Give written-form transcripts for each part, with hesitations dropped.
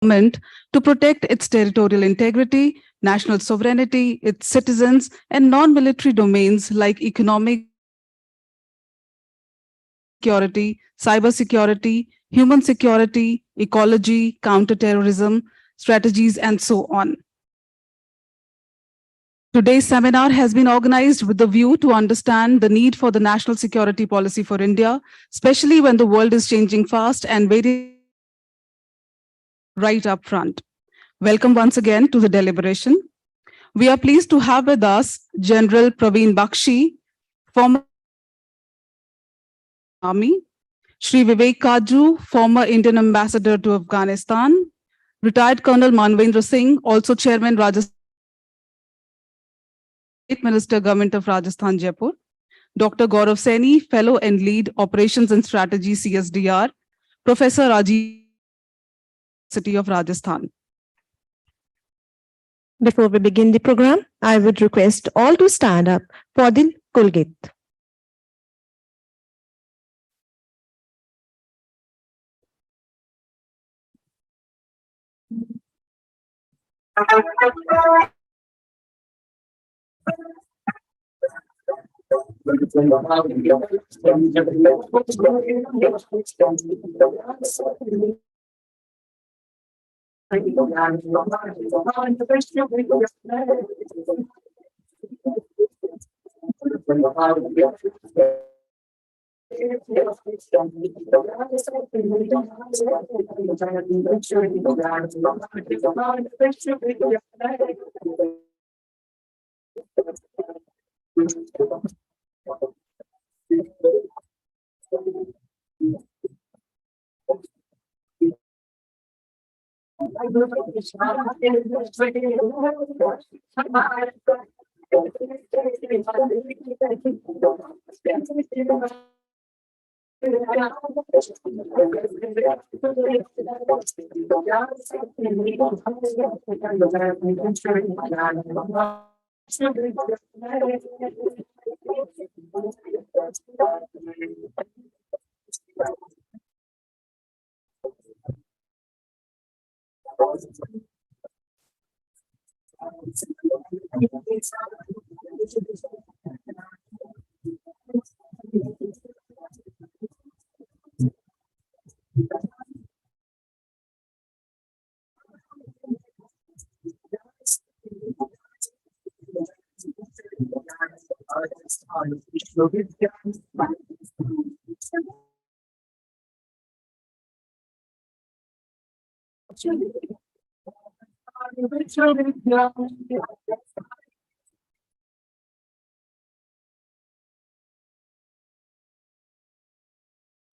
government to protect its territorial integrity, national sovereignty, its citizens, and non-military domains like economic security, cybersecurity, human security, ecology, counterterrorism, strategies, and so on. Today's seminar has been organized with the view to understand the need for the national security policy for India, especially when the world is changing fast and very right up front. Welcome once again to the deliberation. We are pleased to have with us General Praveen Bakshi, former Army, Shri Vivek Kaju, former Indian Ambassador to Afghanistan, retired Colonel Manvendra Singh, also Chairman Rajasthan State Minister, Government of Rajasthan, Jaipur, Dr. Gaurav Saini, Fellow and Lead Operations and Strategy, CSDR, Professor Rajiv, City of Rajasthan. Before we begin the program, I would request all to stand up for the Kulgit.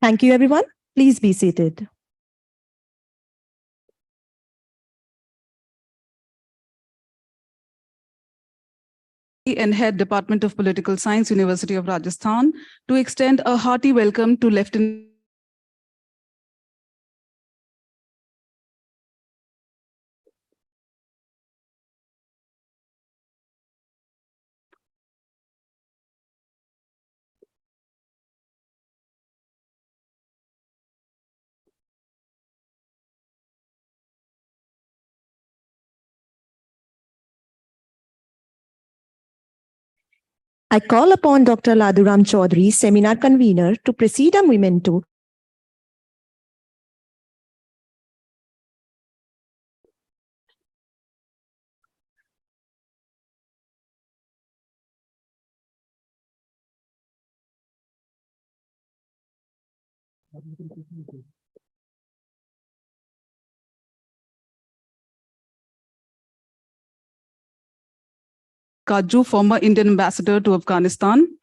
Thank you, everyone. Please be seated. And Head Department of Political Science, University of Rajasthan, to extend a hearty welcome to Lieutenant I call upon Dr. Ladhuram Chaudhary, seminar convener, to proceed a memento. Kaju, former Indian Ambassador to Afghanistan,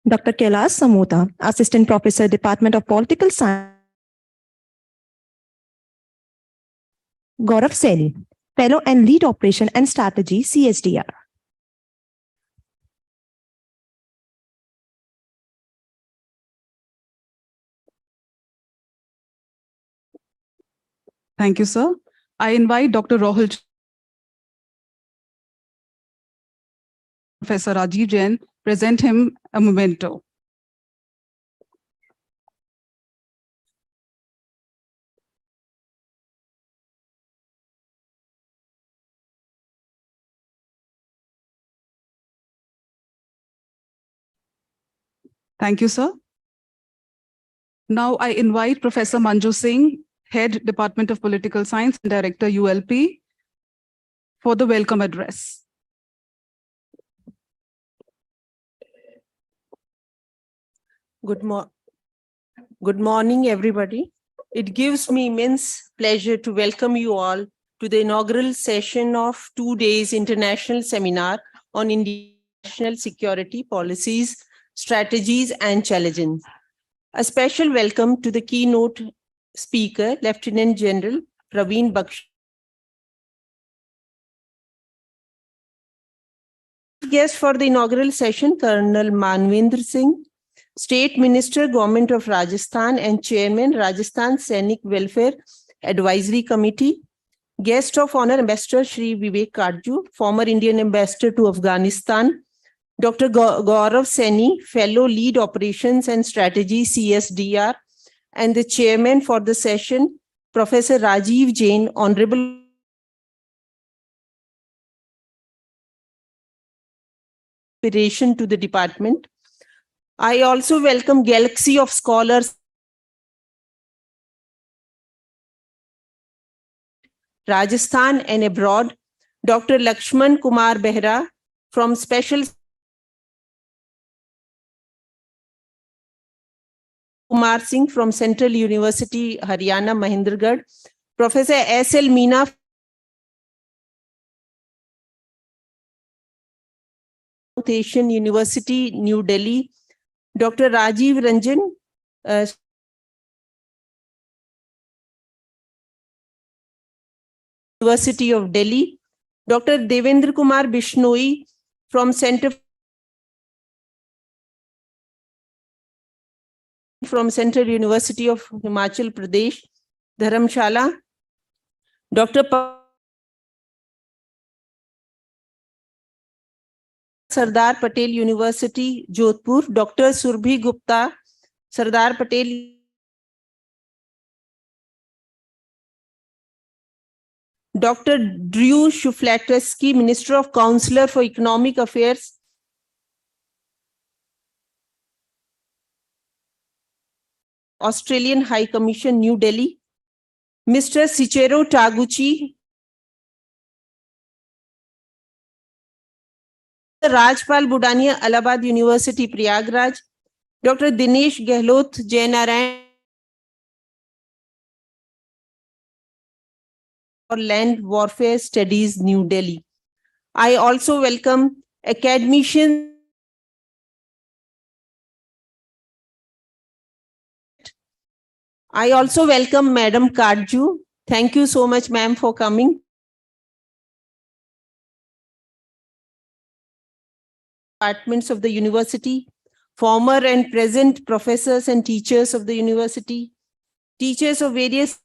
Dr. Kailash Samota, Assistant Professor, Department of Political Science. Gaurav Saini, Fellow and Lead Operation and Strategy, CSDR. Thank you, sir. I invite Dr. Rohil, Professor Rajiv Jain, present him a memento. Thank you, sir. Now I invite Professor Manju Singh, Head, Department of Political Science and Director, ULP, for the welcome address. Good morning, everybody. It gives me immense pleasure to welcome you all to the inaugural session of 2 days international seminar on Indian national security policies, strategies, and challenges. A special welcome to the keynote speaker, Lieutenant General Praveen Bakshi. Guest for the inaugural session, Colonel Manvendra Singh, State Minister, Government of Rajasthan and Chairman, Rajasthan Sainik Welfare Advisory Committee. Guest of Honor, Ambassador Shri Vivek Karju, former Indian Ambassador to Afghanistan. Dr. Gaurav Saini, Fellow Lead Operations and Strategy, CSDR. And the Chairman for the session, Professor Rajiv Jain, Honorable inspiration to the department. I also welcome Galaxy of Scholars, Rajasthan and abroad, Dr. Lakshman Kumar Behra from Special Kumar Singh from Central University, Haryana, Mahendragarh, Professor S.L. Meena South Asian University, New Delhi, Dr. Rajiv Ranjan, University of Delhi, Dr. Devendra Kumar Bishnoi from Central University of Himachal Pradesh, Dharamshala, Dr. Sardar Patel University, Jodhpur, Dr. Surbhi Gupta, Sardar Patel, Dr. Drew Shuflateski, Minister of Counselor for Economic Affairs, Australian High Commission, New Delhi, Mr. Sichero Taguchi, Rajpal Budania, Allahabad University, Prayagraj, Dr. Dinesh Gehlot, Jainarayan, for Land Warfare Studies, New Delhi. I also welcome academicians. I also welcome Madam Karju. Thank you so much, ma'am, for coming. Departments of the university, former and present professors and teachers of the university, teachers of various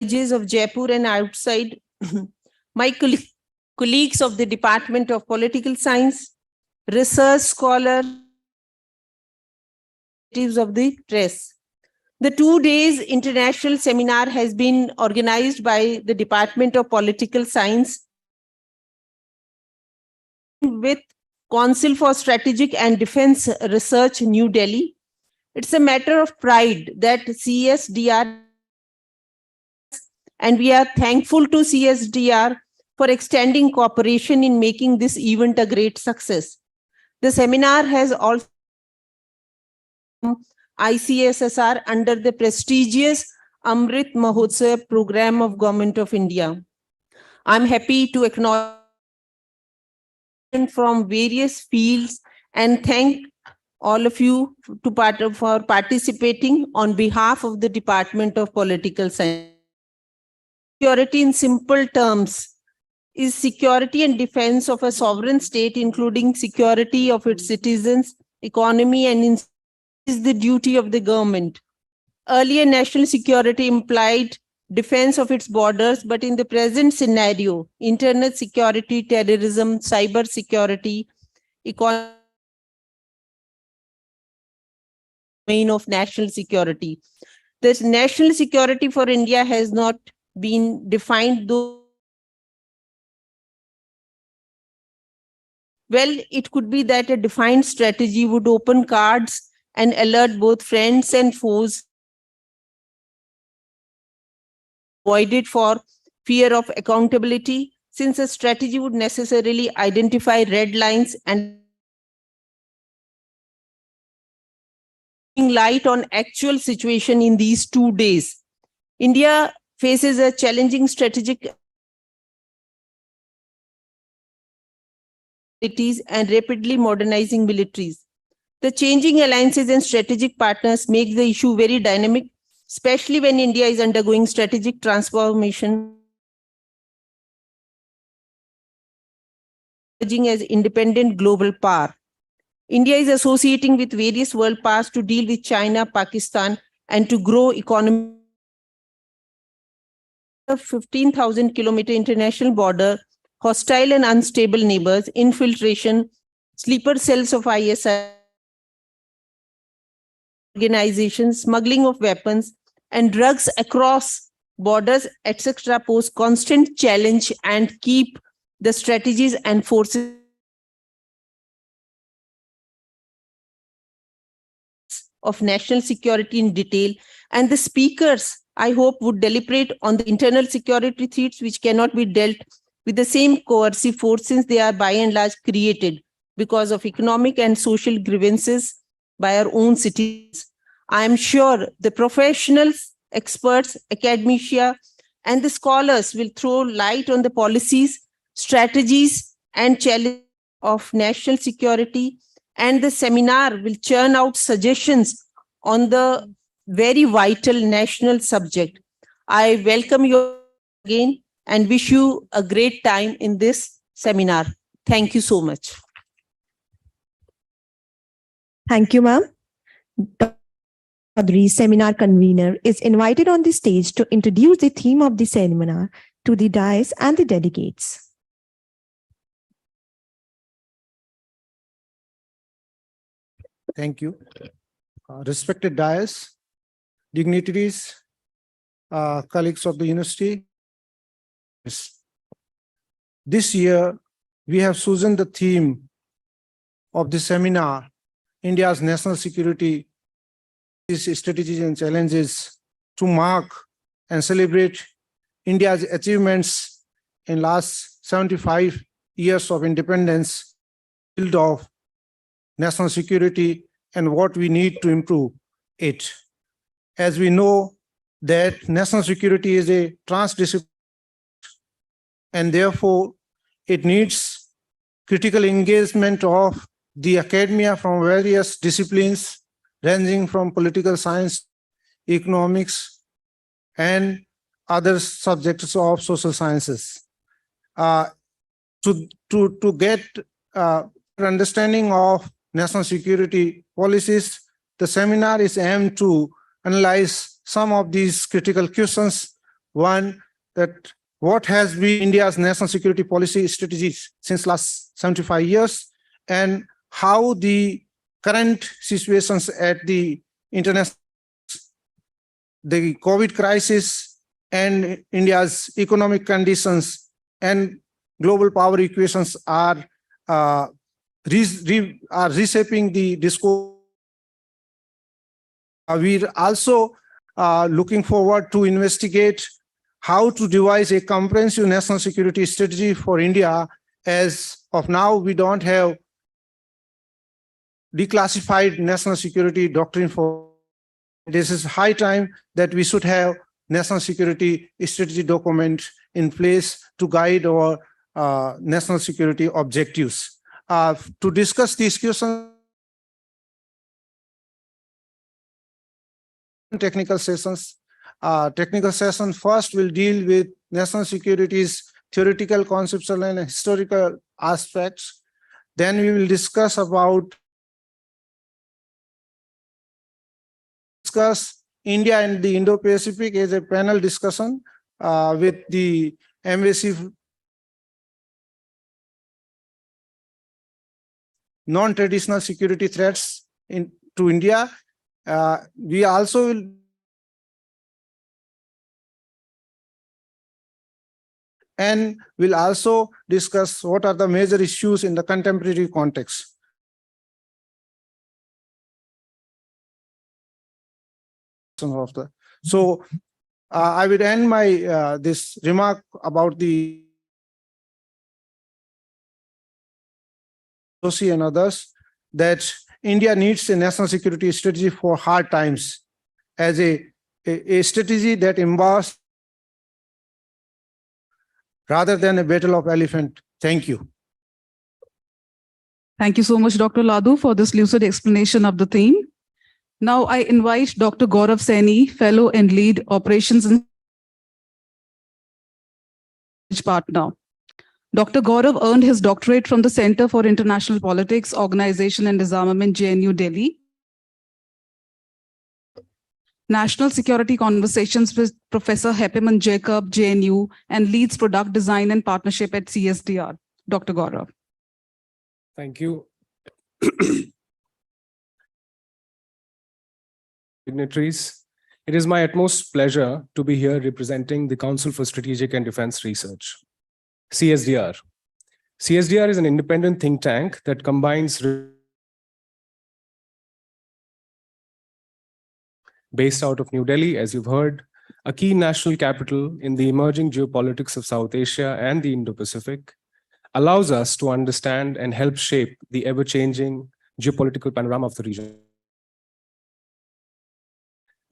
colleges of Jaipur and outside, my colleagues of the Department of Political Science, research scholars of the press. The 2 days international seminar has been organized by the Department of Political Science with Council for Strategic and Defense Research, New Delhi. It's a matter of pride that CSDR, and we are thankful to CSDR for extending cooperation in making this event a great success. The seminar has also ICSSR under the prestigious Amrit Mahotsav program of Government of India. I'm happy to acknowledge from various fields and thank all of you for participating on behalf of the Department of Political Science. Security in simple terms is security and defense of a sovereign state, including security of its citizens, economy, and is the duty of the government. Earlier, national security implied defense of its borders, but in the present scenario, internal security, terrorism, cyber security, economy of national security. This national security for India has not been defined, though. Well, it could be that a defined strategy would open cards and alert both friends and foes, avoided for fear of accountability, since a strategy would necessarily identify red lines and light on actual situation in these 2 days. India faces a challenging strategic and rapidly modernizing militaries. The changing alliances and strategic partners make the issue very dynamic, especially when India is undergoing strategic transformation, emerging as independent global power. India is associating with various world powers to deal with China, Pakistan, and to grow economy. A 15,000-kilometer international border, hostile and unstable neighbors, infiltration, sleeper cells of ISI organizations, smuggling of weapons and drugs across borders, etc., pose constant challenge and keep the strategies and forces of national security in detail. And the speakers, I hope, would deliberate on the internal security threats which cannot be dealt with the same coercive force, since they are by and large created because of economic and social grievances by our own citizens. I am sure the professionals, experts, academia, and the scholars will throw light on the policies, strategies, and challenges of national security, and the seminar will churn out suggestions on the very vital national subject. I welcome you again and wish you a great time in this seminar. Thank you so much. Thank you, ma'am. Chaudhary, seminar convener, is invited on the stage to introduce the theme of the seminar to the dais and the delegates. Thank you. Respected dais, dignitaries, colleagues of the university. This year, we have chosen the theme of the seminar, India's national security strategies and challenges, to mark and celebrate India's achievements in last 75 years of independence, field of national security, and what we need to improve it. As we know that national security is a transdisciplinary, and therefore it needs critical engagement of the academia from various disciplines, ranging from political science, economics, and other subjects of social sciences. To get understanding of national security policies, the seminar is aimed to analyze some of these critical questions. One, that what has been India's national security policy strategies since last 75 years, and how the current situations at the international, the COVID crisis, and India's economic conditions and global power equations are reshaping the discourse. We're also looking forward to investigate how to devise a comprehensive national security strategy for India. As of now, we don't have declassified national security doctrine for. This is high time that we should have national security strategy document in place to guide our national security objectives. To discuss these questions, technical sessions, technical session. First, we'll deal with national security's theoretical, conceptual, and historical aspects. Then we will discuss India and the Indo-Pacific as a panel discussion with the embassy non-traditional security threats to India. We also will we'll also discuss what are the major issues in the contemporary context. So I would end my this remark about the and others that India needs a national security strategy for hard times as a strategy that empowers rather than a battle of elephant. Thank you. Thank you so much, Dr. Ladu, for this lucid explanation of the theme. Now I invite Dr. Gaurav Saini, Fellow and Lead Operations and Partner. Dr. Gaurav earned his doctorate from the Center for International Politics, Organization and Disarmament, JNU, Delhi. National Security Conversations with Professor Heppiman Jacob, JNU, and leads Product Design and Partnership at CSDR. Dr. Gaurav. Thank you. Dignitaries, it is my utmost pleasure to be here representing the Council for Strategic and Defense Research, CSDR. CSDR is an independent think tank that combines based out of New Delhi, as you've heard, a key national capital in the emerging geopolitics of South Asia and the Indo-Pacific, allows us to understand and help shape the ever-changing geopolitical panorama of the region.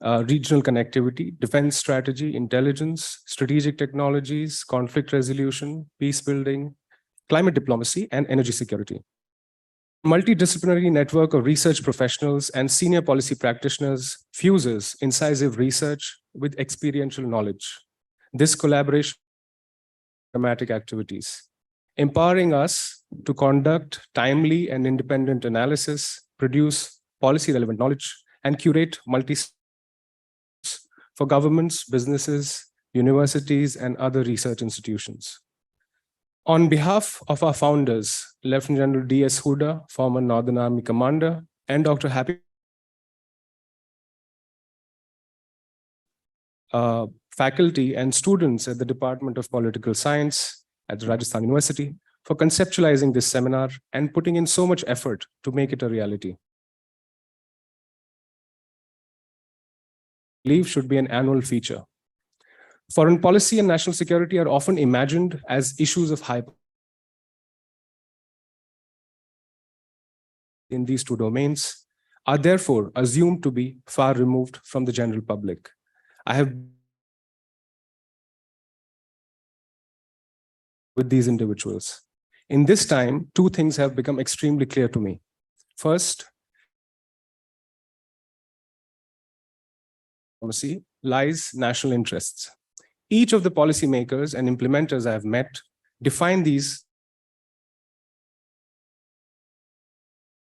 Regional connectivity, defense strategy, intelligence, strategic technologies, conflict resolution, peace building, climate diplomacy, and energy security. Multidisciplinary network of research professionals and senior policy practitioners fuses incisive research with experiential knowledge. This collaboration dramatic activities, empowering us to conduct timely and independent analysis, produce policy-relevant knowledge, and curate for governments, businesses, universities, and other research institutions. On behalf of our founders, Lieutenant General D.S. Huda, former Northern Army Commander, and Dr. Happy, faculty and students at the Department of Political Science at Rajasthan University, for conceptualizing this seminar and putting in so much effort to make it a reality. I believe should be an annual feature. Foreign policy and national security are often imagined as issues of high in these two domains, are therefore assumed to be far removed from the general public. I have with these individuals. In this time, two things have become extremely clear to me. First, diplomacy lies national interests. Each of the policymakers and implementers I have met define these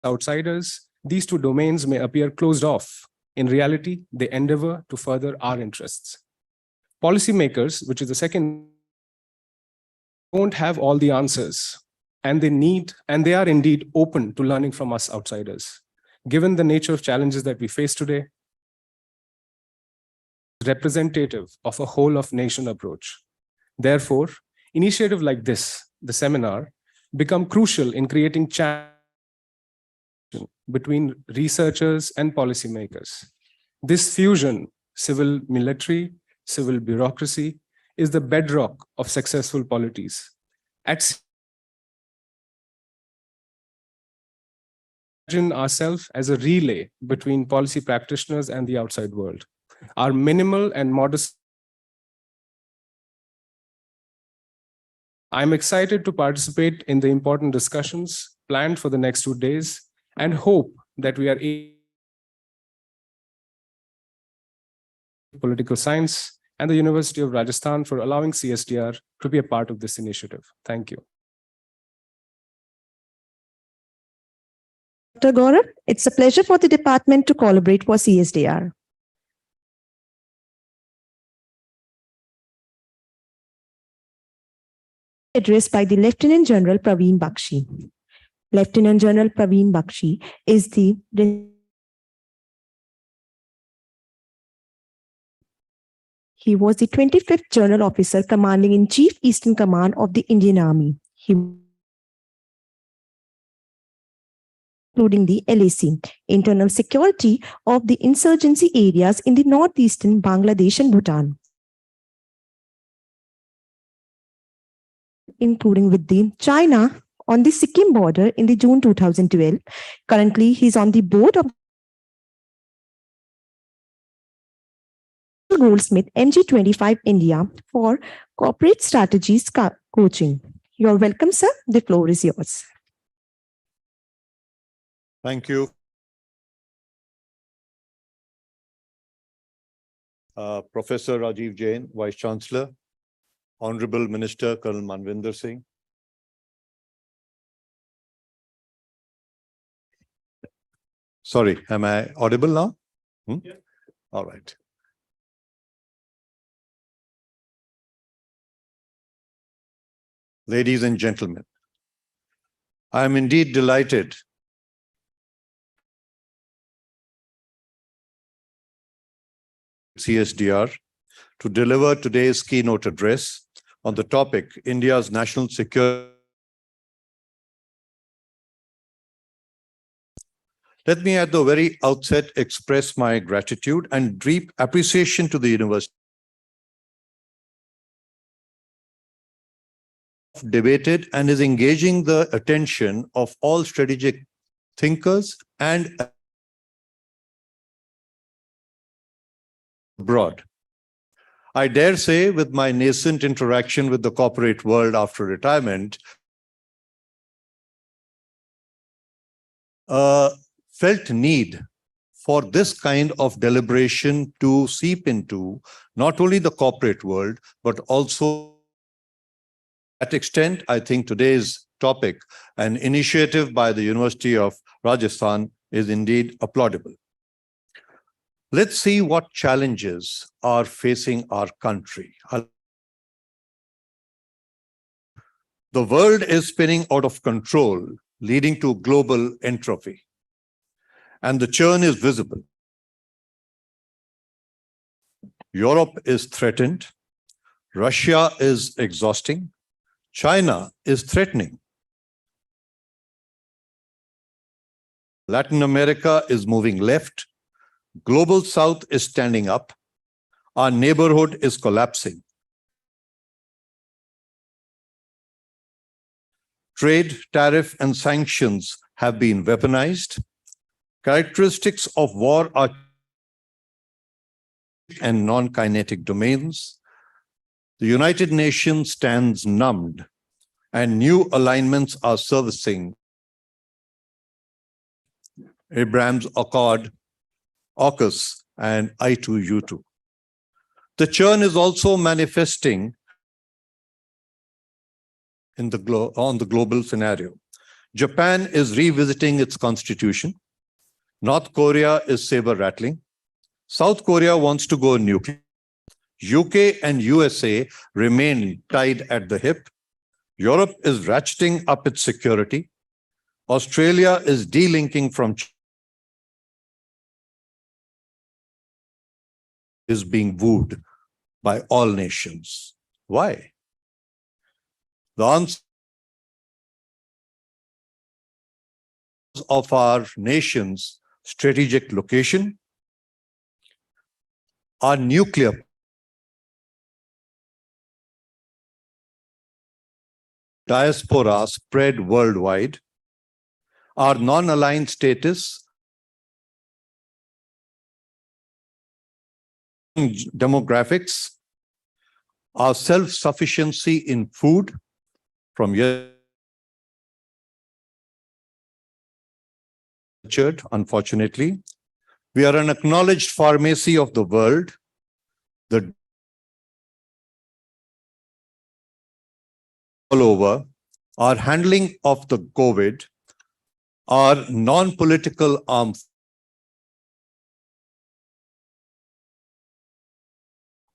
outsiders. These two domains may appear closed off. In reality, they endeavor to further our interests. Policymakers, which is the second, don't have all the answers, and they are indeed open to learning from us outsiders. Given the nature of challenges that we face today, representative of a whole of nation approach. Therefore, initiative like this, the seminar, become crucial in creating channels between researchers and policymakers. This fusion, civil military, civil bureaucracy, is the bedrock of successful polities. Imagine ourselves as a relay between policy practitioners and the outside world. Our minimal and modest. I'm excited to participate in the important discussions planned for the next 2 days and hope that we are Political Science and the University of Rajasthan for allowing CSDR to be a part of this initiative. Thank you. Dr. Gaurav, it's a pleasure for the department to collaborate for CSDR. Address by the Lieutenant General Praveen Bakshi. Lieutenant General Praveen Bakshi is the He was the 25th General Officer Commanding in Chief Eastern Command of the Indian Army. He including the LAC, internal security of the insurgency areas in the northeastern Bangladesh and Bhutan, including with the China on the Sikkim border in the June 2012. Currently, he's on the board of Goldsmith MG25 India for corporate strategies coaching. You're welcome, sir. The floor is yours. Thank you. Professor Rajiv Jain, Vice Chancellor, Honorable Minister Colonel Manvinder Singh, sorry, am I audible now? Yeah. All right. Ladies and gentlemen, I am indeed delighted CSDR to deliver today's keynote address on the topic India's national security. Let me at the very outset express my gratitude and deep appreciation to the university. Debated and is engaging the attention of all strategic thinkers and abroad. I dare say, with my nascent interaction with the corporate world after retirement, felt need for this kind of deliberation to seep into not only the corporate world, but also to that extent, I think today's topic, an initiative by the University of Rajasthan, is indeed applaudable. Let's see what challenges are facing our country. The world is spinning out of control, leading to global entropy. And the churn is visible. Europe is threatened. Russia is exhausting. China is threatening. Latin America is moving left. Global South is standing up. Our neighborhood is collapsing. Trade, tariff, and sanctions have been weaponized. Characteristics of war are and non-kinetic domains. The United Nations stands numbed, and new alignments are surfacing. Abraham's Accord, AUKUS, and I2U2. The churn is also manifesting on the global scenario. Japan is revisiting its constitution. North Korea is saber-rattling. South Korea wants to go nuclear. UK and USA remain tied at the hip. Europe is ratcheting up its security. Australia is delinking from China. Is being wooed by all nations. Why? The answer of our nation's strategic location, our nuclear diaspora spread worldwide, our non-aligned status, demographics, our self-sufficiency in food from here, unfortunately. We are an acknowledged pharmacy of the world. the all over, our handling of the COVID, our non-political arms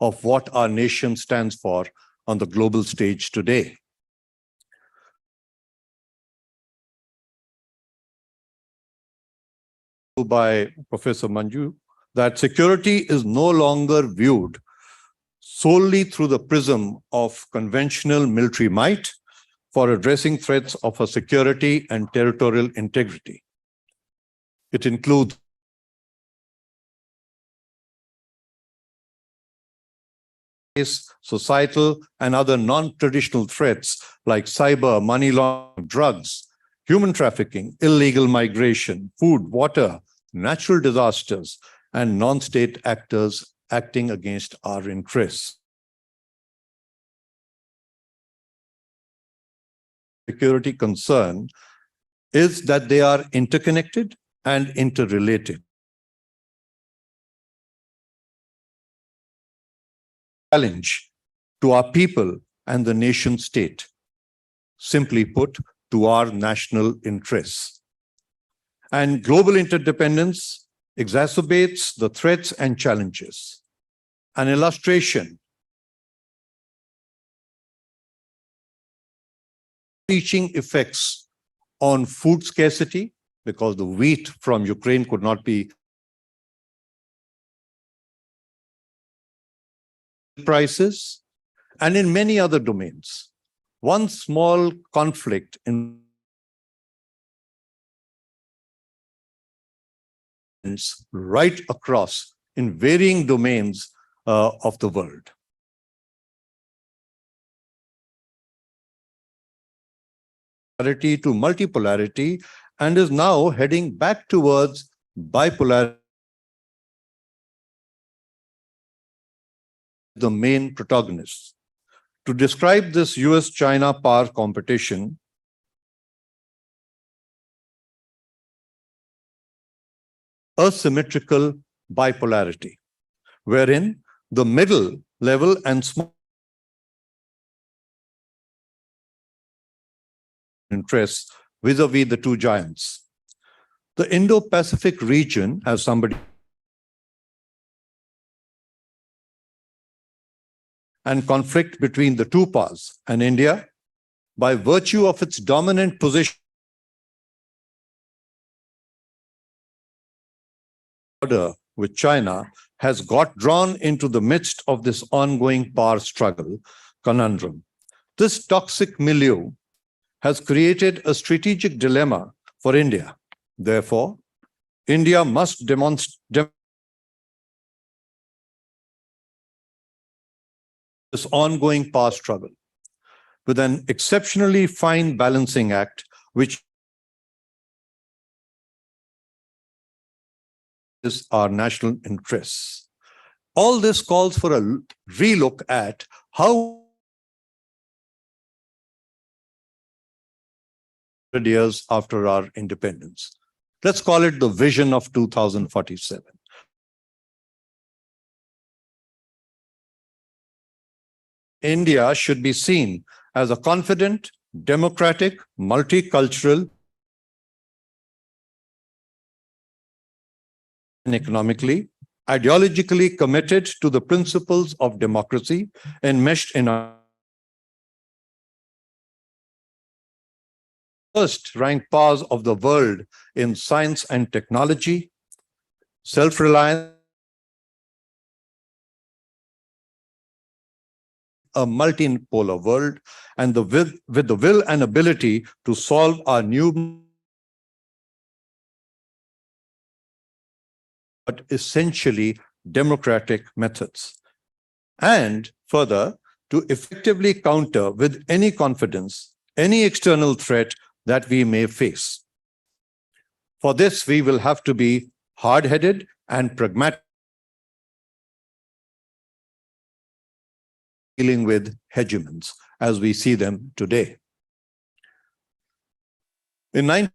of what our nation stands for on the global stage today. By Professor Manju, that security is no longer viewed solely through the prism of conventional military might for addressing threats of a security and territorial integrity. It includes societal and other non-traditional threats like cyber, money laundering, drugs, human trafficking, illegal migration, food, water, natural disasters, and non-state actors acting against our interests. Security concern is that they are interconnected and interrelated. Challenge to our people and the nation state. Simply put, to our national interests. And global interdependence exacerbates the threats and challenges. An illustration. Reaching effects on food scarcity, because the wheat from Ukraine could not be prices, and in many other domains. One small conflict in right across in varying domains of the world. To multipolarity, and is now heading back towards bipolarity. The main protagonists. To describe this US-China power competition, asymmetrical bipolarity, wherein the middle level and small interests vis-a-vis the two giants. The Indo-Pacific region, as somebody and conflict between the two powers, and India, by virtue of its dominant position with China, has got drawn into the midst of this ongoing power struggle conundrum. This toxic milieu has created a strategic dilemma for India. Therefore, India must demonstrate this ongoing power struggle with an exceptionally fine balancing act, which is our national interests. All this calls for a relook at how years after our independence. Let's call it the vision of 2047. India should be seen as a confident, democratic, multicultural, and economically, ideologically committed to the principles of democracy enmeshed in our first-ranked powers of the world in science and technology, self-reliance, a multipolar world, and with the will and ability to solve our new but essentially democratic methods. And further, to effectively counter with any confidence any external threat that we may face. For this, we will have to be hard-headed and pragmatic, dealing with hegemons as we see them today. In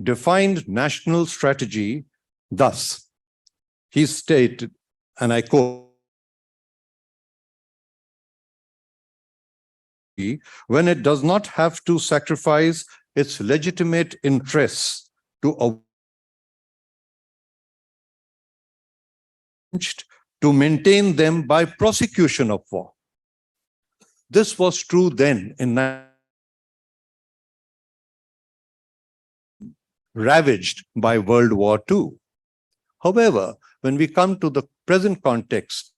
defined national strategy thus: He stated, and I quote, when it does not have to sacrifice its legitimate interests to maintain them by prosecution of war. This was true then in ravaged by World War II. However, when we come to the present context,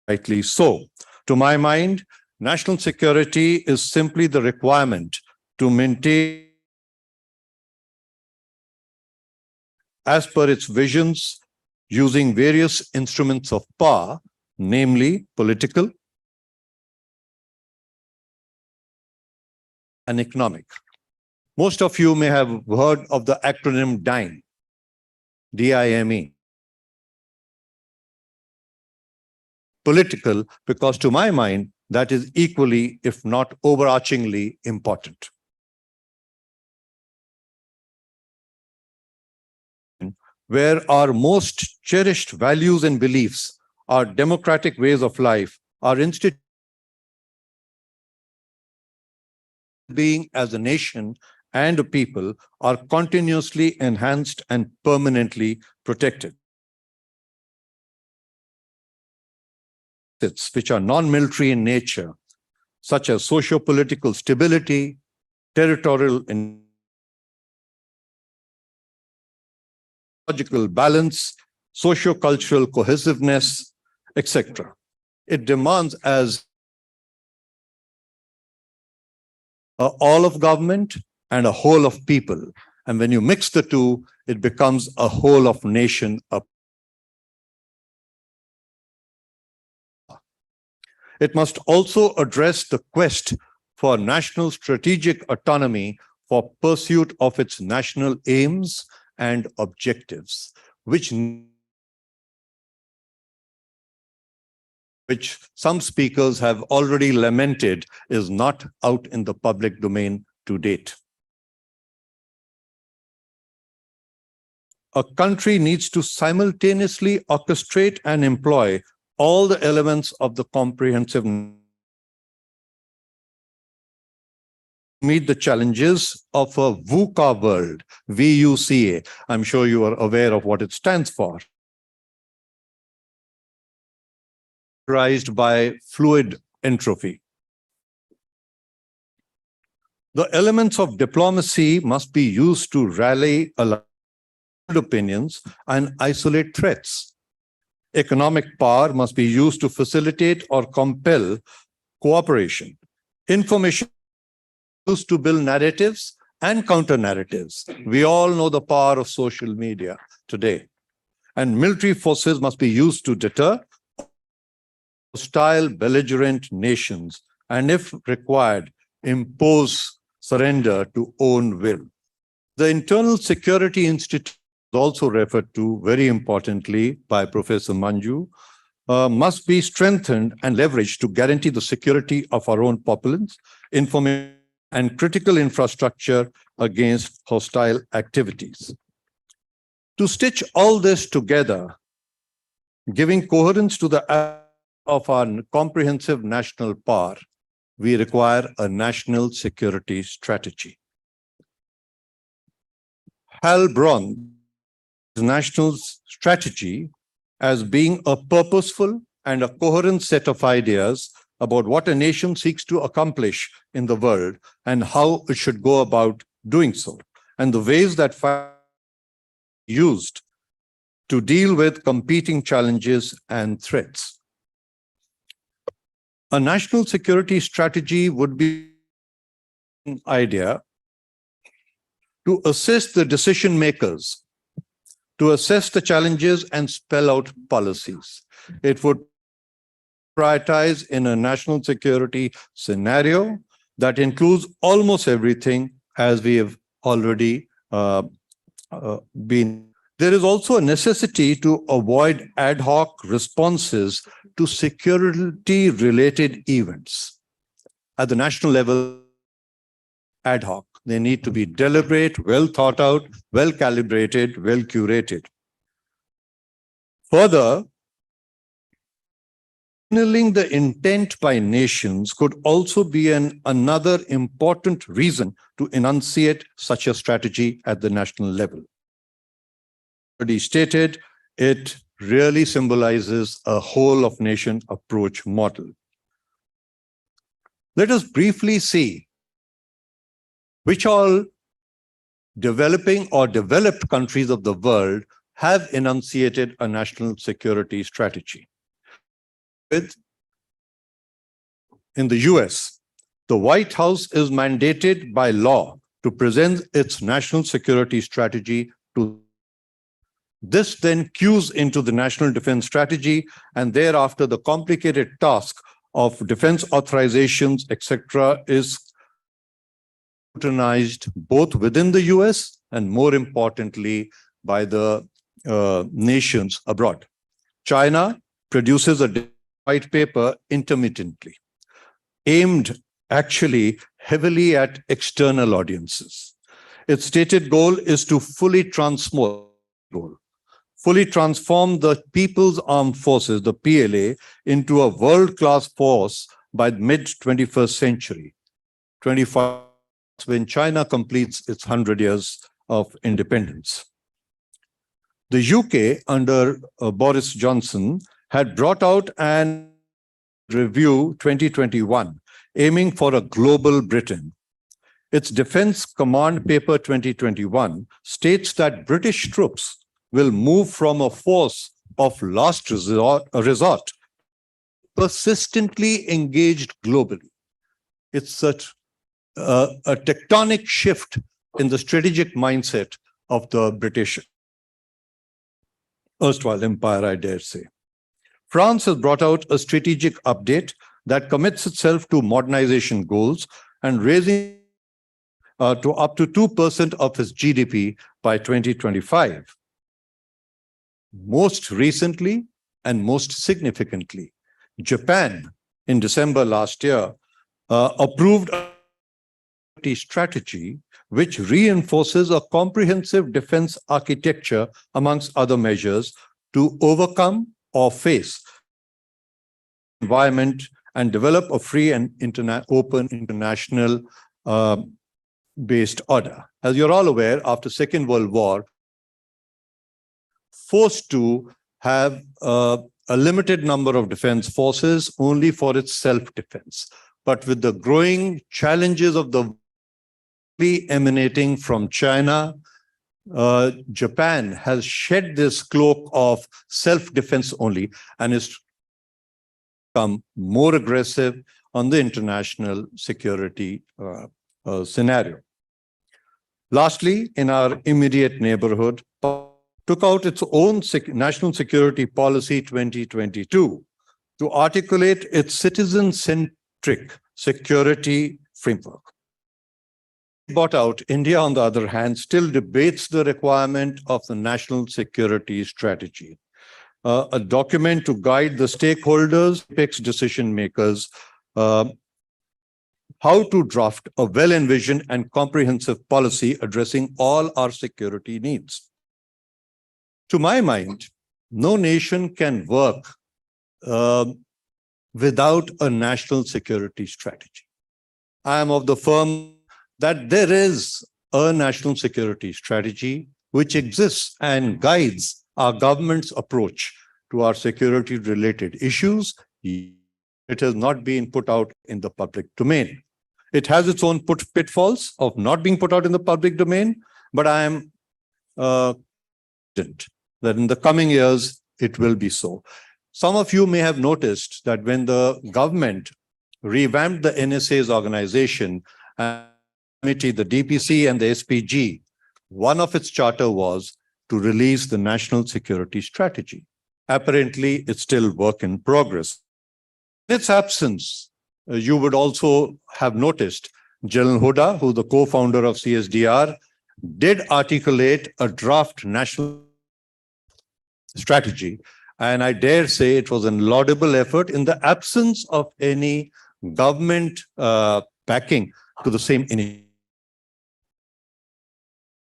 rightly so, to my mind, national security is simply the requirement to maintain as per its visions using various instruments of power, namely political and economic. Most of you may have heard of the acronym DIME, D-I-M-E. Political, because to my mind, that is equally, if not overarchingly, important. Where our most cherished values and beliefs, our democratic ways of life, our institutions, being as a nation and a people are continuously enhanced and permanently protected. Which are non-military in nature, such as socio-political stability, territorial and ecological balance, socio-cultural cohesiveness, etc. It demands as all of government and a whole of people. And when you mix the two, it becomes a whole of nation. It must also address the quest for national strategic autonomy for pursuit of its national aims and objectives, which some speakers have already lamented is not out in the public domain to date. A country needs to simultaneously orchestrate and employ all the elements of the comprehensive meet the challenges of a VUCA world, V-U-C-A. I'm sure you are aware of what it stands for. Characterized by fluid entropy. The elements of diplomacy must be used to rally aligned opinions and isolate threats. Economic power must be used to facilitate or compel cooperation. Information used to build narratives and counter-narratives. We all know the power of social media today. And military forces must be used to deter hostile, belligerent nations, and if required, impose surrender to own will. The Internal Security Institute, also referred to very importantly by Professor Manju, must be strengthened and leveraged to guarantee the security of our own populace, information, and critical infrastructure against hostile activities. To stitch all this together, giving coherence to the of our comprehensive national power, we require a national security strategy. Hal Braun national strategy as being a purposeful and a coherent set of ideas about what a nation seeks to accomplish in the world and how it should go about doing so, and the ways that used to deal with competing challenges and threats. A national security strategy would be an idea to assist the decision makers to assess the challenges and spell out policies. It would prioritize in a national security scenario that includes almost everything, as we have already been. There is also a necessity to avoid ad hoc responses to security-related events. At the national level, ad hoc. They need to be deliberate, well thought out, well calibrated, well curated. Further, signaling the intent by nations could also be another important reason to enunciate such a strategy at the national level. Already stated, it really symbolizes a whole of nation approach model. Let us briefly see which all developing or developed countries of the world have enunciated a national security strategy. In the US, the White House is mandated by law to present its national security strategy to. This then cues into the national defense strategy, and thereafter the complicated task of defense authorizations, etc., is scrutinized both within the US and, more importantly, by the nations abroad. China produces a white paper intermittently, aimed actually heavily at external audiences. Its stated goal is to fully transform the People's Armed Forces, the PLA, into a world-class force by the mid-21st century, 25, when China completes its 100 years of independence. The UK, under Boris Johnson, had brought out an review 2021, aiming for a global Britain. Its Defense Command Paper 2021 states that British troops will move from a force of last resort persistently engaged globally. It's such a tectonic shift in the strategic mindset of the British erstwhile empire, I dare say. France has brought out a strategic update that commits itself to modernization goals and raising to up to 2% of its GDP by 2025. Most recently and most significantly, Japan in December last year approved a strategy which reinforces a comprehensive defense architecture, amongst other measures, to overcome or face environment and develop a free and open international based order. As you're all aware, after Second World War, forced to have a limited number of defense forces only for its self-defense. But with the growing challenges of the emanating from China, Japan has shed this cloak of self-defense only and is become more aggressive on the international security scenario. Lastly, in our immediate neighborhood, took out its own National Security Policy 2022 to articulate its citizen-centric security framework. Bought out, India, on the other hand, still debates the requirement of the national security strategy, a document to guide the stakeholders, decision makers, how to draft a well-envisioned and comprehensive policy addressing all our security needs. To my mind, no nation can work without a national security strategy. I am of the firm that there is a national security strategy which exists and guides our government's approach to our security-related issues. It has not been put out in the public domain. It has its own pitfalls of not being put out in the public domain, but I am confident that in the coming years, it will be so. Some of you may have noticed that when the government revamped the NSA's organization, committee, the DPC and the SPG, one of its charter was to release the national security strategy. Apparently, it's still work in progress. In its absence, you would also have noticed General Huda, who's the co-founder of CSDR, did articulate a draft national strategy. And I dare say it was a laudable effort in the absence of any government backing to the same initiative.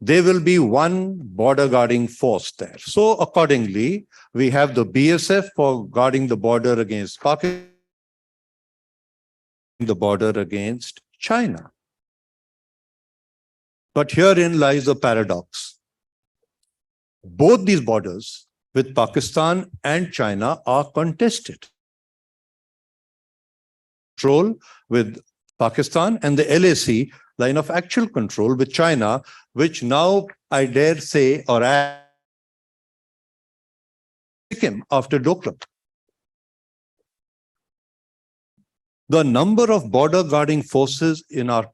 there will be one border guarding force there. So accordingly, we have the BSF for guarding the border against Pakistan, the border against China. But herein lies a paradox. Both these borders with Pakistan and China are contested. Control with Pakistan and the LAC, line of actual control with China, which now I dare say or add after Doklam. The number of border guarding forces in our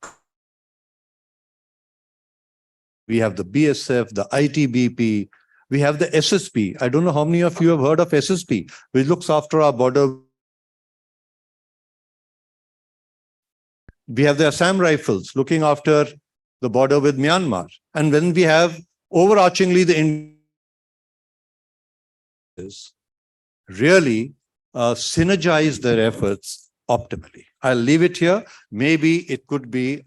we have the BSF, the ITBP, we have the SSP. I don't know how many of you have heard of SSP, which looks after our border. We have the Assam Rifles looking after the border with Myanmar. And then we have overarchingly the Indians really synergize their efforts optimally. I'll leave it here. Maybe it could be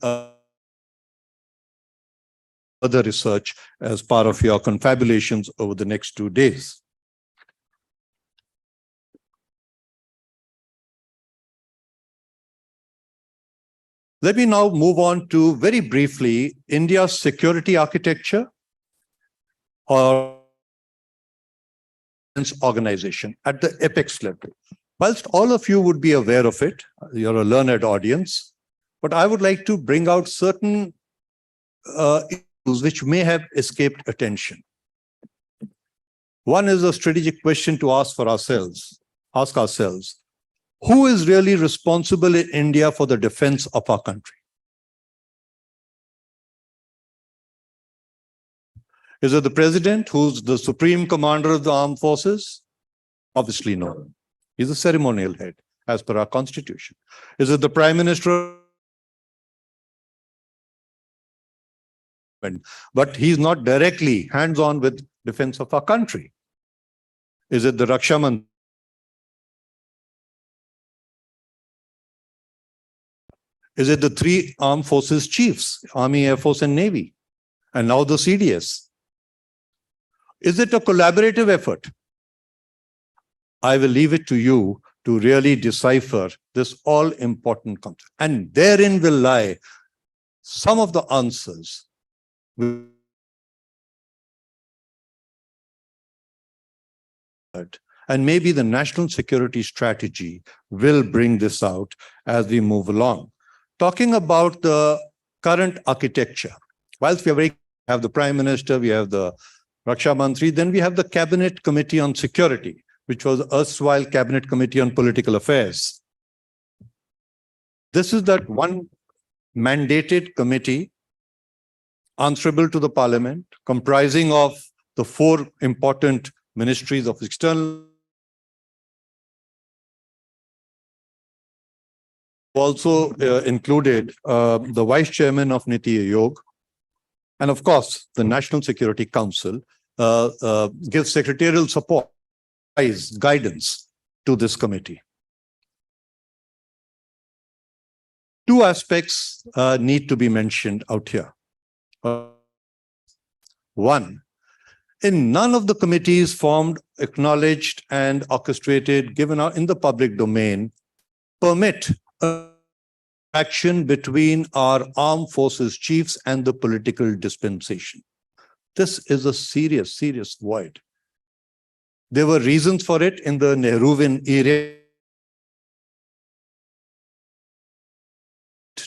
further research as part of your confabulations over the next 2 days. Let me now move on to very briefly India's security architecture or organization at the apex level. Whilst all of you would be aware of it, you're a learned audience, but I would like to bring out certain issues which may have escaped attention. One is a strategic question to ask ourselves. Who is really responsible in India for the defense of our country? Is it the president, who's the supreme commander of the armed forces? Obviously, no. He's a ceremonial head, as per our constitution. Is it the prime minister? But he's not directly hands-on with defense of our country. Is it the Raksha Mantri? Is it the 3 armed forces chiefs, Army, Air Force, and Navy? And now the CDS. Is it a collaborative effort? I will leave it to you to really decipher this all-important concept. And therein will lie some of the answers. And maybe the national security strategy will bring this out as we move along. Talking about the current architecture, whilst we have the Prime Minister, we have the Raksha Mantri, then we have the Cabinet Committee on Security, which was erstwhile Cabinet Committee on Political Affairs. This is that one mandated committee answerable to the Parliament, comprising of the 4 important ministries of external. Also included the Vice Chairman of Niti Aayog, and of course, the National Security Council gives secretarial support, guidance to this committee. 2 aspects need to be mentioned out here. One, in none of the committees formed, acknowledged, and orchestrated, given out in the public domain, permit action between our armed forces chiefs and the political dispensation. This is a serious, serious void. There were reasons for it in the Nehruvian era.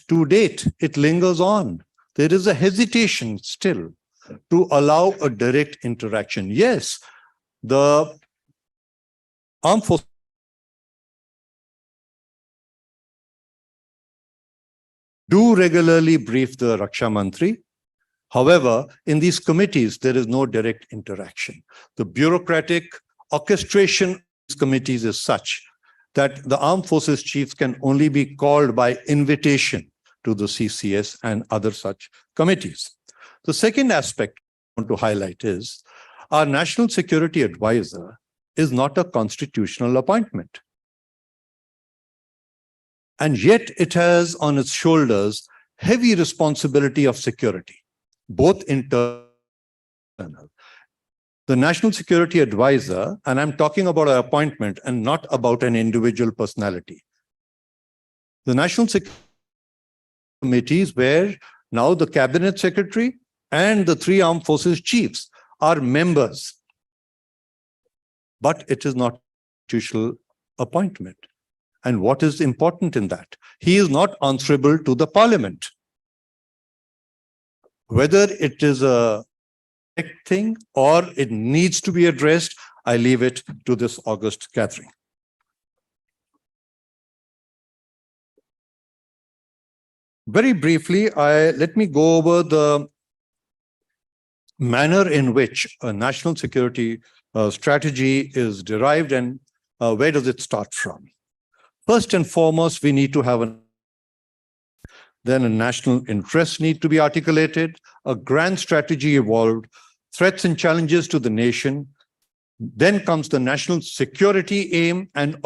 To date, it lingers on. There is a hesitation still to allow a direct interaction. Yes, the armed forces do regularly brief the Raksha Mantri. However, in these committees, there is no direct interaction. The bureaucratic orchestration of these committees is such that the armed forces chiefs can only be called by invitation to the CCS and other such committees. The second aspect I want to highlight is our National Security Advisor is not a constitutional appointment. And yet it has on its shoulders heavy responsibility of security. both internal and external. The National Security Advisor, and I'm talking about an appointment and not about an individual personality. The National Security Committees, where now the Cabinet Secretary and the three armed forces chiefs are members, but it is not an institutional appointment. And what is important in that? He is not answerable to the Parliament. Whether it is a correct thing or it needs to be addressed, I leave it to this August gathering. Very briefly, let me go over the manner in which a national security strategy is derived and where does it start from. First and foremost, we need to have then a national interest need to be articulated, a grand strategy evolved, threats and challenges to the nation. Then comes the national security aim and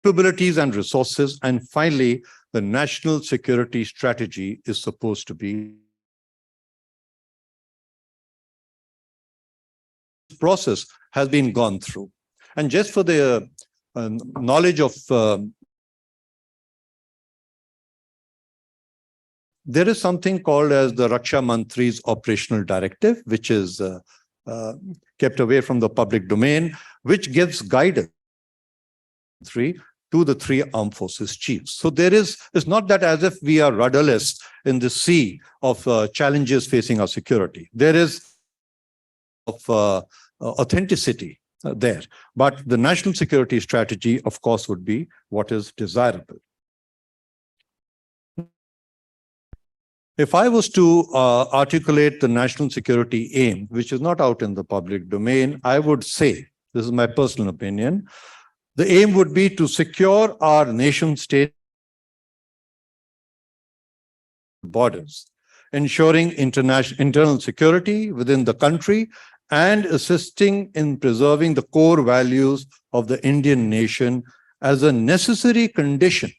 capabilities and resources. And finally, the national security strategy is supposed to be. This process has been gone through. And just for the knowledge of there is something called as the Raksha Mantri's operational directive, which is kept away from the public domain, which gives guidance to the three armed forces chiefs. So it's not that as if we are rudderless in the sea of challenges facing our security. There is of authenticity there, but the national security strategy, of course, would be what is desirable. If I was to articulate the national security aim, which is not out in the public domain, I would say, this is my personal opinion, the aim would be to secure our nation state borders, ensuring internal security within the country and assisting in preserving the core values of the Indian nation as a necessary condition.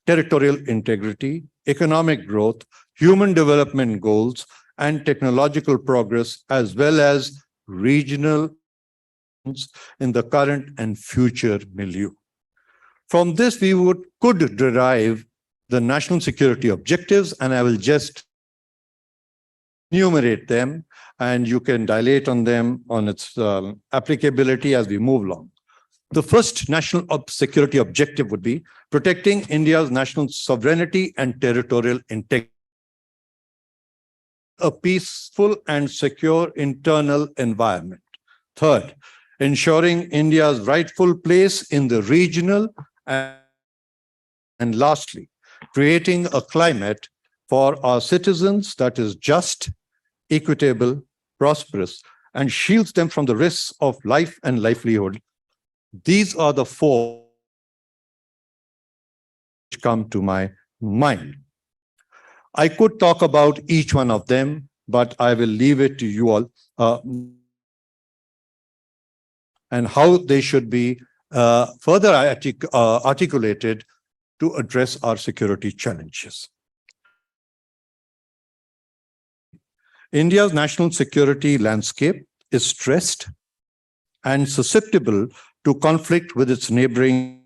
Territorial integrity, economic growth, human development goals, and technological progress, as well as regional in the current and future milieu. From this, we could derive the national security objectives, and I will just enumerate them, and you can dilate on them on its applicability as we move along. The first national security objective would be protecting India's national sovereignty and territorial integrity. A peaceful and secure internal environment. Third, ensuring India's rightful place in the regional and lastly, creating a climate for our citizens that is just, equitable, prosperous, and shields them from the risks of life and livelihood. These are the four which come to my mind. I could talk about each one of them, but I will leave it to you all and how they should be further articulated to address our security challenges. India's national security landscape is stressed and susceptible to conflict with its neighboring,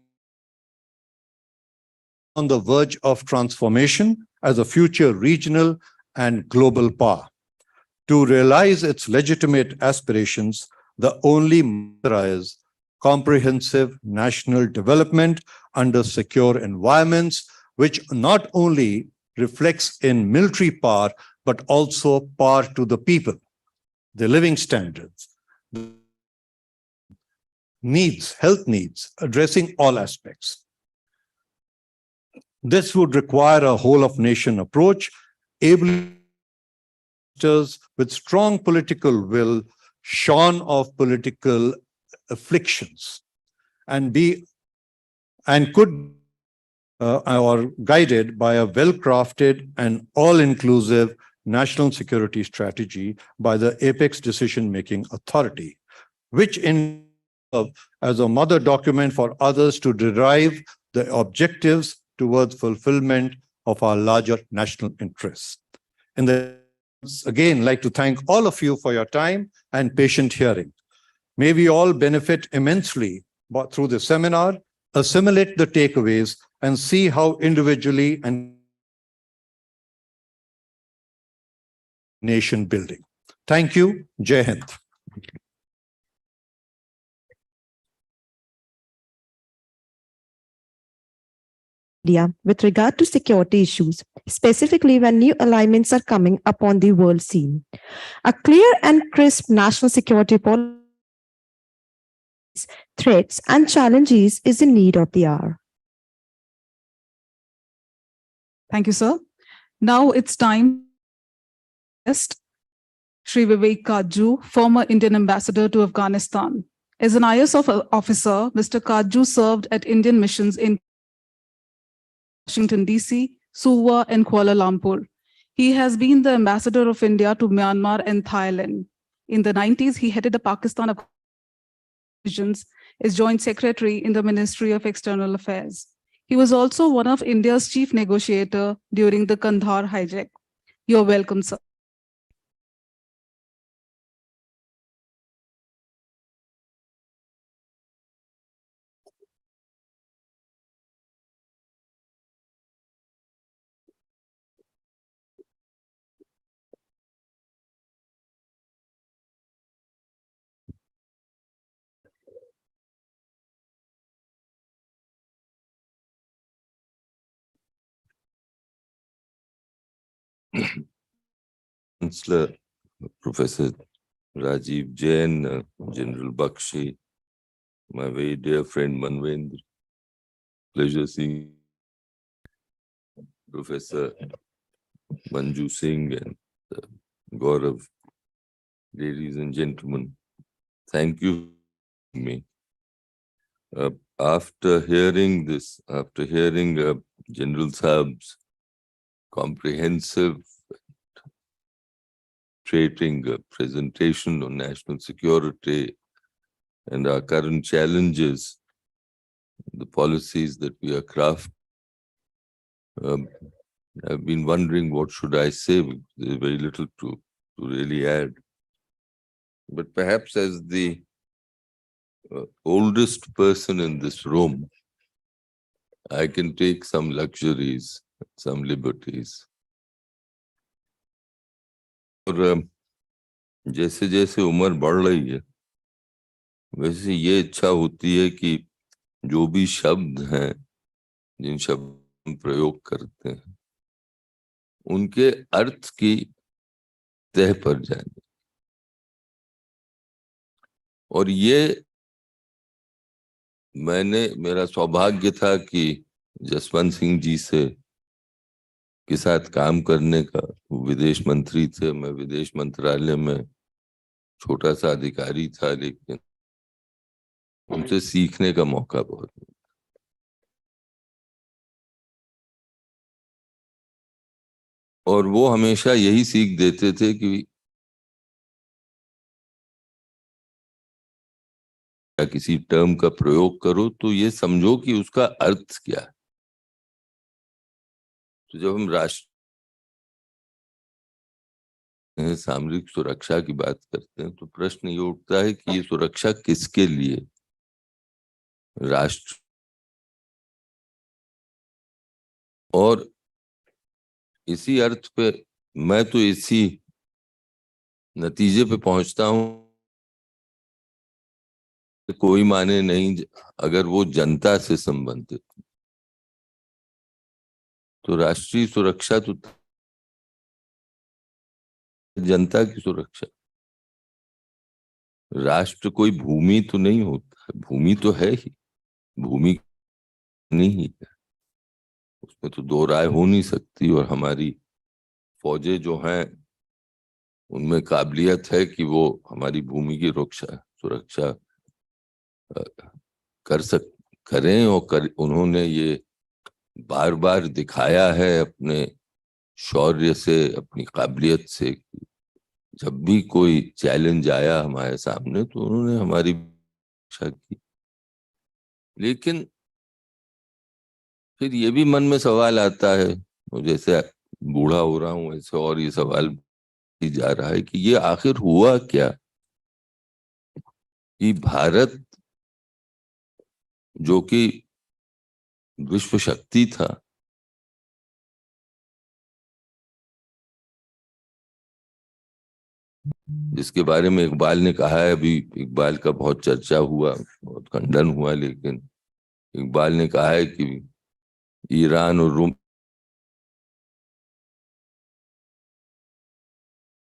on the verge of transformation as a future regional and global power. To realize its legitimate aspirations, the only mantra is comprehensive national development under secure environments, which not only reflects in military power, but also power to the people, the living standards, needs, health needs, addressing all aspects. This would require a whole-of-nation approach, able with strong political will, shorn of political afflictions, and could or guided by a well-crafted and all-inclusive national security strategy by the apex decision-making authority, which in as a mother document for others to derive the objectives towards fulfillment of our larger national interests. In the again, like to thank all of you for your time and patient hearing. May we all benefit immensely through the seminar, assimilate the takeaways, and see how individually and nation building. Thank you. Jai Hind. India with regard to security issues, specifically when new alignments are coming upon the world scene. A clear and crisp national security policy, threats and challenges is in need of the hour. Thank you, sir. Now it's time. Shri Vivek Kaju, former Indian ambassador to Afghanistan. As an IS officer, Mr. Kaju served at Indian missions in Washington, D.C., Suva, and Kuala Lumpur. He has been the ambassador of India to Myanmar and Thailand. In the 90s, he headed the Pakistan divisions as Joint Secretary in the Ministry of External Affairs. He was also one of India's chief negotiator during the Kandahar hijack. You're welcome, sir. Chancellor Professor Rajiv Jain, General Bakshi, my very dear friend Manvendra. Pleasure seeing Professor Manju Singh and Gaurav. Ladies and gentlemen, thank you for me. After hearing General Saab's comprehensive presentation on national security and our current challenges, the policies that we are crafting, I've been wondering what should I say. There's very little to really add. But perhaps as the oldest person in this room, I can take some luxuries, some liberties. और जैसे जैसे उम्र बढ़ रही है, वैसे ये इच्छा होती है कि जो भी शब्द हैं, जिन शब्द हम प्रयोग करते हैं, उनके अर्थ की तह पर जाने। और ये मेरा सौभाग्य था कि जसवंत सिंह जी के साथ काम करने का। विदेश मंत्री थे, मैं विदेश मंत्रालय में छोटा सा अधिकारी था, लेकिन उनसे सीखने का मौका बहुत मिला। और वो हमेशा यही सीख देते थे कि किसी टर्म का प्रयोग करो तो ये समझो कि उसका अर्थ क्या है। तो जब हम राष्ट्र सामरिक सुरक्षा की बात करते हैं तो प्रश्न ये उठता है कि ये सुरक्षा किसके लिए, राष्ट्र। और इसी अर्थ पे मैं तो इसी नतीजे पे पहुंचता हूं, कोई माने नहीं अगर वो जनता से संबंधित, तो राष्ट्रीय सुरक्षा तो जनता की सुरक्षा। राष्ट्र कोई भूमि तो नहीं होता, भूमि तो है ही, भूमि नहीं है, उसमें तो दो राय हो नहीं सकती। और हमारी फौजें जो हैं उनमें काबिलियत है कि वो हमारी भूमि की सुरक्षा करें और उन्होंने ये बार बार दिखाया है अपने शौर्य से, अपनी काबिलियत से। जब भी कोई चैलेंज आया हमारे सामने तो उन्होंने हमारी सुरक्षा की। लेकिन फिर ये भी मन में सवाल आता है, और जैसे बूढ़ा हो रहा हूं ऐसे और ये सवाल ही जा रहा है कि ये आखिर हुआ क्या कि भारत जो कि विश्व शक्ति था, जिसके बारे में इकबाल ने कहा है, अभी इकबाल का बहुत चर्चा हुआ, बहुत खंडन हुआ, लेकिन इकबाल ने कहा है कि ईरान और रोम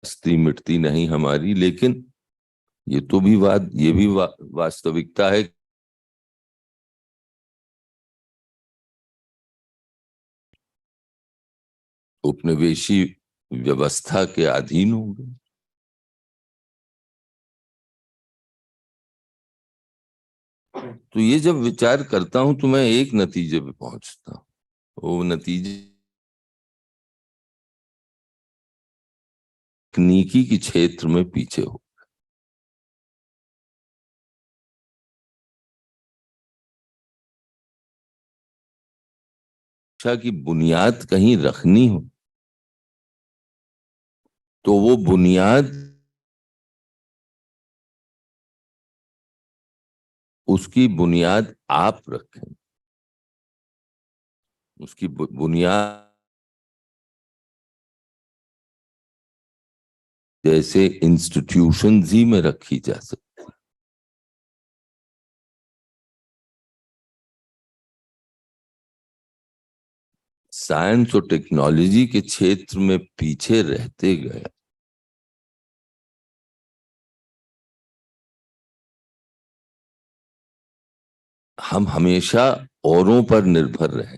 हस्ती मिटती नहीं हमारी। लेकिन ये तो भी वास्तविकता है, उपनिवेशी व्यवस्था के अधीन हो गए। तो ये जब विचार करता हूं तो मैं एक नतीजे पे पहुंचता हूं, वो नतीजे तकनीकी के क्षेत्र में पीछे हो। शिक्षा की बुनियाद कहीं रखनी हो तो वो बुनियाद उसकी बुनियाद आप रखें, उसकी बुनियाद जैसे इंस्टीट्यूशंस ही में रखी जा सकती। साइंस और टेक्नोलॉजी के क्षेत्र में पीछे रहते गए, हम हमेशा औरों पर निर्भर रहे।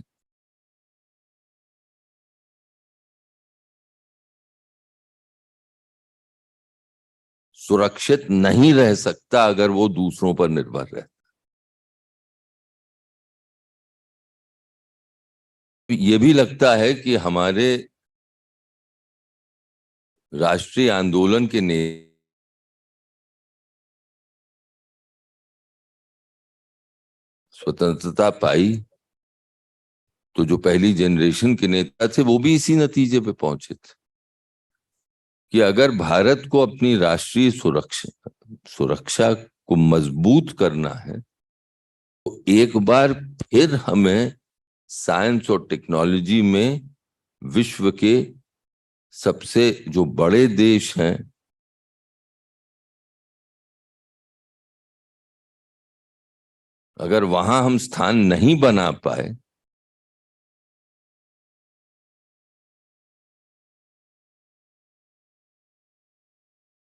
सुरक्षित नहीं रह सकता अगर वो दूसरों पर निर्भर रहे। ये भी लगता है कि हमारे राष्ट्रीय आंदोलन के स्वतंत्रता पाई तो जो पहली जनरेशन के नेता थे वो भी इसी नतीजे पे पहुंचे थे कि अगर भारत को अपनी राष्ट्रीय सुरक्षा को मजबूत करना है तो एक बार फिर हमें साइंस और टेक्नोलॉजी में विश्व के सबसे जो बड़े देश हैं अगर वहां हम स्थान नहीं बना पाए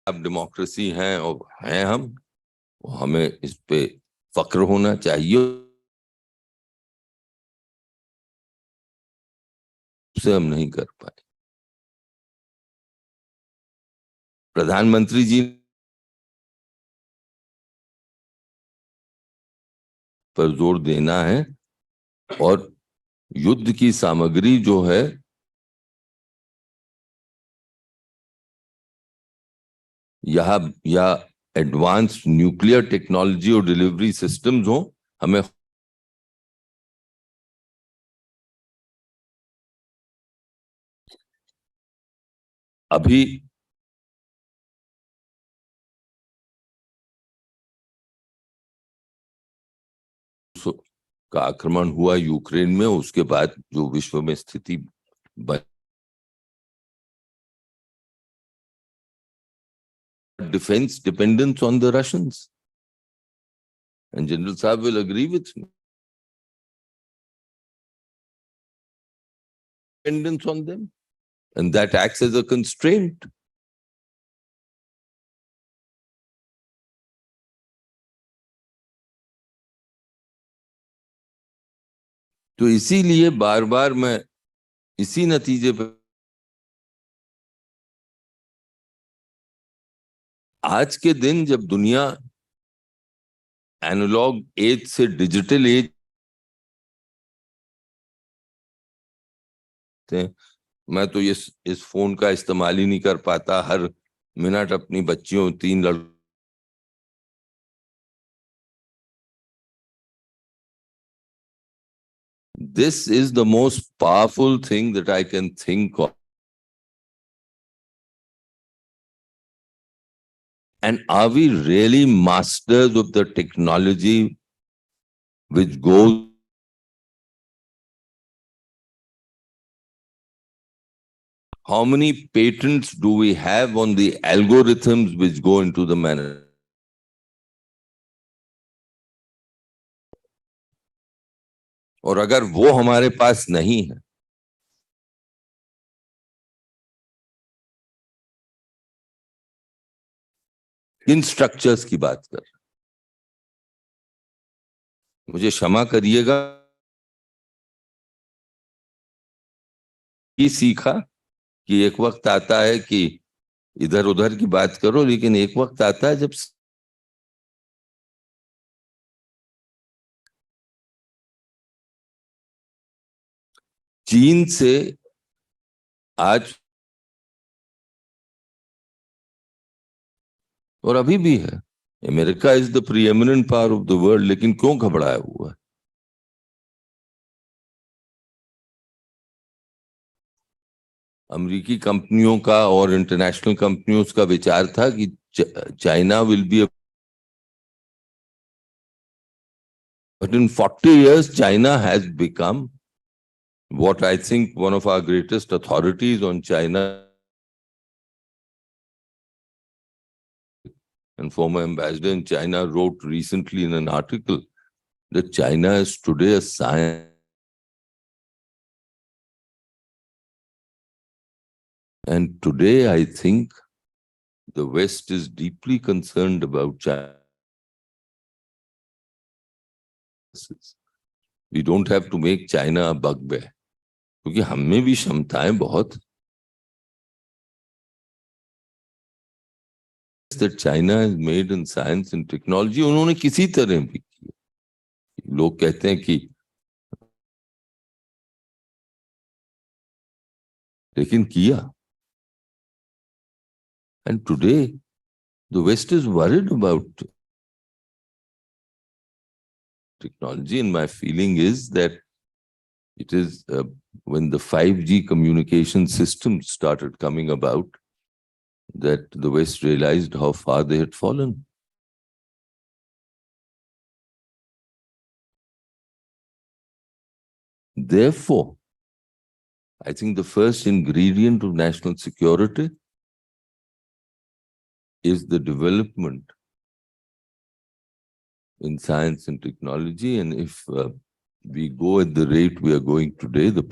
अब डेमोक्रेसी हैं और हैं हम, हमें इस पे फक्र होना चाहिए। उसे हम नहीं कर पाए। प्रधानमंत्री जी पर जोर देना है और युद्ध की सामग्री जो है या एडवांस न्यूक्लियर टेक्नोलॉजी और डिलीवरी सिस्टम्स हो, हमें अभी का आक्रमण हुआ यूक्रेन में, उसके बाद जो विश्व में स्थिति defense dependence on the Russians, and General Saab will agree with me. Dependence on them, and that acts as a constraint. तो इसीलिए बार बार मैं इसी नतीजे पर आज के दिन जब दुनिया एनालॉग एज से डिजिटल एज, मैं तो इस फोन का इस्तेमाल ही नहीं कर पाता, हर मिनट अपनी बच्चियों 3 लड़कों This is the most powerful thing that I can think of. And are we really masters of the technology which goes? How many patents do we have on the algorithms which go into the manner? और अगर वो हमारे पास नहीं है, किन structures की बात कर? मुझे क्षमा करिएगा, ये सीखा कि एक वक्त आता है कि इधर उधर की बात करो, लेकिन एक वक्त आता है जब चीन से आज और अभी भी है, America is the preeminent power of the world, लेकिन क्यों घबराया हुआ है? अमेरिकी कंपनियों का और इंटरनेशनल कंपनियों का विचार था कि China will be, but in 40 years China has become what I think one of our greatest authorities on China and former ambassador in China wrote recently in an article that China is today a science. And today I think the West is deeply concerned about China. We don't have to make China a bugbear, क्योंकि हम में भी क्षमताएं बहुत that China has made in science and technology, उन्होंने किसी तरह भी किया. लोग कहते हैं कि लेकिन किया. And today the West is worried about technology, and my feeling is that it is when the 5G communication systems started coming about that the West realized how far they had fallen. Therefore, I think the first ingredient of national security is the development in science and technology. And if we go at the rate we are going today, the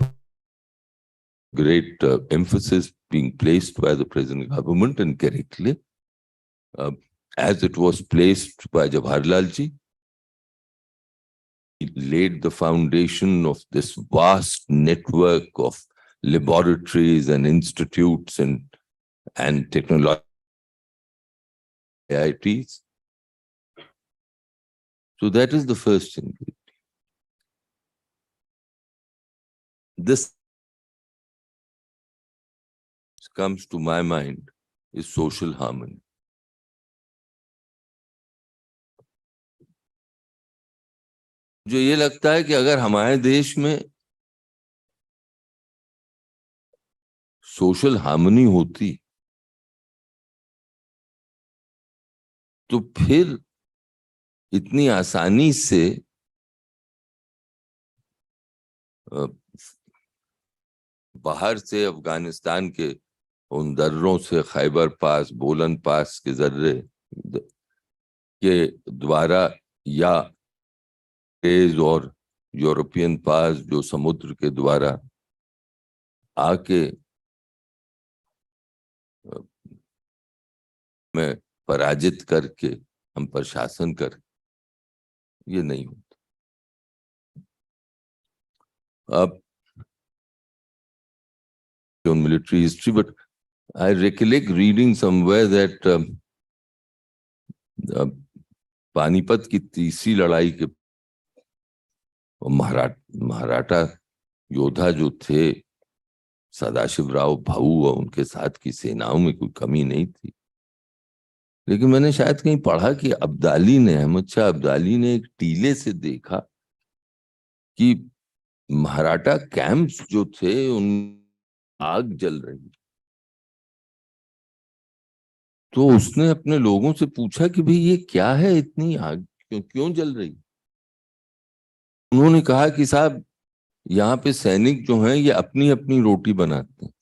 great emphasis being placed by the present government, and correctly, as it was placed by Jawaharlal ji, he laid the foundation of this vast network of laboratories and institutes and technology IITs. So that is the first ingredient. This comes to my mind is social harmony. जो ये लगता है कि अगर हमारे देश में social harmony होती तो फिर इतनी आसानी से बाहर से अफगानिस्तान के उन दर्रों से खैबर पास, बोलन पास के जरिए के द्वारा या तेज और यूरोपियन पास जो समुद्र के द्वारा आके में पराजित करके हम पर शासन कर, ये नहीं होता. अब on military history, but I recollect reading somewhere that Panipat की तीसरी लड़ाई के मराठा योद्धा जो थे सदाशिवराव भाऊ और उनके साथ की सेनाओं में कोई कमी नहीं थी. लेकिन मैंने शायद कहीं पढ़ा कि अब्दाली ने, अहमद शाह अब्दाली ने एक टीले से देखा कि मराठा कैंप्स जो थे उन आग जल रही, तो उसने अपने लोगों से पूछा कि भाई ये क्या है, इतनी आग क्यों क्यों जल रही। उन्होंने कहा कि साहब यहाँ पे सैनिक जो हैं ये अपनी अपनी रोटी बनाते हैं।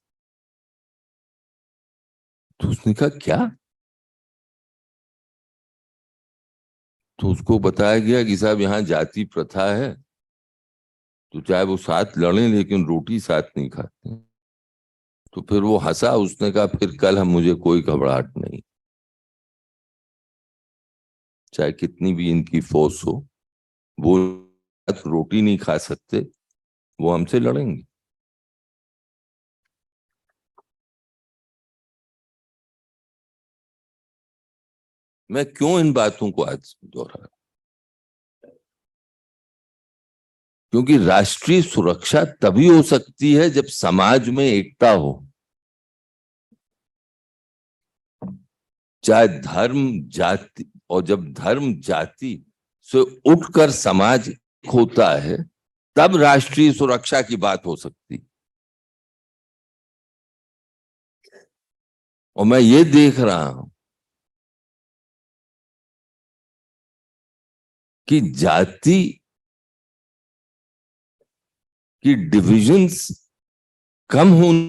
तो उसने कहा क्या? तो उसको बताया गया कि साहब यहाँ जाति प्रथा है, तो चाहे वो साथ लड़ें लेकिन रोटी साथ नहीं खाते। तो फिर वो हंसा, उसने कहा फिर कल हम मुझे कोई घबराहट नहीं, चाहे कितनी भी इनकी फोर्स हो, वो रोटी नहीं खा सकते, वो हमसे लड़ेंगे। मैं क्यों इन बातों को आज दोहरा, क्योंकि राष्ट्रीय सुरक्षा तभी हो सकती है जब समाज में एकता हो, चाहे धर्म जाति, और जब धर्म जाति से उठकर समाज होता है तब राष्ट्रीय सुरक्षा की बात हो सकती। और मैं ये देख रहा हूं कि जाति की डिविजन्स कम होने,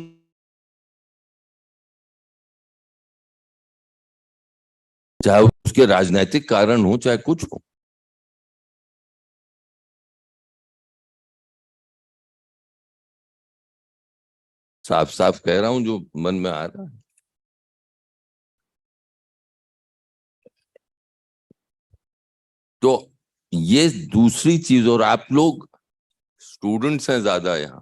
चाहे उसके राजनीतिक कारण हो चाहे कुछ हो, साफ साफ कह रहा हूं जो मन में आ रहा है। तो ये दूसरी चीज, और आप लोग स्टूडेंट्स हैं ज्यादा यहां,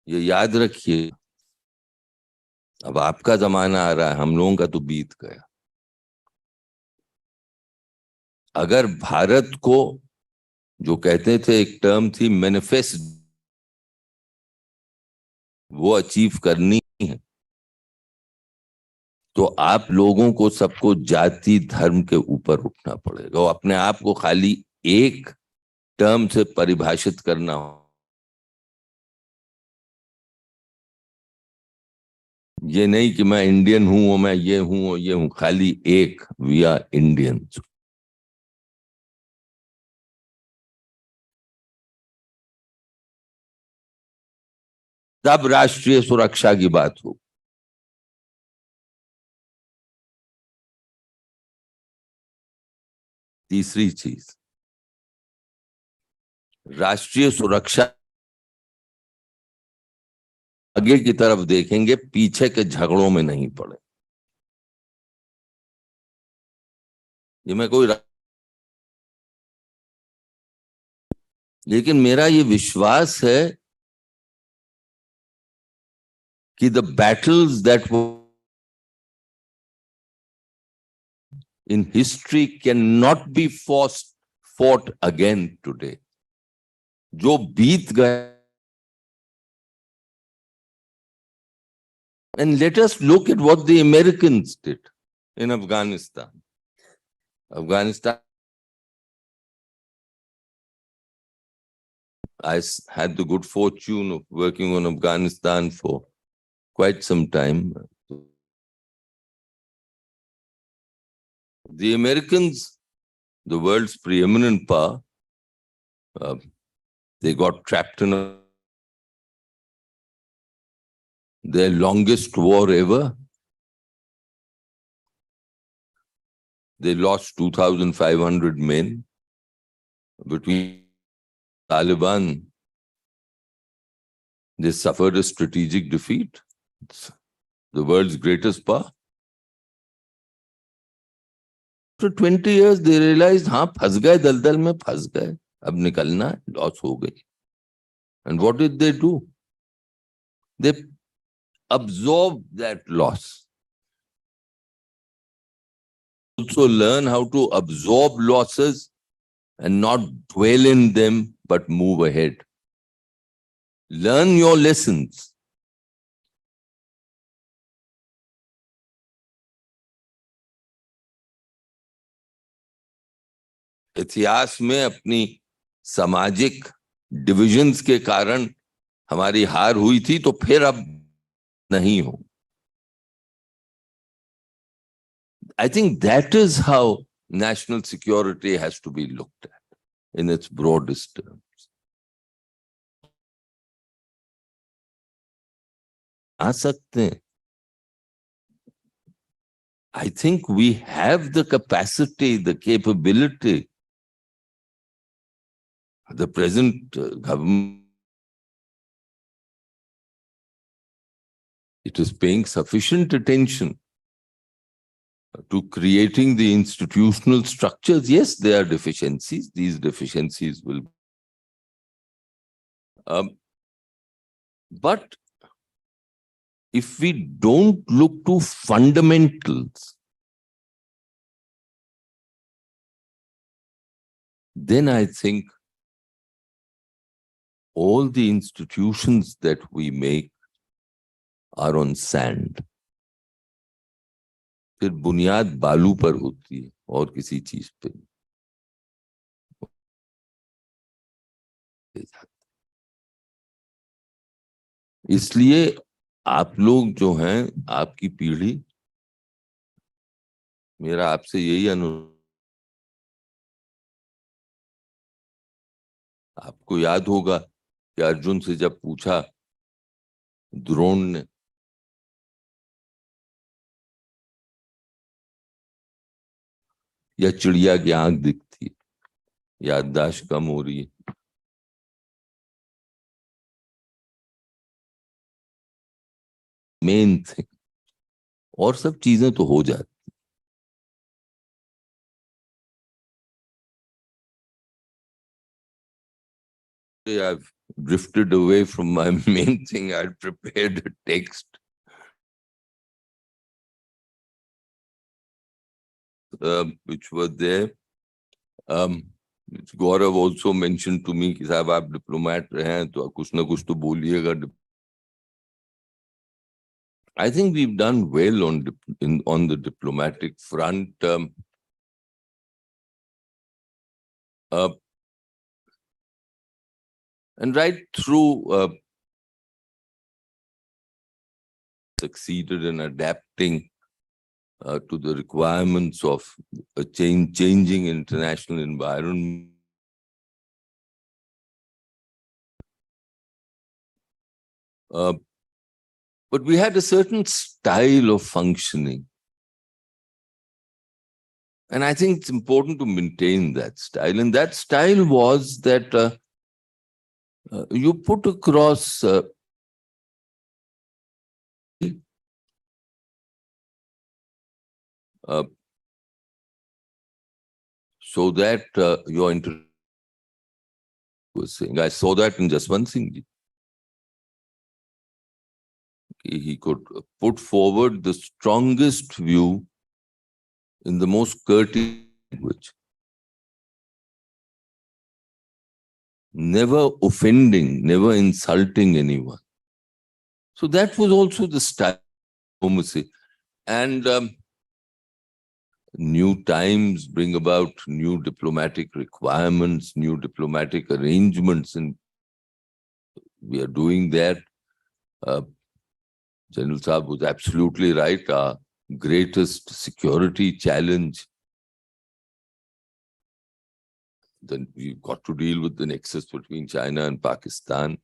ये याद रखिए, अब आपका जमाना आ रहा है, हम लोगों का तो बीत गया। अगर भारत को, जो कहते थे एक टर्म थी मैनिफेस्ट, वो अचीव करनी है, तो आप लोगों को सबको जाति धर्म के ऊपर उठना पड़ेगा और अपने आप को खाली एक टर्म से परिभाषित करना हो। ये नहीं कि मैं इंडियन हूं और मैं ये हूं और ये हूं, खाली एक, वी आर इंडियंस। तब राष्ट्रीय सुरक्षा की बात हो। तीसरी चीज, राष्ट्रीय सुरक्षा आगे की तरफ देखेंगे, पीछे के झगड़ों में नहीं पड़े। ये मैं कोई, लेकिन मेरा ये विश्वास है कि the battles that in history cannot be fought again today. जो बीत गए, and let us look at what the Americans did in Afghanistan. I had the good fortune of working on Afghanistan for quite some time. The Americans, the world's preeminent power, they got trapped in their longest war ever. They lost 2,500 men between Taliban. They suffered a strategic defeat. It's the world's greatest power. After 20 years, they realized, हाँ फंस गए, दलदल में फंस गए, अब निकलना है, लॉस हो गई. And what did they do? They absorbed that loss. Also learn how to absorb losses and not dwell in them, but move ahead. Learn your lessons. इतिहास में अपनी सामाजिक डिविजन्स के कारण हमारी हार हुई थी, तो फिर अब नहीं हो. I think that is how national security has to be looked at in its broadest terms. आ सकते हैं. I think we have the capacity, the capability. The present government, it is paying sufficient attention to creating the institutional structures. Yes, there are deficiencies. These deficiencies will. But if we don't look to fundamentals, then I think all the institutions that we make are on sand. फिर बुनियाद बालू पर होती है और किसी चीज पे. इसलिए आप लोग जो हैं, आपकी पीढ़ी, मेरा आपसे यही अनुरोध. आपको याद होगा कि अर्जुन से जब पूछा द्रोण ने, या चिड़िया की आंख दिखती है, याददाश्त कम हो रही है. मेन थिंग, और सब चीजें तो हो जाती. I've drifted away from my main thing. I'd prepared a text which were there. Which Gaurav also mentioned to me कि साहब आप डिप्लोमेट रहे हैं तो कुछ ना कुछ तो बोलिएगा. I think we've done well on the diplomatic front. And right through succeeded in adapting to the requirements of a changing international environment. But we had a certain style of functioning. And I think it's important to maintain that style. And that style was that you put across so that your was saying. I saw that in Jaswant Singh ji. He could put forward the strongest view in the most courteous language, never offending, never insulting anyone. So that was also the style of diplomacy. And new times bring about new diplomatic requirements, new diplomatic arrangements, and we are doing that. General Saab was absolutely right. Our greatest security challenge, then we've got to deal with the nexus between China and Pakistan.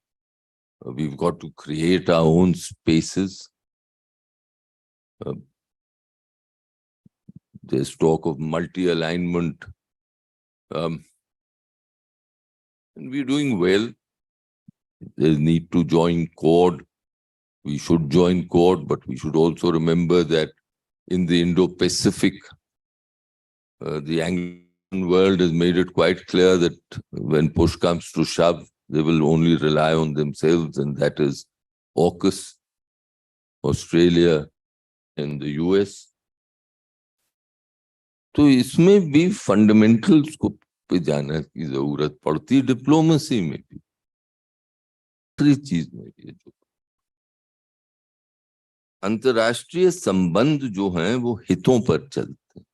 We've got to create our own spaces. There's talk of multi-alignment. And we're doing well. There's need to join Quad. We should join Quad, but we should also remember that in the Indo-Pacific, the Anglo world has made it quite clear that when push comes to shove, they will only rely on themselves, and that is AUKUS, Australia, and the US. तो इसमें भी fundamentals को पे जाने की जरूरत पड़ती है, डिप्लोमेसी में भी, दूसरी चीज में भी. जो अंतर्राष्ट्रीय संबंध जो हैं वो हितों पर चलते हैं.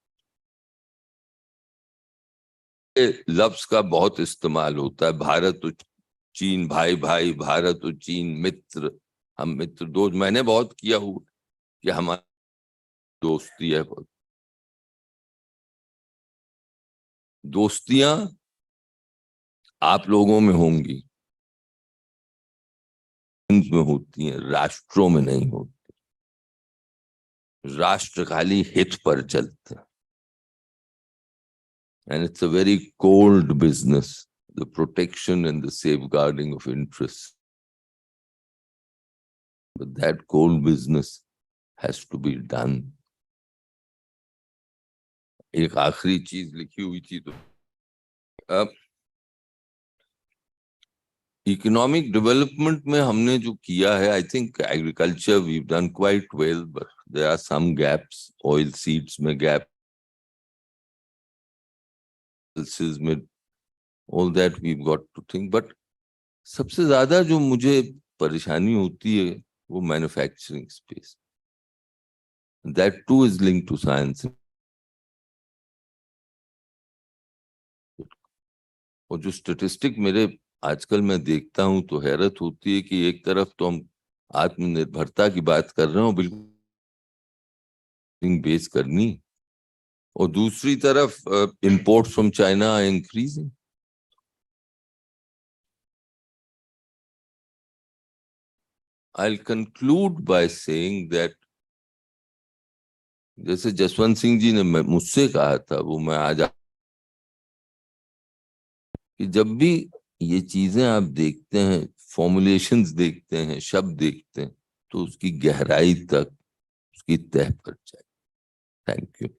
लफ्ज का बहुत इस्तेमाल होता है, भारत चीन भाई भाई, भारत और चीन मित्र, हम मित्र दोस्त, मैंने बहुत किया हुआ कि हमारी दोस्ती है। दोस्तियां आप लोगों में होंगी, में होती हैं, राष्ट्रों में नहीं होती। राष्ट्र खाली हित पर चलते हैं। And it's a very cold business, the protection and the safeguarding of interests. But that cold business has to be done. एक आखिरी चीज लिखी हुई थी तो अब इकोनॉमिक डेवलपमेंट में हमने जो किया है, I think agriculture we done quite well, but there are some gaps, oil seeds में गैप, में all that we've got to think. But सबसे ज्यादा जो मुझे परेशानी होती है वो manufacturing space, that too is linked to science. और जो स्टेटिस्टिक मेरे आजकल मैं देखता हूं तो हैरत होती है कि एक तरफ तो हम आत्मनिर्भरता की बात कर रहे हो, बिल्कुल बेस करनी, और दूसरी तरफ imports from China are increasing. I'll conclude by saying that जैसे जसवंत सिंह जी ने मुझसे कहा था, वो मैं आज कि जब भी ये चीजें आप देखते हैं, फॉर्मुलेशंस देखते हैं, शब्द देखते हैं, तो उसकी गहराई तक, उसकी तह पर जाए. Thank you.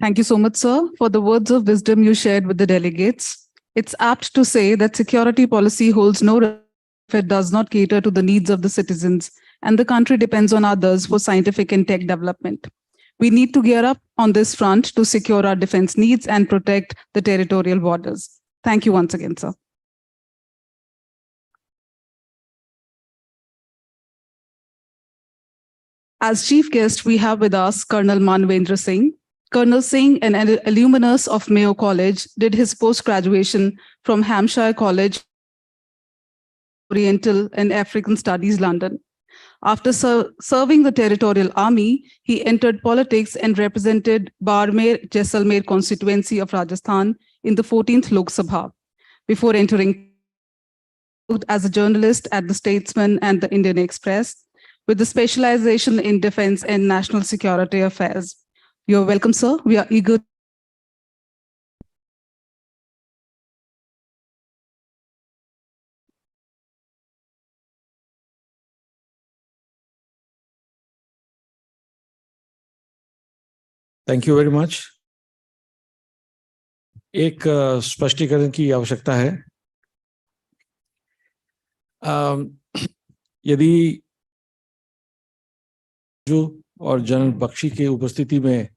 Thank you so much, sir, for the words of wisdom you shared with the delegates. It's apt to say that security policy holds no relevance if it does not cater to the needs of the citizens, and the country depends on others for scientific and tech development. We need to gear up on this front to secure our defense needs and protect the territorial borders. Thank you once again, sir. As chief guest, we have with us Colonel Manvendra Singh. Colonel Singh, an alumnus of Mayo College, did his post-graduation from Hampshire College, Oriental and African Studies, London. After serving the Territorial Army, he entered politics and represented Barmer-Jaisalmer constituency of Rajasthan in the 14th Lok Sabha. Before entering as a journalist at The Statesman and the Indian Express, with a specialization in defense and national security affairs. You're welcome, sir. We are eager. Thank you very much. एक स्पष्टीकरण की आवश्यकता है. यदि जो और general Bakshi के उपस्थिति में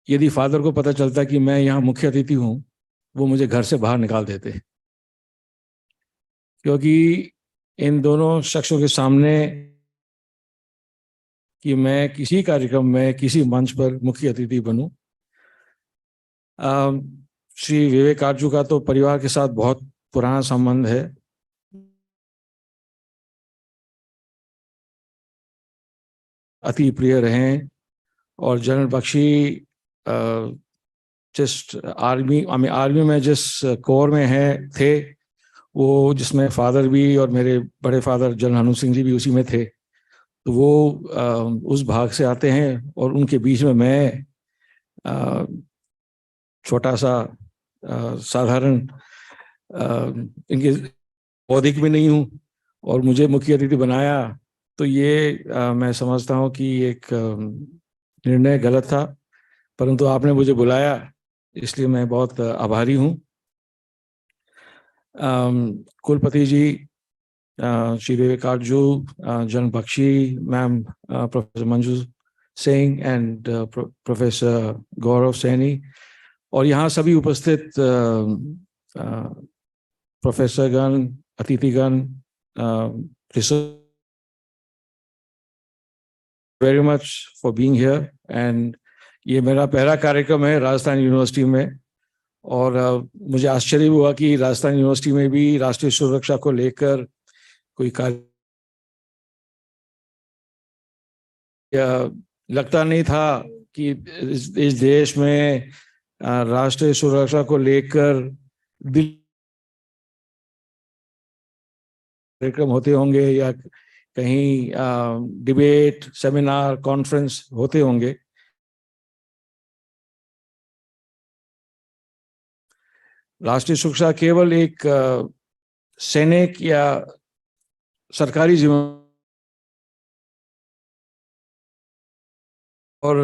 यदि फादर को पता चलता कि मैं यहाँ मुख्य अतिथि हूँ, वो मुझे घर से बाहर निकाल देते, क्योंकि इन दोनों शख्सों के सामने कि मैं किसी कार्यक्रम में किसी मंच पर मुख्य अतिथि बनूं. श्री विवेक आर्जू का तो परिवार के साथ बहुत पुराना संबंध है. अति प्रिय रहे, और जनरल बख्शी जिस आर्मी में जिस कोर में थे, वो जिसमें फादर भी और मेरे बड़े फादर जनरल हनु सिंह जी भी उसी में थे, तो वो उस भाग से आते हैं, और उनके बीच में मैं छोटा सा साधारण इनके बौद्धिक भी नहीं हूँ, और मुझे मुख्य अतिथि बनाया, तो ये मैं समझता हूँ कि एक निर्णय गलत था, परंतु आपने मुझे बुलाया, इसलिए मैं बहुत आभारी हूँ. कुलपति जी, Shri Vivek Arju, general Bakshi ma'am, professor Manju Singh and professor Gaurav Saini, और यहाँ सभी उपस्थित प्रोफेसरगण, अतिथिगण, very much for being here. And ये मेरा पहला कार्यक्रम है राजस्थान यूनिवर्सिटी में, और मुझे आश्चर्य हुआ कि राजस्थान यूनिवर्सिटी में भी राष्ट्रीय सुरक्षा को लेकर कोई कार्य लगता नहीं था कि इस देश में राष्ट्रीय सुरक्षा को लेकर कार्यक्रम होते होंगे या कहीं डिबेट, सेमिनार, कॉन्फ्रेंस होते होंगे। राष्ट्रीय सुरक्षा केवल एक सैनिक या सरकारी जिम्मेदारी और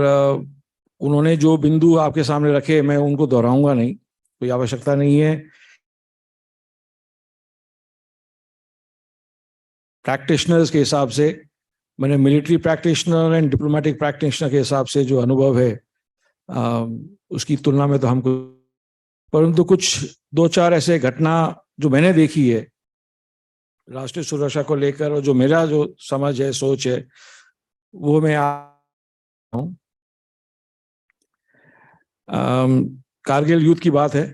उन्होंने जो बिंदु आपके सामने रखे मैं उनको दोहराऊंगा नहीं, कोई आवश्यकता नहीं है। प्रैक्टिशनर्स के हिसाब से, मैंने military practitioner and diplomatic practitioner के हिसाब से जो अनुभव है उसकी तुलना में तो हमको, परंतु कुछ 2-4 ऐसे घटना जो मैंने देखी है राष्ट्रीय सुरक्षा को लेकर और जो मेरा जो समझ है, सोच है, वो मैं हूँ। कारगिल युद्ध की बात है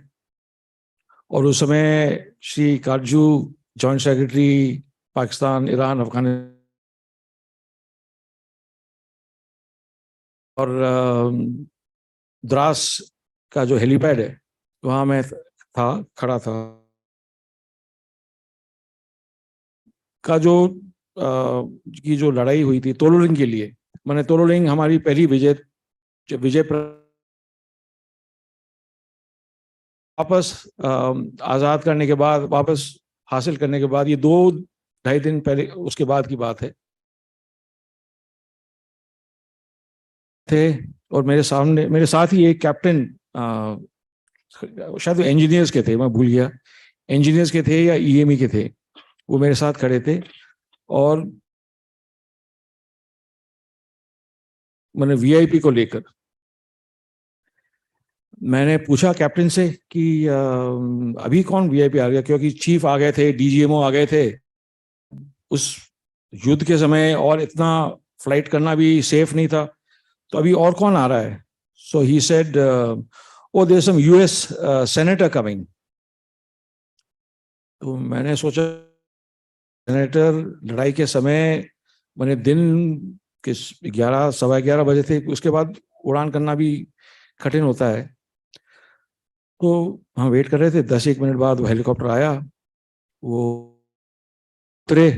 और उस समय Shri Katju, joint secretary Pakistan, Iran, Afghanistan और द्रास का जो हेलीपैड है वहां मैं खड़ा था का जो की जो लड़ाई हुई थी तोलोलिंग के लिए। मैंने तोलोलिंग हमारी पहली विजय वापस आजाद करने के बाद, वापस हासिल करने के बाद, ये 2-2.5 दिन पहले उसके बाद की बात है थे। और मेरे सामने, मेरे साथ ही एक कैप्टन, शायद इंजीनियर्स के थे, मैं भूल गया, इंजीनियर्स के थे या ईएमई के थे, वो मेरे साथ खड़े थे। और मैंने वीआईपी को लेकर मैंने पूछा कैप्टन से कि अभी कौन वीआईपी आ गया, क्योंकि चीफ आ गए थे, डीजीएमओ आ गए थे उस युद्ध के समय और इतना फ्लाइट करना भी सेफ नहीं था, तो अभी और कौन आ रहा है? So he said, oh there some US senator coming. तो मैंने सोचा सेनेटर लड़ाई के समय, मैंने दिन के 11, 11:15 बजे थे, उसके बाद उड़ान करना भी कठिन होता है। तो हम वेट कर रहे थे, 10-1 मिनट बाद वो हेलीकॉप्टर आया, वो उतरे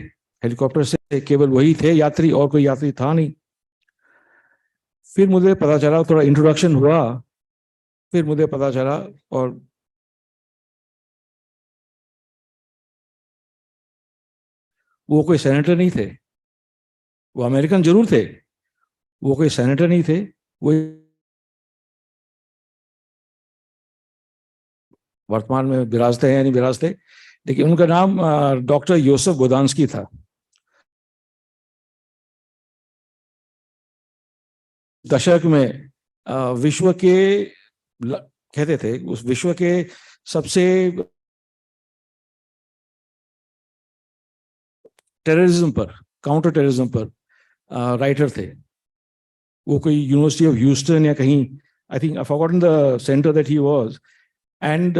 हेलीकॉप्टर से, केवल वही थे यात्री और कोई यात्री था नहीं। फिर मुझे पता चला, थोड़ा इंट्रोडक्शन हुआ, फिर मुझे पता चला, और वो कोई सेनेटर नहीं थे, वो अमेरिकन जरूर थे, वो कोई सेनेटर नहीं थे, वो वर्तमान में विराजते हैं या नहीं विराजते, लेकिन उनका नाम डॉक्टर योसेफ गोदांस्की था। दशक में विश्व के कहते थे, उस विश्व के सबसे टेररिज्म पर, काउंटर टेररिज्म पर राइटर थे। वो कोई यूनिवर्सिटी ऑफ ह्यूस्टन या कहीं, I think I forgotten the centre that he was, and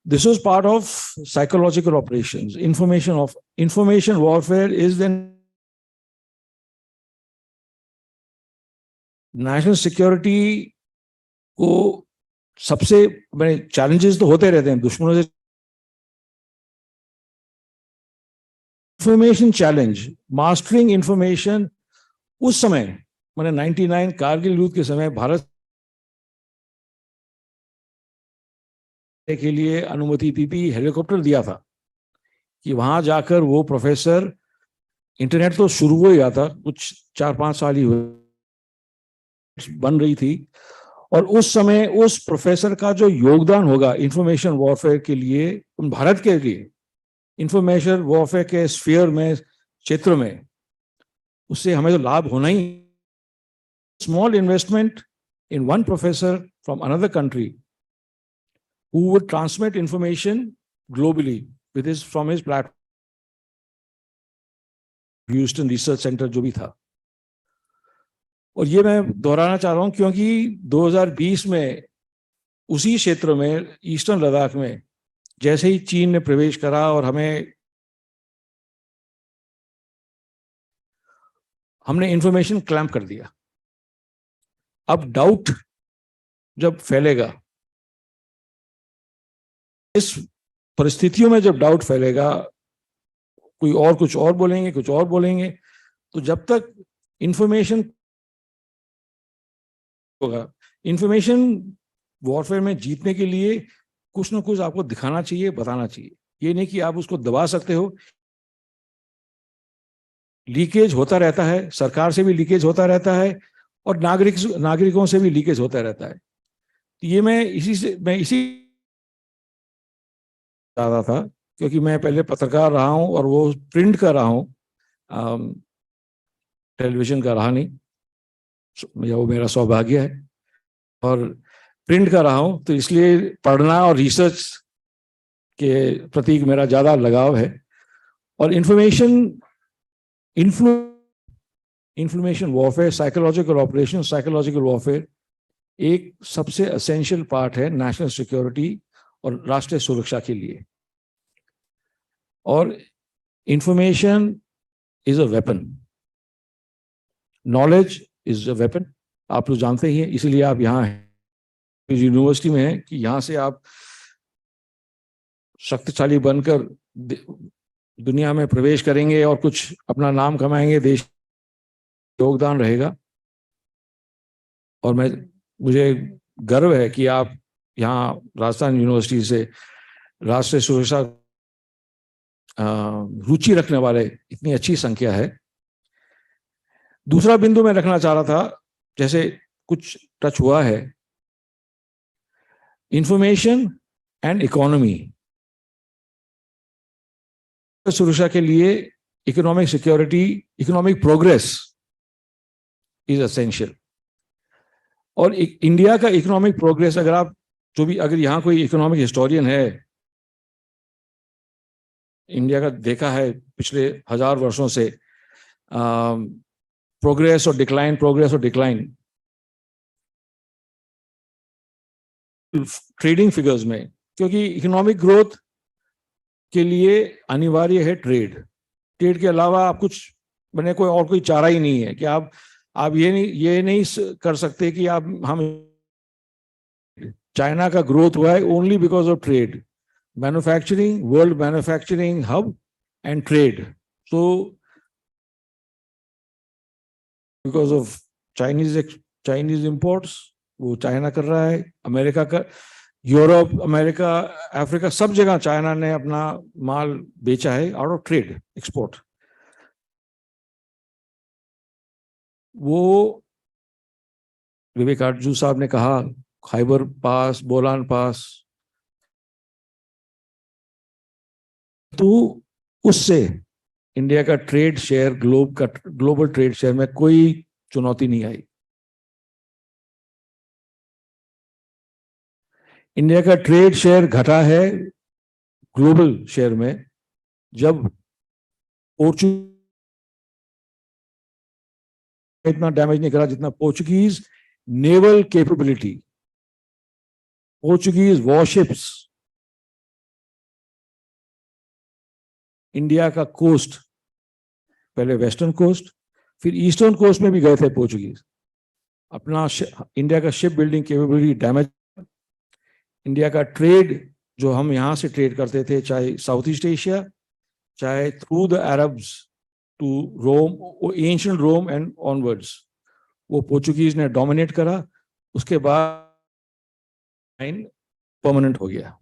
this was part of psychological operations. Information warfare is then national security को सबसे बड़े चैलेंजेस तो होते रहते हैं दुश्मनों से। इंफॉर्मेशन चैलेंज, मास्टरिंग इंफॉर्मेशन, उस समय मैंने 99 कारगिल युद्ध के समय भारत के लिए अनुमति दी थी, हेलीकॉप्टर दिया था कि वहां जाकर वो प्रोफेसर, इंटरनेट तो शुरू हो गया था, कुछ 4-5 साल ही हुए बन रही थी, और उस समय उस प्रोफेसर का जो योगदान होगा इंफॉर्मेशन वॉरफेयर के लिए, भारत के लिए इंफॉर्मेशन वॉरफेयर के स्फीयर में, क्षेत्र में, उससे हमें तो लाभ होना ही। Small investment in one professor from another country who would transmit information globally with his, from his platform, Houston Research Center जो भी था। और ये मैं दोहराना चाह रहा हूं क्योंकि 2020 में उसी क्षेत्र में ईस्टर्न लद्दाख में जैसे ही चीन ने प्रवेश करा और हमने इंफॉर्मेशन क्लैंप कर दिया। अब डाउट जब फैलेगा, इस परिस्थितियों में जब डाउट फैलेगा, कोई और कुछ और बोलेंगे, कुछ और बोलेंगे, तो जब तक इंफॉर्मेशन होगा, इंफॉर्मेशन वॉरफेयर में जीतने के लिए कुछ ना कुछ आपको दिखाना चाहिए, बताना चाहिए। ये नहीं कि आप उसको दबा सकते हो। लीकेज होता रहता है, सरकार से भी लीकेज होता रहता है और नागरिकों से भी लीकेज होता रहता है। ये मैं इसी चाहता था, क्योंकि मैं पहले पत्रकार रहा हूं और वो प्रिंट कर रहा हूं, टेलीविजन का रहा नहीं, वो मेरा सौभाग्य है, और प्रिंट कर रहा हूं, तो इसलिए पढ़ना और रिसर्च के प्रति मेरा ज्यादा लगाव है। और information warfare, psychological operation, psychological warfare एक सबसे एसेंशियल पार्ट है नेशनल सिक्योरिटी और राष्ट्रीय सुरक्षा के लिए। और information is a weapon, knowledge is a weapon, आप लोग जानते ही हैं, इसलिए आप यहाँ हैं, यूनिवर्सिटी में हैं कि यहाँ से आप शक्तिशाली बनकर दुनिया में प्रवेश करेंगे और कुछ अपना नाम कमाएंगे, देश योगदान रहेगा। और मुझे गर्व है कि आप यहाँ राजस्थान यूनिवर्सिटी से राष्ट्रीय सुरक्षा रुचि रखने वाले इतनी अच्छी संख्या है। दूसरा बिंदु मैं रखना चाह रहा था, जैसे कुछ टच हुआ है, इंफॉर्मेशन एंड इकोनॉमी। सुरक्षा के लिए economic security, economic progress is essential. और इंडिया का इकोनॉमिक प्रोग्रेस, अगर यहाँ कोई इकोनॉमिक हिस्टोरियन है, इंडिया का देखा है पिछले 1000 वर्षों से प्रोग्रेस और डिक्लाइन, प्रोग्रेस और डिक्लाइन ट्रेडिंग फिगर्स में, क्योंकि इकोनॉमिक ग्रोथ के लिए अनिवार्य है ट्रेड। ट्रेड के अलावा आप कुछ कोई चारा ही नहीं है कि आप ये नहीं कर सकते कि हम चाइना का ग्रोथ हुआ है only because of trade, manufacturing, world manufacturing hub and trade. So because of Chinese imports, वो चाइना कर रहा है, अमेरिका का, यूरोप, अमेरिका, अफ्रीका, सब जगह चाइना ने अपना माल बेचा है आउट ऑफ ट्रेड, एक्सपोर्ट। वो विवेकानंद साहब ने कहा, खैबर पास, बोलान पास, तो उससे इंडिया का trade share, global trade share में कोई चुनौती नहीं आई। इंडिया का ट्रेड शेयर घटा है ग्लोबल शेयर में जब इतना डैमेज नहीं करा जितना Portuguese naval capability, Portuguese warships India का कोस्ट, पहले वेस्टर्न कोस्ट फिर ईस्टर्न कोस्ट में भी गए थे पोर्चुगीज, अपना इंडिया का ship building capability damage. India का ट्रेड, जो हम यहाँ से ट्रेड करते थे, चाहे साउथ ईस्ट एशिया, चाहे through the Arabs to Rome, ancient Rome and onwards, वो पोर्चुगीज ने डोमिनेट करा। उसके बाद परमानेंट हो गया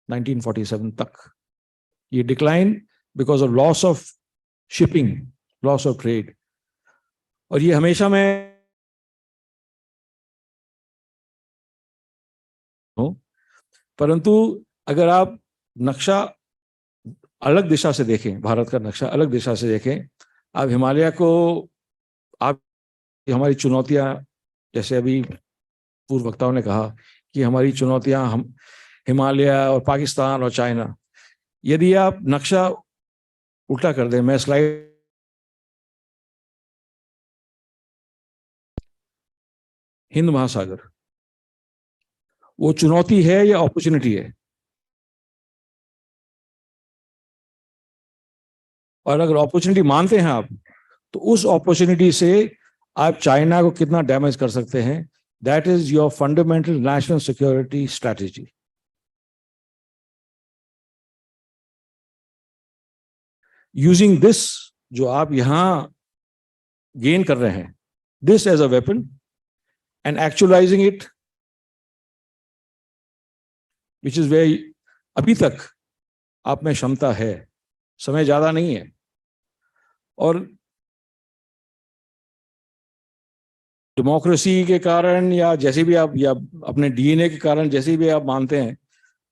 1947 तक। ये decline because of loss of shipping, loss of trade. और ये हमेशा मैं परंतु अगर आप नक्शा अलग दिशा से देखें, भारत का नक्शा अलग दिशा से देखें, आप हिमालय को, आप हमारी चुनौतियां, जैसे अभी पूर्व वक्ताओं ने कहा कि हमारी चुनौतियां हम हिमालय और पाकिस्तान और चाइना, यदि आप नक्शा उल्टा कर दें, मैं स्लाइड हिंद महासागर, वो चुनौती है या अपॉर्चुनिटी है? और अगर अपॉर्चुनिटी मानते हैं आप, तो उस अपॉर्चुनिटी से आप चाइना को कितना डैमेज कर सकते हैं? That is your fundamental national security strategy. Using this, जो आप यहां गेन कर रहे हैं, this as a weapon and actualising it, which is very, अभी तक आप में क्षमता है, समय ज्यादा नहीं है। और डेमोक्रेसी के कारण या जैसे भी आप, या अपने डीएनए के कारण जैसे भी आप मानते हैं,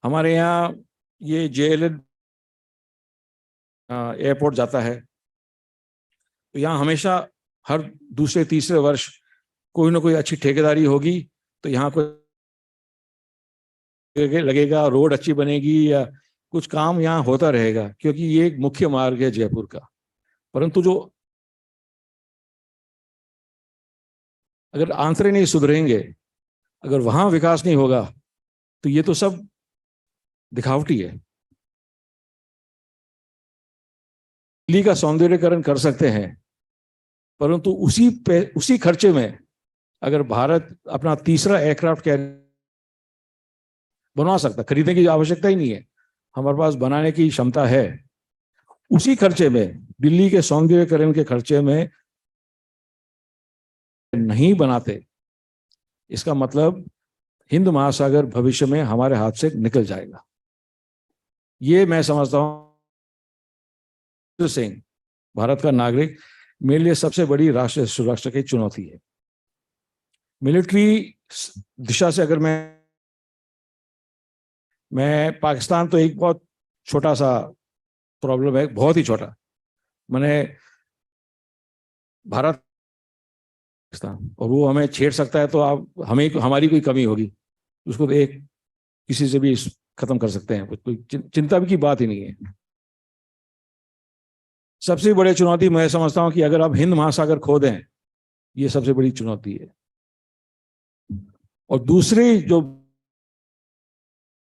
हमारे यहाँ ये जेएलएन एयरपोर्ट जाता है, तो यहाँ हमेशा हर दूसरे तीसरे वर्ष कोई ना कोई अच्छी ठेकेदारी होगी, तो यहाँ कोई लगेगा, रोड अच्छी बनेगी या कुछ काम यहाँ होता रहेगा, क्योंकि ये एक मुख्य मार्ग है जयपुर का। परंतु जो अगर आंतरे नहीं सुधरेंगे, अगर वहां विकास नहीं होगा, तो ये तो सब दिखावटी है। दिल्ली का सौंदर्यीकरण कर सकते हैं, परंतु उसी खर्चे में अगर भारत अपना तीसरा एयरक्राफ्ट कैरियर बनवा सकता, खरीदने की आवश्यकता ही नहीं है, हमारे पास बनाने की क्षमता है, उसी खर्चे में, दिल्ली के सौंदर्यीकरण के खर्चे में नहीं बनाते, इसका मतलब हिंद महासागर भविष्य में हमारे हाथ से निकल जाएगा। ये मैं समझता हूं सिंह, भारत का नागरिक, मेरे लिए सबसे बड़ी राष्ट्रीय सुरक्षा की चुनौती है। मिलिट्री दिशा से अगर मैं पाकिस्तान तो एक बहुत छोटा सा प्रॉब्लम है, बहुत ही छोटा, मैंने भारत पाकिस्तान, और वो हमें छेड़ सकता है तो आप हमें, हमारी कोई कमी होगी, उसको तो एक किसी से भी खत्म कर सकते हैं, कोई चिंता की बात ही नहीं है। सबसे बड़ी चुनौती मैं समझता हूं कि अगर आप हिंद महासागर खो दें, ये सबसे बड़ी चुनौती है। और दूसरी जो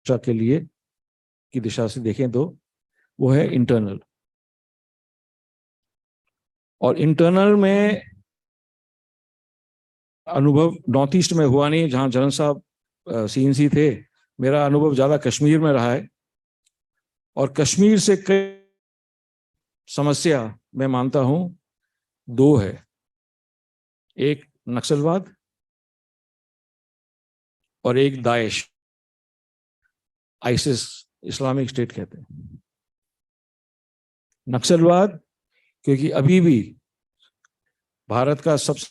के लिए की दिशा से देखें तो वो है इंटरनल, और इंटरनल में अनुभव नॉर्थ ईस्ट में हुआ नहीं, जहां जनरल साहब सीएनसी थे। मेरा अनुभव ज्यादा कश्मीर में रहा है, और कश्मीर से कई समस्या मैं मानता हूं दो है, एक नक्सलवाद और एक दाएश, आईसिस, इस्लामिक स्टेट कहते हैं। नक्सलवाद क्योंकि अभी भी भारत का सबसे,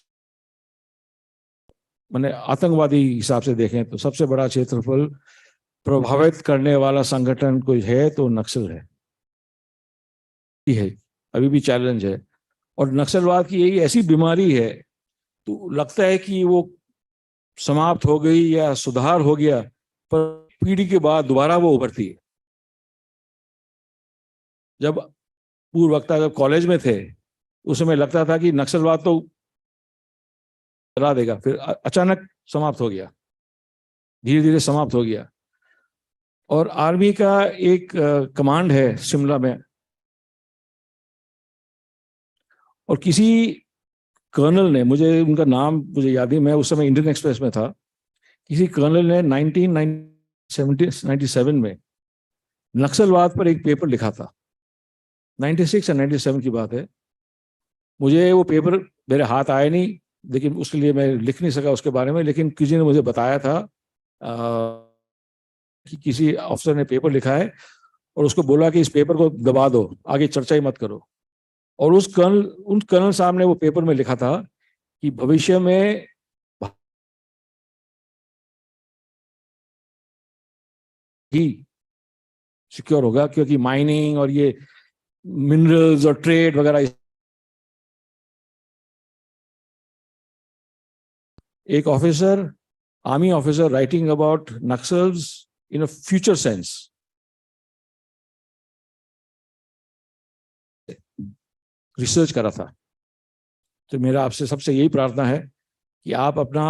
मैंने आतंकवादी हिसाब से देखें तो सबसे बड़ा क्षेत्रफल प्रभावित करने वाला संगठन कोई है तो नक्सल है, अभी भी चैलेंज है। और नक्सलवाद की यही ऐसी बीमारी है, तो लगता है कि वो समाप्त हो गई या सुधार हो गया, पर पीढ़ी के बाद दोबारा वो उभरती है। जब पूर्व वक्ता जब कॉलेज में थे, उस समय लगता था कि नक्सलवाद तो चला देगा, फिर अचानक समाप्त हो गया, धीरे धीरे समाप्त हो गया। और आर्मी का एक कमांड है शिमला में, और किसी कर्नल ने, मुझे उनका नाम मुझे याद नहीं, मैं उस समय इंडियन एक्सप्रेस में था, किसी कर्नल ने 1997 में नक्सलवाद पर एक पेपर लिखा था। 96 या 97 की बात है। मुझे वो पेपर मेरे हाथ आया नहीं, लेकिन उसके लिए मैं लिख नहीं सका उसके बारे में, लेकिन किसी ने मुझे बताया था कि किसी अफसर ने पेपर लिखा है और उसको बोला कि इस पेपर को दबा दो, आगे चर्चा ही मत करो। और उन कर्नल साहब ने वो पेपर में लिखा था कि भविष्य में ही सिक्योर होगा, क्योंकि माइनिंग और ये मिनरल्स और ट्रेड वगैरह। एक officer, army officer, writing about Naxals in a future sense, research करा था। तो मेरा आपसे सबसे यही प्रार्थना है कि आप अपना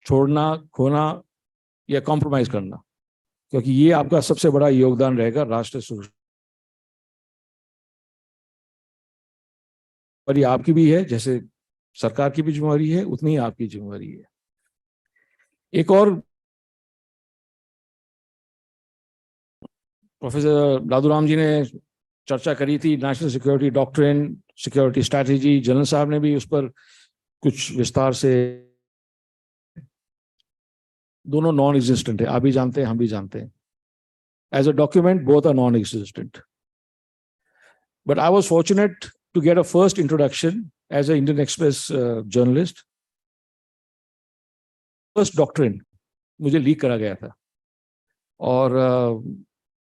छोड़ना, खोना या कॉम्प्रोमाइज करना, क्योंकि ये आपका सबसे बड़ा योगदान रहेगा राष्ट्र सुरक्षा। और ये आपकी भी है, जैसे सरकार की भी जिम्मेवारी है, उतनी ही आपकी जिम्मेवारी है। एक और प्रोफेसर दादूराम जी ने चर्चा करी थी, national security doctrine, security strategy. General साहब ने भी उस पर कुछ विस्तार से, दोनों नॉन एग्जिस्टेंट है, आप भी जानते हैं, हम भी जानते हैं। As a document both are non existent, but I was fortunate to get a first introduction as a Indian Express journalist. First doctrine मुझे लीक करा गया था, और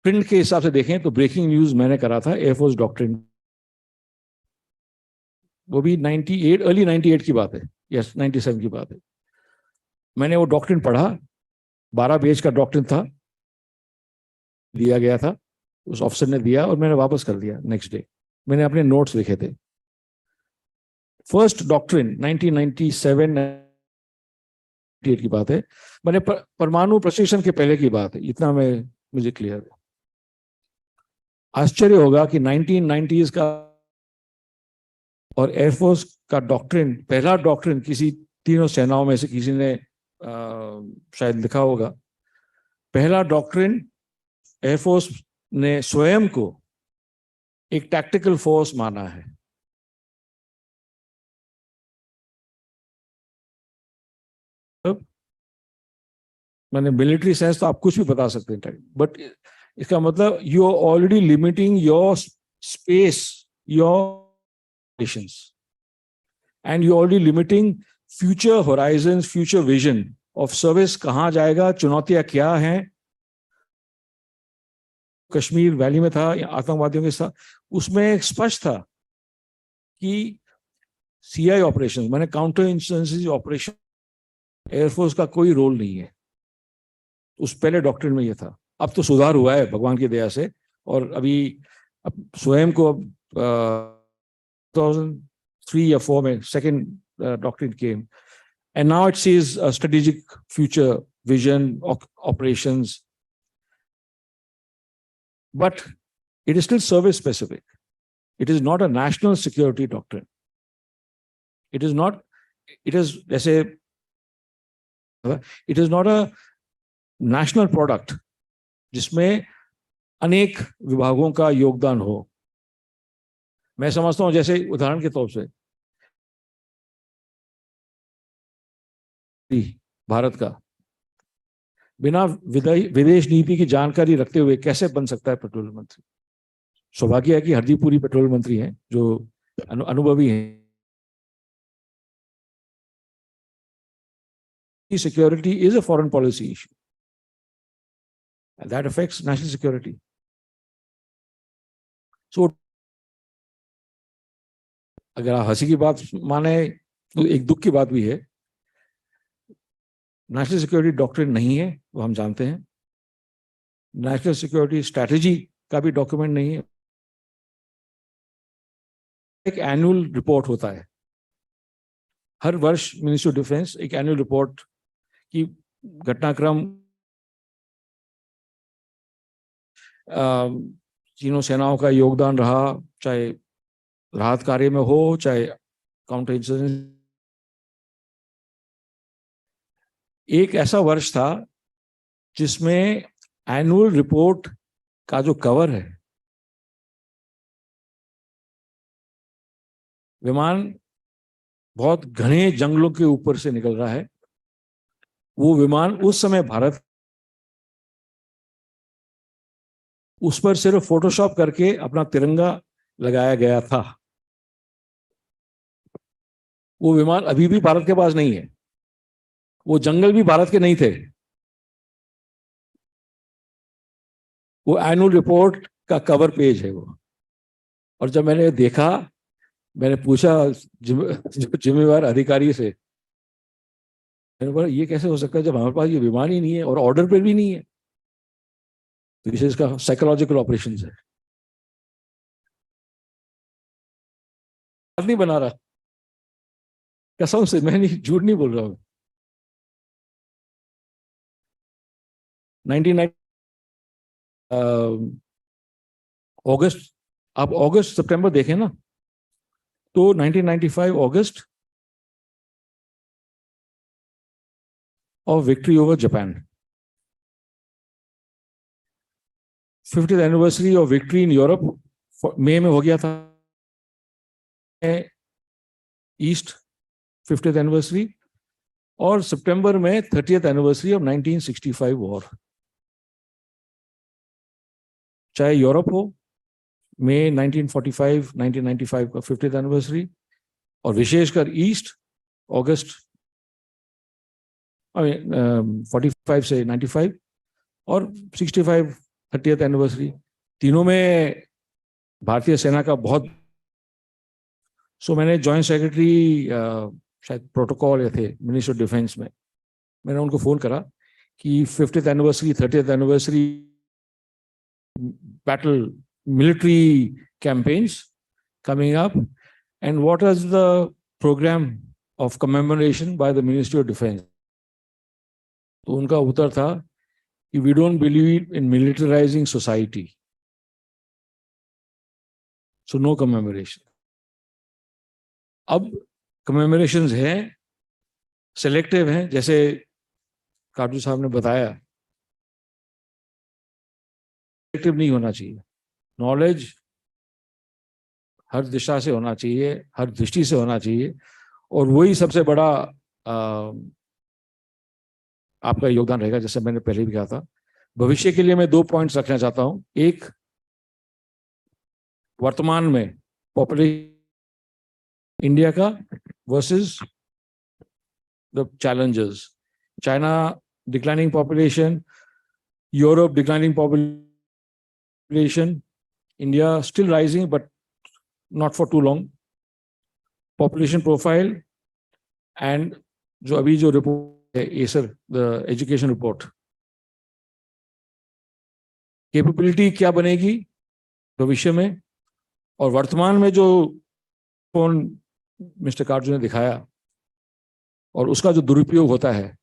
प्रिंट के हिसाब से देखें तो ब्रेकिंग न्यूज मैंने करा था, एयरफोर्स डॉक्ट्रिन। वो भी 98, अर्ली 98 की बात है, यस 97 की बात है। मैंने वो डॉक्ट्रिन पढ़ा, 12 पेज का डॉक्ट्रिन था, दिया गया था, उस ऑफिसर ने दिया और मैंने वापस कर दिया नेक्स्ट डे। मैंने अपने नोट्स लिखे थे। फर्स्ट डॉक्ट्रिन 1997 की बात है, मैंने परमाणु प्रशिक्षण के पहले की बात है, इतना मैं मुझे क्लियर है। आश्चर्य होगा कि 1990s का और एयरफोर्स का डॉक्ट्रिन, पहला डॉक्ट्रिन किसी तीनों सेनाओं में से किसी ने शायद लिखा होगा। पहला डॉक्ट्रिन एयरफोर्स ने स्वयं को एक टैक्टिकल फोर्स माना है। मैंने मिलिट्री सेंस तो आप कुछ भी बता सकते हैं, बट इसका मतलब you are already limiting your space, your and you already limiting future horizon, future vision of service, कहां जाएगा, चुनौतियां क्या हैं। कश्मीर वैली में था या आतंकवादियों के साथ, उसमें स्पष्ट था कि सीआई ऑपरेशन माने काउंटर इंसर्जेंसी ऑपरेशन, एयरफोर्स का कोई रोल नहीं है। उस पहले डॉक्ट्रिन में ये था। अब तो सुधार हुआ है भगवान की दया से, और अभी अब स्वयं को 2003 या 4 में second doctrine came, and now it sees strategic future vision operations, but it is still service specific. It is not a national security doctrine. It is not, it is, let's say, it is not a national product जिसमें अनेक विभागों का योगदान हो। मैं समझता हूं, जैसे उदाहरण के तौर से भारत का बिना विदेश नीति की जानकारी रखते हुए कैसे बन सकता है पेट्रोलियम मंत्री। सौभाग्य है कि हरदीप पुरी पेट्रोलियम मंत्री हैं, जो अनुभवी हैं। Security is a foreign policy issue, and that affects national security. So, अगर आप हंसी की बात माने तो एक दुख की बात भी है। नेशनल सिक्योरिटी डॉक्ट्रिन नहीं है, वो हम जानते हैं। नेशनल सिक्योरिटी स्ट्रैटेजी का भी डॉक्यूमेंट नहीं है। एक एनुअल रिपोर्ट होता है हर वर्ष, मिनिस्ट्री ऑफ डिफेंस एक एनुअल रिपोर्ट की घटनाक्रम, तीनों सेनाओं का योगदान रहा, चाहे राहत कार्य में हो, चाहे काउंटर इंसर्जेंसी। एक ऐसा वर्ष था जिसमें एनुअल रिपोर्ट का जो कवर है, विमान बहुत घने जंगलों के ऊपर से निकल रहा है। वो विमान उस समय भारत, उस पर सिर्फ फोटोशॉप करके अपना तिरंगा लगाया गया था। वो विमान अभी भी भारत के पास नहीं है, वो जंगल भी भारत के नहीं थे। वो एनुअल रिपोर्ट का कवर पेज है वो। और जब मैंने देखा, मैंने पूछा जिम्मेवार अधिकारी से, मैंने बोला ये कैसे हो सकता है जब हमारे पास ये विमान ही नहीं है और ऑर्डर पर भी नहीं है। तो इसे इसका साइकोलॉजिकल ऑपरेशन है, नहीं बना रहा, कसम से, मैं नहीं, झूठ नहीं बोल रहा हूं। 1990 अगस्त, आप अगस्त सितंबर देखें ना, तो 1995 अगस्त of victory over Japan. 50th anniversary of victory in Europe, मई में हो गया था ईस्ट 50th anniversary, और सितंबर में 30th anniversary of 1965 वॉर। चाहे यूरोप हो, मई 1945 1995 का 50th anniversary, और विशेषकर ईस्ट अगस्त 45 से 95, और 65 30th anniversary, तीनों में भारतीय सेना का बहुत। सो मैंने जॉइंट सेक्रेटरी शायद प्रोटोकॉल या थे मिनिस्ट्री ऑफ डिफेंस में, मैंने उनको फोन करा कि 50th anniversary 30th anniversary battle military campaigns coming up, and what is the program of commemoration by the Ministry of Defense? तो उनका उत्तर था कि we don't believe in militarizing society, so no commemoration. अब कमेमोरेशंस हैं, selective हैं, जैसे काटू साहब ने बताया, सिलेक्टिव नहीं होना चाहिए। नॉलेज हर दिशा से होना चाहिए, हर दृष्टि से होना चाहिए, और वही सबसे बड़ा आपका योगदान रहेगा, जैसे मैंने पहले भी कहा था। भविष्य के लिए मैं 2 पॉइंट्स रखना चाहता हूं। एक, वर्तमान में पॉपुलेशन इंडिया का versus the challenges, China declining population, Europe declining population, India still rising but not for too long, population profile, and जो अभी जो रिपोर्ट है ASER the education report, capability क्या बनेगी भविष्य में, और वर्तमान में जो फोन मिस्टर कार्जू ने दिखाया और उसका जो दुरुपयोग होता है,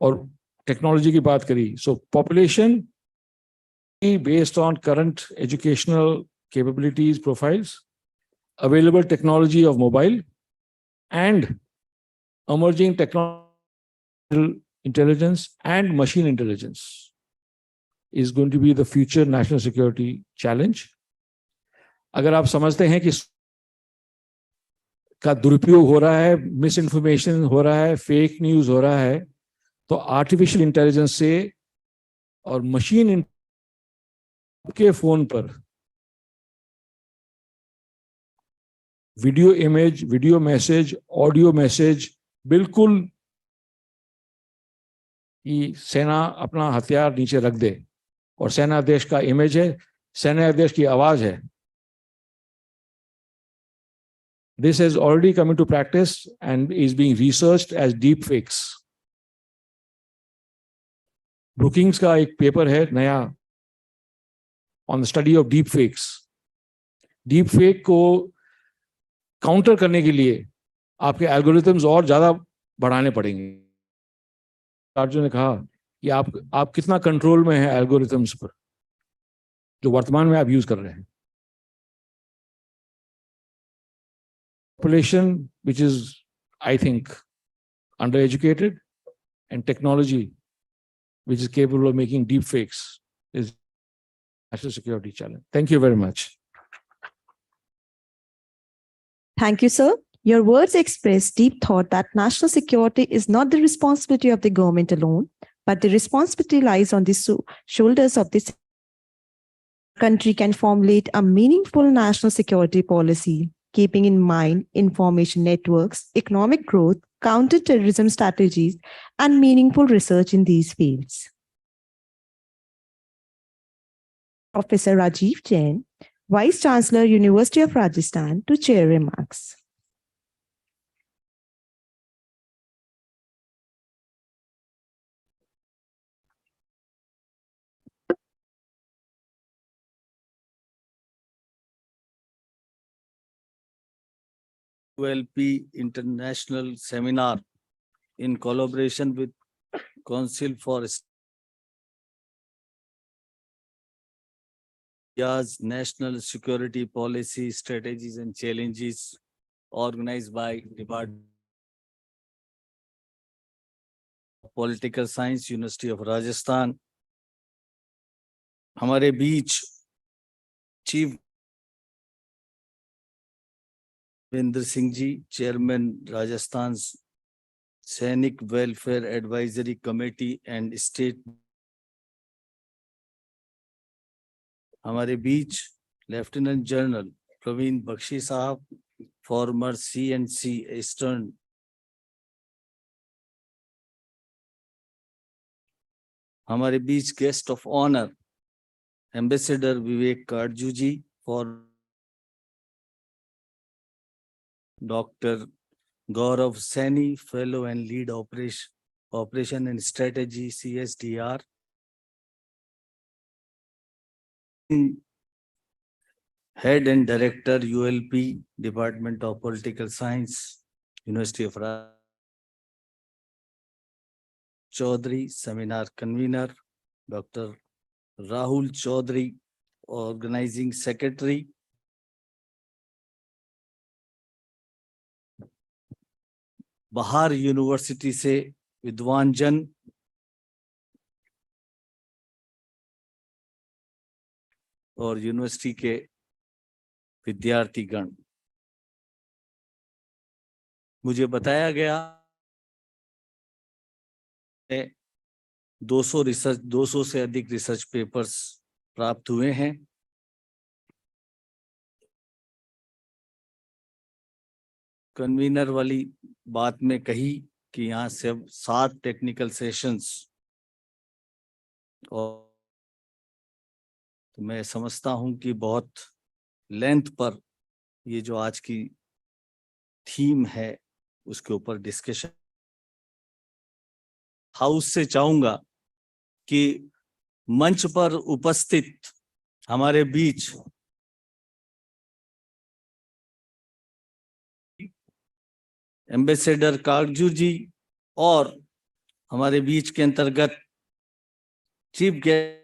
और टेक्नोलॉजी की बात करी, सो population based on current educational capabilities profiles, available technology of mobile, and emerging technological intelligence and machine intelligence is going to be the future national security challenge. अगर आप समझते हैं कि का दुरुपयोग हो रहा है, मिस इन्फॉर्मेशन हो रहा है, फेक न्यूज हो रहा है, तो आर्टिफिशियल इंटेलिजेंस से और मशीन के फोन पर video image, video message, audio message, बिल्कुल कि सेना अपना हथियार नीचे रख दे, और सेना देश का इमेज है, सेना देश की आवाज है। This has already come into practice and is being researched as deep fakes. Brookings का एक पेपर है नया on the study of deep fakes. Deep fake को काउंटर करने के लिए आपके एल्गोरिथम्स और ज्यादा बढ़ाने पड़ेंगे। अर्जुन ने कहा कि आप कितना कंट्रोल में है एल्गोरिथम्स पर जो वर्तमान में आप यूज कर रहे हैं। Population which is, I think, undereducated, and technology which is capable of making deep fakes is national security challenge. Thank you very much. Thank you, sir. Your words express deep thought that national security is not the responsibility of the government alone, but the responsibility lies on the shoulders of this country can formulate a meaningful national security policy, keeping in mind information networks, economic growth, counterterrorism strategies, and meaningful research in these fields. Professor Rajiv Jain, Vice Chancellor, University of Rajasthan, to chair remarks. ULP International Seminar in collaboration with Council for India's national security policy, strategies and challenges, organized by Department of Political Science, University of Rajasthan. हमारे बीच chief Vinder Singh ji, chairman Rajasthan Sainik welfare advisory committee and state. हमारे बीच lieutenant general Praveen Bakshi साहब, former CNC eastern. हमारे बीच guest of honour ambassador Vivek Katju ji, for doctor Gaurav Saini, fellow and lead operation and strategy CSDR। Head and director ULP, department of political science, university of Chaudhary. Seminar convener doctor Rahul Chaudhary, organising secretary. बाहर university से विद्वान जन, और university के विद्यार्थीगण। मुझे बताया गया 200 से अधिक रिसर्च पेपर्स प्राप्त हुए हैं। कन्वीनर वाली बात में कही कि यहाँ से 7 टेक्निकल सेशंस, और तो मैं समझता हूँ कि बहुत लेंथ पर ये जो आज की थीम है उसके ऊपर डिस्कशन। हाउस से चाहूंगा कि मंच पर उपस्थित हमारे बीच एम्बेसडर काटजू जी और हमारे बीच के अंतर्गत चीफ गेस्ट,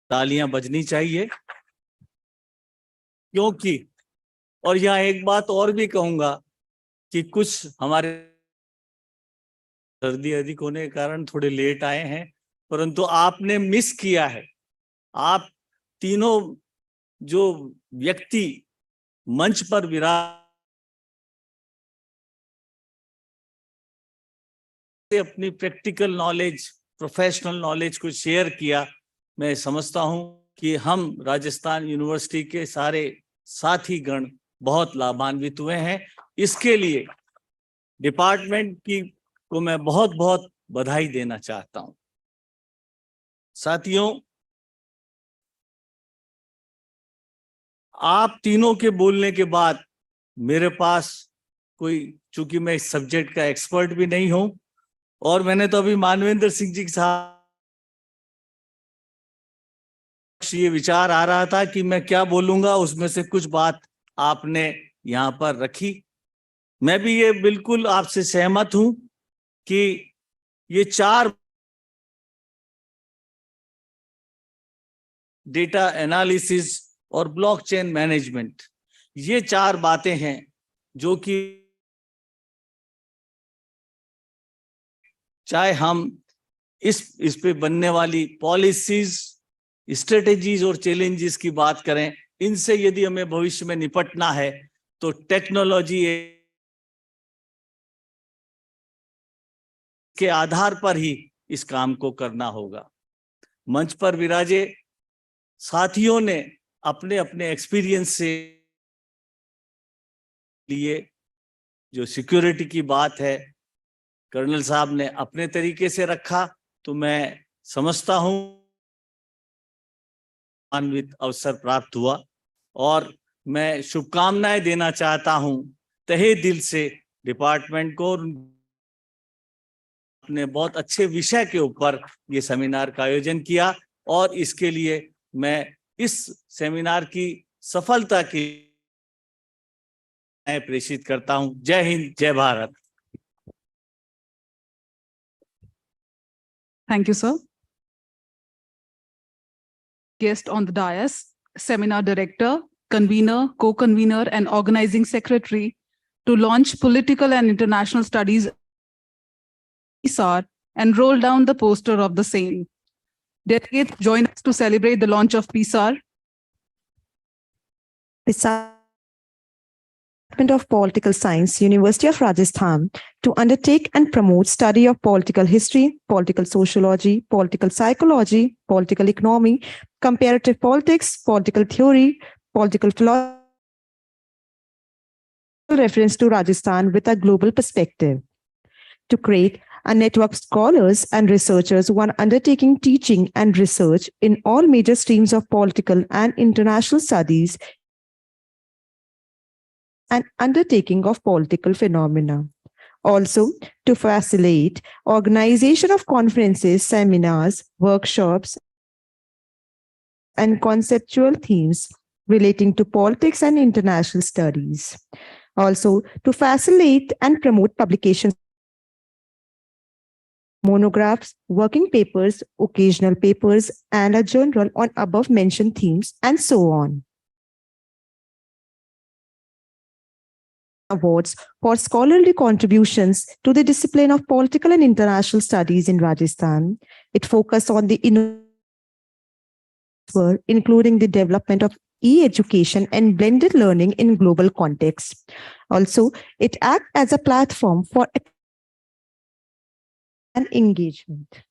तालियां बजनी चाहिए, क्योंकि और यहाँ एक बात और भी कहूंगा कि कुछ हमारे सर्दी अधिक होने के कारण थोड़े लेट आए हैं, परंतु आपने मिस किया है। आप तीनों जो व्यक्ति मंच पर विराज अपनी प्रैक्टिकल नॉलेज, प्रोफेशनल नॉलेज को शेयर किया, मैं समझता हूं कि हम राजस्थान यूनिवर्सिटी के सारे साथी गण बहुत लाभान्वित हुए हैं। इसके लिए डिपार्टमेंट की को मैं बहुत बहुत बधाई देना चाहता हूं। साथियों, आप तीनों के बोलने के बाद मेरे पास कोई, चूंकि मैं इस सब्जेक्ट का एक्सपर्ट भी नहीं हूं, और मैंने तो अभी मानवेंद्र सिंह जी के साथ ये विचार आ रहा था कि मैं क्या बोलूंगा, उसमें से कुछ बात आपने यहाँ पर रखी। मैं भी ये बिल्कुल आपसे सहमत हूं कि ये 4 डेटा एनालिसिस और ब्लॉकचेन मैनेजमेंट, ये 4 बातें हैं जो कि चाहे हम इस पे बनने वाली पॉलिसीज, स्ट्रेटेजीज और चैलेंजेस की बात करें, इनसे यदि हमें भविष्य में निपटना है तो टेक्नोलॉजी के आधार पर ही इस काम को करना होगा। मंच पर विराजे साथियों ने अपने अपने एक्सपीरियंस से लिए जो सिक्योरिटी की बात है, कर्नल साहब ने अपने तरीके से रखा, तो मैं समझता हूं अन्वित अवसर प्राप्त हुआ, और मैं शुभकामनाएं देना चाहता हूं तहे दिल से डिपार्टमेंट को। अपने बहुत अच्छे विषय के ऊपर ये सेमिनार का आयोजन किया, और इसके लिए मैं इस सेमिनार की सफलता की प्रेषित करता हूं। जय हिंद, जय Bharat. Thank you, sir. guest on the dais, seminar director, convener, co-convener, and organizing secretary to launch political and international studies and roll down the poster of the same. Delegates join us to celebrate the launch of PSAR. Department of Political Science, University of Rajasthan, to undertake and promote study of political history, political sociology, political psychology, political economy, comparative politics, political theory, political philosophy, reference to Rajasthan with a global perspective, to create a network of scholars and researchers who are undertaking teaching and research in all major streams of political and international studies and undertaking of political phenomena. Also, to facilitate organization of conferences, seminars, workshops, and conceptual themes relating to politics and international studies. Also, to facilitate and promote publications, monographs, working papers, occasional papers, and a journal on above mentioned themes, and so on. Awards for scholarly contributions to the discipline of political and international studies in Rajasthan. It focused on the including the development of e-education and blended learning in global context. Also, it acts as a platform for and engagement.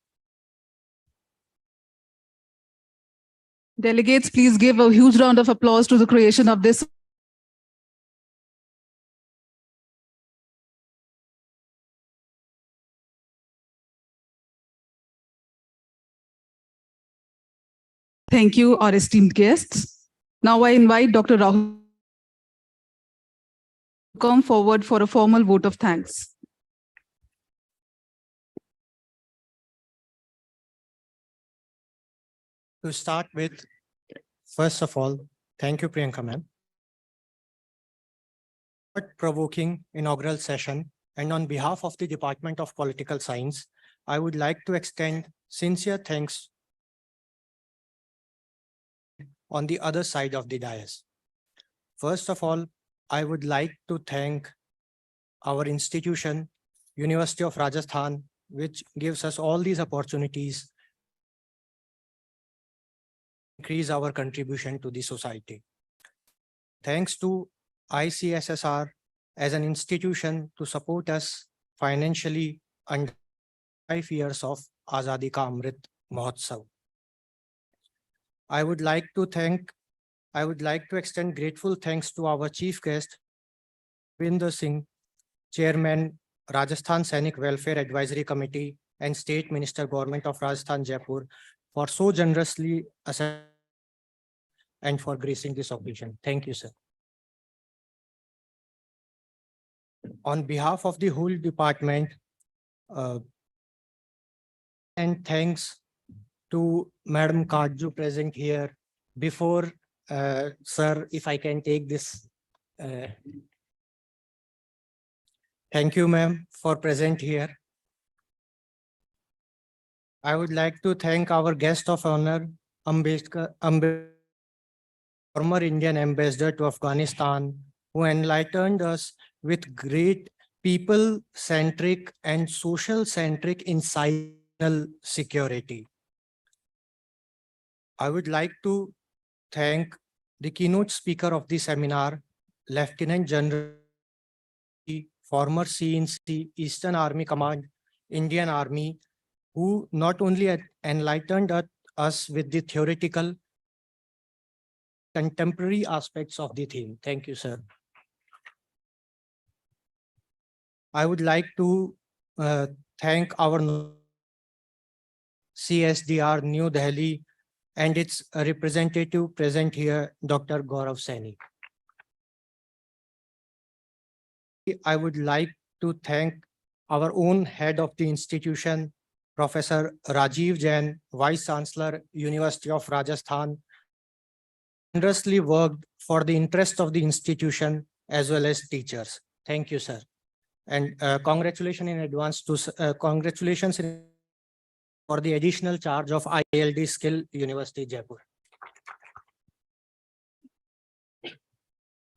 Delegates, please give a huge round of applause to the creation of this. Thank you, our esteemed guests. Now I invite Dr. Rahul to come forward for a formal vote of thanks. To start with, first of all, thank you, Priyanka ma'am. Thought-provoking inaugural session, and on behalf of the Department of Political Science, I would like to extend sincere thanks on the other side of the dais. First of all, I would like to thank our institution, University of Rajasthan, which gives us all these opportunities increase our contribution to the society. Thanks to ICSSR as an institution to support us financially under 5 years of Azadi Ka Amrit Mahotsav. I would like to extend grateful thanks to our chief guest, Vinder Singh, Chairman, Rajasthan Sainik Welfare Advisory Committee and State Minister, Government of Rajasthan, Jaipur, for so generously and for gracing this occasion. Thank you, sir. On behalf of the whole department, and thanks to Madam Kajju present here. Before, sir, if I can take this. Thank you, ma'am, for present here. I would like to thank our guest of honor, former Indian ambassador to Afghanistan, who enlightened us with great people-centric and social-centric insight security. I would like to thank the keynote speaker of the seminar, Lieutenant General, former CNC, Eastern Army Command, Indian Army, who not only enlightened us with the theoretical contemporary aspects of the theme. Thank you, sir. I would like to thank our CSDR New Delhi and its representative present here, Dr. Gaurav Saini. I would like to thank our own head of the institution, Professor Rajiv Jain, Vice Chancellor, University of Rajasthan, generously worked for the interest of the institution as well as teachers. Thank you, sir. And congratulations in advance to congratulations for the additional charge of ILD Skill University Jaipur.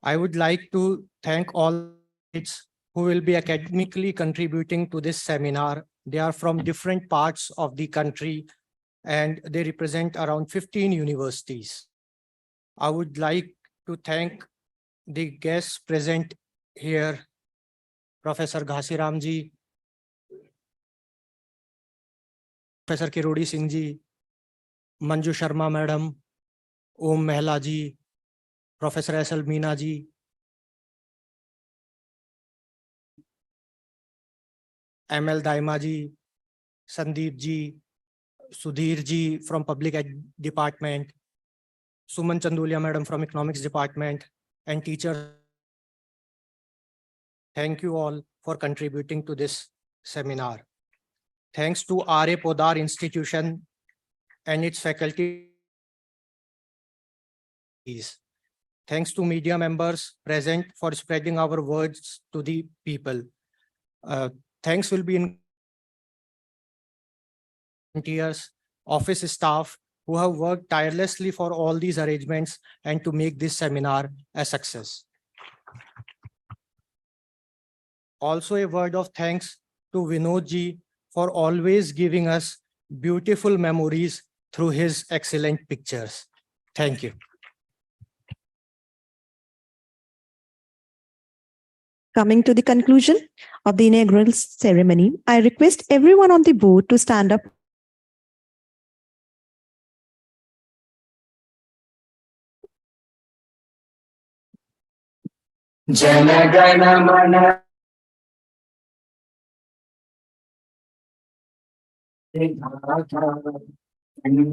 I would like to thank all kids who will be academically contributing to this seminar. They are from different parts of the country and they represent around 15 universities. I would like to thank the guests present here, Professor Ghasiram ji, Professor Kirudi Singh ji, Manju Sharma madam, Om Mehla ji, Professor S.L. Meena ji, M.L. Daima ji, Sandeep ji, Sudhir ji from Public Ed Department, Suman Chandulia madam from Economics Department, and teachers. Thank you all for contributing to this seminar. Thanks to R.A. Podar Institution and its faculty. Thanks to media members present for spreading our words to the people. Thanks will be in volunteers, office staff who have worked tirelessly for all these arrangements and to make this seminar a success. Also a word of thanks to Vinod ji for always giving us beautiful memories through his excellent pictures. Thank you. Coming to the conclusion of the inaugural ceremony, I request everyone on the board to stand up. Jana Gana Mana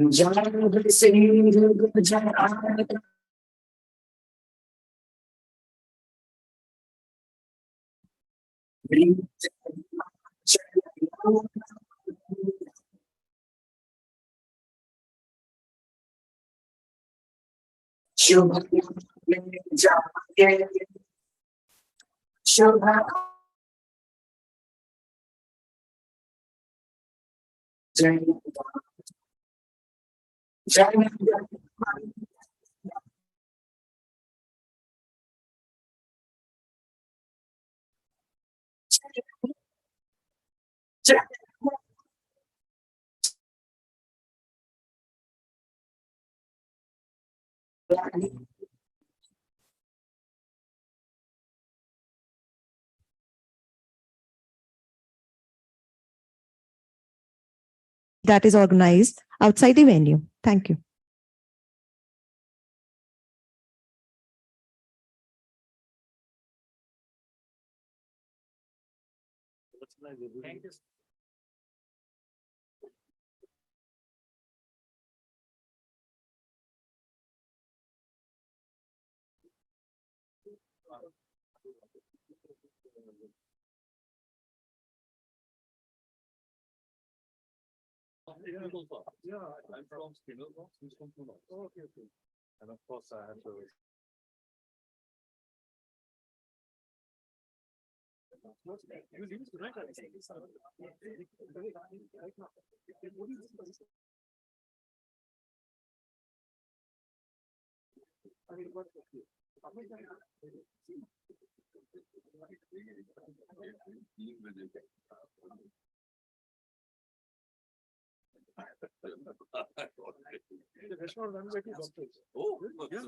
Punjab Singh Gujarat Shubha Shubha That is organized outside the venue. Thank you. Yeah, I'm from Skinner Box. He's from Pune. Oh, okay, okay. And of course, I have to. You leave tonight, I think. The restaurant runs by two doctors. Oh, yeah.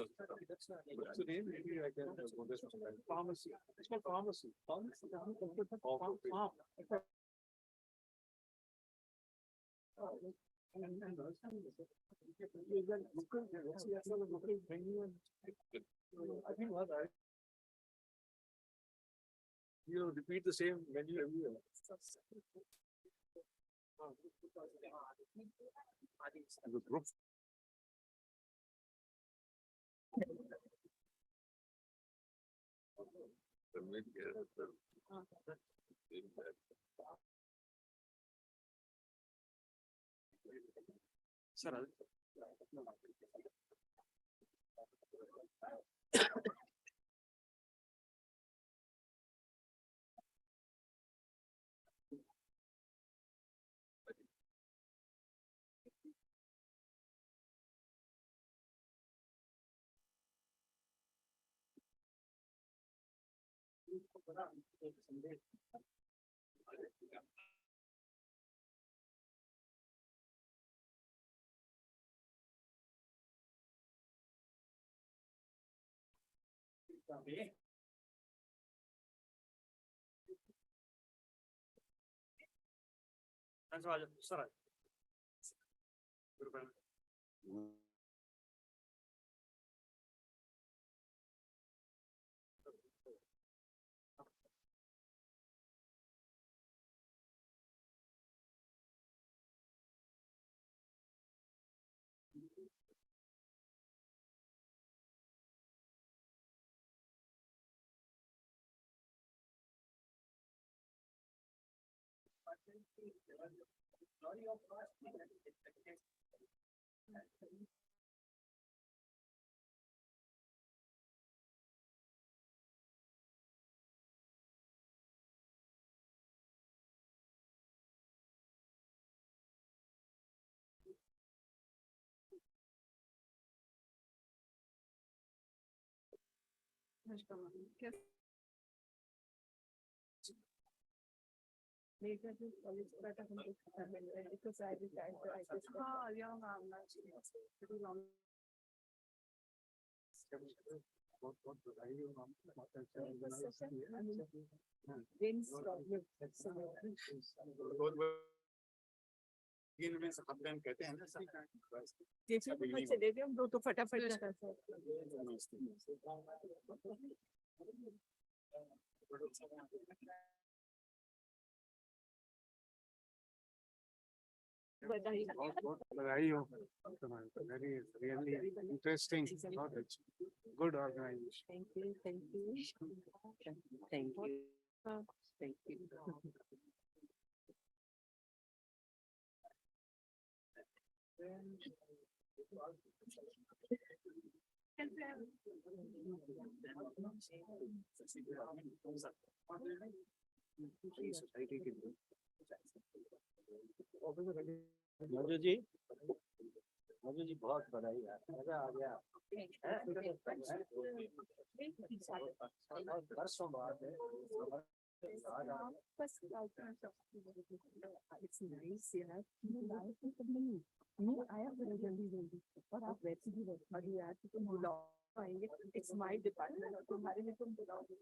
What's the name? Maybe I can go this one. Pharmacy. It's called pharmacy. Pharmacy. Farm. I think what I repeat the same menu every year. The group. Sir, चले गए हम दो तो फटाफट बधाई हो very really interesting knowledge good organization Thank you. Thank you. Thank you. Madhu ji बहुत बधाई यार मजा आ गया वर्षों बाद नहीं आया बड़ा जल्दी और आप वैसे भी अभी यार तुम बुलाओ आएंगे इट्स माय डिपार्टमेंट और तुम्हारे लिए तुम बुलाओगे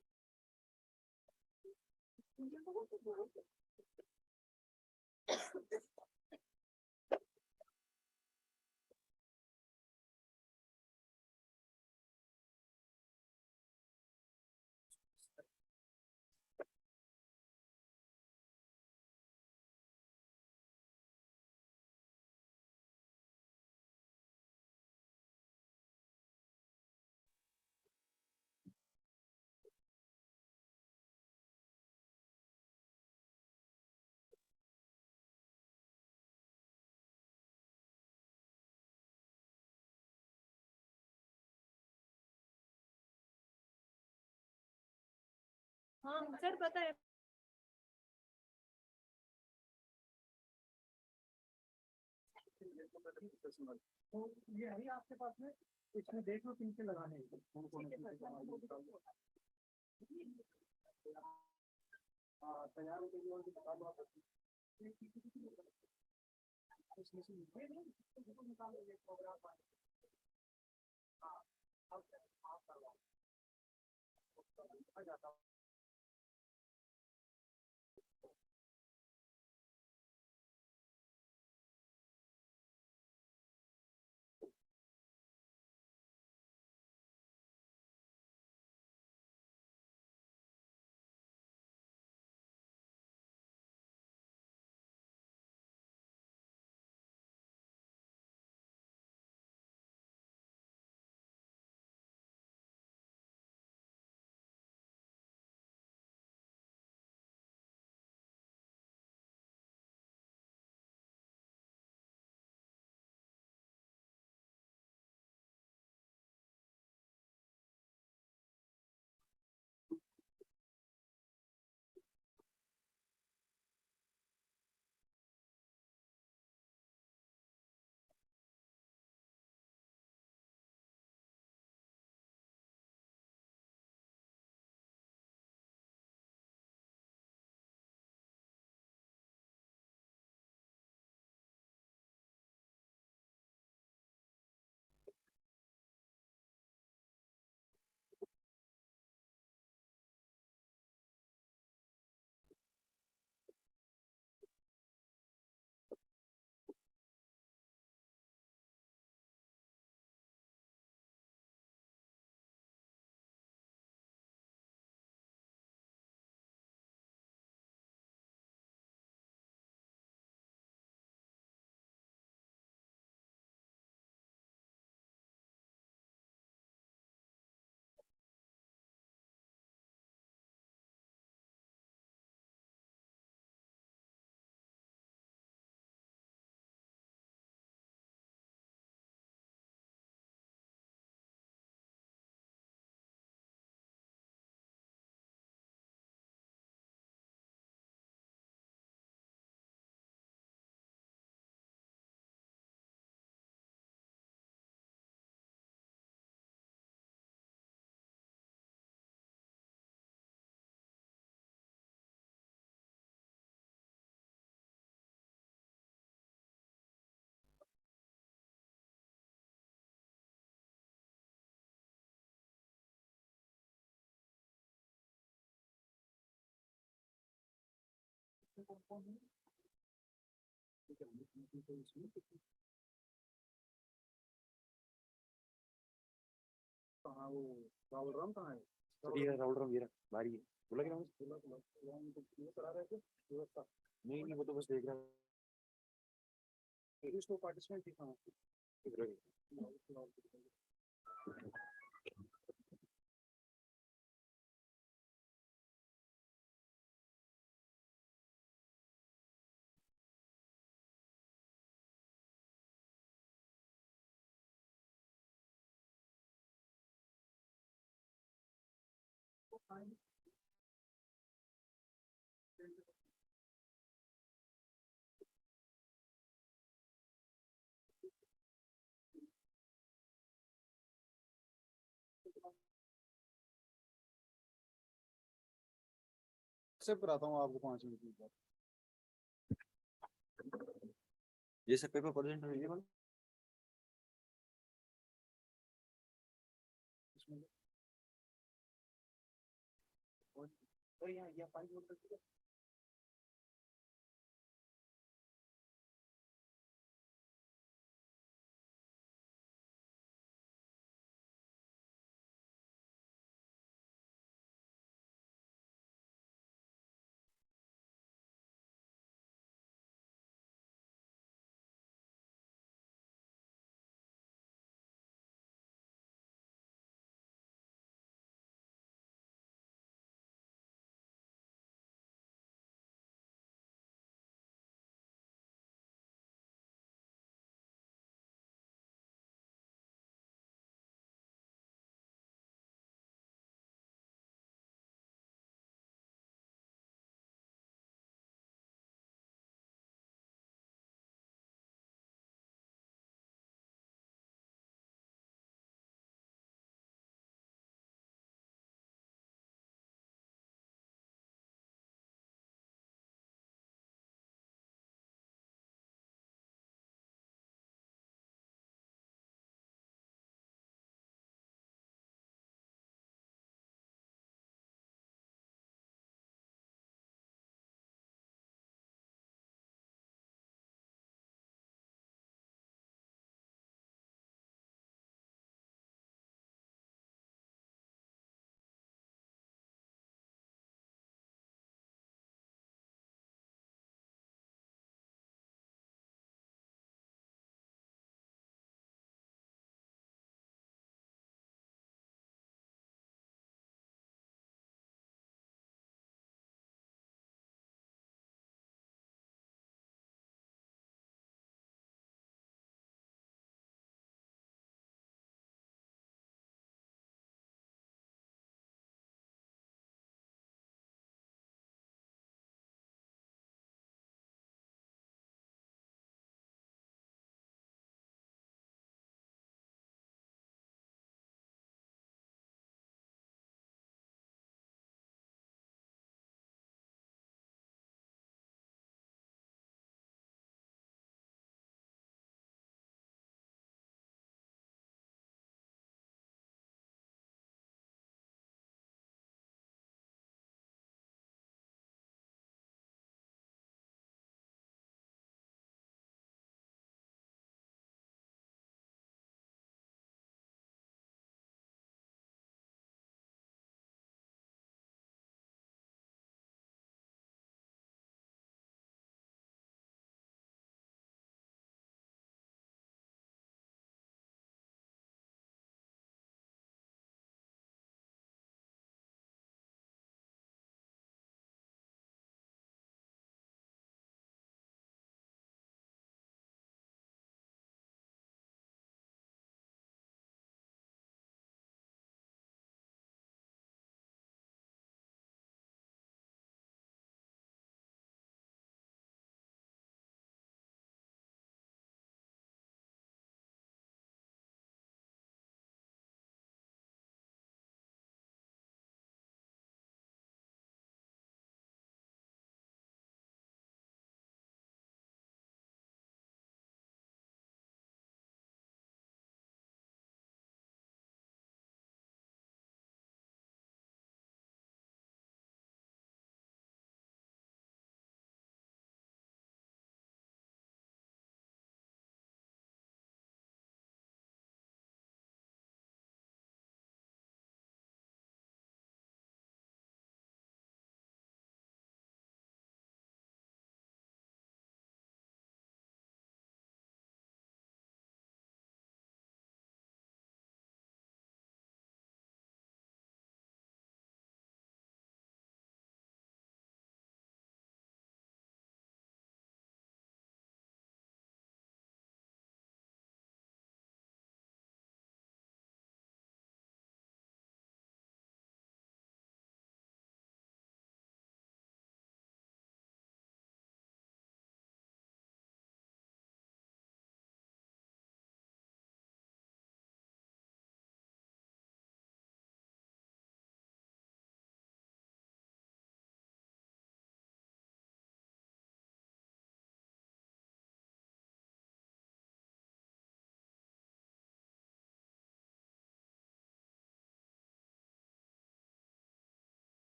हाँ सर पता है ये है आपके पास में इसमें देख लो किनके लगाने तैयार के से कराता हूँ आपको 5 मिनट के बाद। ये सब पेपर प्रेजेंट है और यहाँ 5 मिनट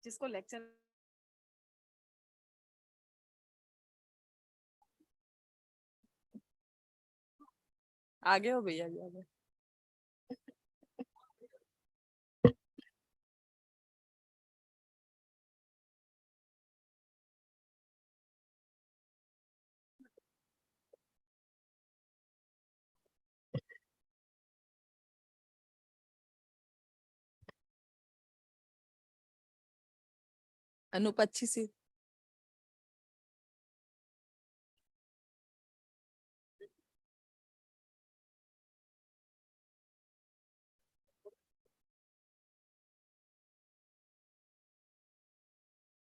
जिसको लेक्चर आगे हो भैया आगे। अनूप अच्छी सी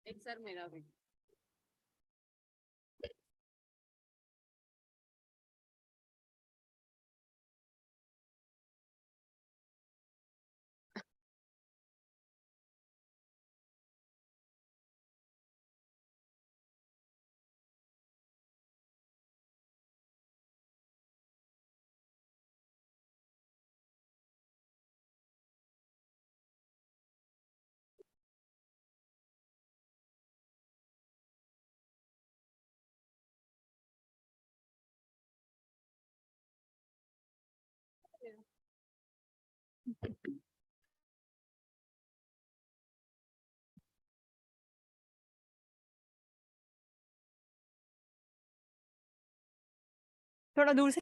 एक सर मेरा भी थोड़ा दूर से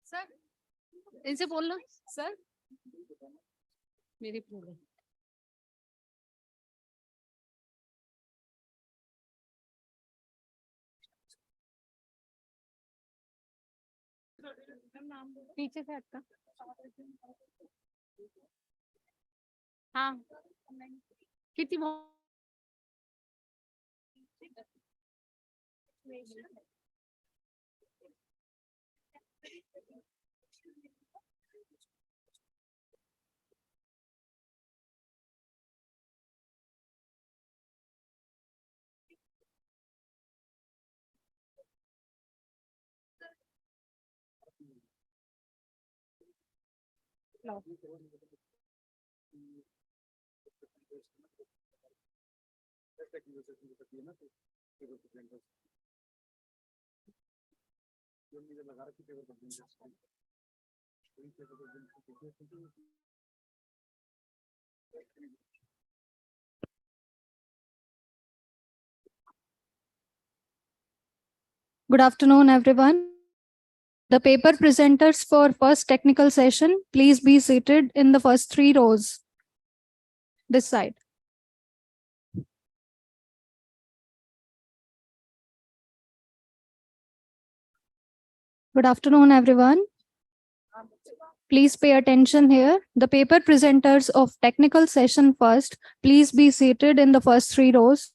सर इनसे बोलना सर मेरी प्रॉब्लम पीछे से हटका हाँ कितनी Good afternoon, everyone. The paper presenters for first technical session, please be seated in the first 3 rows. This side. Good afternoon, everyone. Please pay attention here. The paper presenters of technical session first, please be seated in the first 3 rows.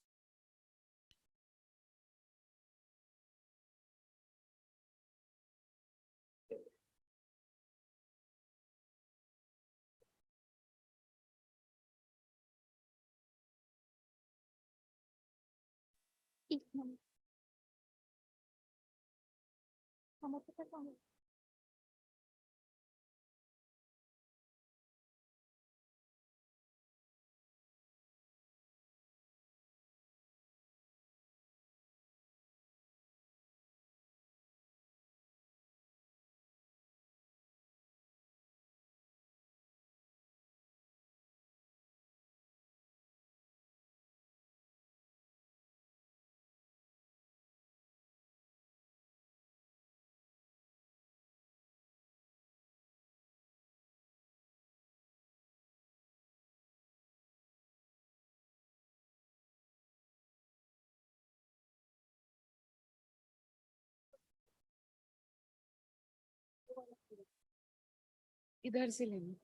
इधर से लेना।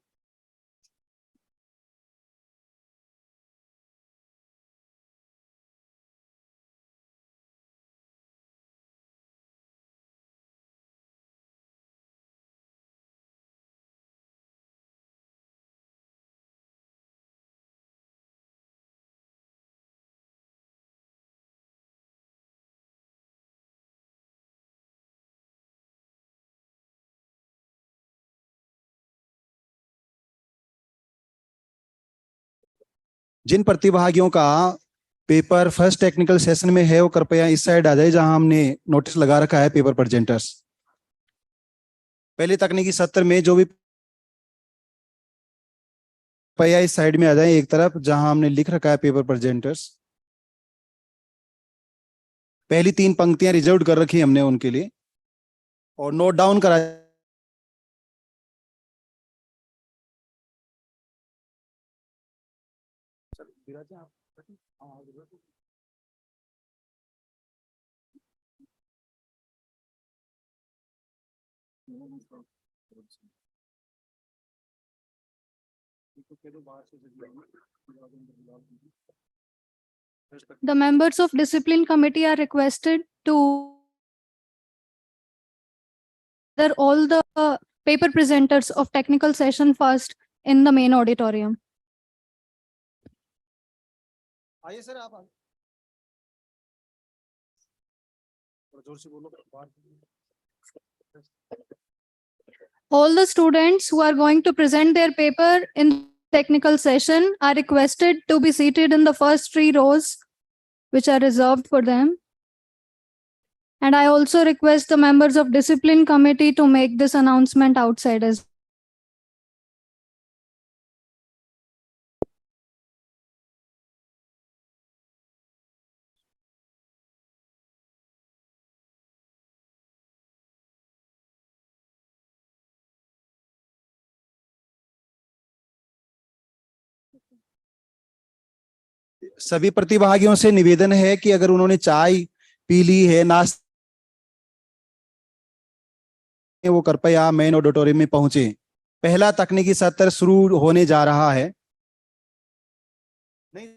जिन प्रतिभागियों का paper first technical session में है वो कृपया इस साइड आ जाए जहां हमने नोटिस लगा रखा है पेपर प्रेजेंटर्स। पहले तकनीकी सत्र में जो भी कृपया इस साइड में आ जाए एक तरफ जहां हमने लिख रखा है पेपर प्रेजेंटर्स। पहली 3 पंक्तियां रिजर्व कर रखी हमने उनके लिए और नोट डाउन करा। The members of discipline committee are requested to gather all the paper presenters of technical session first in the main auditorium. आइए सर आप जोर से बोलो। All the students who are going to present their paper in technical session are requested to be seated in the first 3 rows, which are reserved for them. And I also request the members of discipline committee to make this announcement outside as सभी प्रतिभागियों से निवेदन है कि अगर उन्होंने चाय P ली है नाश्ता वो कृपया मेन ऑडिटोरियम में पहुंचे। पहला तकनीकी सत्र शुरू होने जा रहा है। नहीं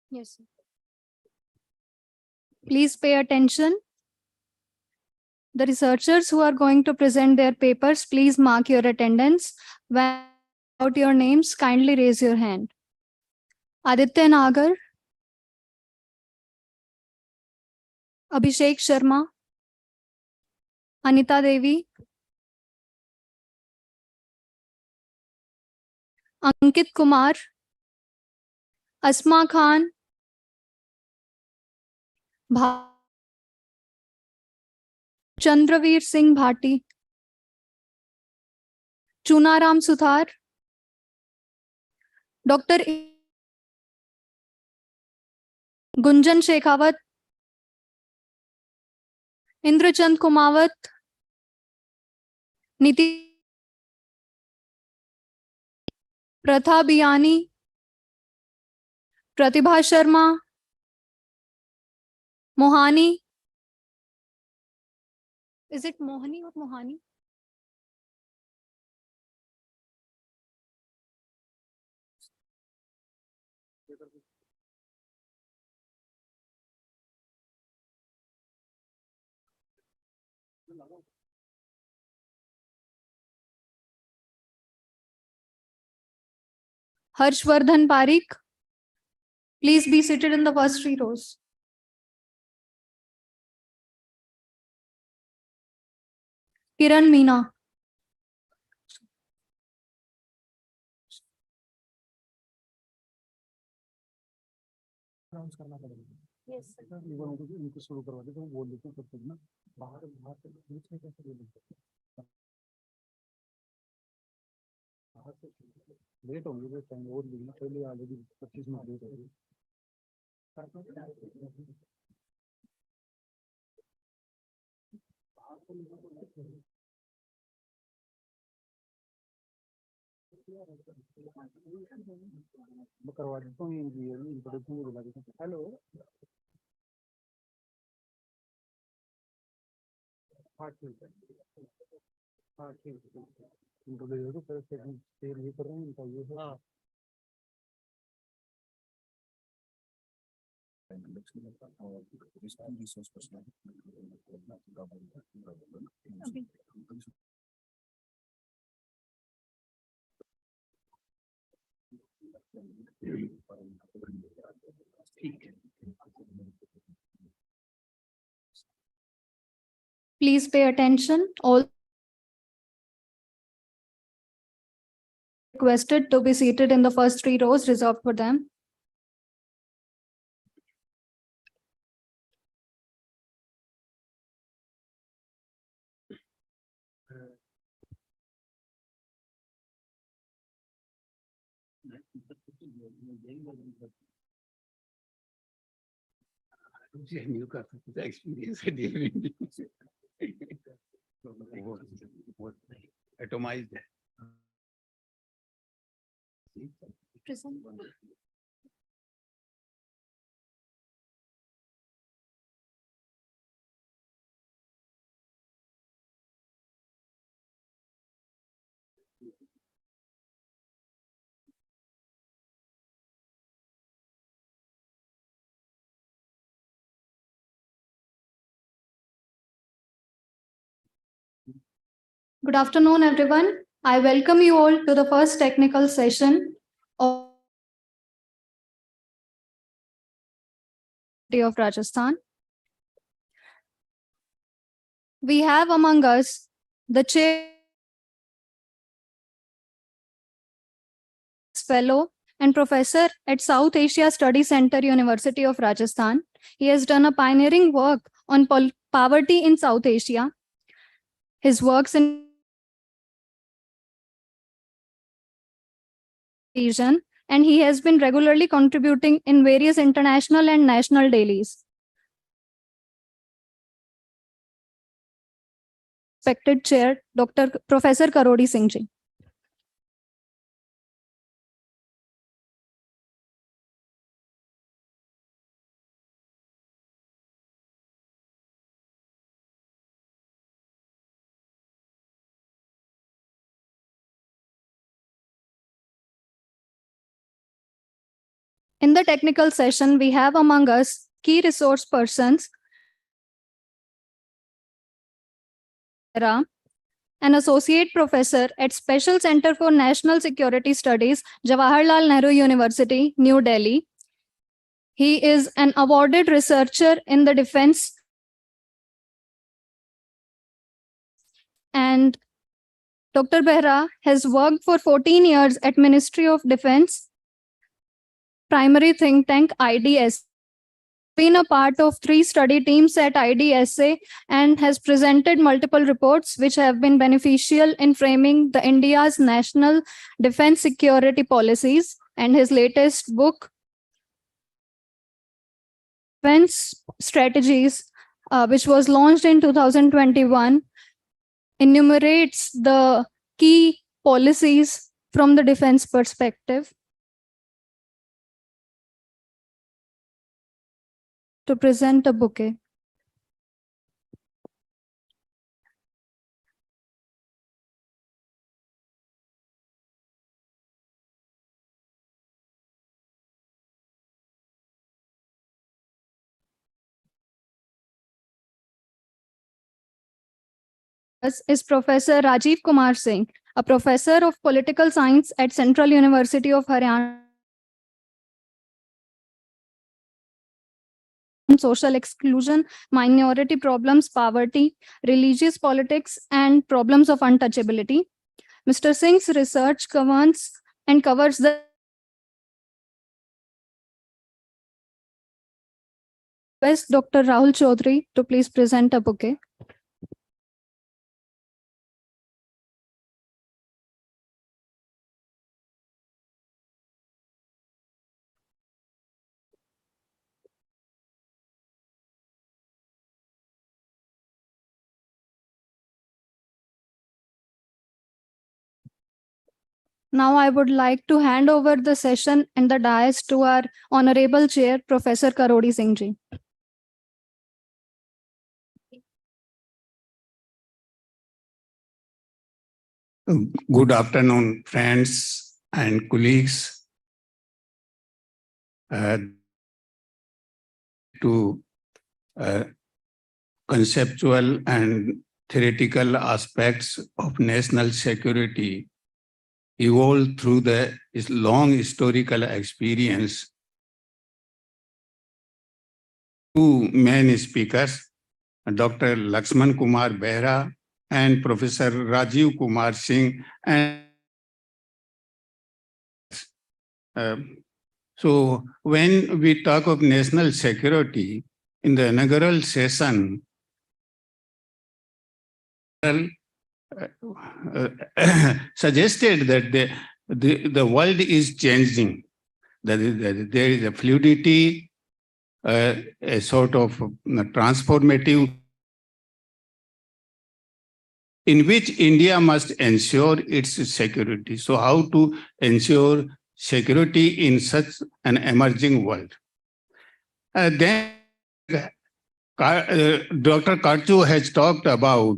Yes. Please pay attention. The researchers who are going to present their papers, please mark your attendance. When out your names, kindly raise your hand. Aditya Nagar, Abhishek Sharma, Anita Devi, Ankit Kumar, Asma Khan, Chandraveer Singh Bhati, Chunaram Suthar, Dr. Gunjan Shekhawat, Indrachand Kumawat, Niti Pratha Biyani, Pratibha Sharma, Mohani. Is it Mohani or Mohani? Harshvardhan Parikh. Please be seated in the first 3 rows. Kiran Meena. Yes, इनको शुरू करवा दे तो वो बोल देते हैं तब तक ना बाहर बाहर से बीच में कैसे बोल देते हैं बाहर से लेट होंगे तो टाइम और लेना पहले ऑलरेडी 25 मिनट लेट हो गए मैं करवा देता हूँ इनकी इंट्रोडक्शन बुला देता हूँ हेलो हाँ ठीक है हाँ ठीक है इनको दे दो फिर शेयर ये कर रहे हैं इनका ये है हाँ रिसोर्स पर्सन ठीक है Please pay attention. All requested to be seated in the first 3 rows reserved for them. New का एक्सपीरियंस है डीलिंग वो एटोमाइज्ड है Good afternoon, everyone. I welcome you all to the first technical session of Rajasthan. We have among us the chair fellow and professor at South Asia Study Center, University of Rajasthan. He has done a pioneering work on poverty in South Asia. His works in region, and he has been regularly contributing in various international and national dailies. Respected Chair, Dr. Professor Karodi Singh ji. In the technical session, we have among us key resource persons, an associate professor at Special Center for National Security Studies, Jawaharlal Nehru University, New Delhi. He is an awarded researcher in the defense and Dr. Behra has worked for 14 years at Ministry of Defense, primary think tank IDS, been a part of 3 study teams at IDSA and has presented multiple reports which have been beneficial in framing the India's national defense security policies. And his latest book, Defense Strategies, which was launched in 2021, enumerates the key policies from the defense perspective. To present a bouquet. Is Professor Rajiv Kumar Singh, a professor of political science at Central University of Haryana. Social exclusion, minority problems, poverty, religious politics, and problems of untouchability. Mr. Singh's research covers the request Dr. Rahul Chaudhary to please present a bouquet. Now I would like to hand over the session and the dais to our Honorable Chair, Professor Karodi Singh Ji. Good afternoon, friends and colleagues. To conceptual and theoretical aspects of national security evolved through the long historical experience. Two main speakers, Dr. Lakshman Kumar Behra and Professor Rajiv Kumar Singh. And so when we talk of national security, in the inaugural session, suggested that the world is changing, that there is a fluidity, a sort of transformative in which India must ensure its security. So how to ensure security in such an emerging world? Then Dr. Karchu has talked about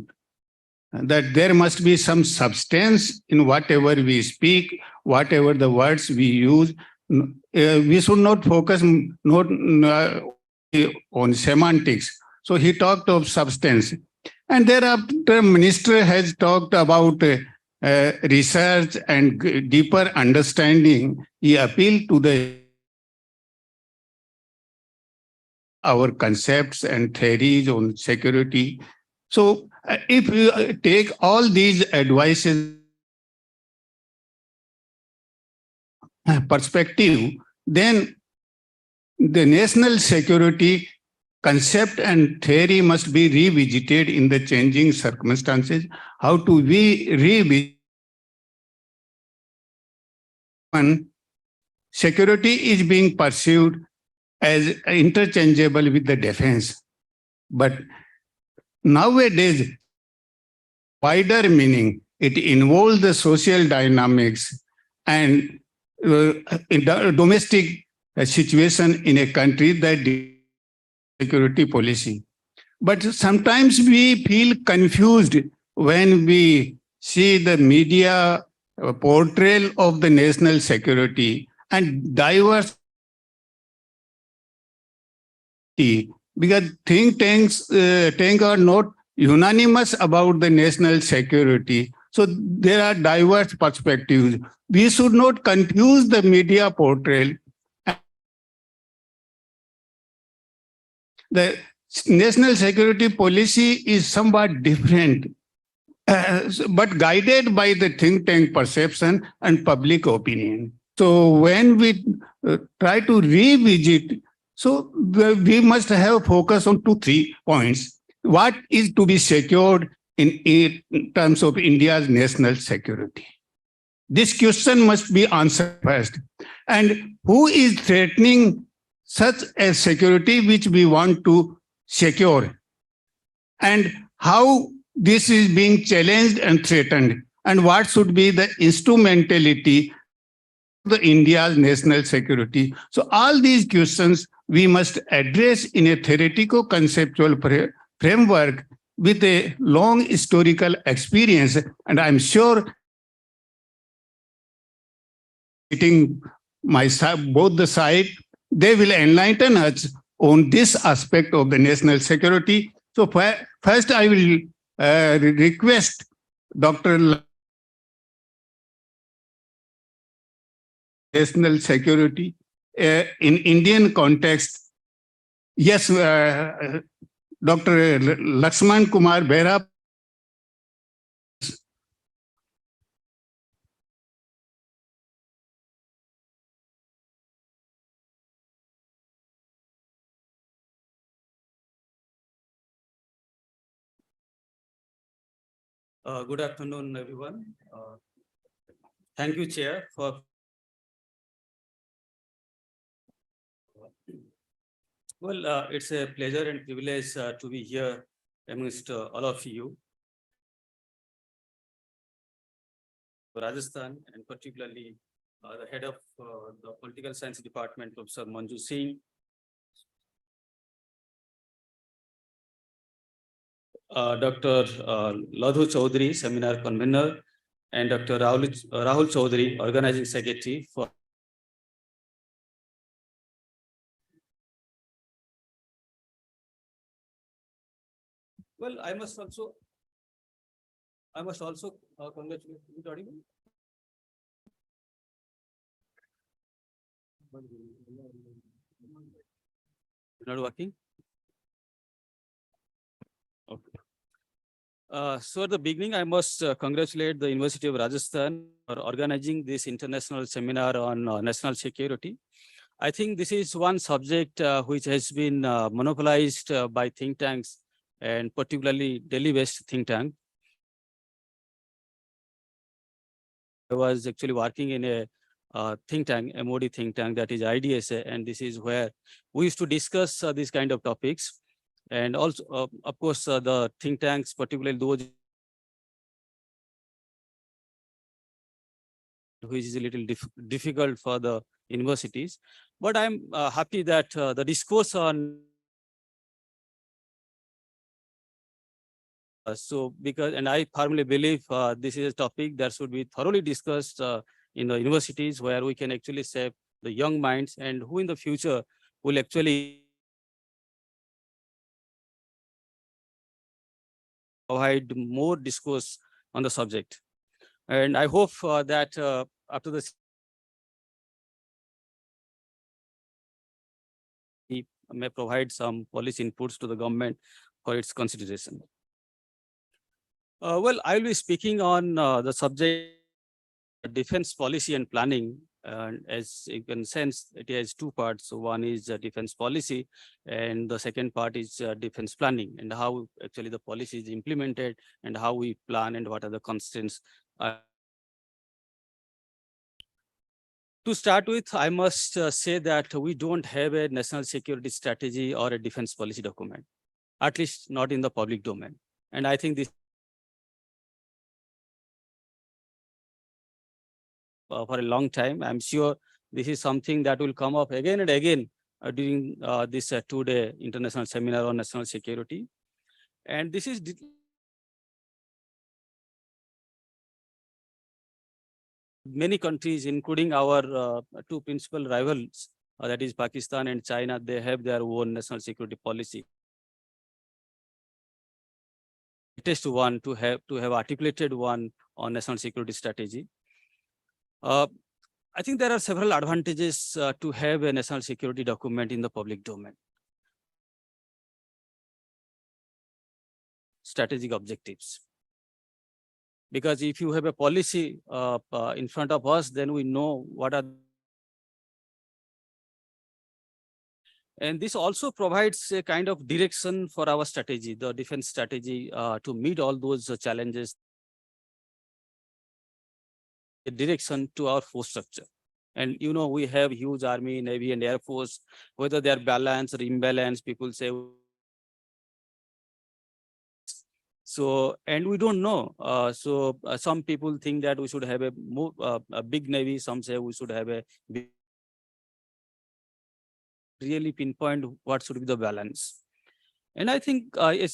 that there must be some substance in whatever we speak, whatever the words we use. We should not focus on semantics. So he talked of substance. And thereafter, Minister has talked about research and deeper understanding. He appealed to our concepts and theories on security. So if you take all these advices perspective, then the national security concept and theory must be revisited in the changing circumstances. How to we revisit? Security is being pursued as interchangeable with the defense. But nowadays, wider meaning, it involves the social dynamics and domestic situation in a country that security policy. But sometimes we feel confused when we see the media portrayal of the national security and diverse, because think tanks are not unanimous about the national security. So there are diverse perspectives. We should not confuse the media portrayal. The national security policy is somewhat different, but guided by the think tank perception and public opinion. So when we try to revisit, so we must have focus on 2-3 points. What is to be secured in terms of India's national security? This question must be answered first. And who is threatening such a security which we want to secure? And how this is being challenged and threatened? And what should be the instrumentality of the India's national security? So all these questions we must address in a theoretical conceptual framework with a long historical experience. And I'm sure both the sides, they will enlighten us on this aspect of the national security. So first I will request Dr. national security in Indian context. Yes, Dr. Lakshman Kumar Behra. Good afternoon, everyone. Thank you, Chair, for. Well, it's a pleasure and privilege to be here amongst all of you. Rajasthan, and particularly the head of the Political Science Department, Professor Manju Singh, Dr. Ladhu Chaudhary, Seminar Convener, and Dr. Rahul Chaudhary, Organizing Secretary for. Well, I must also congratulate you, audible? Not working? Okay. So at the beginning, I must congratulate the University of Rajasthan for organizing this international seminar on national security. I think this is one subject which has been monopolized by think tanks, and particularly Delhi-based think tank. I was actually working in a think tank, MOD think tank, that is IDSA, and this is where we used to discuss these kind of topics. And also, of course, the think tanks, particularly those which is a little difficult for the universities. But I'm happy that the discourse on and I firmly believe this is a topic that should be thoroughly discussed in the universities, where we can actually shape the young minds and who in the future will actually provide more discourse on the subject. And I hope that after this may provide some policy inputs to the government for its consideration. Well, I will be speaking on the subject defense policy and planning. And as you can sense, it has two parts. So one is defense policy, and the second part is defense planning, and how actually the policy is implemented and how we plan and what are the constraints. To start with, I must say that we don't have a national security strategy or a defense policy document, at least not in the public domain. And I think this for a long time. I'm sure this is something that will come up again and again during this two-day international seminar on national security. And this is many countries, including our two principal rivals, that is Pakistan and China, they have their own national security policy. Latest one to have articulated one on national security strategy. I think there are several advantages to have a national security document in the public domain. Strategic objectives. Because if you have a policy in front of us, then we know what are. And this also provides a kind of direction for our strategy, the defense strategy, to meet all those challenges. A direction to our force structure. And you know, we have huge army, navy, and air force, whether they are balanced or imbalanced, people say. So, and we don't know. Some people think that we should have a big navy. Some say we should have a big. Really pinpoint what should be the balance. And I think a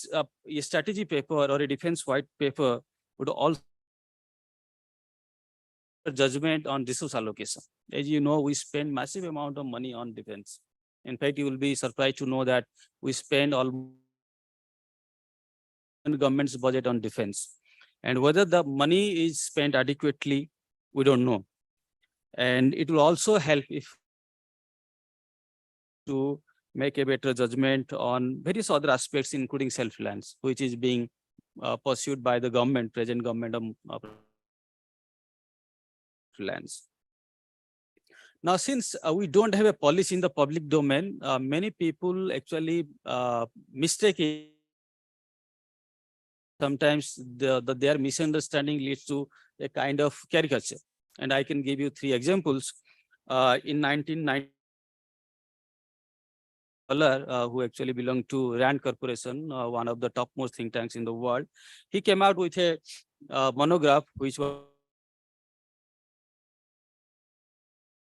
strategy paper or a defense white paper would also judgment on resource allocation. As you know, we spend massive amount of money on defense. In fact, you will be surprised to know that we spend all government's budget on defense. And whether the money is spent adequately, we don't know. And it will also help if to make a better judgment on various other aspects, including self-reliance, which is being pursued by the government, present government of reliance. Now, since we don't have a policy in the public domain, many people actually mistake it. Sometimes their misunderstanding leads to a kind of caricature. And I can give you 3 examples. In 1990, who actually belonged to Rand Corporation, one of the topmost think tanks in the world, he came out with a monograph which was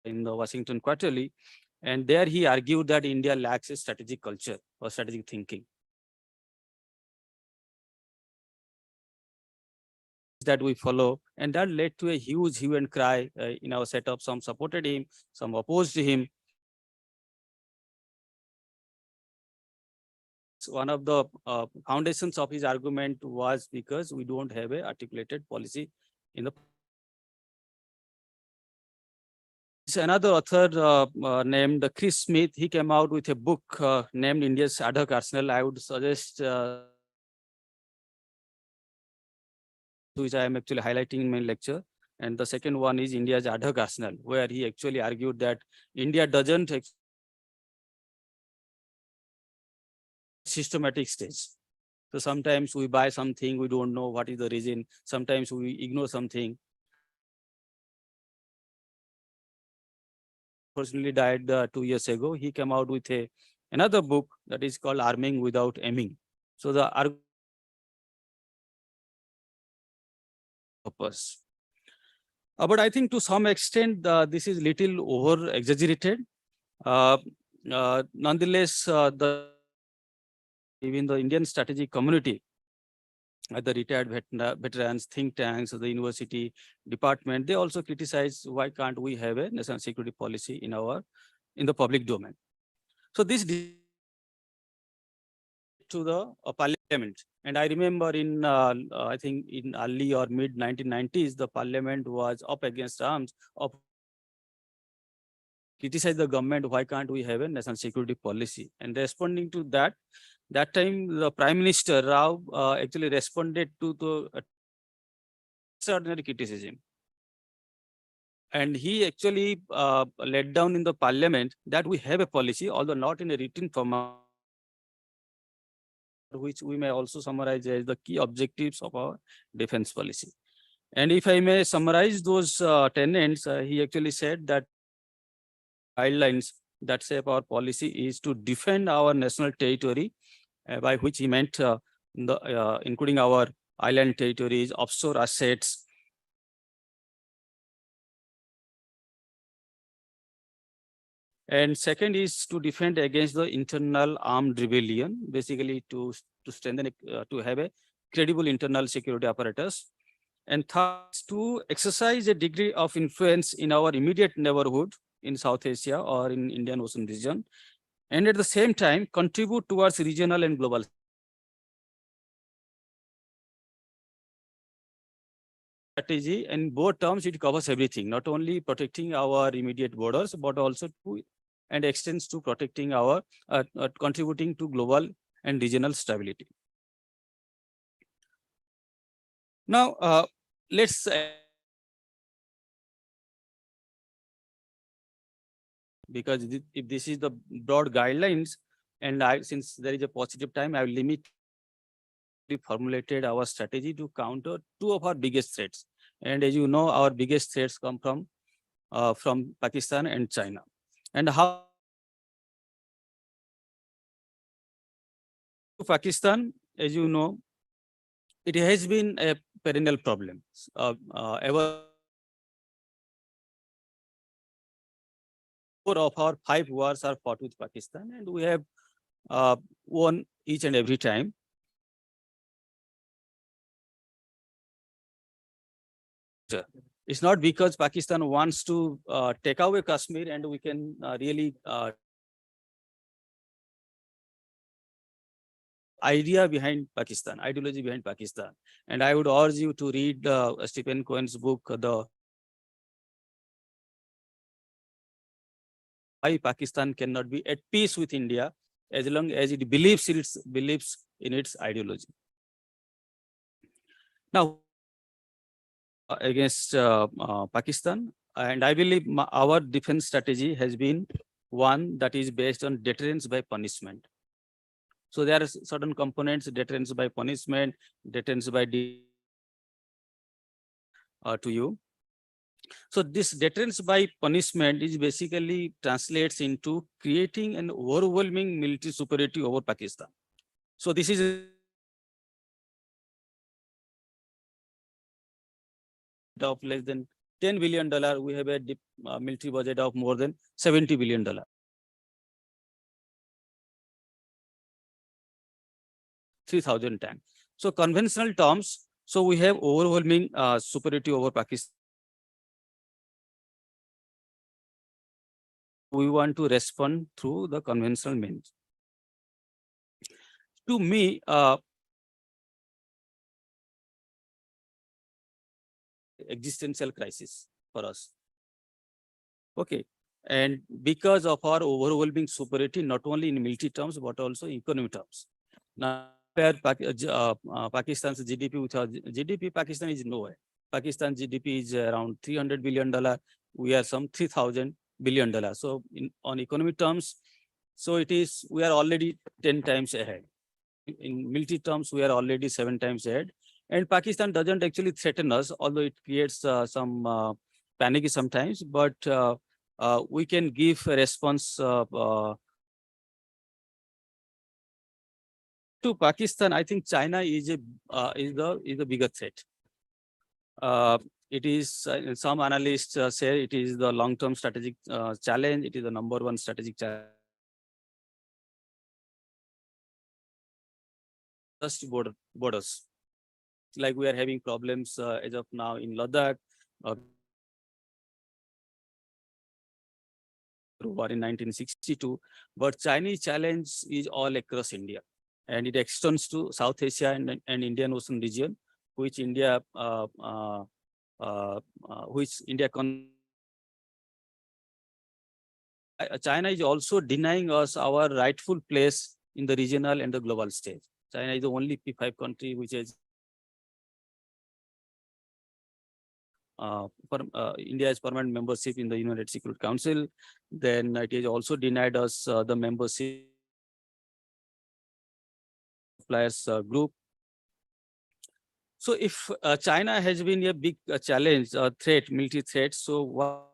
in the Washington Quarterly, and there he argued that India lacks a strategic culture or strategic thinking. That we follow, and that led to a huge hue and cry in our setup. Some supported him, some opposed him. One of the foundations of his argument was because we don't have a articulated policy in the. Another author named Chris Smith, he came out with a book named India's Ad hoc Arsenal. I would suggest which I am actually highlighting in my lecture. And the second one is India's Ad hoc Arsenal, where he actually argued that India doesn't systematic stage. So sometimes we buy something, we don't know what is the reason. Sometimes we ignore something. Personally died 2 years ago. He came out with another book that is called Arming Without Aiming. So the purpose. But I think to some extent, this is little over exaggerated. Nonetheless, even the Indian strategic community, the retired veterans, think tanks, the university department, they also criticize why can't we have a national security policy in the public domain. So this to the parliament. And I remember in, I think in early or mid 1990s, the parliament was up against arms of criticize the government, why can't we have a national security policy? And responding to that, that time the Prime Minister Rao actually responded to the extraordinary criticism. And he actually laid down in the parliament that we have a policy, although not in a written form, which we may also summarize as the key objectives of our defense policy. And if I may summarize those tenets, he actually said that guidelines that shape our policy is to defend our national territory, by which he meant including our island territories, offshore assets. And second is to defend against the internal armed rebellion, basically to strengthen, to have a credible internal security apparatus. And third is to exercise a degree of influence in our immediate neighborhood in South Asia or in Indian Ocean region. And at the same time, contribute towards regional and global strategy. In both terms, it covers everything, not only protecting our immediate borders, but also to and extends to protecting our, contributing to global and regional stability. Now, let's because if this is the broad guidelines, and since there is a positive time, I will limit. We formulated our strategy to counter 2 of our biggest threats. And as you know, our biggest threats come from Pakistan and China. And how Pakistan, as you know, it has been a perennial problem. Ever 4 of our 5 wars are fought with Pakistan, and we have won each and every time. It's not because Pakistan wants to take away Kashmir and we can really idea behind Pakistan, ideology behind Pakistan. And I would urge you to read Stephen Cohen's book, The why Pakistan cannot be at peace with India as long as it believes in its ideology. Now, against Pakistan, and I believe our defense strategy has been one that is based on deterrence by punishment. So there are certain components: deterrence by punishment, deterrence by to you. So this deterrence by punishment is basically translates into creating an overwhelming military superiority over Pakistan. So this is of less than $10 billion. We have a military budget of more than $70 billion. 3,000 tanks. So conventional terms, so we have overwhelming superiority over Pakistan. We want to respond through the conventional means. To me, existential crisis for us. Okay. And because of our overwhelming superiority, not only in military terms, but also in economic terms. Now, Pakistan's GDP with our GDP, Pakistan is nowhere. Pakistan GDP is around $300 billion. We are some $3,000 billion. So on economic terms, so we are already 10 times ahead. In military terms, we are already 7 times ahead. And Pakistan doesn't actually threaten us, although it creates some panic sometimes, but we can give a response to Pakistan. I think China is the bigger threat. It is some analysts say it is the long-term strategic challenge. It is the #1 strategic challenge. Just borders. Like we are having problems as of now in Ladakh. War in 1962, but Chinese challenge is all across India, and it extends to South Asia and Indian Ocean region, which India China is also denying us our rightful place in the regional and the global stage. China is the only P5 country which is India's permanent membership in the United Security Council. Then it is also denied us the membership players group. So if China has been a big challenge, threat, military threat, so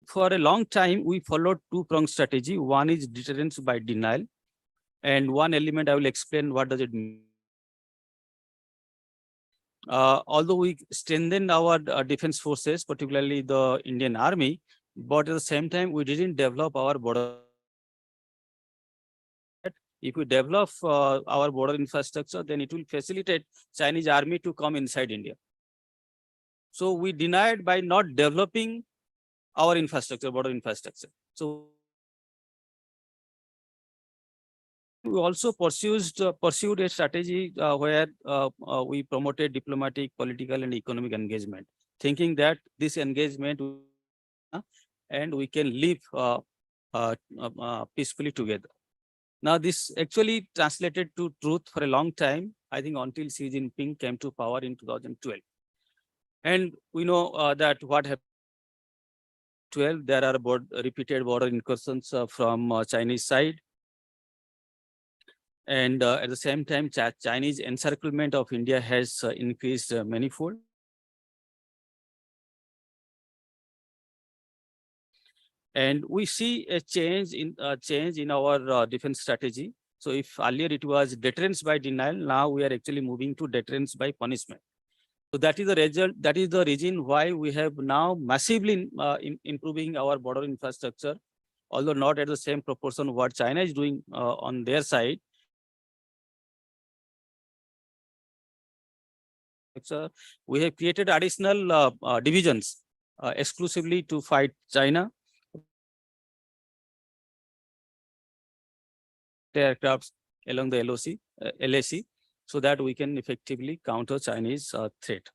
for a long time, we followed two-pronged strategy. One is deterrence by denial. And one element I will explain what does it mean. Although we strengthened our defense forces, particularly the Indian Army, but at the same time, we didn't develop our border. If we develop our border infrastructure, then it will facilitate Chinese army to come inside India. So we denied by not developing our infrastructure, border infrastructure. So we also pursued a strategy where we promoted diplomatic, political, and economic engagement, thinking that this engagement and we can live peacefully together. Now, this actually translated to truth for a long time, I think until Xi Jinping came to power in 2012. And we know that what happened in 2012, there are repeated border incursions from Chinese side. And at the same time, Chinese encirclement of India has increased manifold. And we see a change in our defense strategy. So if earlier it was deterrence by denial, now we are actually moving to deterrence by punishment. So that is the result. That is the reason why we have now massively improving our border infrastructure, although not at the same proportion what China is doing on their side. We have created additional divisions exclusively to fight China. Aircrafts along the LAC, so that we can effectively counter Chinese threat.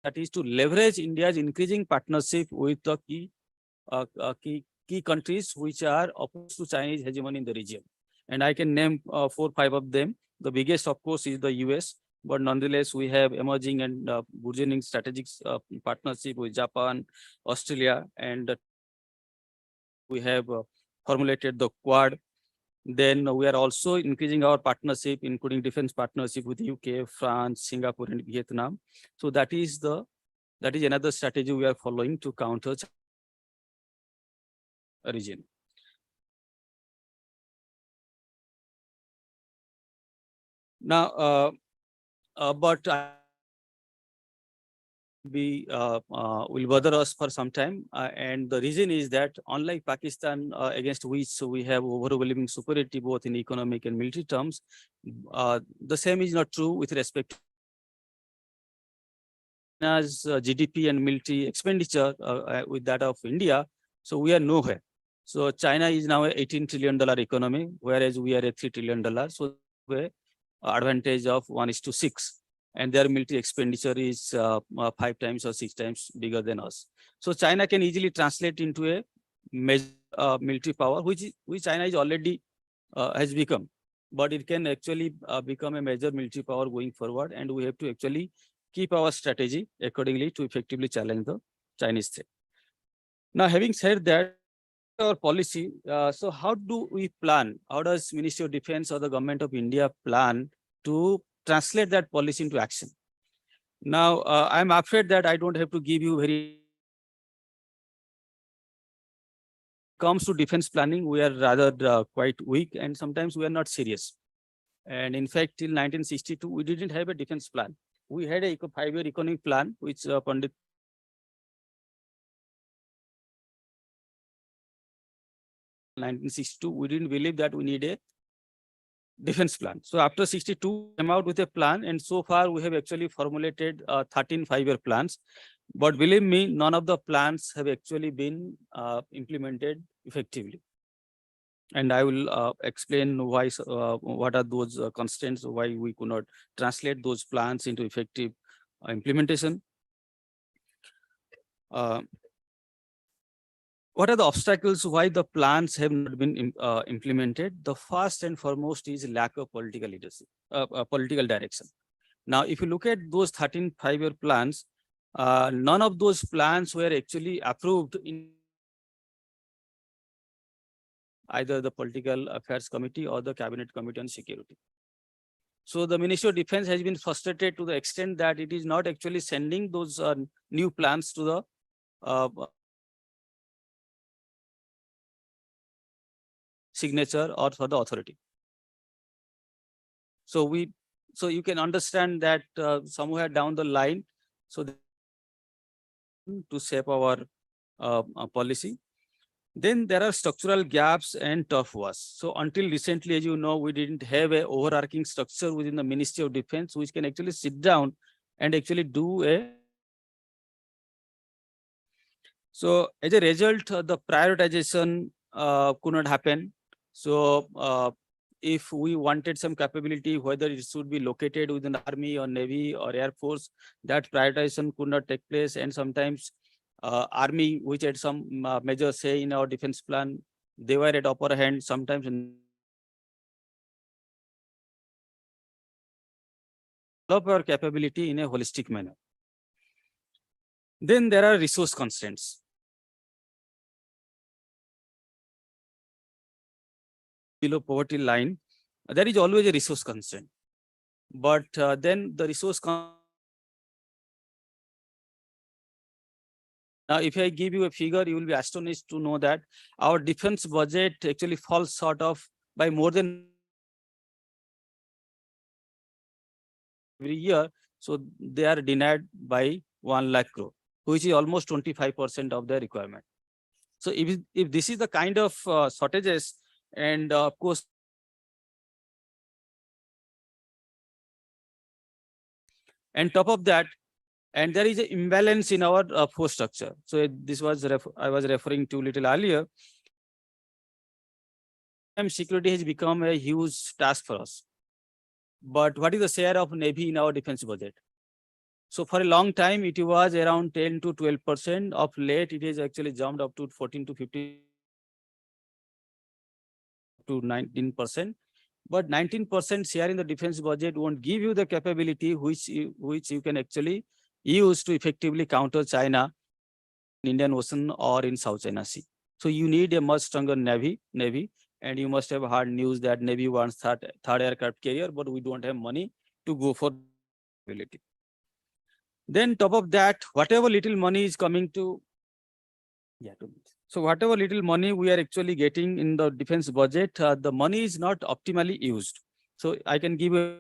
that is to leverage India's increasing partnership with the key countries which are opposed to Chinese hegemony in the region. And I can name 4 or 5 of them. The biggest, of course, is the US, but nonetheless, we have emerging and burgeoning strategic partnership with Japan, Australia, and we have formulated the Quad. Then we are also increasing our partnership, including defense partnership with UK, France, Singapore, and Vietnam. So that is another strategy we are following to counter region. Now, but will bother us for some time, and the reason is that unlike Pakistan, against which we have overwhelming superiority both in economic and military terms, the same is not true with respect to China's GDP and military expenditure with that of India. So we are nowhere. So China is now a $18 trillion economy, whereas we are a $3 trillion. So we advantage of 1:6. And their military expenditure is 5 times or 6 times bigger than us. So China can easily translate into a major military power, which China is already has become. But it can actually become a major military power going forward, and we have to actually keep our strategy accordingly to effectively challenge the Chinese threat. Now, having said that, our policy, so how do we plan? How does Ministry of Defense or the Government of India plan to translate that policy into action? Now, I'm afraid that I don't have to give you very comes to defense planning, we are rather quite weak, and sometimes we are not serious. And in fact, till 1962, we didn't have a defense plan. We had a 5-year economic plan, which Pandit 1962, we didn't believe that we need a defense plan. So after 62, came out with a plan, and so far we have actually formulated 13 5-year plans. But believe me, none of the plans have actually been implemented effectively. And I will explain why, what are those constraints, why we could not translate those plans into effective implementation. What are the obstacles why the plans have not been implemented? The first and foremost is lack of political leadership, political direction. Now, if you look at those 13 5-year plans, none of those plans were actually approved in either the Political Affairs Committee or the Cabinet Committee on Security. So the Ministry of Defense has been frustrated to the extent that it is not actually sending those new plans to the signature or for the authority. So you can understand that somewhere down the line, so to shape our policy. Then there are structural gaps and tough was. So until recently, as you know, we didn't have a overarching structure within the Ministry of Defense, which can actually sit down and actually do a. So as a result, the prioritization could not happen. So if we wanted some capability, whether it should be located within the Army or Navy or Air Force, that prioritization could not take place. And sometimes Army, which had some major say in our defense plan, they were at upper hand. Sometimes develop our capability in a holistic manner. Then there are resource constraints. Below poverty line, there is always a resource constraint. But then the resource now, if I give you a figure, you will be astonished to know that our defense budget actually falls short of by more than every year. So they are denied by 1 lakh crore, which is almost 25% of their requirement. So if this is the kind of shortages, and of course, and top of that, and there is an imbalance in our force structure. So this was I was referring to a little earlier. Security has become a huge task for us. But what is the share of Navy in our defense budget? So for a long time, it was around 10 to 12%. Of late, it has actually jumped up to 14 to 15 to 19%. But 19% share in the defense budget won't give you the capability which you can actually use to effectively counter China in Indian Ocean or in South China Sea. So you need a much stronger Navy, and you must have heard news that Navy wants third aircraft carrier, but we don't have money to go for ability. Then top of that, whatever little money is coming to, so whatever little money we are actually getting in the defense budget, the money is not optimally used. So I can give a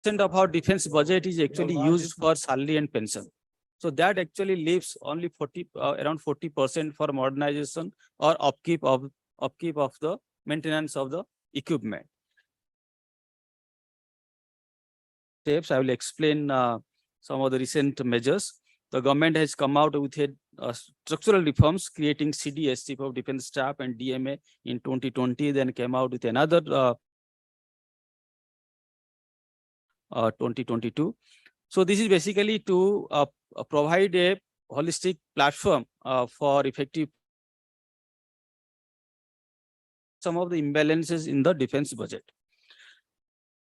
percent of our defense budget is actually used for salary and pension. So that actually leaves only around 40% for modernization or upkeep of the maintenance of the equipment. Steps I will explain some of the recent measures. The government has come out with structural reforms, creating CDS, Chief of Defense Staff, and DMA in 2020, then came out with another 2022. So this is basically to provide a holistic platform for effective some of the imbalances in the defense budget.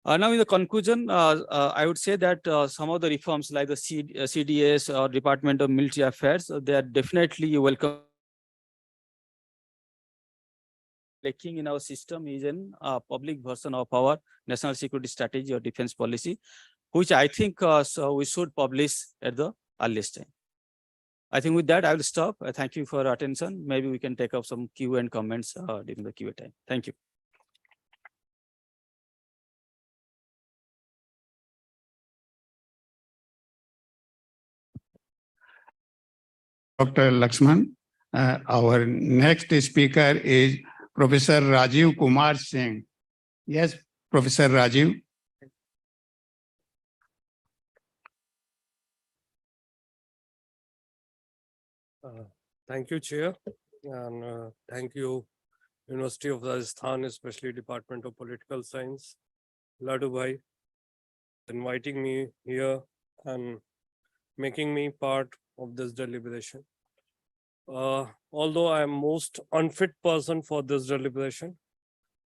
Now, in the conclusion, I would say that some of the reforms like the CDS or Department of Military Affairs, they are definitely welcome. Lacking in our system is a public version of our national security strategy or defense policy, which I think so we should publish at the earliest time. I think with that, I will stop. Thank you for your attention. Maybe we can take up some Q and comments during the Q&A time. Thank you. Dr. Lakshman. Our next speaker is Professor Rajiv Kumar Singh. Yes, Professor Rajiv. Thank you, Chair, and thank you, University of Rajasthan, especially Department of Political Science, Ladu Bhai, inviting me here and making me part of this deliberation. Although I am most unfit person for this deliberation,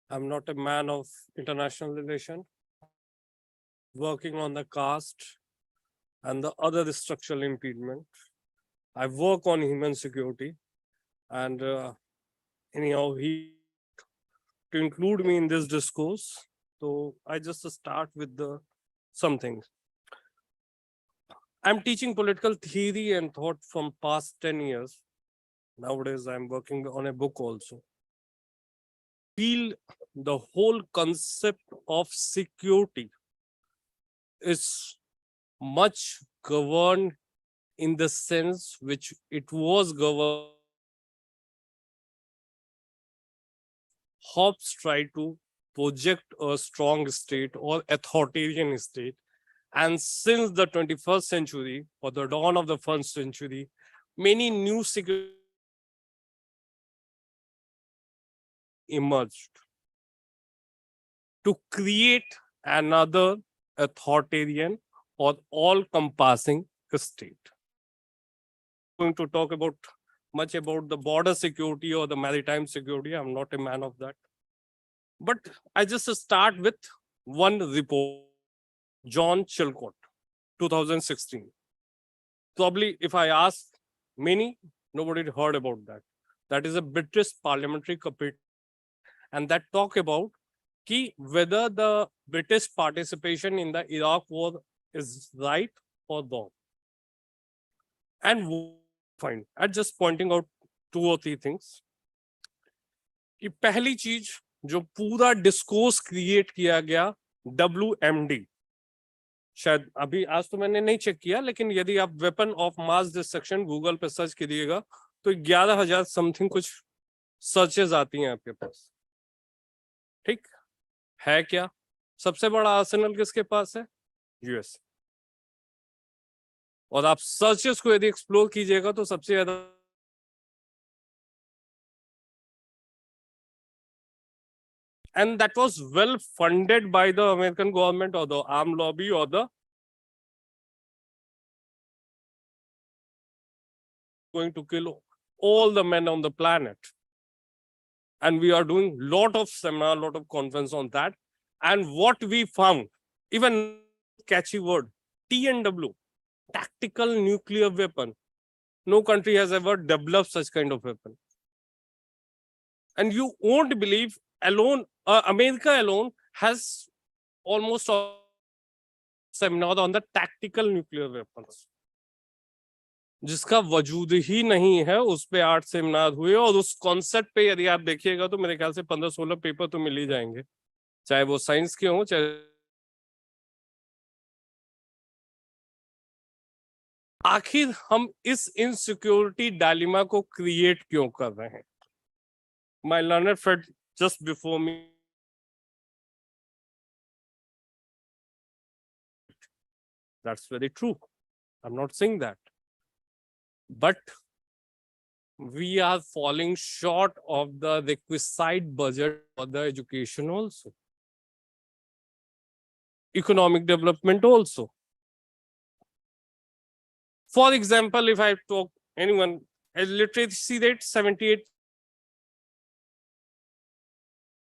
I'm not a man of international relation, working on the caste and the other structural impediment. I work on human security, and anyhow, he to include me in this discourse. So I just start with some things. I'm teaching political theory and thought from past 10 years. Nowadays, I'm working on a book also. Feel the whole concept of security is much governed in the sense which it was governed. Hobbes tried to project a strong state or authoritarian state. And since the 21st century or the dawn of the first century, many new security emerged to create another authoritarian or all-compassing state. I'm going to talk much about the border security or the maritime security. I'm not a man of that. But I just start with one report, John Chilcott, 2016. Probably if I ask many, nobody heard about that. That is a British parliamentary committee, and that talk about whether the British participation in the Iraq war is right or wrong. And fine, I'm just pointing out 2 or 3 things. कि पहली चीज जो पूरा discourse create किया गया WMD, शायद अभी आज तो मैंने नहीं चेक किया, लेकिन यदि आप weapon of mass destruction Google पे सर्च करिएगा तो 11,000 समथिंग कुछ सर्चेस आती हैं आपके पास. ठीक है क्या? सबसे बड़ा आर्सेनल किसके पास है? यूएस. और आप सर्चेस को यदि एक्सप्लोर कीजिएगा तो सबसे ज्यादा and that was well funded by the American government or the armed lobby or the going to kill all the men on the planet. And we are doing a lot of seminar, a lot of conference on that. And what we found, even catchy word, TNW, tactical nuclear weapon. No country has ever developed such kind of weapon. And you won't believe alone, America alone has almost all seminar on the tactical nuclear weapons. जिसका वजूद ही नहीं है, उस पे 8 seminar हुए और उस concept पे यदि आप देखिएगा तो मेरे ख्याल से 15-16 पेपर तो मिल ही जाएंगे, चाहे वो साइंस के हों चाहे। आखिर हम इस इनसिक्योरिटी डायलेमा को क्रिएट क्यों कर रहे हैं? My learned friend just before me, that's very true. I'm not saying that. But we are falling short of the requisite budget for the education also. Economic development also. For example, if I talk anyone, a literacy rate 78,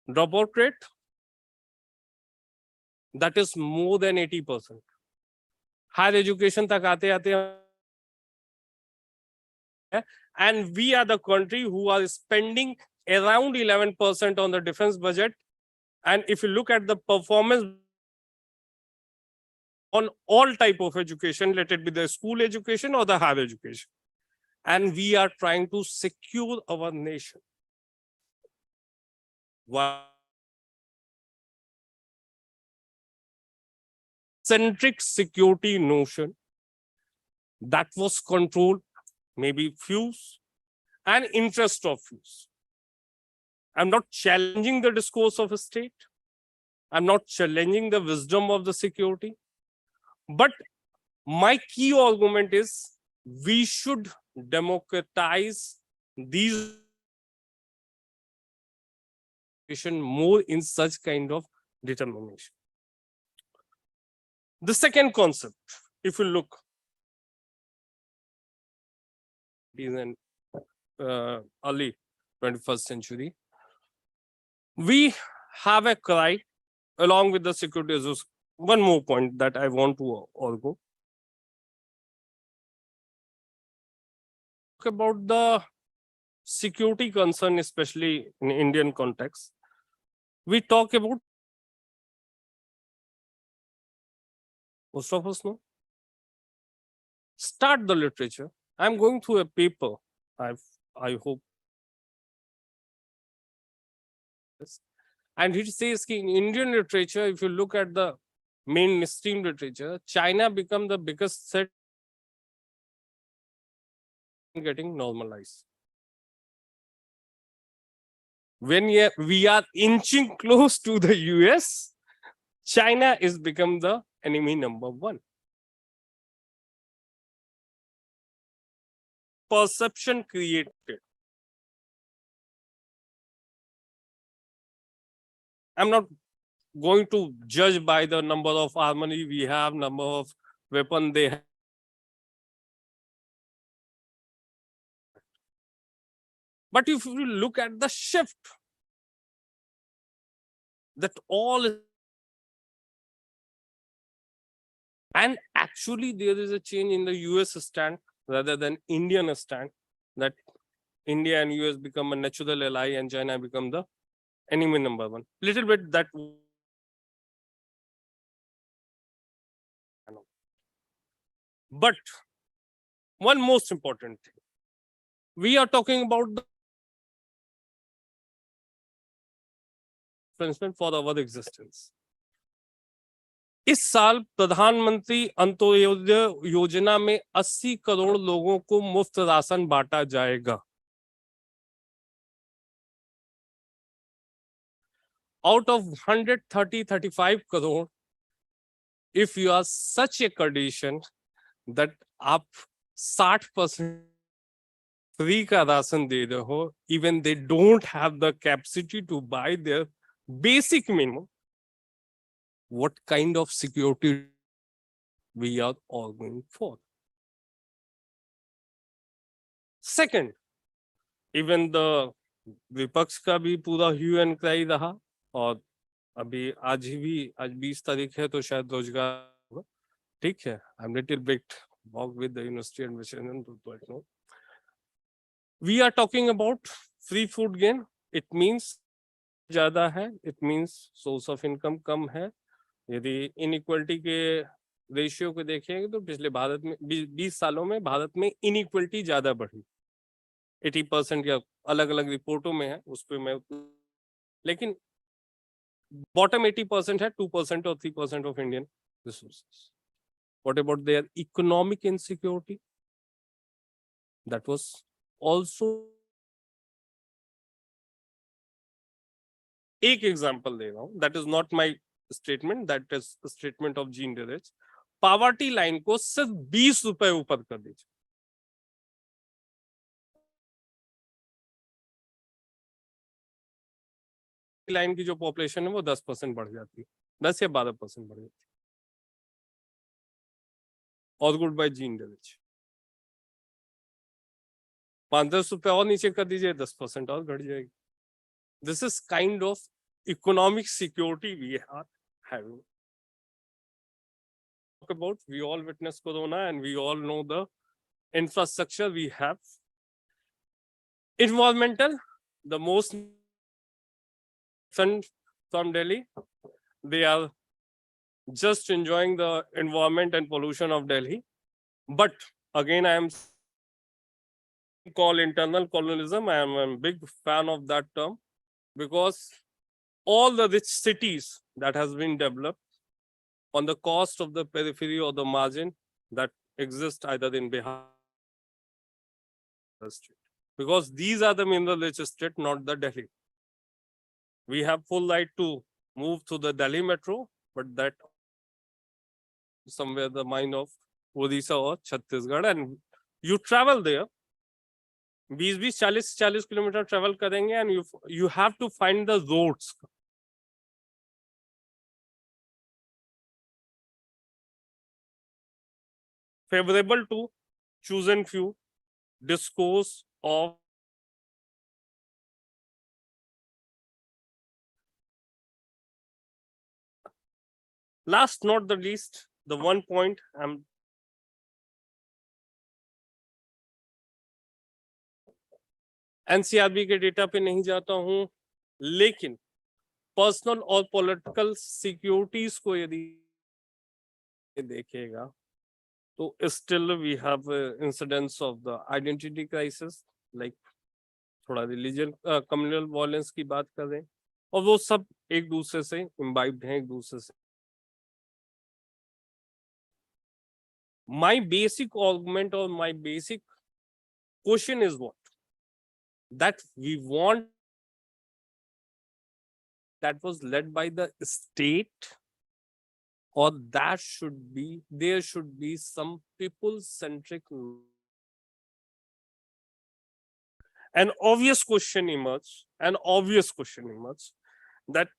dropout rate, that is more than 80%. Higher education tak aate aate, and we are the country who are spending around 11% on the defense budget. And if you look at the performance on all type of education, let it be the school education or the higher education, and we are trying to secure our nation. Centric security notion that was controlled, maybe fews, and interest of fews. I'm not challenging the discourse of a state. I'm not challenging the wisdom of the security. But my key argument is we should democratize these more in such kind of determination. The second concept, if you look, is an early 21st century. We have a cry along with the security issues. One more point that I want to argue about the security concern, especially in Indian context. We talk about, most of us know, start the literature. I'm going through a paper. I hope. And it says in Indian literature, if you look at the mainstream literature, China become the biggest threat getting normalized. When we are inching close to the US, China is become the enemy number one. Perception created. I'm not going to judge by the number of armory we have, number of weapon they have. But if you look at the shift, that all is, and actually there is a change in the US stand rather than Indian stand, that India and US become a natural ally and China become the enemy number one. Little bit that. But one most important thing, we are talking about the for our existence. इस साल प्रधानमंत्री अंत्योदय योजना में 80 करोड़ लोगों को मुफ्त ration बांटा जाएगा. Out of 135 crore, if you are such a condition that आप 60% free का राशन दे रहे हो, even they don't have the capacity to buy their basic minimum, what kind of security we are all going for? Second, even the विपक्ष का भी पूरा hue and cry रहा, और अभी आज 20 तारीख है तो शायद रोजगार होगा, ठीक है. I am little bit work with the university administration to I know. We are talking about free food gain. It means ज्यादा है, it means source of income कम है. यदि इनइक्वलिटी के रेशियो को देखेंगे तो पिछले भारत में 20 सालों में भारत में इनइक्वलिटी ज्यादा बढ़ी. 80% या अलग अलग रिपोर्टों में है, उस पर मैं, लेकिन बॉटम 80% है, 2% और 3% of Indian resources. What about their economic insecurity? That was also. एक एग्जाम्पल दे रहा हूं, that is not my statement, that is statement of Jean Dreze. Poverty line को सिर्फ 20 रुपए ऊपर कर दीजिए. लाइन की जो पॉपुलेशन है वो 10% बढ़ जाती है, 10 या 12% बढ़ जाती है. और गुड बाय जीन डिरेज. 5-10 रुपए और नीचे कर दीजिए, 10% और घट जाएगी. This is kind of economic security we are having. Talk about, we all witnessed Corona and we all know the infrastructure we have. Environmental, the most from Delhi, they are just enjoying the environment and pollution of Delhi. But again, I am called internal colonialism. I am a big fan of that term, because all the rich cities that has been developed on the cost of the periphery or the margin that exist either in Bihar, because these are the mineral rich state, not the Delhi. We have full right to move to the Delhi metro, but that somewhere the mine of Odisha or Chhattisgarh, and you travel there 20-40 kilometre travel करेंगे, and you have to find the roads. favorable to chosen few, discourse of last not the least, the one point I'm NCRB के data पे नहीं जाता हूं, लेकिन personal और political securities को यदि देखेगा तो still we have incidents of the identity crisis, like थोड़ा रिलीजन कम्युनल वायलेंस की बात कर रहे हैं, और वो सब एक दूसरे से इम्बाइब्ड हैं, एक दूसरे से. माय बेसिक आर्गुमेंट और my basic question is what that we want that was led by the state, or that should be, there should be some people centric. An obvious question emerged that,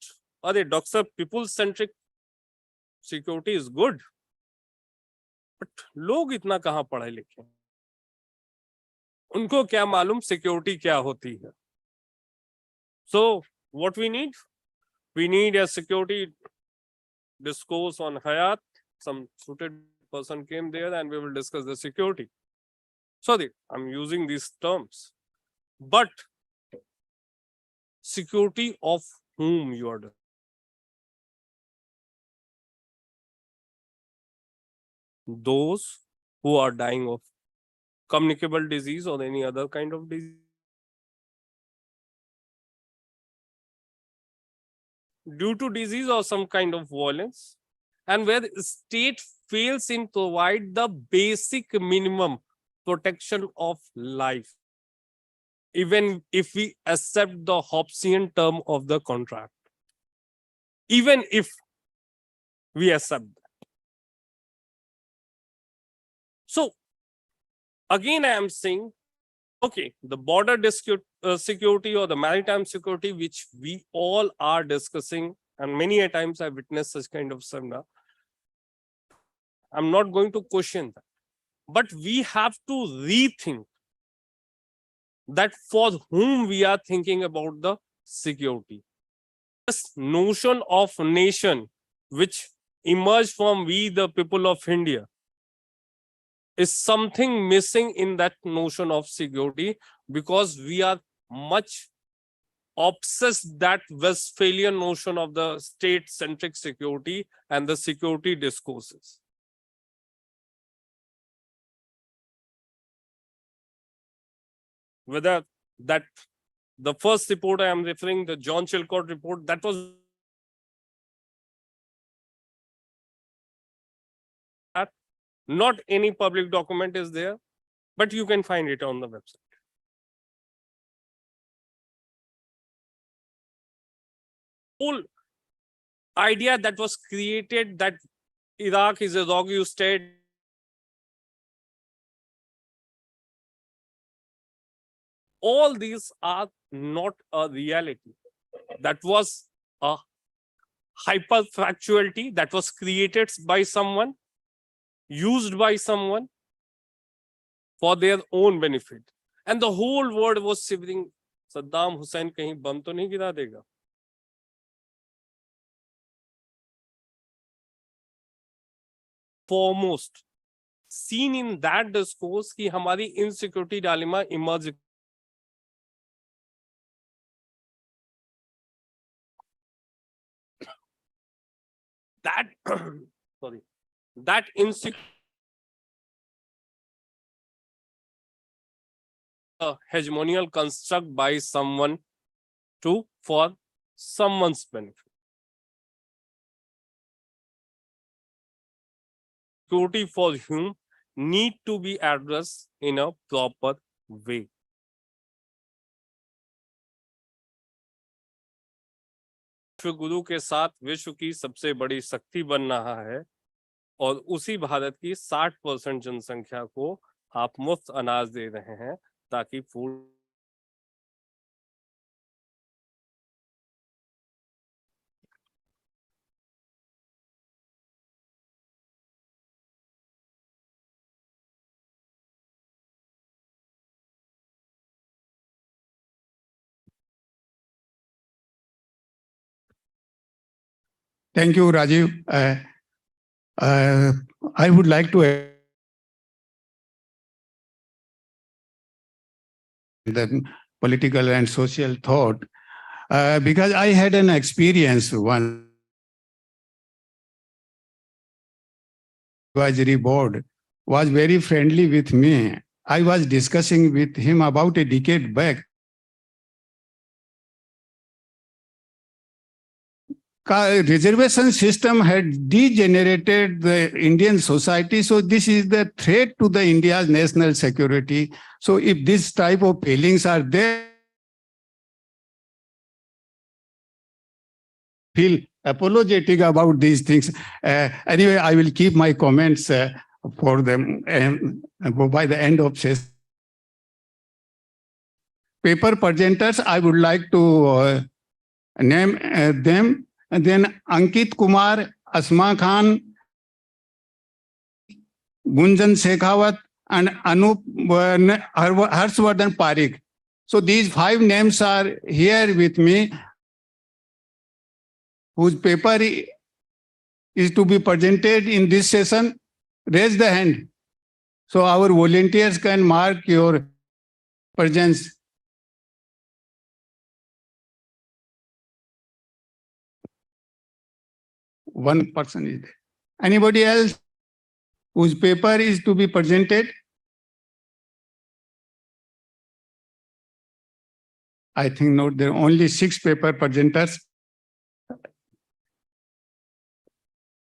are doctor, people centric security is good, but log itna kahan padhe likhe hain, उनको क्या मालूम security क्या होती है. So what we need a security discourse on Hayat. Some suited person came there and we will discuss the security. Sorry, I'm using these terms, but security of whom you are doing? Those who are dying of communicable disease or any other kind of disease, due to disease or some kind of violence, and where the state fails in provide the basic minimum protection of life, even if we accept the Hobbesian term of the contract, even if we accept that. So again, I am saying, okay, the border security or the maritime security, which we all are discussing, and many a times I witnessed such kind of seminar. I'm not going to question that, but we have to rethink that for whom we are thinking about the security. This notion of nation, which emerged from we, the people of India, is something missing in that notion of security, because we are much obsessed that Westphalian notion of the state-centric security and the security discourses. Whether that the first report I am referring, the John Chilcott report, that was not any public document is there, but you can find it on the website. Whole idea that was created that Iraq is a rogue state, all these are not a reality. That was a hyperfactuality that was created by someone, used by someone for their own benefit. And the whole world was shivering. Saddam Hussein kahin bam to nahi gira dega. Foremost, seen in that discourse ki hamari insecurity dilemma emerge. That sorry, that insecurity hegemonial construct by someone for someone's benefit. Security for whom need to be addressed in a proper way. विश्व गुरु के साथ विश्व की सबसे बड़ी शक्ति बन रहा है, और उसी भारत की 60% जनसंख्या को आप मुफ्त अनाज दे रहे हैं ताकि food Thank you, Rajiv. I would like to the political and social thought, because I had an experience one advisory board was very friendly with me. I was discussing with him about a decade back. Reservation system had degenerated the Indian society. So this is the threat to the India's national security. So if this type of failings are there, feel apologetic about these things. Anyway, I will keep my comments for them by the end of session. Paper presenters, I would like to name them. And then Ankit Kumar, Asma Khan, Gunjan Shekhawat, and Anup Harshvardhan Parikh. So these 5 names are here with me, whose paper is to be presented in this session. Raise the hand so our volunteers can mark your presence. One person is there. Anybody else whose paper is to be presented? I think not. There are only 6 paper presenters.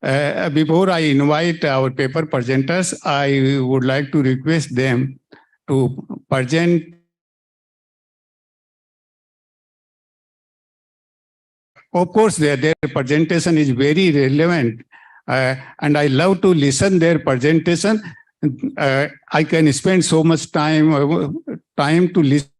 Before I invite our paper presenters, I would like to request them to present Of course, their presentation is very relevant, and I love to listen their presentation. I can spend so much time to listen.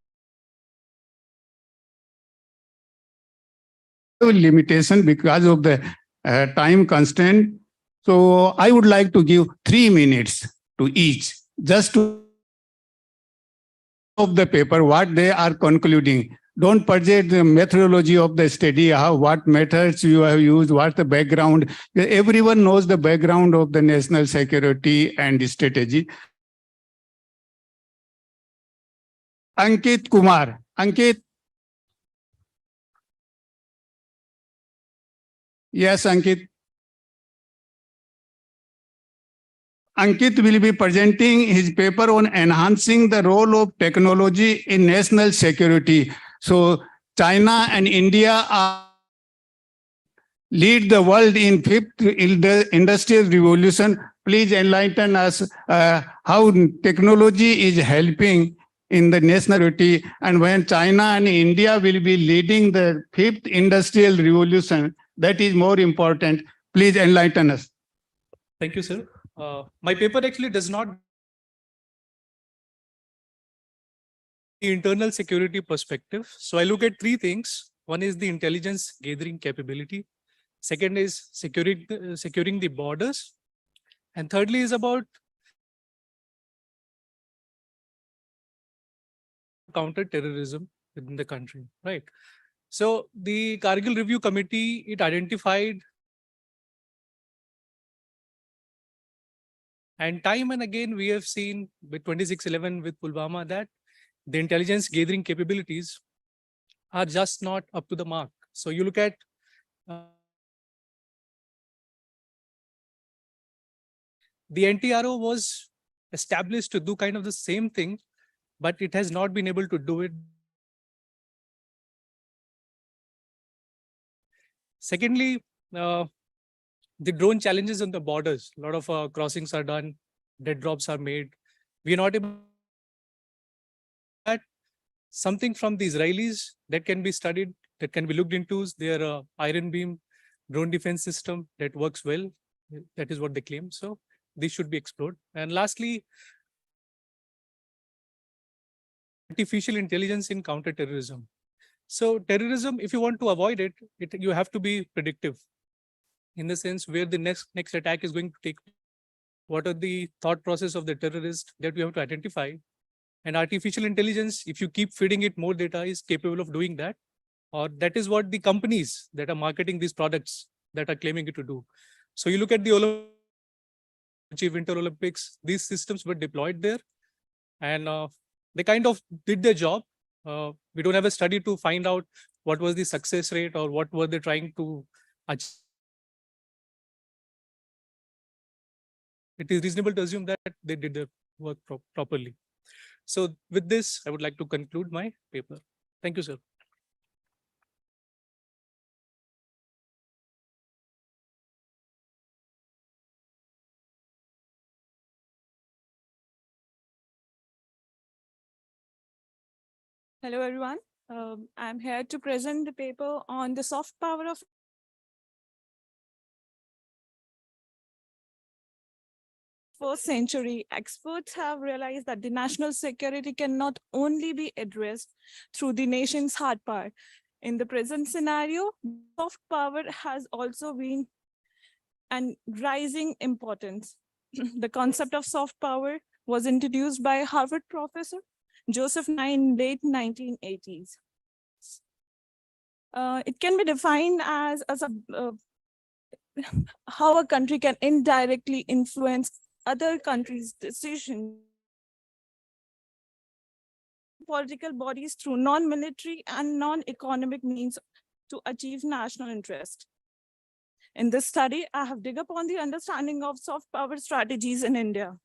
Limitation because of the time constraint. So I would like to give 3 minutes to each, just to of the paper, what they are concluding. Don't project the methodology of the study, what methods you have used, what the background. Everyone knows the background of the national security and strategy. Ankit Kumar. Ankit. Yes, Ankit. Ankit will be presenting his paper on enhancing the role of technology in national security. So China and India lead the world in fifth industrial revolution. Please enlighten us how technology is helping in the national security, and when China and India will be leading the fifth industrial revolution, that is more important. Please enlighten us. Thank you, sir. My paper actually does not the internal security perspective. So I look at three things. One is the intelligence gathering capability. Second is securing the borders. And thirdly is about counter terrorism within the country, right? So the Kargil Review Committee, it identified and time and again we have seen with 2611 with Pulwama that the intelligence gathering capabilities are just not up to the mark. So you look at the NTRO was established to do kind of the same thing, but it has not been able to do it. Secondly, the drone challenges on the borders. A lot of crossings are done, dead drops are made. We are not able to something from the Israelis that can be studied, that can be looked into. Their Iron Beam drone defense system that works well. That is what they claim. So this should be explored. And lastly, artificial intelligence in counterterrorism. So terrorism, if you want to avoid it, you have to be predictive in the sense where the next attack is going to take. What are the thought process of the terrorist that we have to identify? And artificial intelligence, if you keep feeding it more data, is capable of doing that. Or that is what the companies that are marketing these products that are claiming it to do. So you look at the Winter Olympics, these systems were deployed there and they kind of did their job. We don't have a study to find out what was the success rate or what were they trying to achieve. It is reasonable to assume that they did their work properly. So with this, I would like to conclude my paper. Thank you, sir. Hello, everyone. I'm here to present the paper on the soft power of first century. Experts have realized that the national security cannot only be addressed through the nation's hard power. In the present scenario, soft power has also been an rising importance. The concept of soft power was introduced by Harvard professor Joseph Nye in late 1980s. It can be defined as how a country can indirectly influence other countries' decisions. Political bodies through non-military and non-economic means to achieve national interest. In this study, I have dug upon the understanding of soft power strategies in India.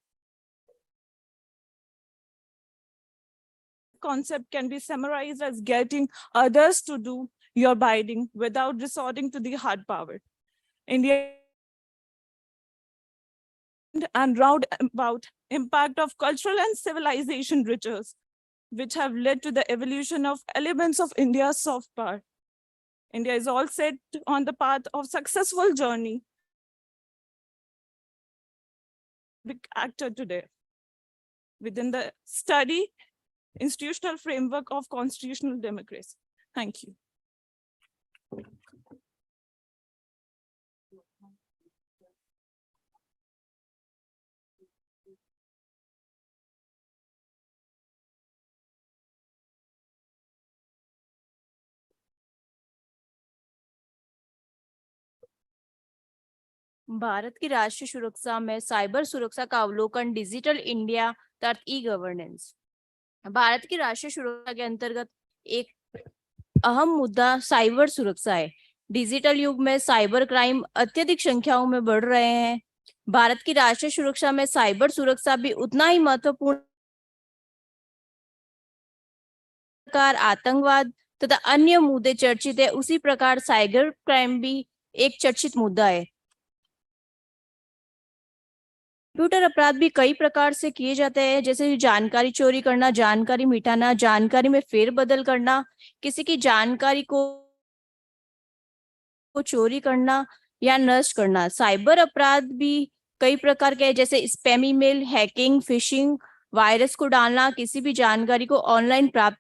Concept can be summarized as getting others to do your bidding without resorting to the hard power. India and roundabout impact of cultural and civilization riches, which have led to the evolution of elements of India's soft power. India is all set on the path of successful journey. Big actor today. Within the study, institutional framework of constitutional democracy. Thank you. Bharat की राष्ट्रीय सुरक्षा में cyber सुरक्षा का अवलोकन, digital India तथा e governance. Bharat की राष्ट्रीय सुरक्षा के अंतर्गत एक अहम मुद्दा साइबर सुरक्षा है। डिजिटल युग में साइबर क्राइम अत्यधिक संख्याओं में बढ़ रहे हैं। भारत की राष्ट्रीय सुरक्षा में साइबर सुरक्षा भी उतना ही महत्वपूर्ण। आतंकवाद तथा अन्य मुद्दे चर्चित है, उसी प्रकार साइबर क्राइम भी एक चर्चित मुद्दा है। कंप्यूटर अपराध भी कई प्रकार से किए जाते हैं, जैसे जानकारी चोरी करना, जानकारी मिटाना, जानकारी में फेरबदल करना, किसी की जानकारी को चोरी करना या नष्ट करना। साइबर अपराध भी कई प्रकार के हैं, जैसे spam email, hacking, fishing, virus को डालना, किसी भी जानकारी को ऑनलाइन प्राप्त।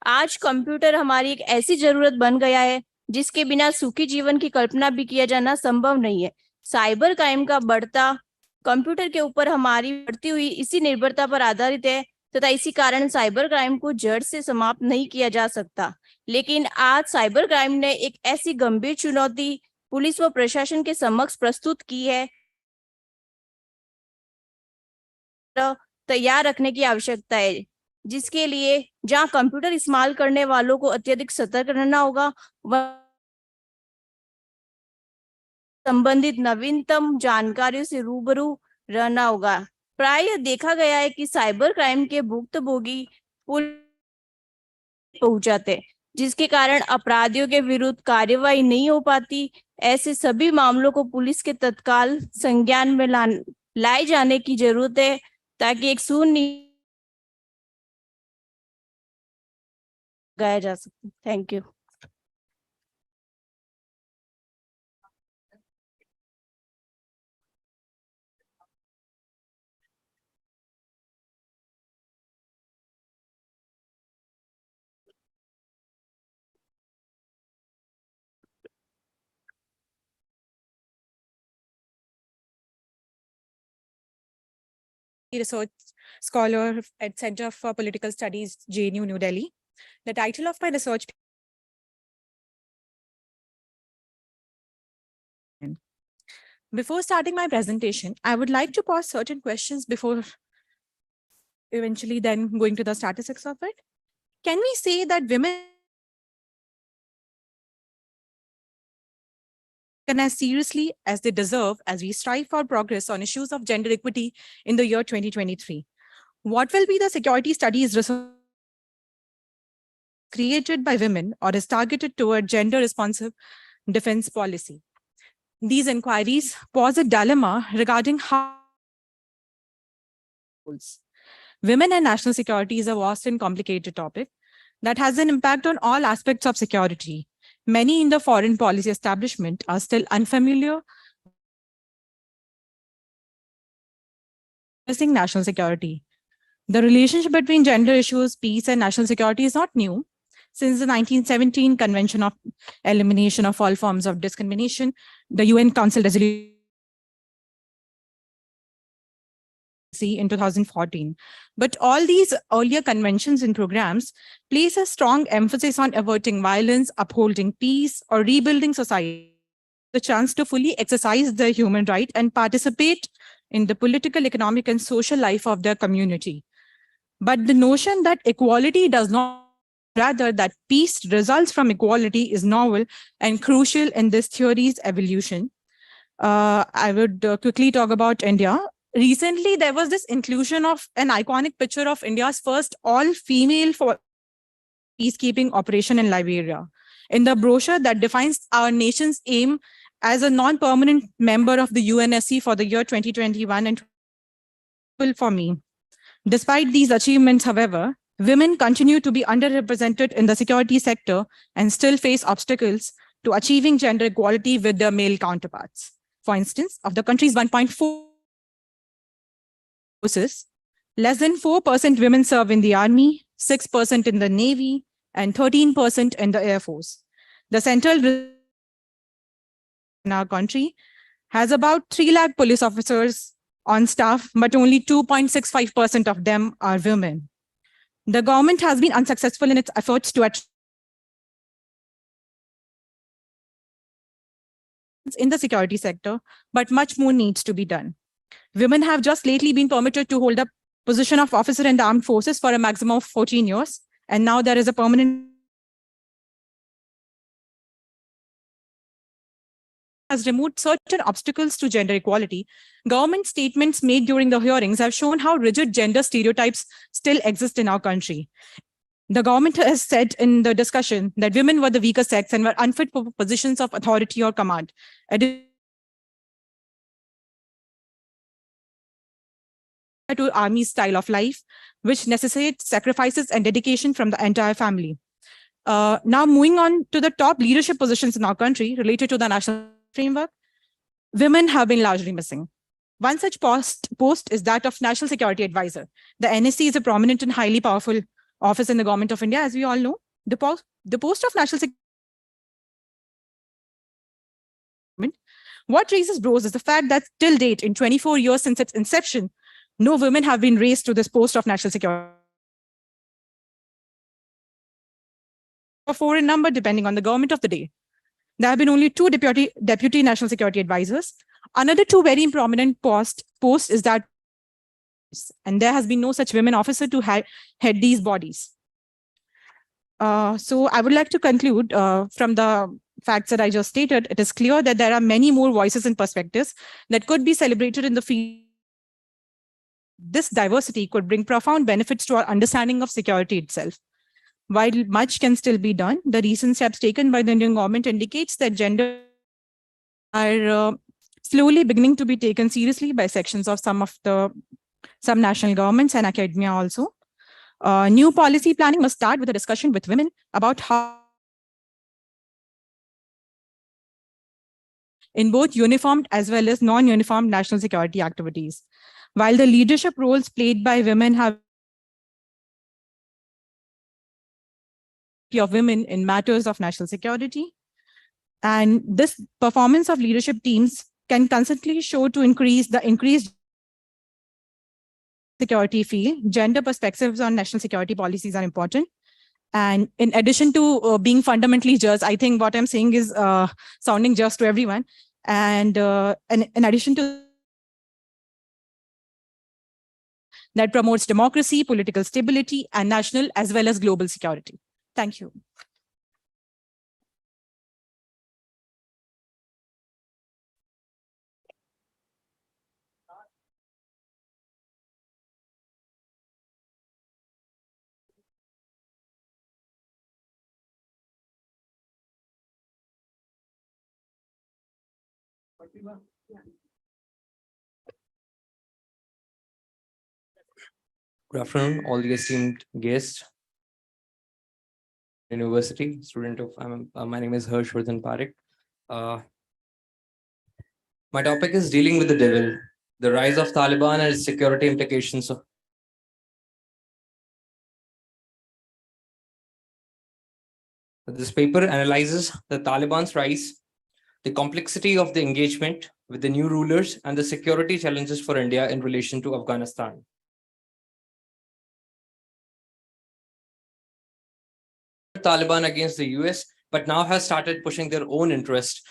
आज कंप्यूटर हमारी एक ऐसी जरूरत बन गया है जिसके बिना सुखी जीवन की कल्पना भी किया जाना संभव नहीं है। साइबर क्राइम का बढ़ता कंप्यूटर के ऊपर हमारी बढ़ती हुई इसी निर्भरता पर आधारित है तथा इसी कारण साइबर क्राइम को जड़ से समाप्त नहीं किया जा सकता। लेकिन आज साइबर क्राइम ने एक ऐसी गंभीर चुनौती पुलिस व प्रशासन के समक्ष प्रस्तुत की है, तैयार रखने की आवश्यकता है, जिसके लिए जहां कंप्यूटर इस्तेमाल करने वालों को अत्यधिक सतर्क रहना होगा, वह संबंधित नवीनतम जानकारियों से रूबरू रहना होगा। प्राय देखा गया है कि साइबर क्राइम के भुक्तभोगी पहुंचाते, जिसके कारण अपराधियों के विरुद्ध कार्यवाही नहीं हो पाती। ऐसे सभी मामलों को पुलिस के तत्काल संज्ञान में लाए जाने की जरूरत है, ताकि एक गाया जा सके। Thank you. Research scholar at Center for Political Studies, JNU, New Delhi. The title of my research. Before starting my presentation, I would like to pose certain questions before eventually then going to the statistics of it. Can we say that women as seriously as they deserve as we strive for progress on issues of gender equity in the year 2023? What will be the security studies research created by women or is targeted toward gender responsive defense policy? These inquiries pose a dilemma regarding how women and national security is a vast and complicated topic that has an impact on all aspects of security. Many in the foreign policy establishment are still unfamiliar with national security. The relationship between gender issues, peace, and national security is not new. Since the 1917 Convention of Elimination of All Forms of Discrimination, the UN Council Resolution in 2014. But all these earlier conventions and programs place a strong emphasis on averting violence, upholding peace, or rebuilding society. The chance to fully exercise their human right and participate in the political, economic, and social life of their community. But the notion that equality does not, rather that peace results from equality, is novel and crucial in this theory's evolution. I would quickly talk about India. Recently, there was this inclusion of an iconic picture of India's first all-female peacekeeping operation in Liberia in the brochure that defines our nation's aim as a non-permanent member of the UNSC for the year 2021 and for me. Despite these achievements, however, women continue to be underrepresented in the security sector and still face obstacles to achieving gender equality with their male counterparts. For instance, of the country's 1.4 forces, less than 4% women serve in the army, 6% in the navy, and 13% in the air force. The central in our country has about 3 lakh police officers on staff, but only 2.65% of them are women. The government has been unsuccessful in its efforts to in the security sector, but much more needs to be done. Women have just lately been permitted to hold a position of officer in the armed forces for a maximum of 14 years. And now there is a permanent has removed certain obstacles to gender equality. Government statements made during the hearings have shown how rigid gender stereotypes still exist in our country. The government has said in the discussion that women were the weaker sex and were unfit for positions of authority or command. To army style of life, which necessitates sacrifices and dedication from the entire family. Now moving on to the top leadership positions in our country related to the national framework, women have been largely missing. One such post is that of National Security Advisor. The NSC is a prominent and highly powerful office in the government of India, as we all know. The post of National Security. What raises brows is the fact that till date, in 24 years since its inception, no women have been raised to this post of national security. Or 4 in number, depending on the government of the day. There have been only 2 deputy national security advisors. Another 2 very prominent posts is that, and there has been no such women officer to head these bodies. So I would like to conclude from the facts that I just stated. It is clear that there are many more voices and perspectives that could be celebrated in the field. This diversity could bring profound benefits to our understanding of security itself. While much can still be done, the recent steps taken by the Indian government indicates that gender are slowly beginning to be taken seriously by sections of some national governments and academia also. New policy planning must start with a discussion with women about how in both uniformed as well as non-uniformed national security activities. While the leadership roles played by women have of women in matters of national security, and this performance of leadership teams can constantly show to increased security field. Gender perspectives on national security policies are important. And in addition to being fundamentally just, I think what I'm saying is sounding just to everyone. And in addition to that promotes democracy, political stability, and national as well as global security. Thank you. Good afternoon, all the esteemed guests. University student of my name is Harshvardhan Parekh. My topic is dealing with the devil, the rise of Taliban and its security implications. This paper analyzes the Taliban's rise, the complexity of the engagement with the new rulers, and the security challenges for India in relation to Afghanistan. Taliban against the US, but now has started pushing their own interest.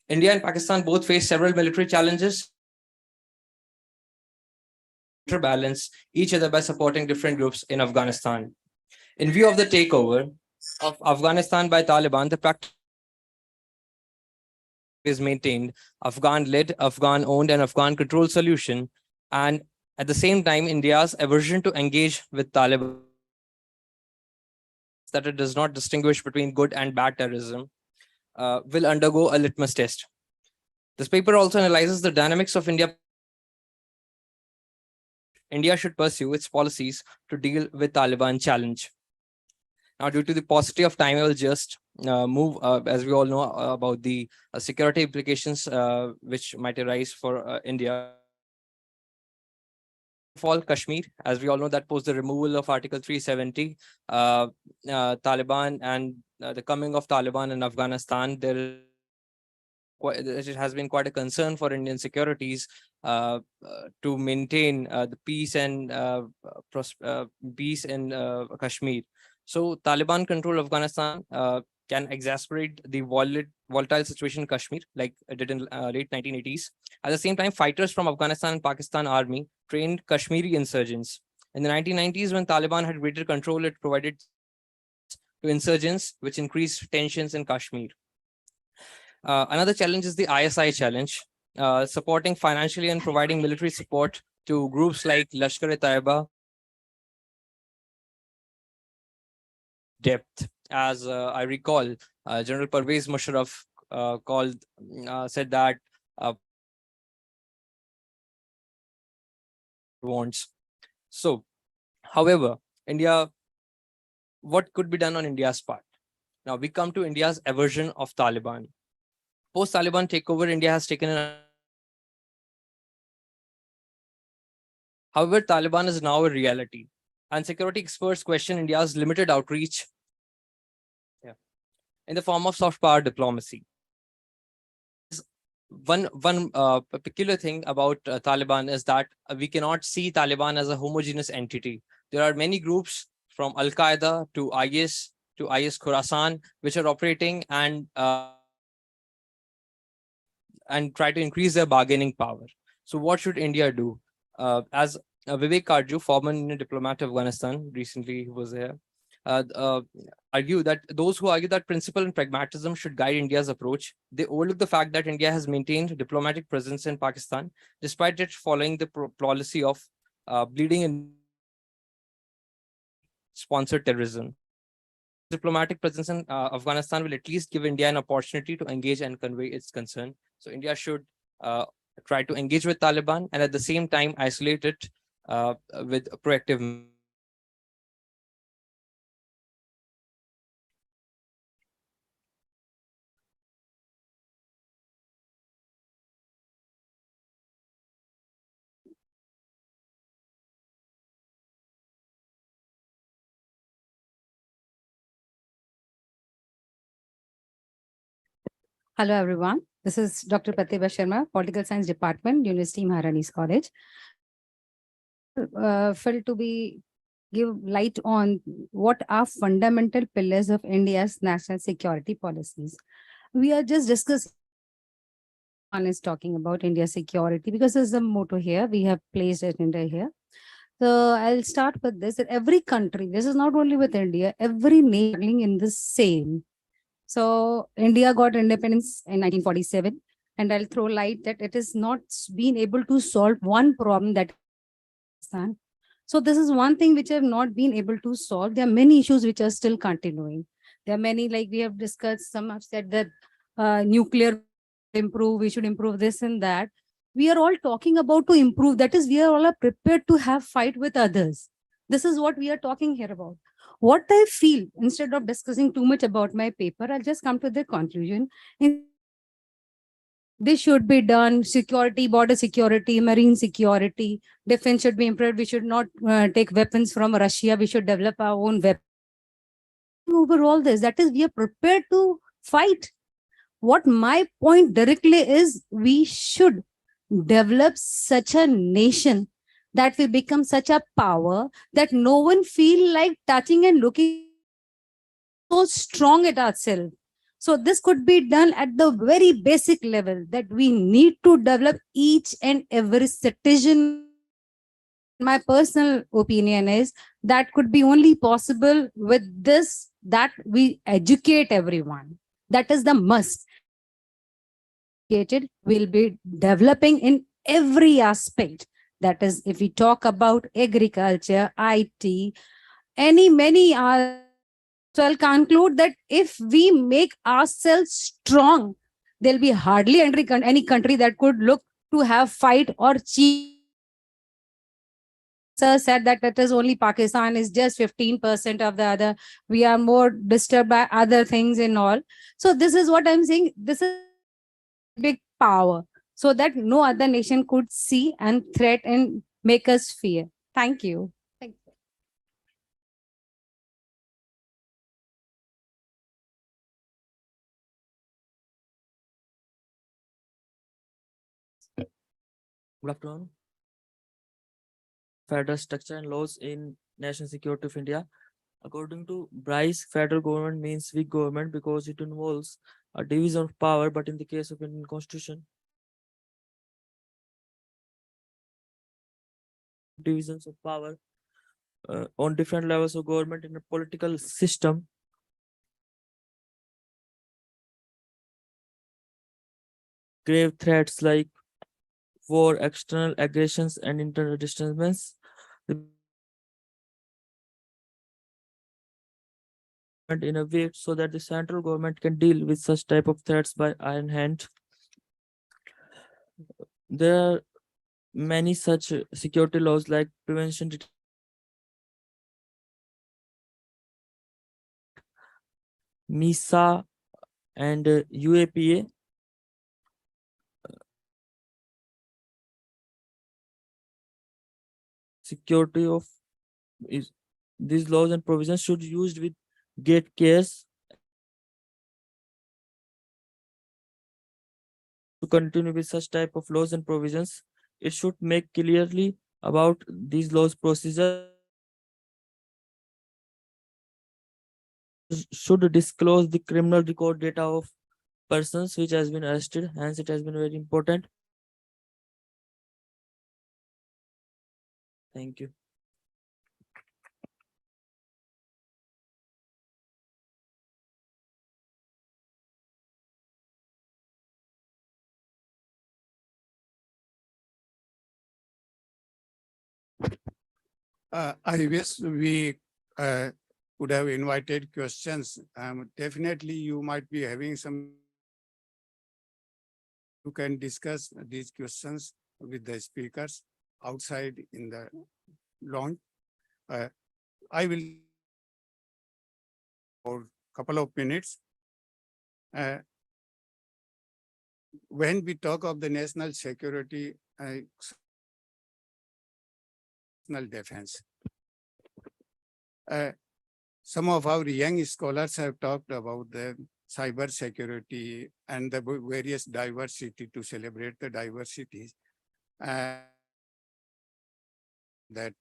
India and Pakistan both face several military challenges, balance each other by supporting different groups in Afghanistan. In view of the takeover of Afghanistan by Taliban, the practice is maintained Afghan-led, Afghan-owned, and Afghan-controlled solution, and at the same time, India's aversion to engage with Taliban, that it does not distinguish between good and bad terrorism, will undergo a litmus test. This paper also analyzes the dynamics of India. India should pursue its policies to deal with Taliban challenge. Now, due to the paucity of time, I will just move, as we all know, about the security implications which might arise for India. Fall Kashmir, as we all know, that posed the removal of Article 370, Taliban, and the coming of Taliban in Afghanistan. It has been quite a concern for Indian securities to maintain the peace and peace in Kashmir. So Taliban control Afghanistan can exacerbate the volatile situation in Kashmir, like it did in late 1980s. At the same time, fighters from Afghanistan and Pakistan army trained Kashmiri insurgents. In the 1990s, when Taliban had greater control, it provided to insurgents, which increased tensions in Kashmir. Another challenge is the ISI challenge, supporting financially and providing military support to groups like Lashkar-e-Taiba. Depth, as I recall, General Pervez Musharraf said that wants. So, however, India, what could be done on India's part? Now we come to India's aversion of Taliban. Post-Taliban takeover, India has taken an. However, Taliban is now a reality, and security experts question India's limited outreach in the form of soft power diplomacy. One peculiar thing about Taliban is that we cannot see Taliban as a homogeneous entity. There are many groups from Al-Qaeda to IS Khorasan, which are operating and try to increase their bargaining power. So what should India do? As Vivek Karju, former Indian diplomat of Afghanistan, recently was here, argue that those who argue that principle and pragmatism should guide India's approach, they overlook the fact that India has maintained diplomatic presence in Pakistan, despite it following the policy of bleeding and sponsored terrorism. Diplomatic presence in Afghanistan will at least give India an opportunity to engage and convey its concern. So India should try to engage with Taliban and at the same time isolate it with proactive. Hello, everyone. This is Dr. Pratibha Sharma, Political Science Department, University Maharani's College. Felt to be give light on what are fundamental pillars of India's national security policies. We are just discussing. One is talking about India's security because there's a motto here. We have placed it in here. So I'll start with this. That every country, this is not only with India, every nation in the same. So India got independence in 1947, and I'll throw light that it is not been able to solve one problem that. So this is one thing which have not been able to solve. There are many issues which are still continuing. There are many, like we have discussed, some have said that nuclear improve, we should improve this and that. We are all talking about to improve. That is, we are all prepared to have fight with others. This is what we are talking here about. What I feel, instead of discussing too much about my paper, I'll just come to the conclusion. This should be done. Security, border security, marine security, defense should be improved. We should not take weapons from Russia. We should develop our own weapons. Over all this, that is, we are prepared to fight. What my point directly is, we should develop such a nation that we become such a power that no one feel like touching and looking so strong at ourselves. So this could be done at the very basic level, that we need to develop each and every citizen. My personal opinion is that could be only possible with this, that we educate everyone. That is the must. Will be developing in every aspect. That is, if we talk about agriculture, IT, many are. So I'll conclude that if we make ourselves strong, there'll be hardly any country that could look to have fight or cheat. Sir said that it is only Pakistan is just 15% of the other. We are more disturbed by other things and all. So this is what I'm saying. This is big power, so that no other nation could see and threat and make us fear. Thank you. Thank you. Good afternoon. Federal structure and laws in national security of India. According to Bryce, federal government means weak government because it involves a division of power, but in the case of Indian Constitution, divisions of power on different levels of government in a political system. Grave threats like war, external aggressions, and internal disturbance. In a way so that the central government can deal with such type of threats by iron hand. There are many such security laws like prevention, MISA and UAPA. Security of is these laws and provisions should be used with great cares to continue with such type of laws and provisions. It should make clearly about these laws procedure, should disclose the criminal record data of persons which has been arrested. Hence, it has been very important. Thank you. I wish we could have invited questions. Definitely, you might be having some. You can discuss these questions with the speakers outside in the lawn. I will for a couple of minutes. When we talk of the national security, national defense, some of our young scholars have talked about the cyber security and the various diversity to celebrate the diversities. That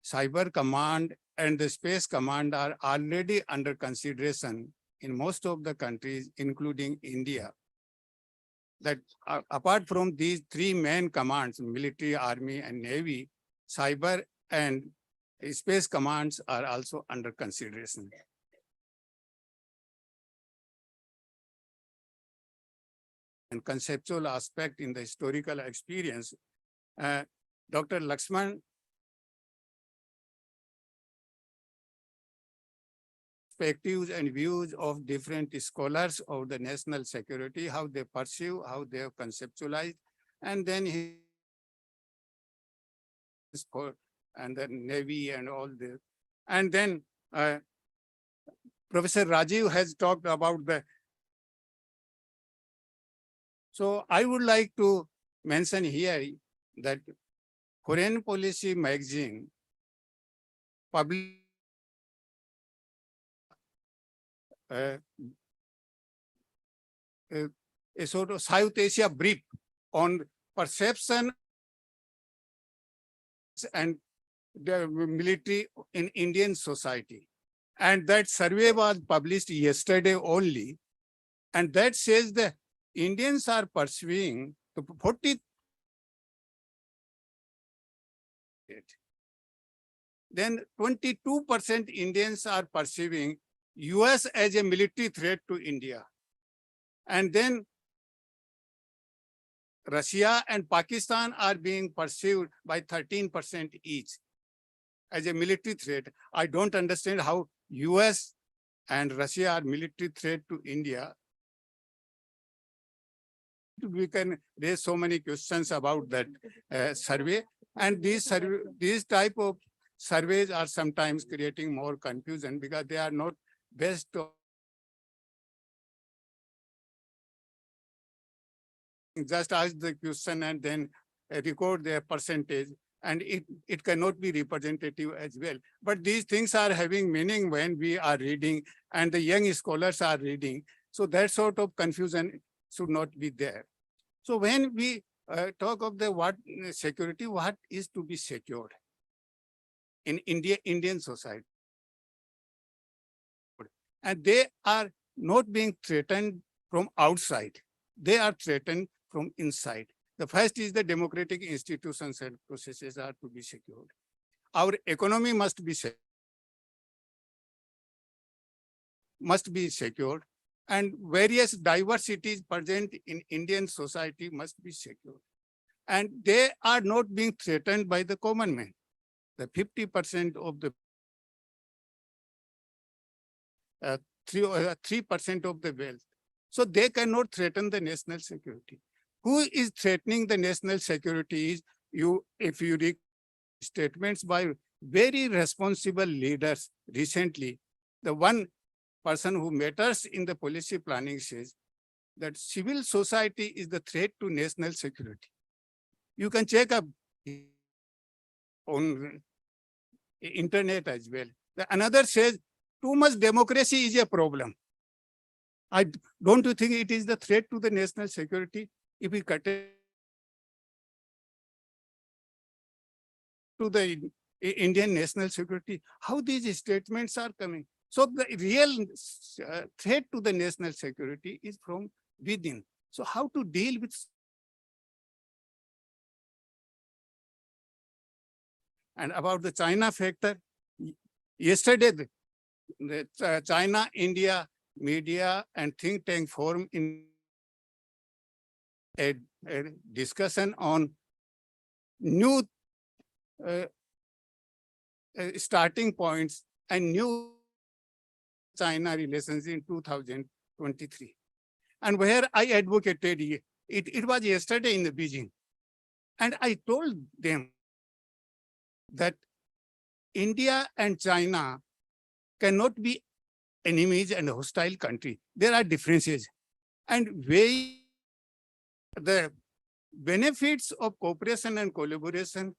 cyber command and the space command are already under consideration in most of the countries, including India. That apart from these three main commands, military, army, and navy, cyber and space commands are also under consideration. And conceptual aspect in the historical experience, Dr. Lakshman perspectives and views of different scholars of the national security, how they perceive, how they have conceptualized, and then and the Navy and all this. And then Professor Rajiv has talked about the. So I would like to mention here that Foreign Policy magazine published a sort of South Asia brief on perception and the military in Indian society. And that survey was published yesterday only. And that says the Indians are pursuing 40. Then 22% Indians are perceiving US as a military threat to India. And then Russia and Pakistan are being perceived by 13% each as a military threat. I don't understand how US and Russia are military threat to India. We can raise so many questions about that survey. And these type of surveys are sometimes creating more confusion because they are not based on just ask the question and then record their percentage, and it cannot be representative as well. But these things are having meaning when we are reading and the young scholars are reading. So that sort of confusion should not be there. So when we talk of the security, what is to be secured in Indian society? and they are not being threatened from outside. They are threatened from inside. The first is the democratic institutions and processes are to be secured. Our economy must be secured, and various diversities present in Indian society must be secured. And they are not being threatened by the common man. The 50% of the 3% of the wealth. So they cannot threaten the national security. Who is threatening the national security is you, if you read statements by very responsible leaders recently. The one person who matters in the policy planning says that civil society is the threat to national security. You can check up on internet as well. Another says too much democracy is a problem. Don't you think it is the threat to the national security if we cut it to the Indian national security? How these statements are coming? So the real threat to the national security is from within. So how to deal with? And about the China factor, yesterday the China, India media and think tank forum in a discussion on new starting points and new China relations in 2023. And where I advocated it was yesterday in Beijing. And I told them that India and China cannot be enemies and hostile country. There are differences. And the benefits of cooperation and collaboration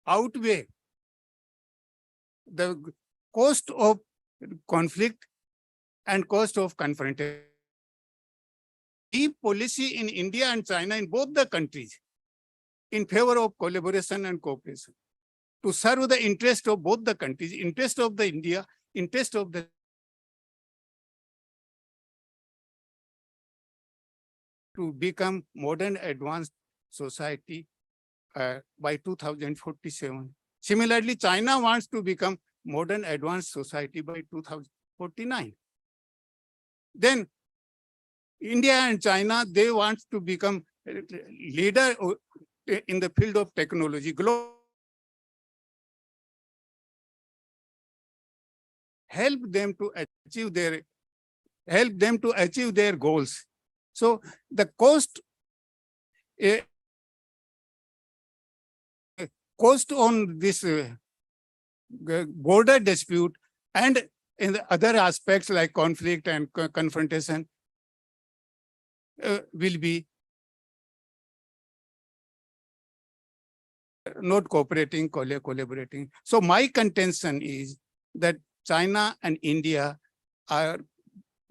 outweigh the cost of conflict and cost of confrontation. Deep policy in India and China, in both the countries, in favor of collaboration and cooperation, to serve the interest of both the countries, interest of the India, interest of the to become modern advanced society by 2047. Similarly, China wants to become modern advanced society by 2049. Then India and China, they want to become leader in the field of technology. Help them to achieve their goals. So the cost on this border dispute and in the other aspects like conflict and confrontation will be not cooperating, collaborating. So my contention is that China and India are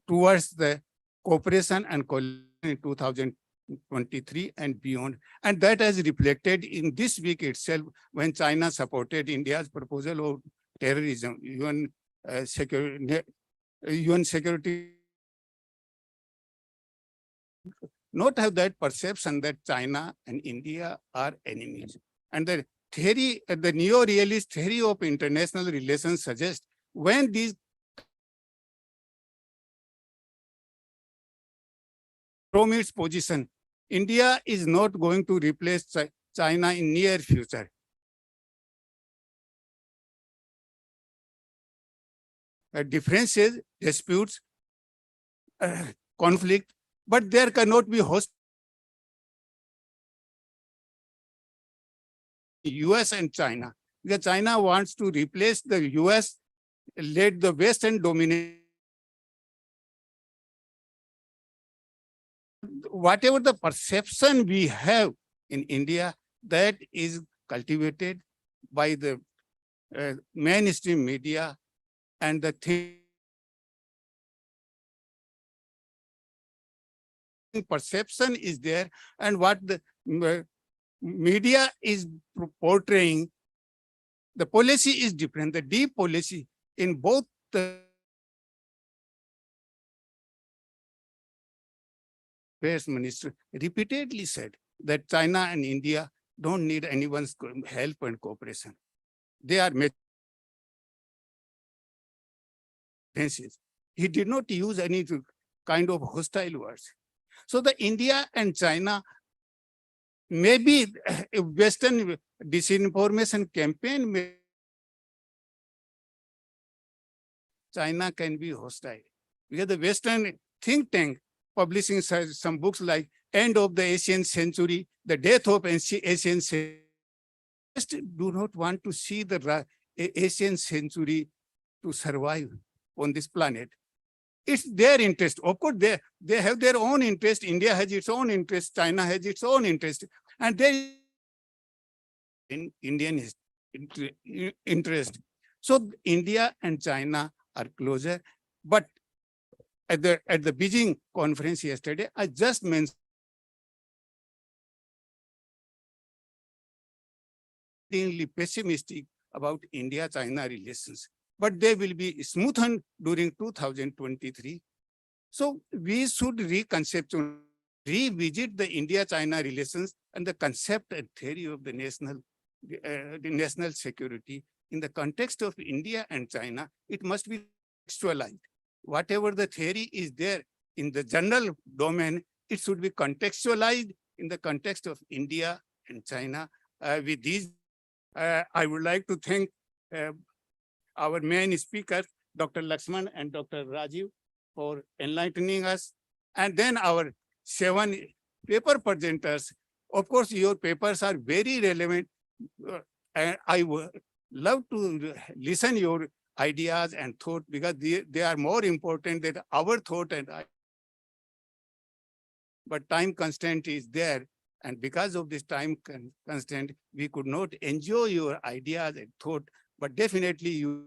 towards the cooperation and collaboration in 2023 and beyond. And that has reflected in this week itself when China supported India's proposal of terrorism, UN Security. Not have that perception that China and India are enemies. And the theory, the neo-realist theory of international relations suggests when these from its position, India is not going to replace China in near future. Differences, disputes, conflict, but there cannot be US and China. Because China wants to replace the US, let the West and dominate. Whatever the perception we have in India, that is cultivated by the mainstream media and the perception is there, and what the media is portraying, the policy is different. The deep policy in both the Affairs Minister repeatedly said that China and India don't need anyone's help and cooperation. They are fences. He did not use any kind of hostile words. So the India and China, maybe a Western disinformation campaign, China can be hostile. Because the Western think tank publishing some books like End of the Asian Century, The Death of Asian Century, just do not want to see the Asian century to survive on this planet. It's their interest. Of course, they have their own interest. India has its own interest. China has its own interest. And they in Indian interest. So India and China are closer. But at the Beijing conference yesterday, I just mentioned pessimistic about India-China relations, but they will be smoothened during 2023. So we should revisit the India-China relations and the concept and theory of the national security in the context of India and China. It must be contextualized. Whatever the theory is there in the general domain, it should be contextualized in the context of India and China. With these, I would like to thank our main speakers, Dr. Lakshman and Dr. Rajiv, for enlightening us. And then our 7 paper presenters. Of course, your papers are very relevant. And I would love to listen your ideas and thought because they are more important than our thought and but time constraint is there. And because of this time constraint, we could not enjoy your ideas and thought, but definitely your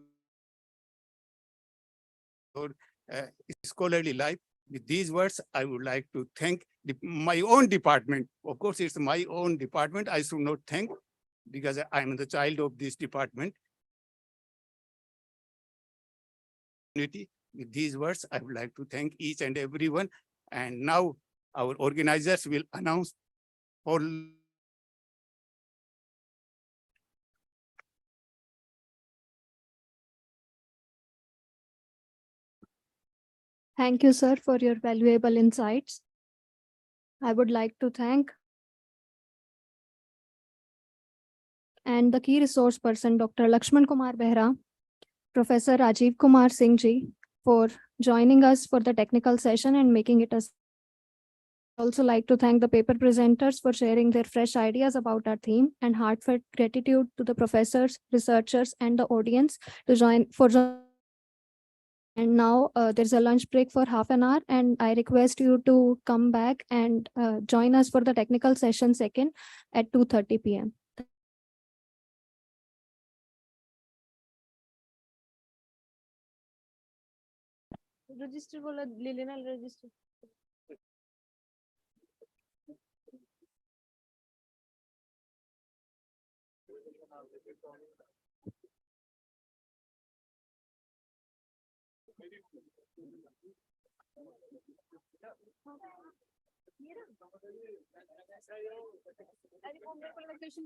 scholarly life. With these words, I would like to thank my own department. Of course, it's my own department. I should not thank because I am the child of this department. With these words, I would like to thank each and everyone. And now our organizers will announce for Thank you, sir, for your valuable insights. I would like to thank and the key resource person, Dr. Lakshman Kumar Behra, Professor Rajiv Kumar Singh ji, for joining us for the technical session and making it a. Also like to thank the paper presenters for sharing their fresh ideas about our theme, and heartfelt gratitude to the professors, researchers, and the audience to join for. And now there's a lunch break for half an hour, and I request you to come back and join us for the technical session second at 2:30 p.m. Register बोला ले लेना register अरे वो मेरे को location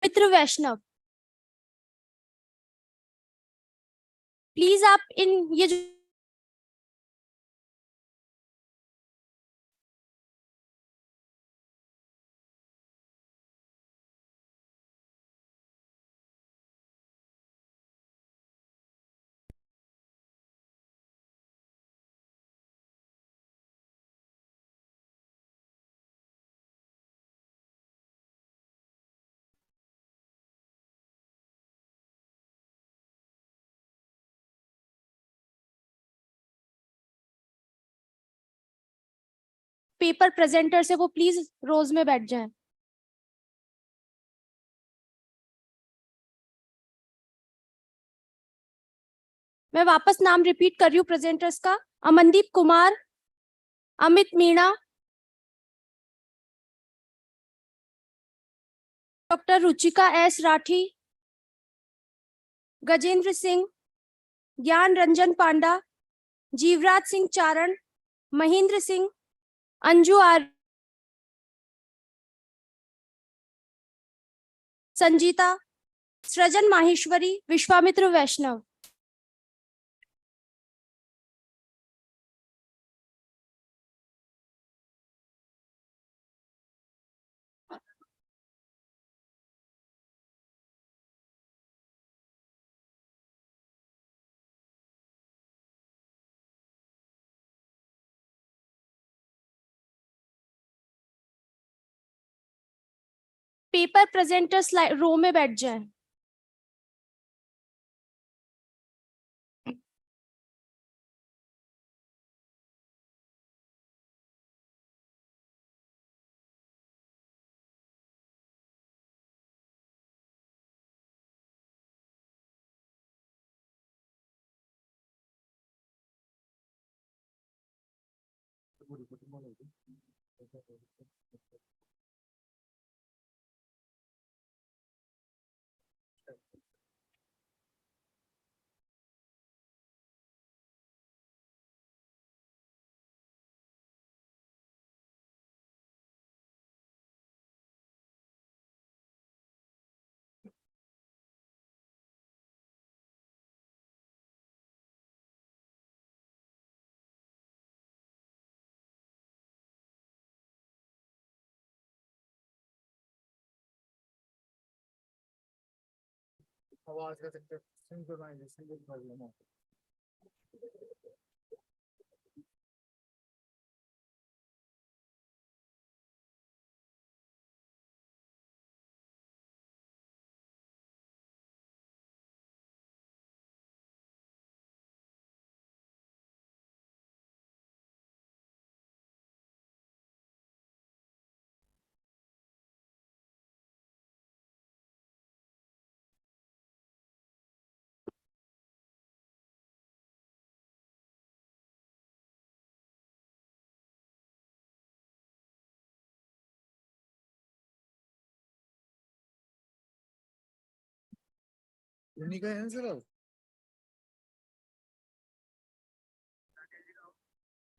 Vishwamitra Vaishnav, please आप इन ये जो पेपर प्रेजेंटर्स है वो प्लीज रोज में बैठ जाएं। मैं वापस नाम रिपीट कर रही हूँ प्रेजेंटर्स का। अमनदीप कुमार, अमित मीणा, डॉक्टर रुचिका एस राठी, गजेंद्र सिंह, ज्ञान रंजन पांडा, जीवराज सिंह चारण, महेंद्र सिंह, अंजू आर्य, संजीता, सृजन माहेश्वरी, विश्वामित्र वैष्णव। पेपर प्रेजेंटर्स रो में बैठ जाएं।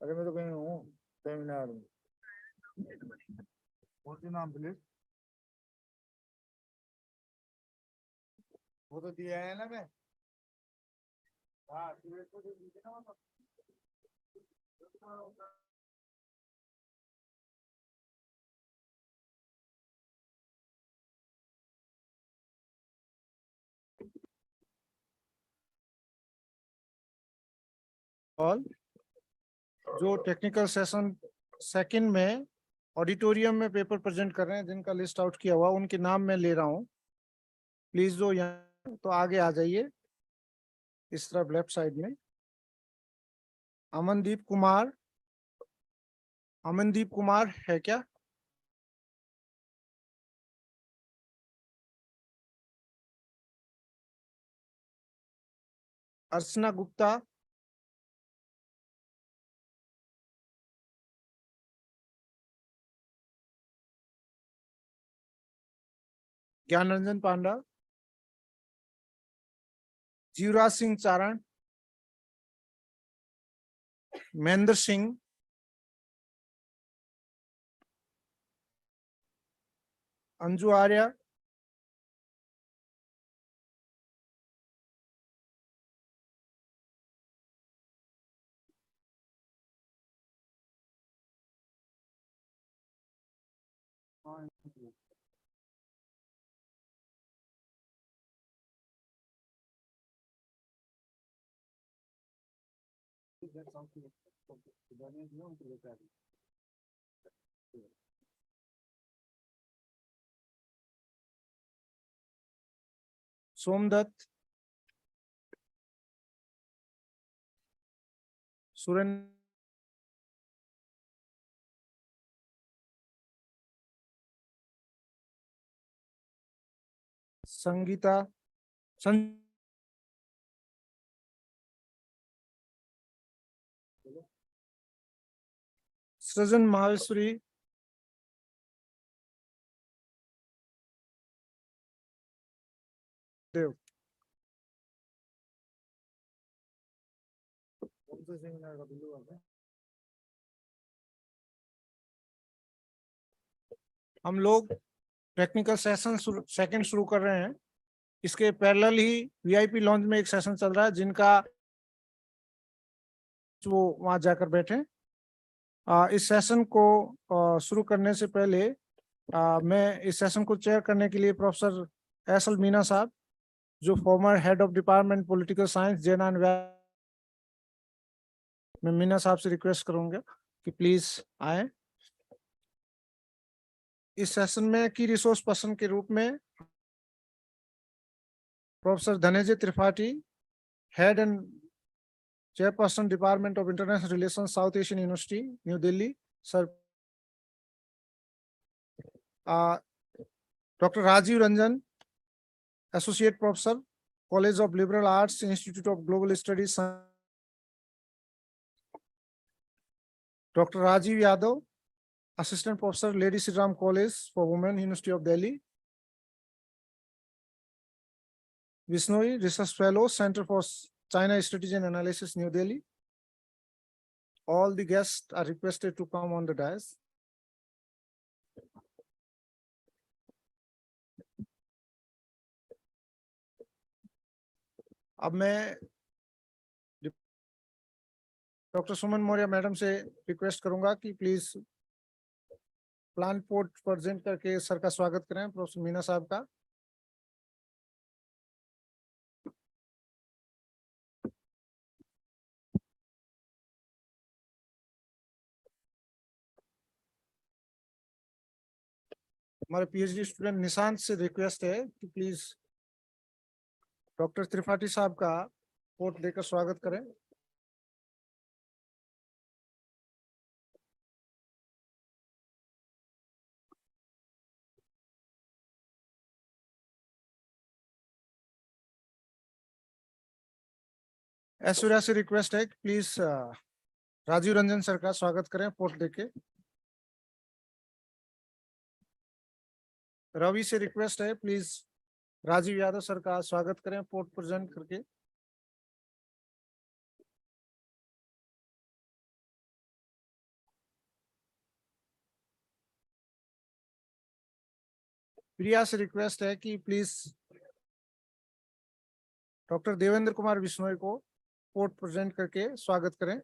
अरे मैं तो कहीं हूँ सेमिनार में। कौन सी नाम प्लीज? वो तो दिया है ना मैं। हाँ ऑल जो टेक्निकल सेशन सेकंड में ऑडिटोरियम में पेपर प्रेजेंट कर रहे हैं, जिनका लिस्ट आउट किया हुआ उनके नाम मैं ले रहा हूँ। प्लीज जो यहाँ तो आगे आ जाइए इस तरफ लेफ्ट साइड में। अमनदीप कुमार, अमनदीप कुमार है क्या? अर्चना गुप्ता, ज्ञान रंजन पांडा, जीवराज सिंह चारण, महेंद्र सिंह, अंजू आर्य, सोमदत्त, सुरेंद्र, संगीता, सृजन माहेश्वरी, देव। हम लोग टेक्निकल सेशन सेकंड शुरू कर रहे हैं। इसके पैरेलल ही वीआईपी लॉन्च में एक सेशन चल रहा है, जिनका वो वहां जाकर बैठे। इस सेशन को शुरू करने से पहले मैं इस सेशन को चेयर करने के लिए प्रोफेसर एस एल मीना साहब, जो former head of department political science जेना, मैं मीना साहब से रिक्वेस्ट करूंगा कि प्लीज आए। इस सेशन में की रिसोर्स पर्सन के रूप में professor Dhananjay Tripathi, head and chairperson Department of International Relations, South Asian University New Delhi, sir. Doctor Rajeev Ranjan, associate professor, College of Liberal Arts, Institute of Global Studies. Doctor Rajeev Yadav, assistant professor, Lady Shri Ram College for Women, University of Delhi. Vishnoi, research fellow, Center for China Strategy and Analysis, New Delhi. All the guests are requested to come on the dais. अब मैं doctor सुमन Maurya madam से request करूंगा कि please plan port present करके sir का स्वागत करें, professor Meena साहब का। हमारे पीएचडी स्टूडेंट निशांत से रिक्वेस्ट है कि प्लीज डॉक्टर त्रिपाठी साहब का पोर्ट देकर स्वागत करें। ऐश्वर्या से रिक्वेस्ट है कि प्लीज राजीव रंजन सर का स्वागत करें पोर्ट देके। रवि से रिक्वेस्ट है प्लीज राजीव यादव सर का स्वागत करें पोर्ट प्रेजेंट करके। प्रिया से रिक्वेस्ट है कि प्लीज डॉक्टर देवेंद्र कुमार बिश्नोई को पोर्ट प्रेजेंट करके स्वागत करें।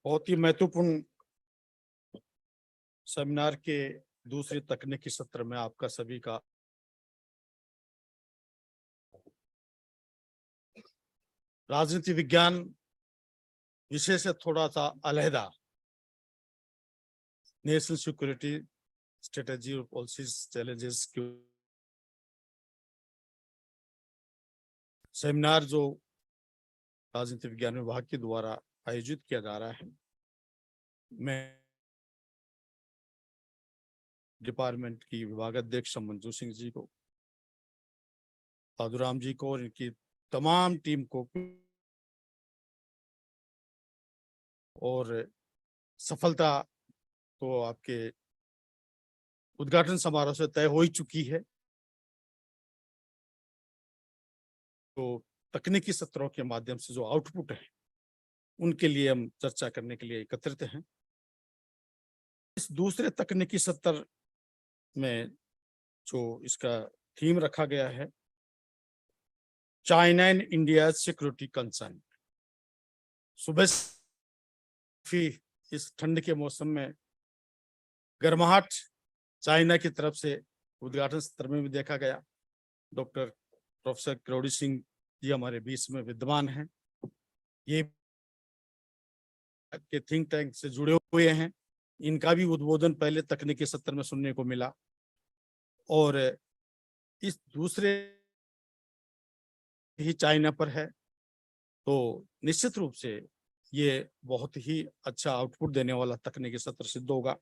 बहुत ही महत्वपूर्ण सेमिनार के दूसरे तकनीकी सत्र में आपका सभी का राजनीति विज्ञान विषय से थोड़ा सा अलहदा नेशनल सिक्योरिटी स्ट्रेटेजी और पॉलिसीज चैलेंजेस के सेमिनार जो राजनीति विज्ञान विभाग के द्वारा आयोजित किया जा रहा है, मैं डिपार्टमेंट की विभागाध्यक्ष मंजू सिंह जी को, साधुराम जी को और इनकी तमाम टीम को और सफलता तो आपके उद्घाटन समारोह से तय हो ही चुकी है। तो तकनीकी सत्रों के माध्यम से जो आउटपुट है उनके लिए हम चर्चा करने के लिए एकत्रित हैं। इस दूसरे तकनीकी सत्र में जो इसका थीम रखा गया है, China and India security concern. सुबह से इस ठंड के मौसम में गर्माहट चाइना की तरफ से उद्घाटन सत्र में भी देखा गया। डॉक्टर प्रोफेसर किरोड़ी सिंह जी हमारे बीच में विद्यमान हैं, ये के थिंक टैंक से जुड़े हुए हैं। इनका भी उद्बोधन पहले तकनीकी सत्र में सुनने को मिला और इस दूसरे ही चाइना पर है, तो निश्चित रूप से ये बहुत ही अच्छा आउटपुट देने वाला तकनीकी सत्र सिद्ध होगा।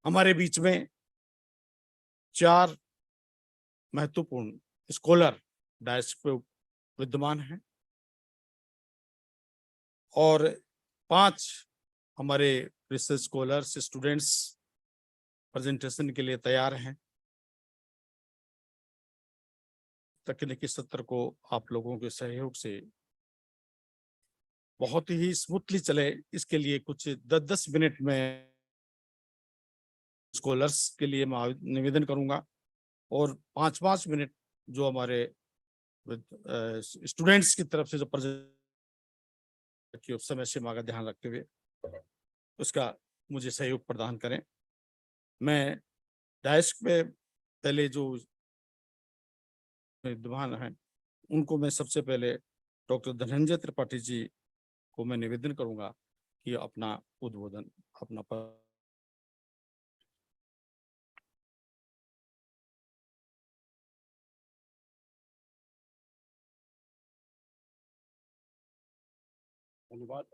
हमारे बीच में 4 महत्वपूर्ण स्कॉलर डायस पे विद्यमान हैं और 5 हमारे रिसर्च स्कॉलर्स स्टूडेंट्स प्रेजेंटेशन के लिए तैयार हैं। तकनीकी सत्र को आप लोगों के सहयोग से बहुत ही स्मूथली चले, इसके लिए कुछ 10-10 मिनट में स्कॉलर्स के लिए मैं निवेदन करूंगा और 5-5 मिनट जो हमारे स्टूडेंट्स की तरफ से जो प्रेजेंट समय सीमा का ध्यान रखते हुए उसका मुझे सहयोग प्रदान करें। मैं डायस पे पहले जो विद्वान हैं उनको मैं सबसे पहले डॉक्टर धनंजय त्रिपाठी जी को मैं निवेदन करूंगा कि अपना उद्बोधन धन्यवाद।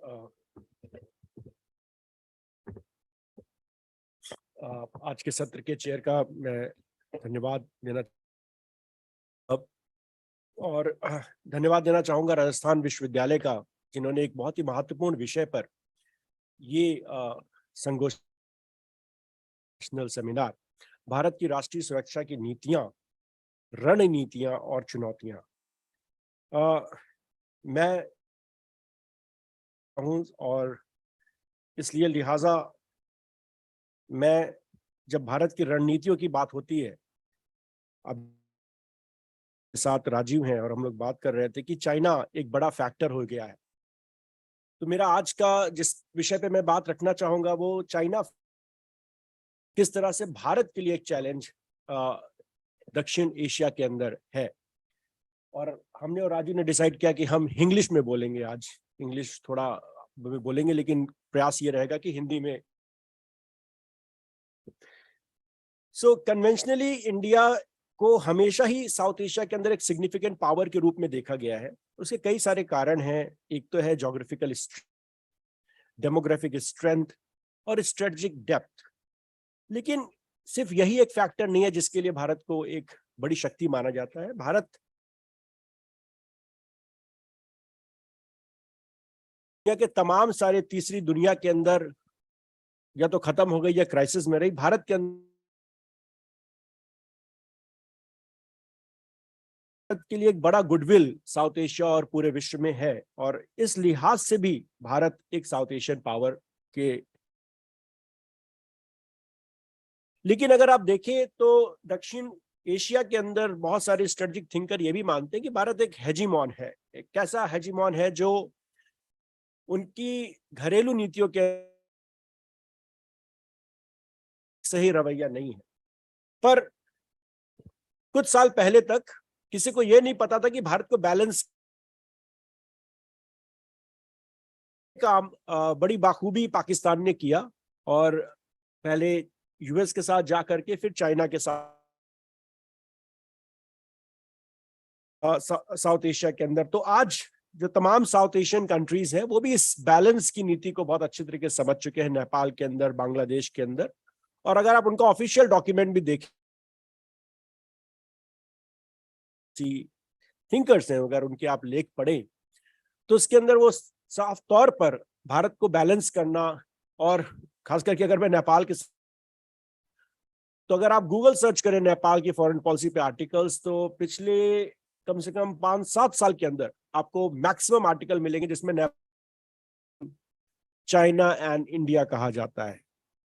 आज के सत्र के चेयर का मैं धन्यवाद देना और धन्यवाद देना चाहूंगा राजस्थान विश्वविद्यालय का, जिन्होंने एक बहुत ही महत्वपूर्ण विषय पर ये संगोष्ठी नेशनल सेमिनार, भारत की राष्ट्रीय सुरक्षा की नीतियां, रणनीतियां और चुनौतियां। मैं हूं और इसलिए लिहाजा मैं, जब भारत की रणनीतियों की बात होती है, अब साथ राजीव हैं और हम लोग बात कर रहे थे कि चाइना एक बड़ा फैक्टर हो गया है, तो मेरा आज का जिस विषय पे मैं बात रखना चाहूंगा वो चाइना किस तरह से भारत के लिए एक चैलेंज दक्षिण एशिया के अंदर है। और हमने और राजू ने डिसाइड किया कि हम इंग्लिश में बोलेंगे आज, इंग्लिश थोड़ा बोलेंगे लेकिन प्रयास ये रहेगा कि हिंदी में। सो कन्वेंशनली इंडिया को हमेशा ही साउथ एशिया के अंदर एक सिग्निफिकेंट पावर के रूप में देखा गया है। उसके कई सारे कारण हैं। एक तो है जोग्राफिकल, डेमोग्राफिक स्ट्रेंथ और स्ट्रेटेजिक डेप्थ। लेकिन सिर्फ यही एक फैक्टर नहीं है जिसके लिए भारत को एक बड़ी शक्ति माना जाता है। भारत के तमाम सारे तीसरी दुनिया के अंदर या तो खत्म हो गई या क्राइसिस में रही, भारत के अंदर के लिए एक बड़ा गुडविल साउथ एशिया और पूरे विश्व में है, और इस लिहाज से भी भारत एक साउथ एशियन पावर के। लेकिन अगर आप देखें तो दक्षिण एशिया के अंदर बहुत सारे स्ट्रेटेजिक थिंकर ये भी मानते हैं कि भारत एक हेजीमॉन है। एक कैसा हेजीमॉन है? जो उनकी घरेलू नीतियों के सही रवैया नहीं है। पर कुछ साल पहले तक किसी को यह नहीं पता था कि भारत को बैलेंस काम बड़ी बाखूबी पाकिस्तान ने किया, और पहले यूएस के साथ जा करके फिर चाइना के साथ साउथ एशिया के अंदर। तो आज जो तमाम साउथ एशियन कंट्रीज हैं वो भी इस बैलेंस की नीति को बहुत अच्छी तरीके से समझ चुके हैं, नेपाल के अंदर, बांग्लादेश के अंदर। और अगर आप उनका ऑफिशियल डॉक्यूमेंट भी देखें, थिंकर्स हैं, अगर उनके आप लेख पढ़े तो उसके अंदर वो साफ तौर पर भारत को बैलेंस करना, और खास करके अगर मैं नेपाल के, तो अगर आप गूगल सर्च करें नेपाल की फॉरेन पॉलिसी पे आर्टिकल्स, तो पिछले कम से कम 5-7 साल के अंदर आपको मैक्सिमम आर्टिकल मिलेंगे जिसमें चाइना एंड इंडिया कहा जाता है।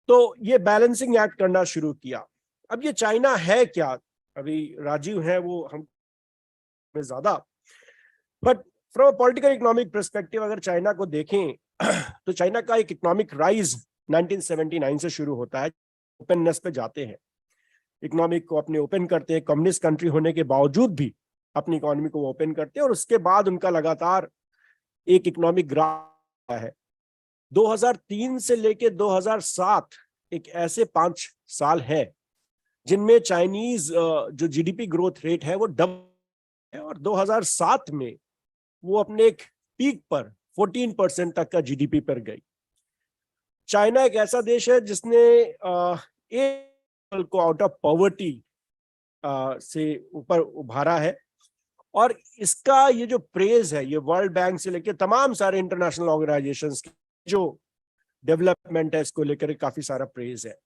तो ये बैलेंसिंग एक्ट करना शुरू किया। अब ये चाइना है क्या? अभी राजीव है वो हम में ज्यादा, but from political economic perspective अगर चाइना को देखें तो चाइना का एक इकोनॉमिक राइज 1979 से शुरू होता है। ओपननेस पे जाते हैं, इकोनॉमिक को अपने ओपन करते हैं, कम्युनिस्ट कंट्री होने के बावजूद भी अपनी इकोनॉमी को ओपन करते हैं, और उसके बाद उनका लगातार एक इकोनॉमिक ग्राफ है। 2003 से लेके 2007 एक ऐसे 5 साल है जिनमें चाइनीज जो जीडीपी ग्रोथ रेट है वो डबल है, और 2007 में वो अपने एक पीक पर 14% तक का जीडीपी पर गई। चाइना एक ऐसा देश है जिसने एक को आउट ऑफ पॉवर्टी से ऊपर उभारा है, और इसका ये जो प्रेज है, ये वर्ल्ड बैंक से लेकर तमाम सारे इंटरनेशनल ऑर्गेनाइजेशंस की जो डेवलपमेंट है इसको लेकर काफी सारा प्रेज है।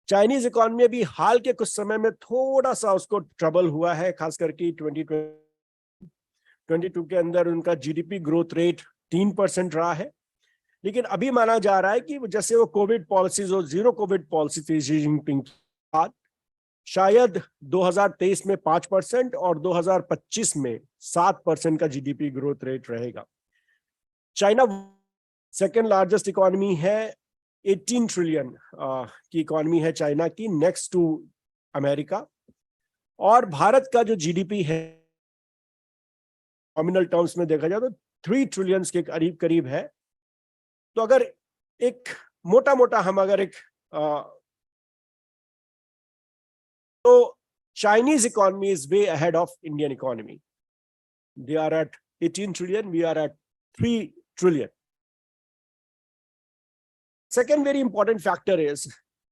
चाइनीज इकोनॉमी भी हाल के कुछ समय में थोड़ा सा उसको ट्रबल हुआ है, खास करके 2022 के अंदर उनका जीडीपी ग्रोथ रेट 3% रहा है। लेकिन अभी माना जा रहा है कि जैसे वो कोविड पॉलिसीज और जीरो कोविड पॉलिसी थी शी जिनपिंग के बाद, शायद 2023 में 5% और 2025 में 7% का जीडीपी ग्रोथ रेट रहेगा। चाइना सेकेंड लार्जेस्ट इकोनॉमी है, 18 ट्रिलियन की इकोनॉमी है चाइना की, नेक्स्ट टू अमेरिका। और भारत का जो जीडीपी है नॉमिनल टर्म्स में देखा जाए तो 3 ट्रिलियन के करीब करीब है। तो अगर एक मोटा मोटा हम अगर एक तो Chinese economy is way ahead of Indian economy. They are at 18 trillion, we are at 3 trillion. Second very important factor is,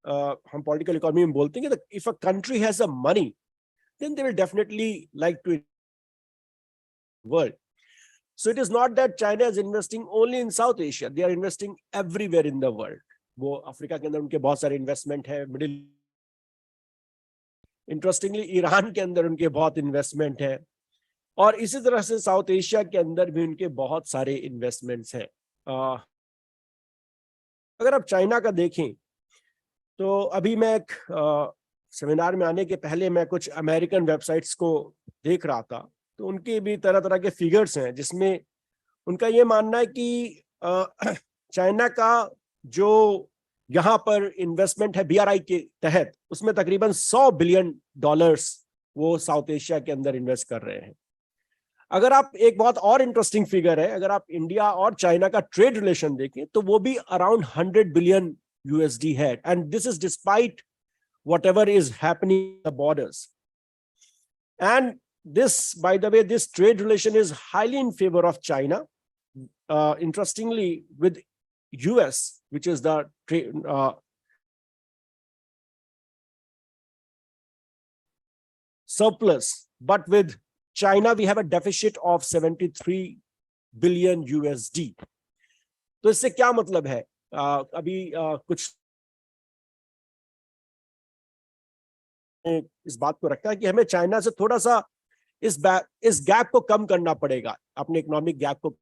हम political economy में बोलते हैं कि if a country has a money, then they will definitely like to world. So it is not that China is investing only in South Asia; they are investing everywhere in the world. वो Africa के अंदर उनके बहुत सारे investment है, middle interestingly Iran के अंदर उनके बहुत इन्वेस्टमेंट है, और इसी तरह से साउथ एशिया के अंदर भी उनके बहुत सारे इन्वेस्टमेंट्स हैं। अगर आप चाइना का देखें तो अभी मैं एक सेमिनार में आने के पहले मैं कुछ अमेरिकन वेबसाइट्स को देख रहा था, तो उनके भी तरह तरह के फिगर्स हैं जिसमें उनका ये मानना है कि चाइना का जो यहाँ पर इन्वेस्टमेंट है बीआरआई के तहत, उसमें तकरीबन $100 बिलियन वो साउथ एशिया के अंदर इन्वेस्ट कर रहे हैं। अगर आप एक बहुत और इंटरेस्टिंग फिगर है, अगर आप इंडिया और चाइना का ट्रेड रिलेशन देखें तो वो भी अराउंड 100 बिलियन USD है, and this is despite whatever is happening at the borders. And this, by the way, this trade relation is highly in favor of China. Interestingly, with US, which is the surplus, but with China, we have a deficit of 73 billion USD. तो इससे क्या मतलब है? अभी कुछ इस बात को रखा है कि हमें चाइना से थोड़ा सा इस गैप को कम करना पड़ेगा, अपने इकोनॉमिक गैप को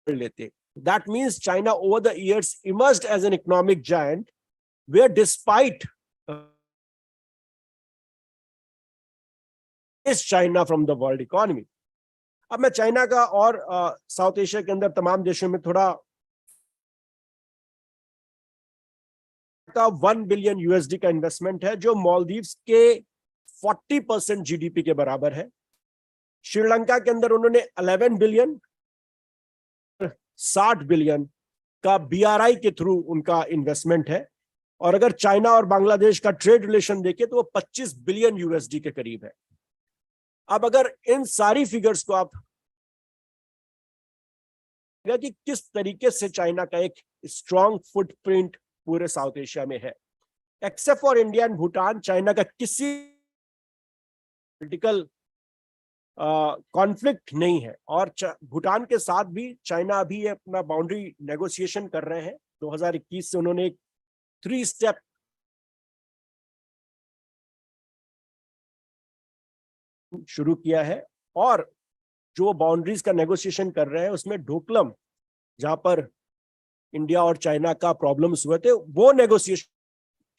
लेते. That means China over the years emerged as an economic giant, where despite is China from the world economy. अब मैं चाइना का और साउथ एशिया के अंदर तमाम देशों में थोड़ा का 1 बिलियन यूएसडी का इन्वेस्टमेंट है, जो मालदीव्स के 40% जीडीपी के बराबर है. श्रीलंका के अंदर उन्होंने 11 बिलियन 60 बिलियन का बीआरआई के थ्रू उनका इन्वेस्टमेंट है. और अगर चाइना और बांग्लादेश का ट्रेड रिलेशन देखें तो वो 25 बिलियन यूएसडी के करीब है. अब अगर इन सारी फिगर्स को आप कि किस तरीके से चाइना का एक स्ट्रॉन्ग फुटप्रिंट पूरे साउथ एशिया में है, except for India and Bhutan, China का किसी पॉलिटिकल कॉन्फ्लिक्ट नहीं है. और भूटान के साथ भी चाइना अभी अपना बाउंड्री नेगोशिएशन कर रहे हैं. 2021 से उन्होंने एक 3 स्टेप शुरू किया है, और जो बाउंड्रीज का नेगोशिएशन कर रहे हैं उसमें ढोकलम, जहां पर इंडिया और चाइना का प्रॉब्लम्स हुए थे, वो नेगोशिएशन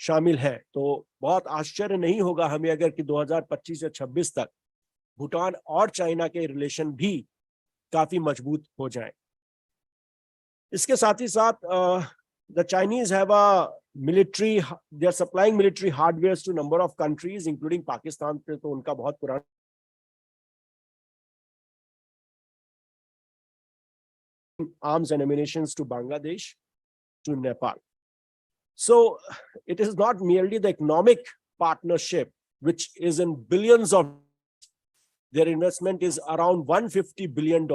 शामिल है. तो बहुत आश्चर्य नहीं होगा हमें अगर कि 2025 या 26 तक भूटान और चाइना के रिलेशन भी काफी मजबूत हो जाएं. इसके साथ ही साथ the Chinese have a military, they are supplying military hardware to number of countries including Pakistan पे तो उनका बहुत पुराना arms and ammunitions to Bangladesh, to Nepal. So it is not merely the economic partnership, which is in billions of, their investment is around $150 billion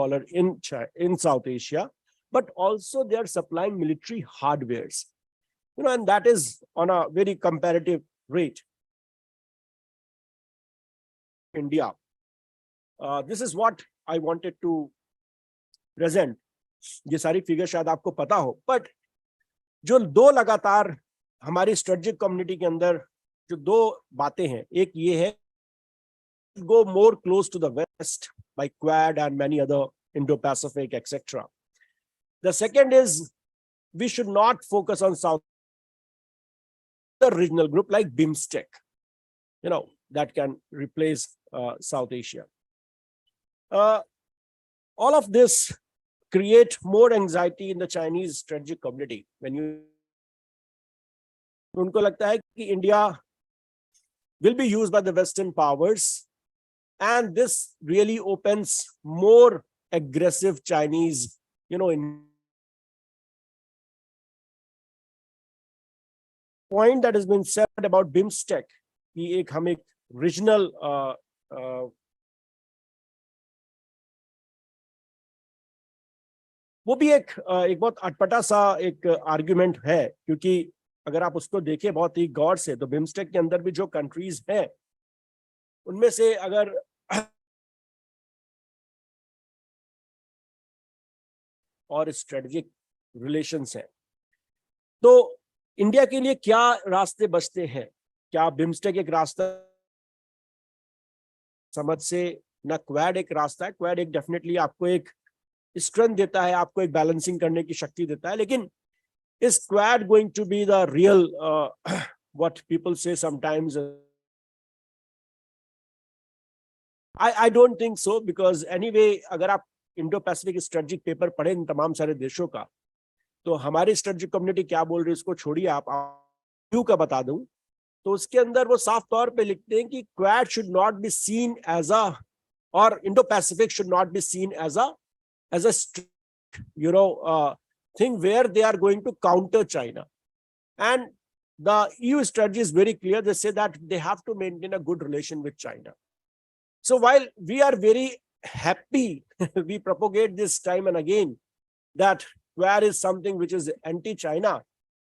in South Asia, but also they are supplying military hardwares, and that is on a very comparative rate. India. This is what I wanted to present. ये सारी figure शायद आपको पता हो, but जो दो लगातार हमारी स्ट्रेटेजिक कम्युनिटी के अंदर जो दो बातें हैं, एक ये है go more close to the west by Quad and many other Indo-Pacific, etc. The second is we should not focus on South, the regional group like BIMSTEC, that can replace South Asia. All of this create more anxiety in the Chinese strategic community. When उनको लगता है कि India will be used by the Western powers, and this really opens more aggressive Chinese, in point that has been said about BIMSTEC, कि एक हम एक regional वो भी एक बहुत अटपटा सा एक आर्ग्यूमेंट है, क्योंकि अगर आप उसको देखें बहुत ही गौर से तो बिम्स्टेक के अंदर भी जो कंट्रीज हैं उनमें से अगर और स्ट्रेटेजिक रिलेशंस हैं तो इंडिया के लिए क्या रास्ते बचते हैं? क्या बिम्स्टेक एक रास्ता समझ से, ना क्वाड एक रास्ता है. क्वाड एक डेफिनेटली आपको एक स्ट्रेंथ देता है, आपको एक बैलेंसिंग करने की शक्ति देता है, लेकिन is Quad going to be the real what people say sometimes? I don't think so, because anyway अगर आप इंडो पैसिफिक स्ट्रेटेजिक पेपर पढ़े इन तमाम सारे देशों का, तो हमारी स्ट्रेटेजिक कम्युनिटी क्या बोल रही है उसको छोड़िए, आप क्यों का बता दूं, तो उसके अंदर वो साफ तौर पे लिखते हैं कि Quad should not be seen as a, और Indo Pacific should not be seen as a thing where they are going to counter China. And the EU strategy is very clear. They say that they have to maintain a good relation with China. So while we are very happy, we propagate this time and again that Quad is something which is anti-China,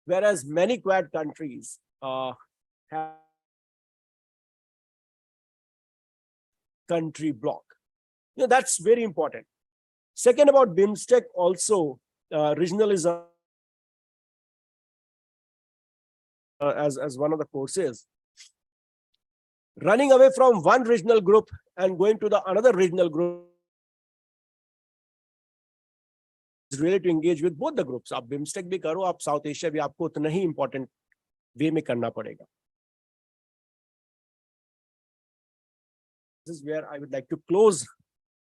whereas many Quad countries have country bloc. That's very important. Second, about BIMSTEC also, regionalism as one of the courses. Running away from one regional group and going to the another regional group is really to engage with both the groups. आप BIMSTEC भी करो, आप South Asia भी आपको उतना ही important way में करना पड़ेगा. This is where I would like to close.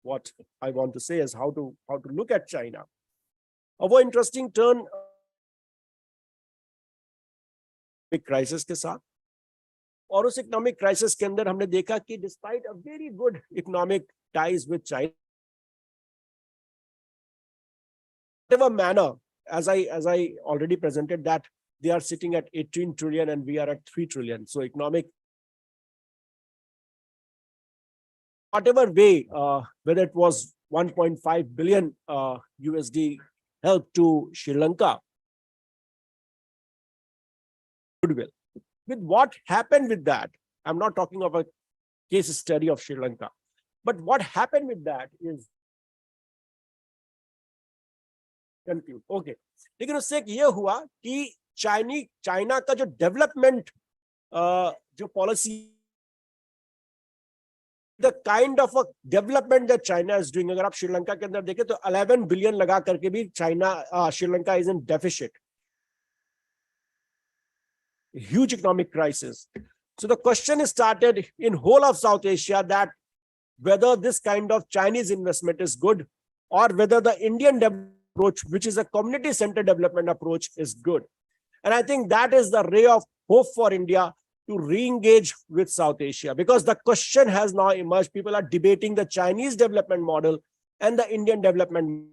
What I want to say is how to look at China. वो interesting turn big crisis के साथ, और उस economic crisis के अंदर हमने देखा कि despite a very good economic ties with China, whatever manner, as I already presented, that they are sitting at 18 trillion and we are at 3 trillion. So economic, whatever way, whether it was 1.5 billion USD help to Sri Lanka, goodwill. With what happened with that, I'm not talking of a case study of Sri Lanka, but what happened with that is conclude. Okay, लेकिन उससे ये हुआ कि China का जो development जो policy, the kind of a development that China is doing, अगर आप श्रीलंका के अंदर देखें तो 11 बिलियन लगा करके भी Sri Lanka is in deficit. Huge economic crisis. So the question is started in whole of South Asia that whether this kind of Chinese investment is good or whether the Indian approach, which is a community-centered development approach, is good. And I think that is the ray of hope for India to re-engage with South Asia, because the question has now emerged. People are debating the Chinese development model and the Indian development.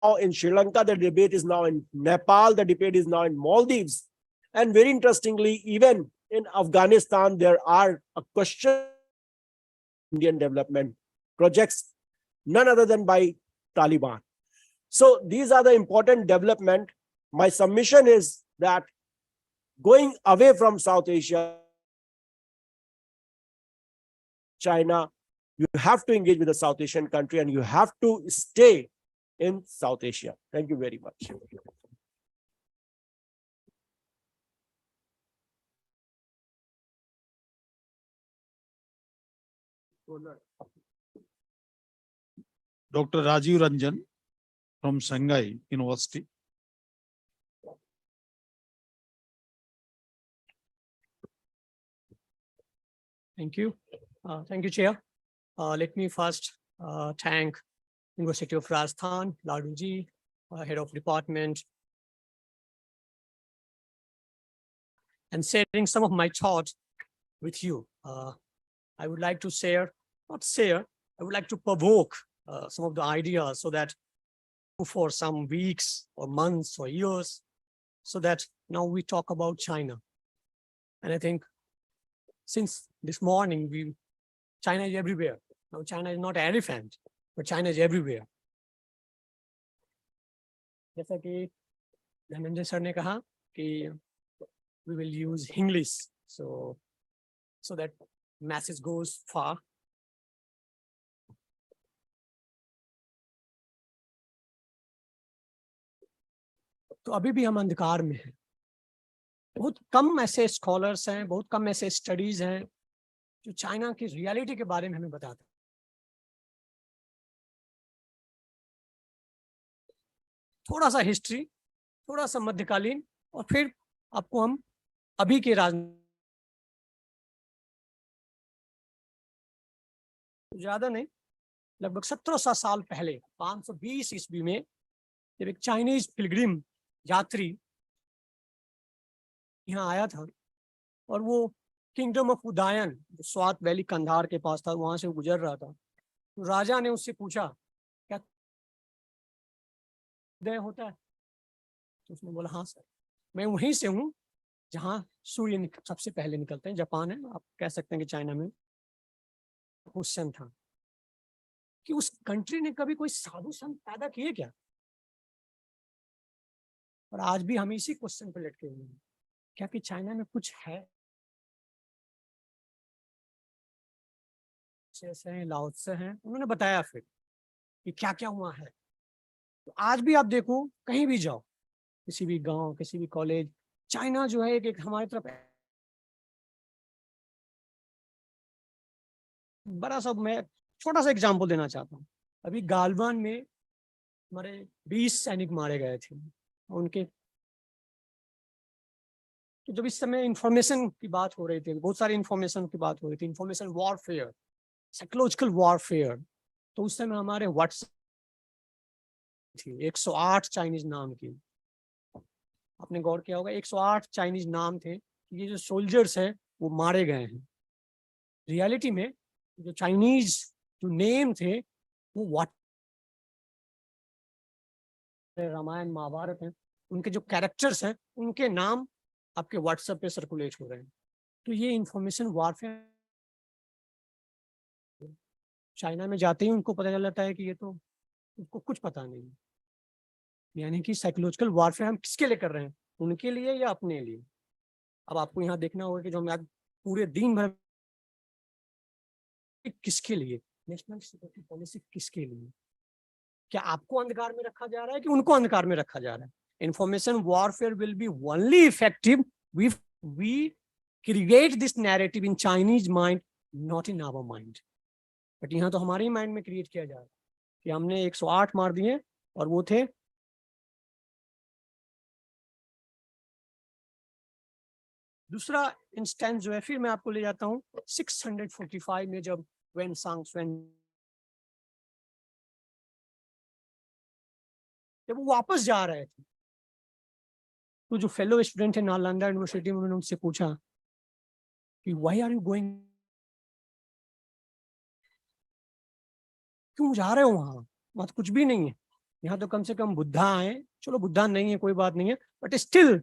Now in Sri Lanka, the debate is now in Nepal, the debate is now in Maldives. And very interestingly, even in Afghanistan, there are a question Indian development projects, none other than by Taliban. So these are the important development. My submission is that going away from South Asia, China, you have to engage with the South Asian country and you have to stay in South Asia. Thank you very much. Dr. Rajiv Ranjan from Shanghai University. Thank you. Thank you, Chair. Let me first thank University of Rajasthan, Laduji, Head of Department, and sharing some of my thoughts with you. I would like to share, I would like to provoke some of the ideas so that for some weeks or months or years, so that now we talk about China. And I think since this morning, China is everywhere. Now China is not an elephant, but China is everywhere. जैसा कि Dhananjay sir ने कहा कि we will use English so that message goes far. तो अभी भी हम अंधकार में हैं. बहुत कम ऐसे स्कॉलर्स हैं, बहुत कम ऐसे स्टडीज हैं जो चाइना की रियलिटी के बारे में हमें बताते हैं. थोड़ा सा हिस्ट्री, थोड़ा सा मध्यकालीन, और फिर आपको हम अभी के ज्यादा नहीं, लगभग 1700 साल पहले 520 ईस्वी में जब एक चाइनीज पिलग्रिम यात्री यहाँ आया था और वो किंगडम ऑफ उदायन जो स्वात वैली कंधार के पास था, वहां से गुजर रहा था, तो राजा ने उससे पूछा क्या उदय होता है? तो उसने बोला हाँ सर, मैं वहीं से हूँ जहाँ सूर्य सबसे पहले निकलते हैं. जापान है, आप कह सकते हैं कि चाइना में. क्वेश्चन था कि उस कंट्री ने कभी कोई साधु संत पैदा किए क्या? और आज भी हम इसी क्वेश्चन पे लटके हुए हैं, क्या कि चाइना में कुछ है? हैं, लाओत्से हैं, उन्होंने बताया फिर कि क्या क्या हुआ है। तो आज भी आप देखो, कहीं भी जाओ, किसी भी गांव, किसी भी कॉलेज, चाइना जो है एक हमारी तरफ बड़ा सा, मैं छोटा सा एग्जांपल देना चाहता हूँ। अभी गालवान में हमारे 20 सैनिक मारे गए थे उनके। तो जब इस समय इंफॉर्मेशन की बात हो रही थी, बहुत सारी इंफॉर्मेशन की बात हो रही थी, इंफॉर्मेशन वॉरफेयर, साइकोलॉजिकल वॉरफेयर, तो उस समय हमारे व्हाट्सएप थी 108 चाइनीज नाम की। आपने गौर किया होगा, 108 चाइनीज नाम थे। ये जो सोल्जर्स हैं वो मारे गए हैं। रियलिटी में जो चाइनीज जो नेम थे वो व्हाट रामायण महाभारत है, उनके जो कैरेक्टर्स हैं उनके नाम आपके व्हाट्सएप पे सर्कुलेट हो रहे हैं। तो ये इंफॉर्मेशन वॉरफेयर, चाइना में जाते ही उनको पता चल जाता है कि ये तो उनको कुछ पता नहीं। यानी कि साइकोलॉजिकल वॉरफेयर हम किसके लिए कर रहे हैं, उनके लिए या अपने लिए। अब आपको यहाँ देखना होगा कि जो हम आज पूरे दिन भर किसके लिए, नेशनल सिक्योरिटी पॉलिसी किसके लिए, क्या आपको अंधकार में रखा जा रहा है कि उनको अंधकार में रखा जा रहा है। Information warfare will be only effective we create this narrative in Chinese mind, not in our mind. But यहाँ तो हमारे ही माइंड में क्रिएट किया जा रहा है कि हमने 108 मार दिए और वो थे। दूसरा इंस्टेंस जो है, फिर मैं आपको ले जाता हूँ 645 में, जब वेन जब वो वापस जा रहे थे, तो जो फेलो स्टूडेंट है नालंदा यूनिवर्सिटी में, उन्होंने उनसे पूछा कि व्हाई आर यू गोइंग, क्यों जा रहे हो वहां, वहां तो कुछ भी नहीं है, यहाँ तो कम से कम बुद्धा है। चलो बुद्धा नहीं है कोई बात नहीं है, but still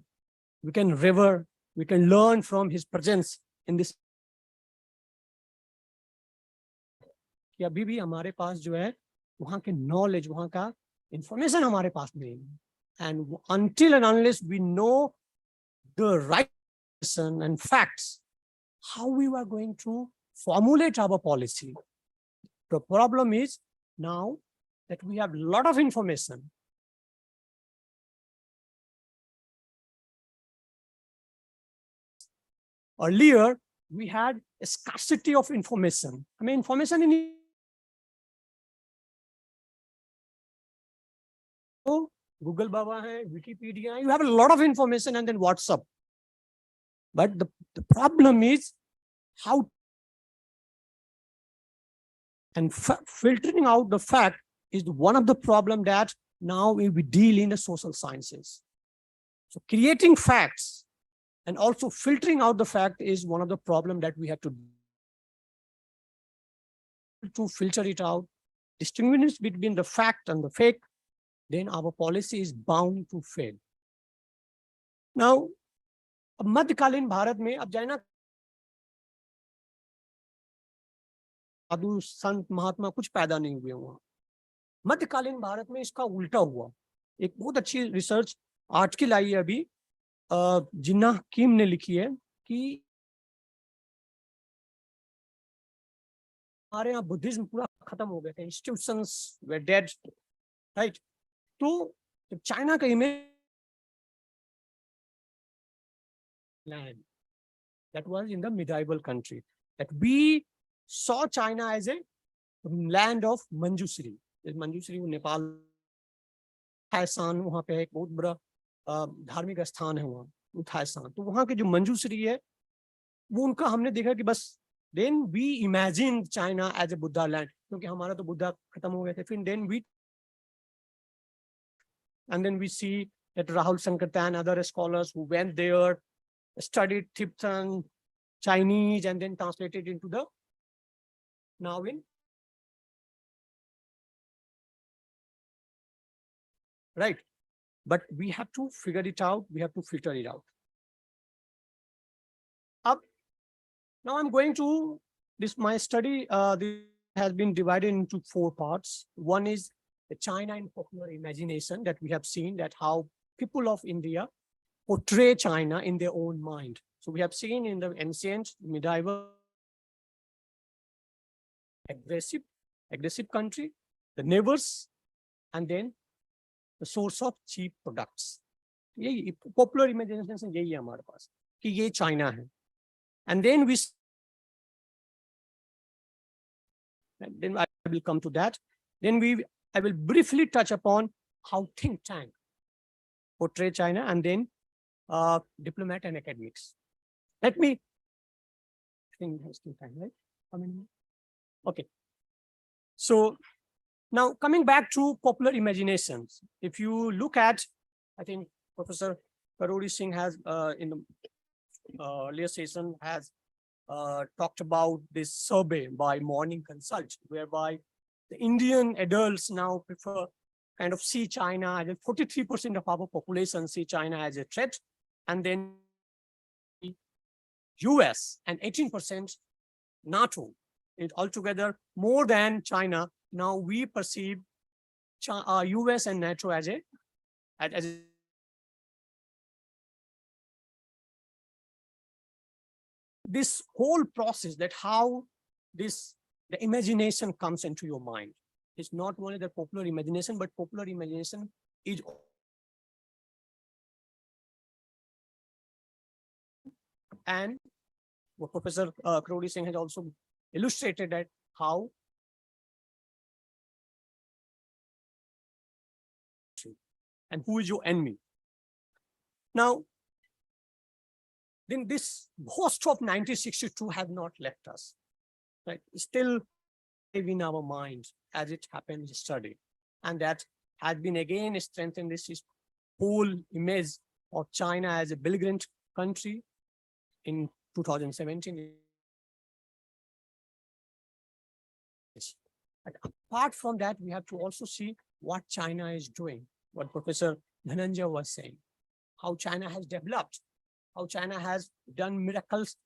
we can river, we can learn from his presence in this. कि अभी भी हमारे पास जो है वहाँ के नॉलेज, वहाँ का इंफॉर्मेशन हमारे पास नहीं है। And until and unless we know the right person and facts, how we are going to formulate our policy. The problem is now that we have a lot of information. Earlier, we had a scarcity of information. I mean, information in Google Baba hai, Wikipedia, you have a lot of information, and then WhatsApp. But the problem is how, and filtering out the fact is one of the problem that now we deal in the social sciences. So creating facts and also filtering out the fact is one of the problem that we have to filter it out, distinguish between the fact and the fake, then our policy is bound to fail. Now, अब मध्यकालीन भारत में, अब जाए ना साधु संत महात्मा कुछ पैदा नहीं हुए वहां। मध्यकालीन भारत में इसका उल्टा हुआ। एक बहुत अच्छी रिसर्च आर्टिकल आई है अभी, जिन्ना हकीम ने लिखी है कि हमारे यहाँ बुद्धिज्म पूरा खत्म हो गए थे, इंस्टीट्यूशंस वर डेड, राइट। तो जब चाइना का image land that was in the medieval country, that we saw China as a land of Manjusri. Manjushri Nepal थाईसान, वहां पे एक बहुत बड़ा धार्मिक स्थान है वहाँ थाईसान। तो वहाँ के जो मंजूश्री है वो उनका हमने देखा कि बस then we imagined China as a Buddha land, क्योंकि हमारा तो बुद्धा खत्म हो गए थे। फिर then we see that Rahul Sankirtan and other scholars who went there, studied Tibetan, Chinese, and then translated into the now in right. But we have to figure it out. We have to filter it out. Now I'm going to this my study. This has been divided into 4 parts. One is the China in popular imagination, that we have seen that how people of India portray China in their own mind. So we have seen in the ancient medieval aggressive country, the neighbors, and then the source of cheap products. यही popular imagination यही है हमारे पास कि ये China है. And then I will come to that. Then I will briefly touch upon how think tank portray China, and then diplomat and academics. Let me think has still time, right? I mean, okay. So now coming back to popular imaginations, if you look at, I think Professor Karori Singh has in the earlier session has talked about this survey by Morning Consult, whereby the Indian adults now prefer kind of see China as 43% of our population see China as a threat, and then US and 18% NATO. It altogether more than China. Now we perceive US and NATO as a this whole process, that how the imagination comes into your mind. It's not only the popular imagination, but popular imagination is and what Professor Karori Singh has also illustrated that how and who is your enemy. Now, then this ghost of 1962 have not left us, right? Still in our minds as it happened yesterday, and that has been again strengthened this whole image of China as a belligerent country in 2017. But apart from that, we have to also see what China is doing, what Professor Dhananjay was saying, how China has developed, how China has done miracles.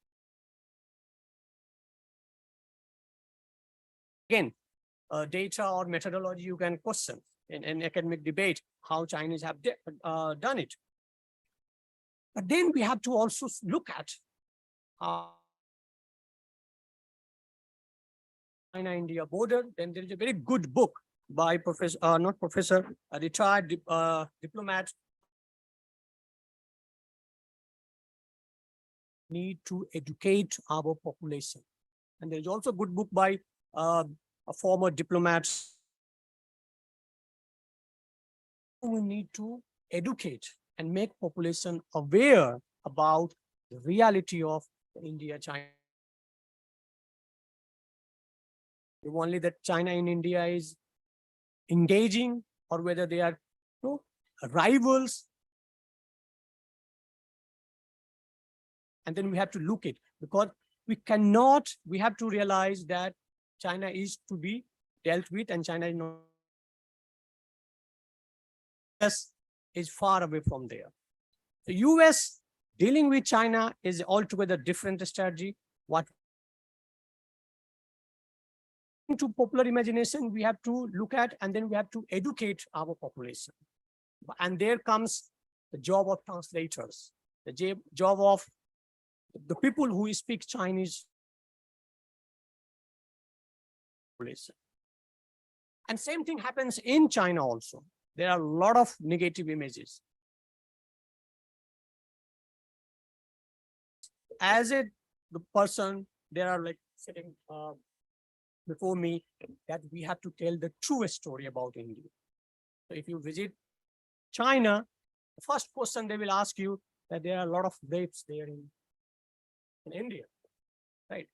Again, data or methodology you can question in academic debate, how Chinese have done it. But then we have to also look at how China-India border. Then there is a very good book by Professor, not Professor, a retired diplomat. Need to educate our population. And there is also a good book by a former diplomat. We need to educate and make population aware about the reality of India-China. Only that China and India is engaging, or whether they are rivals. And then we have to look it, because we have to realize that China is to be dealt with, and China is not. US is far away from there. The US dealing with China is altogether different strategy. What to popular imagination we have to look at, and then we have to educate our population. And there comes the job of translators, the job of the people who speak Chinese. And same thing happens in China also. There are a lot of negative images. As the person, there are like sitting before me, that we have to tell the true story about India. So if you visit China, the first question they will ask you that there are a lot of rapes there in India, right?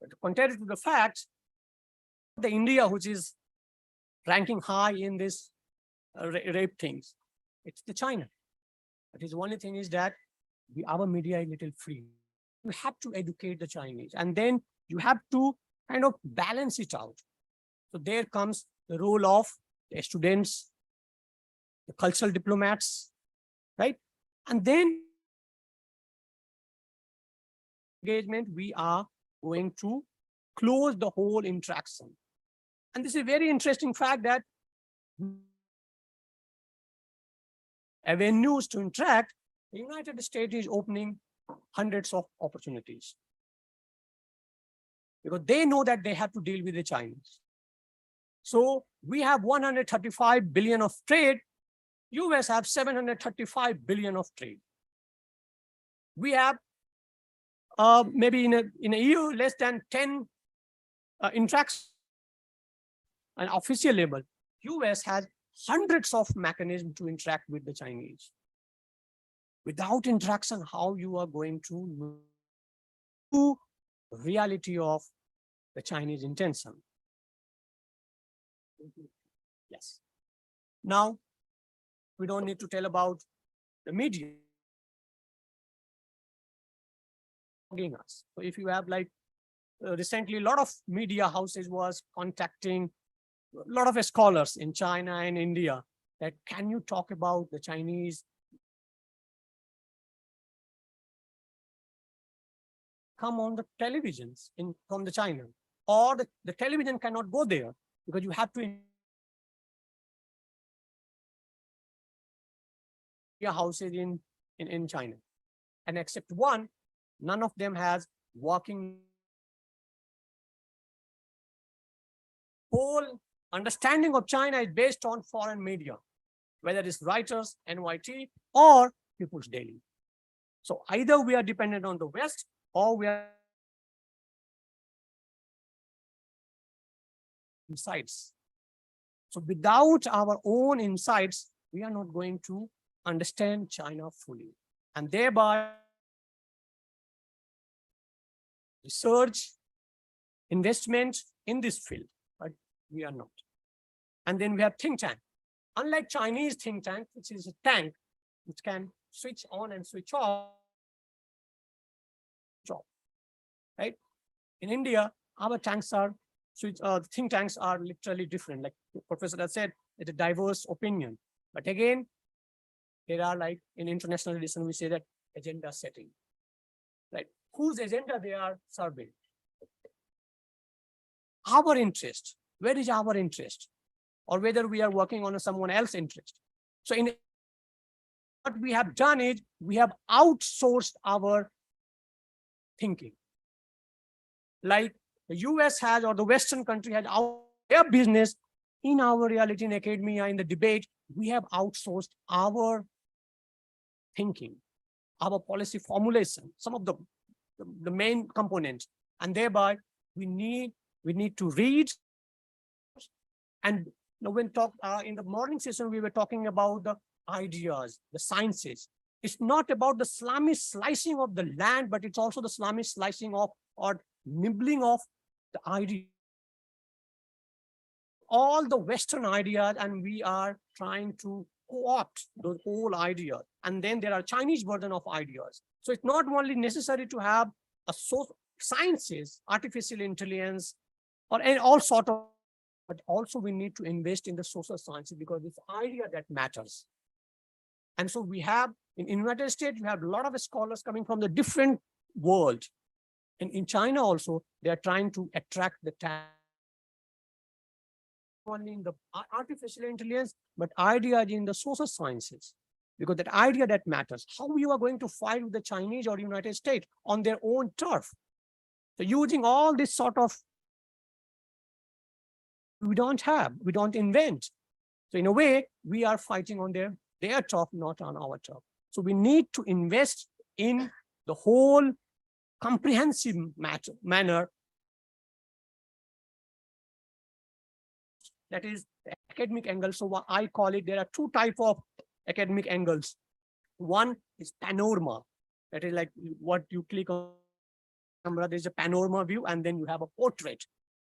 But contrary to the fact, the India which is ranking high in this rape things, it's the China. But the only thing is that our media is little free. You have to educate the Chinese, and then you have to kind of balance it out. So there comes the role of the students, the cultural diplomats, right? And then engagement, we are going to close the whole interaction. And this is a very interesting fact that avenues to interact, the United States is opening hundreds of opportunities, because they know that they have to deal with the Chinese. So we have 135 billion of trade. US have 735 billion of trade. We have maybe in a year less than 10 interactions an official level. US has hundreds of mechanisms to interact with the Chinese. Without interaction, how you are going to know the reality of the Chinese intention? Yes. Now, we don't need to tell about the media. Us. So if you have like recently, a lot of media houses was contacting a lot of scholars in China and India that can you talk about the Chinese come on the televisions from the China, or the television cannot go there because you have to houses in China, and except one, none of them has working. Whole understanding of China is based on foreign media, whether it's Reuters, NYT, or People's Daily. So either we are dependent on the West or we are insights. So without our own insights, we are not going to understand China fully, and thereby research, investment in this field, but we are not. And then we have think tank. Unlike Chinese think tank, which is a tank which can switch on and switch off, right? In India, our tanks are think tanks are literally different. Like the professor has said, it's a diverse opinion. But again, there are like in international relation, we say that agenda setting, right? Whose agenda they are serving? Our interest. Where is our interest? Or whether we are working on someone else's interest. So in what we have done is we have outsourced our thinking. Like the US has, or the Western country has out their business. In our reality, in academia, in the debate, we have outsourced our thinking, our policy formulation, some of the main components, and thereby we need to read. And when in the morning session, we were talking about the ideas, the sciences. It's not about the Islamic slicing of the land, but it's also the Islamic slicing of or nibbling of the idea. All the Western ideas, and we are trying to co-opt those whole ideas. And then there are Chinese version of ideas. So it's not only necessary to have a sciences, artificial intelligence, or all sort of, but also we need to invest in the social sciences because it's idea that matters. And so we have in United States, we have a lot of scholars coming from the different world. And in China also, they are trying to attract the talent. Only in the artificial intelligence, but idea in the social sciences, because that idea that matters. How you are going to fight with the Chinese or United States on their own turf? So using all this sort of, we don't invent. So in a way, we are fighting on their turf, not on our turf. So we need to invest in the whole comprehensive manner. That is the academic angle. So what I call it, there are two types of academic angles. One is panorama. That is like what you click on camera, there's a panorama view, and then you have a portrait.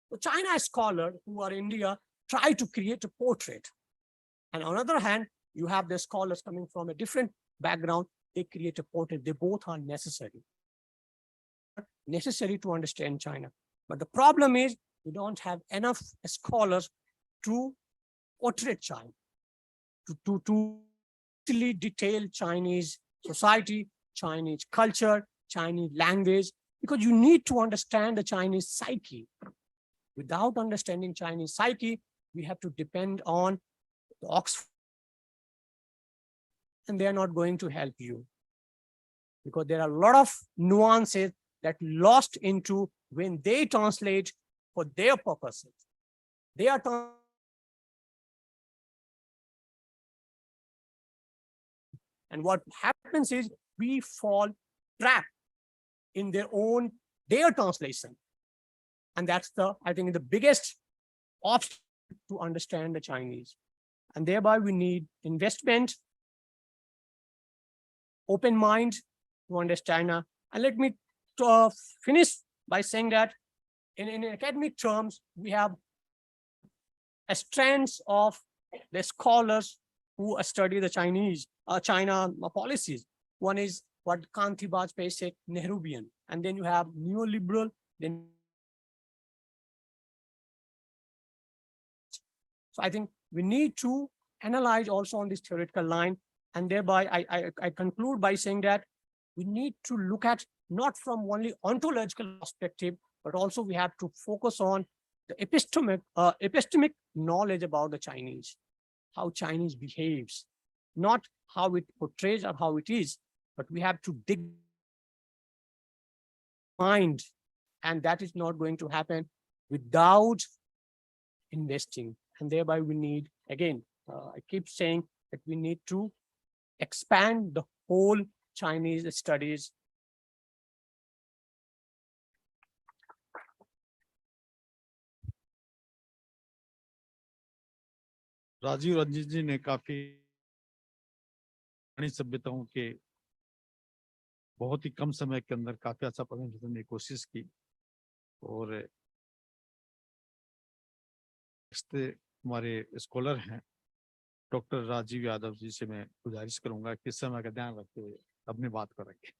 So China scholars who are in India try to create a portrait. And on the other hand, you have the scholars coming from a different background, they create a portrait. They both are necessary to understand China. But the problem is we don't have enough scholars to portray China, to really detail Chinese society, Chinese culture, Chinese language, because you need to understand the Chinese psyche. Without understanding Chinese psyche, we have to depend on the Oxford, and they are not going to help you because there are a lot of nuances that lost into when they translate for their purposes. They are and what happens is we fall trapped in their translation. And that's I think, the biggest obstacle to understand the Chinese. And thereby we need investment, open mind to understand China. And let me finish by saying that in academic terms, we have a strands of the scholars who study the China policies. One is what Kanti Bajpayee said, Nehruvian. And then you have neoliberal, then. So I think we need to analyze also on this theoretical line. And thereby I conclude by saying that we need to look at not from only ontological perspective, but also we have to focus on the epistemic knowledge about the Chinese, how Chinese behaves, not how it portrays or how it is, but we have to dig mind. And that is not going to happen without investing. And thereby we need, again, I keep saying that we need to expand the whole Chinese studies. Rajiv Ranjan जी ने काफी सभ्यताओं के बहुत ही कम समय के अंदर काफी अच्छा प्रेजेंटेशन करने की कोशिश की। और हमारे स्कॉलर हैं डॉक्टर राजीव यादव जी से मैं गुजारिश करूंगा कि समय का ध्यान रखते हुए अपनी बात को रखें।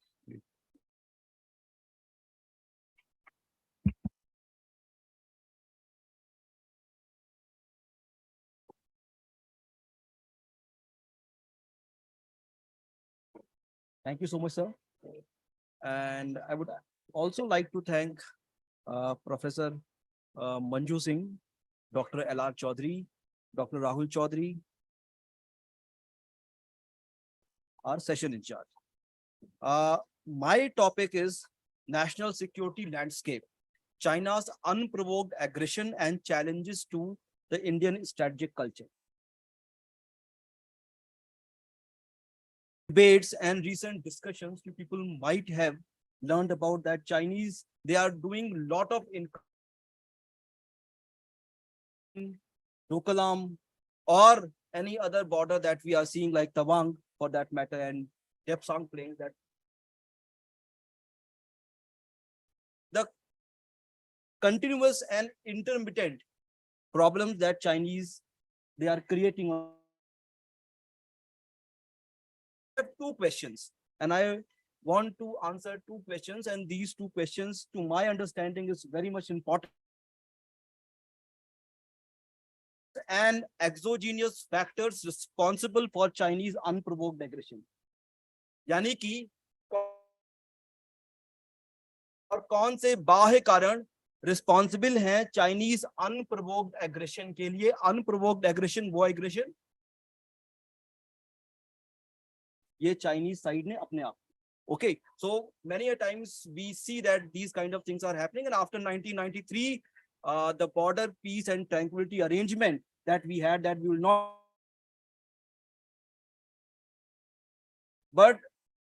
Thank you so much, sir. And I would also like to thank Professor Manju Singh, Dr. L.R. Chaudhary, Dr. Rahul Chaudhary, our session in charge. My topic is National Security Landscape, China's Unprovoked Aggression and Challenges to the Indian Strategic Culture. Debates and recent discussions, you people might have learned about that Chinese, they are doing a lot of Dokalam or any other border that we are seeing, like Tawang for that matter, and Depsang Plains, that the continuous and intermittent problems that Chinese, they are creating. I have two questions and I want to answer two questions, and these two questions, to my understanding, is very much important. And exogenous factors responsible for Chinese unprovoked aggression. यानी कि और कौन से बाह्य कारण responsible हैं Chinese unprovoked aggression के लिए। अनप्रोवोक्ड एग्रेशन वो एग्रेशन ये चाइनीज साइड ने अपने आप। Okay, so many a times we see that these kind of things are happening, and after 1993, the border peace and tranquility arrangement that we had, that we will not. But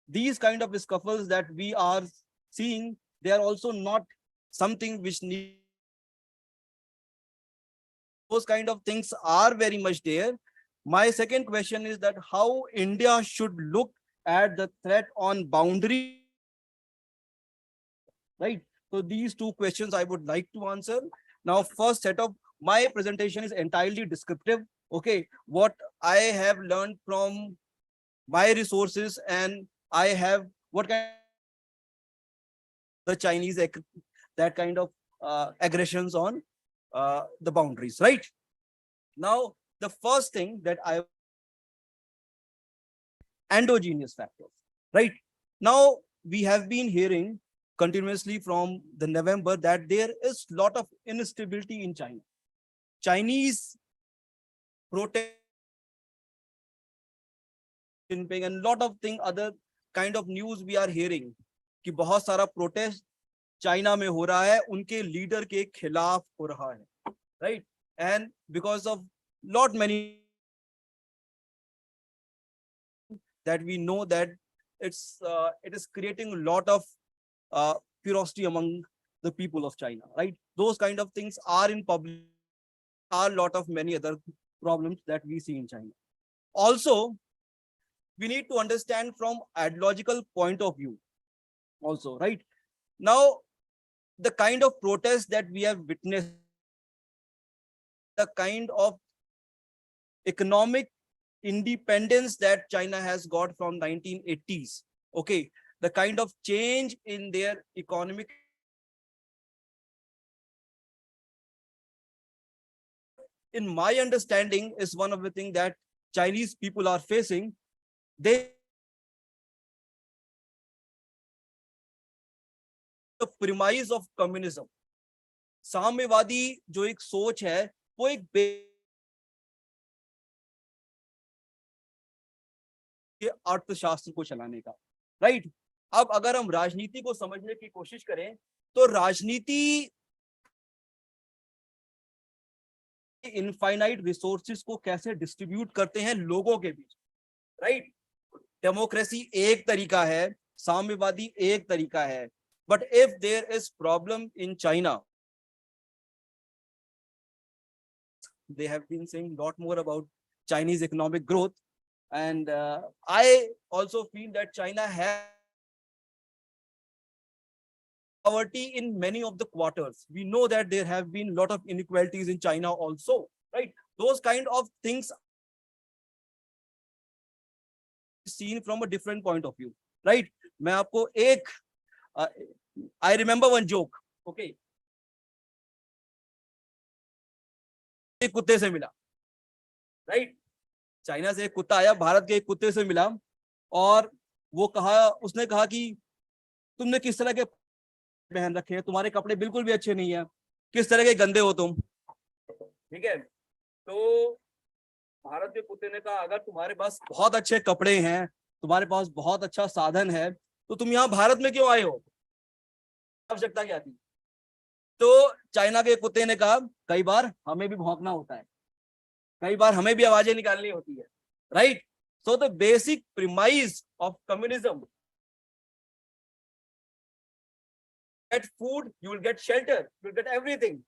these kind of scuffles that we are seeing, they are also not something which need. Those kind of things are very much there. My second question is that how India should look at the threat on boundary. Right. So these two questions I would like to answer. Now, first set of my presentation is entirely descriptive. Okay, what I have learned from my resources, and I have what kind the Chinese that kind of aggressions on the boundaries. Right. Now, the first thing that I endogenous factors. Right. Now, we have been hearing continuously from the November that there is a lot of instability in China. Chinese protest and a lot of things, other kind of news we are hearing कि बहुत सारा protest China में हो रहा है, उनके leader के खिलाफ हो रहा है, right? and because of lot many that we know that it is creating a lot of curiosity among the people of China, right? Those kind of things are in public, are a lot of many other problems that we see in China. Also, we need to understand from ideological point of view also, right? Now, the kind of protest that we have witnessed, the kind of economic independence that China has got from 1980s, okay, the kind of change in their economic, in my understanding, is one of the things that Chinese people are facing. They, the premise of communism, साम्यवादी जो एक सोच है वो एक अर्थशास्त्र को चलाने का, राइट? अब अगर हम राजनीति को समझने की कोशिश करें तो राजनीति इनफाइनाइट रिसोर्सेज को कैसे डिस्ट्रीब्यूट करते हैं लोगों के बीच, राइट? डेमोक्रेसी एक तरीका है, साम्यवादी एक तरीका है, but if there is problem in China, they have been saying a lot more about Chinese economic growth, and I also feel that China has poverty in many of the quarters. We know that there have been a lot of inequalities in China also, right? Those kind of things seen from a different point of view, right? मैं आपको एक I remember one joke, okay? एक कुत्ते से मिला, right? China से एक कुत्ता आया, भारत के एक कुत्ते से मिला, और वो उसने कहा कि तुमने किस तरह के पहन रखे हैं, तुम्हारे कपड़े बिल्कुल भी अच्छे नहीं है, किस तरह के गंदे हो तुम, ठीक है? तो भारत के कुत्ते ने कहा अगर तुम्हारे पास बहुत अच्छे कपड़े हैं, तुम्हारे पास बहुत अच्छा साधन है, तो तुम यहाँ भारत में क्यों आए हो? आवश्यकता क्या थी? तो चाइना के कुत्ते ने कहा कई बार हमें भी भौंकना होता है, कई बार हमें भी आवाजें निकालनी होती है, right? So the basic premise of communism, get food, you will get shelter, you will get everything,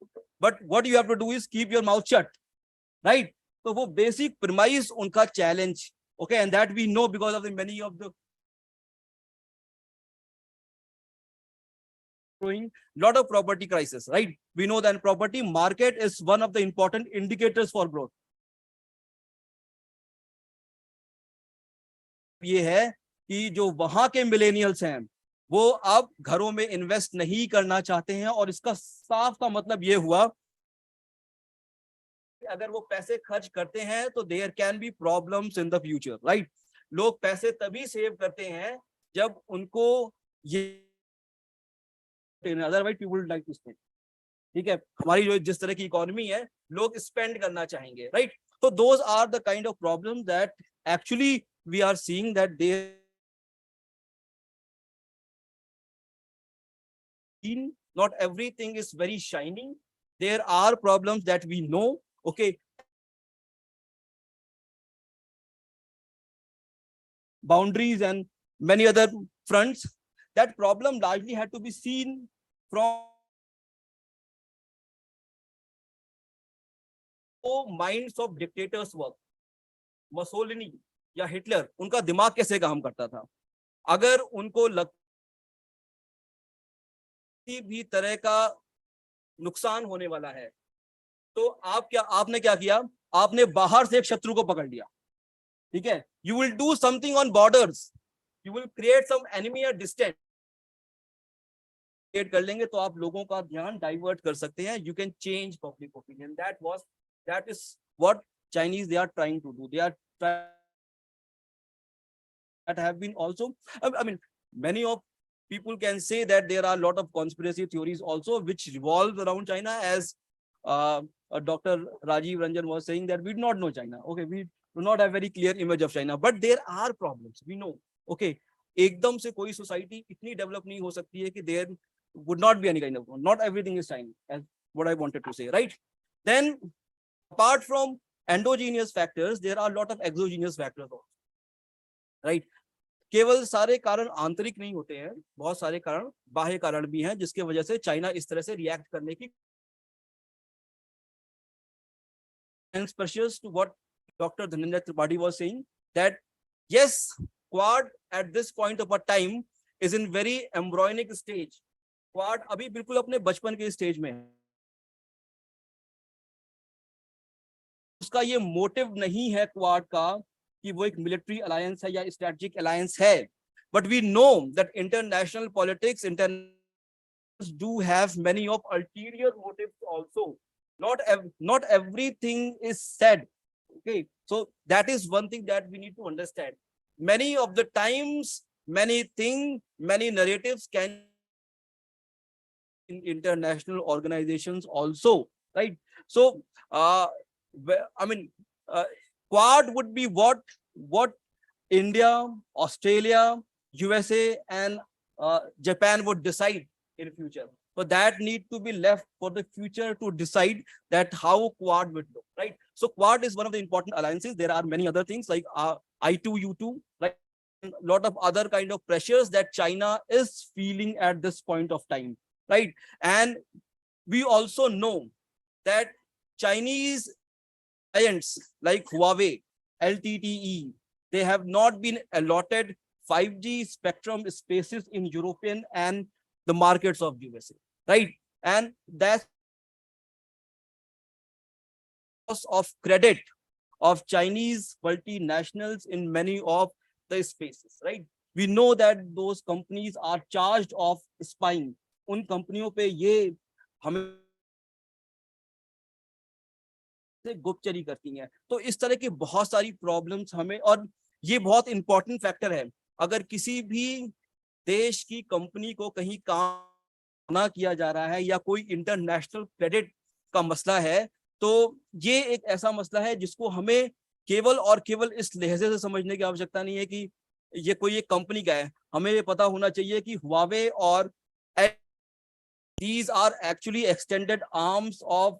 but what you have to do is keep your mouth shut, right? So वो basic premise उनका challenge, okay, and that we know because of the many of the growing lot of property crisis, right? We know that property market is one of the important indicators for growth. ये है कि जो वहां के millennials हैं वो अब घरों में इन्वेस्ट नहीं करना चाहते हैं, और इसका साफ का मतलब ये हुआ अगर वो पैसे खर्च करते हैं तो there can be problems in the future, right? लोग पैसे तभी सेव करते हैं जब उनको ये, otherwise people like to spend, ठीक है? हमारी जो जिस तरह की इकोनॉमी है, लोग स्पेंड करना चाहेंगे, राइट? तो those are the kind of problem that actually we are seeing that they not everything is very shining. There are problems that we know, okay? Boundaries and many other fronts. That problem largely had to be seen from minds of dictators work. Mussolini या Hitler, उनका दिमाग कैसे काम करता था? अगर उनको भी तरह का नुकसान होने वाला है तो आपने क्या किया? आपने बाहर से एक शत्रु को पकड़ लिया, ठीक है? You will do something on borders, you will create some enemy at distance, create कर लेंगे तो आप लोगों का ध्यान डाइवर्ट कर सकते हैं. You can change public opinion. That is what Chinese they are trying to do. They are that have been also, I mean, many of people can say that there are a lot of conspiracy theories also which revolve around China, as Dr. Rajiv Ranjan was saying that we do not know China. Okay, we do not have very clear image of China, but there are problems. We know. Okay, एकदम से कोई society इतनी develop नहीं हो सकती है कि there would not be any kind of, not everything is China, as what I wanted to say, right? Then Apart from endogenous factors, there are a lot of exogenous factors also, right? केवल सारे कारण आंतरिक नहीं होते हैं, बहुत सारे कारण बाह्य कारण भी हैं जिसके वजह से चाइना इस तरह से रिएक्ट करने की precious to what Dr. Dhananjay Tripathi was saying, that yes, Quad at this point of a time is in very embryonic stage. Quad अभी बिल्कुल अपने बचपन के स्टेज में है. उसका ये मोटिव नहीं है क्वाड का कि वो एक मिलिट्री अलायंस है या स्ट्रेटेजिक अलायंस है, but we know that international politics do have many of ulterior motives also. Not everything is said. Okay, so that is one thing that we need to understand. Many of the times, many things, many narratives can in international organizations also, right? So, I mean, Quad would be what India, Australia, USA, and Japan would decide in future. So that need to be left for the future to decide that how Quad would look, right? So Quad is one of the important alliances. There are many other things like I2U2, like a lot of other kind of pressures that China is feeling at this point of time, right? And we also know that Chinese giants like Huawei, LTTE, they have not been allotted 5G spectrum spaces in European and the markets of USA, right? And that's of credit of Chinese multinationals in many of the spaces, right? We know that those companies are charged of spying. उन कंपनियों पे ये हमें गुप्तचरी करती हैं. तो इस तरह की बहुत सारी प्रॉब्लम्स हमें, और ये बहुत इंपॉर्टेंट फैक्टर है. अगर किसी भी देश की कंपनी को कहीं काम ना किया जा रहा है या कोई इंटरनेशनल क्रेडिट का मसला है, तो ये एक ऐसा मसला है जिसको हमें केवल और केवल इस लहजे से समझने की आवश्यकता नहीं है कि ये कोई एक कंपनी का है. हमें ये पता होना चाहिए कि हुआवे और these are actually extended arms of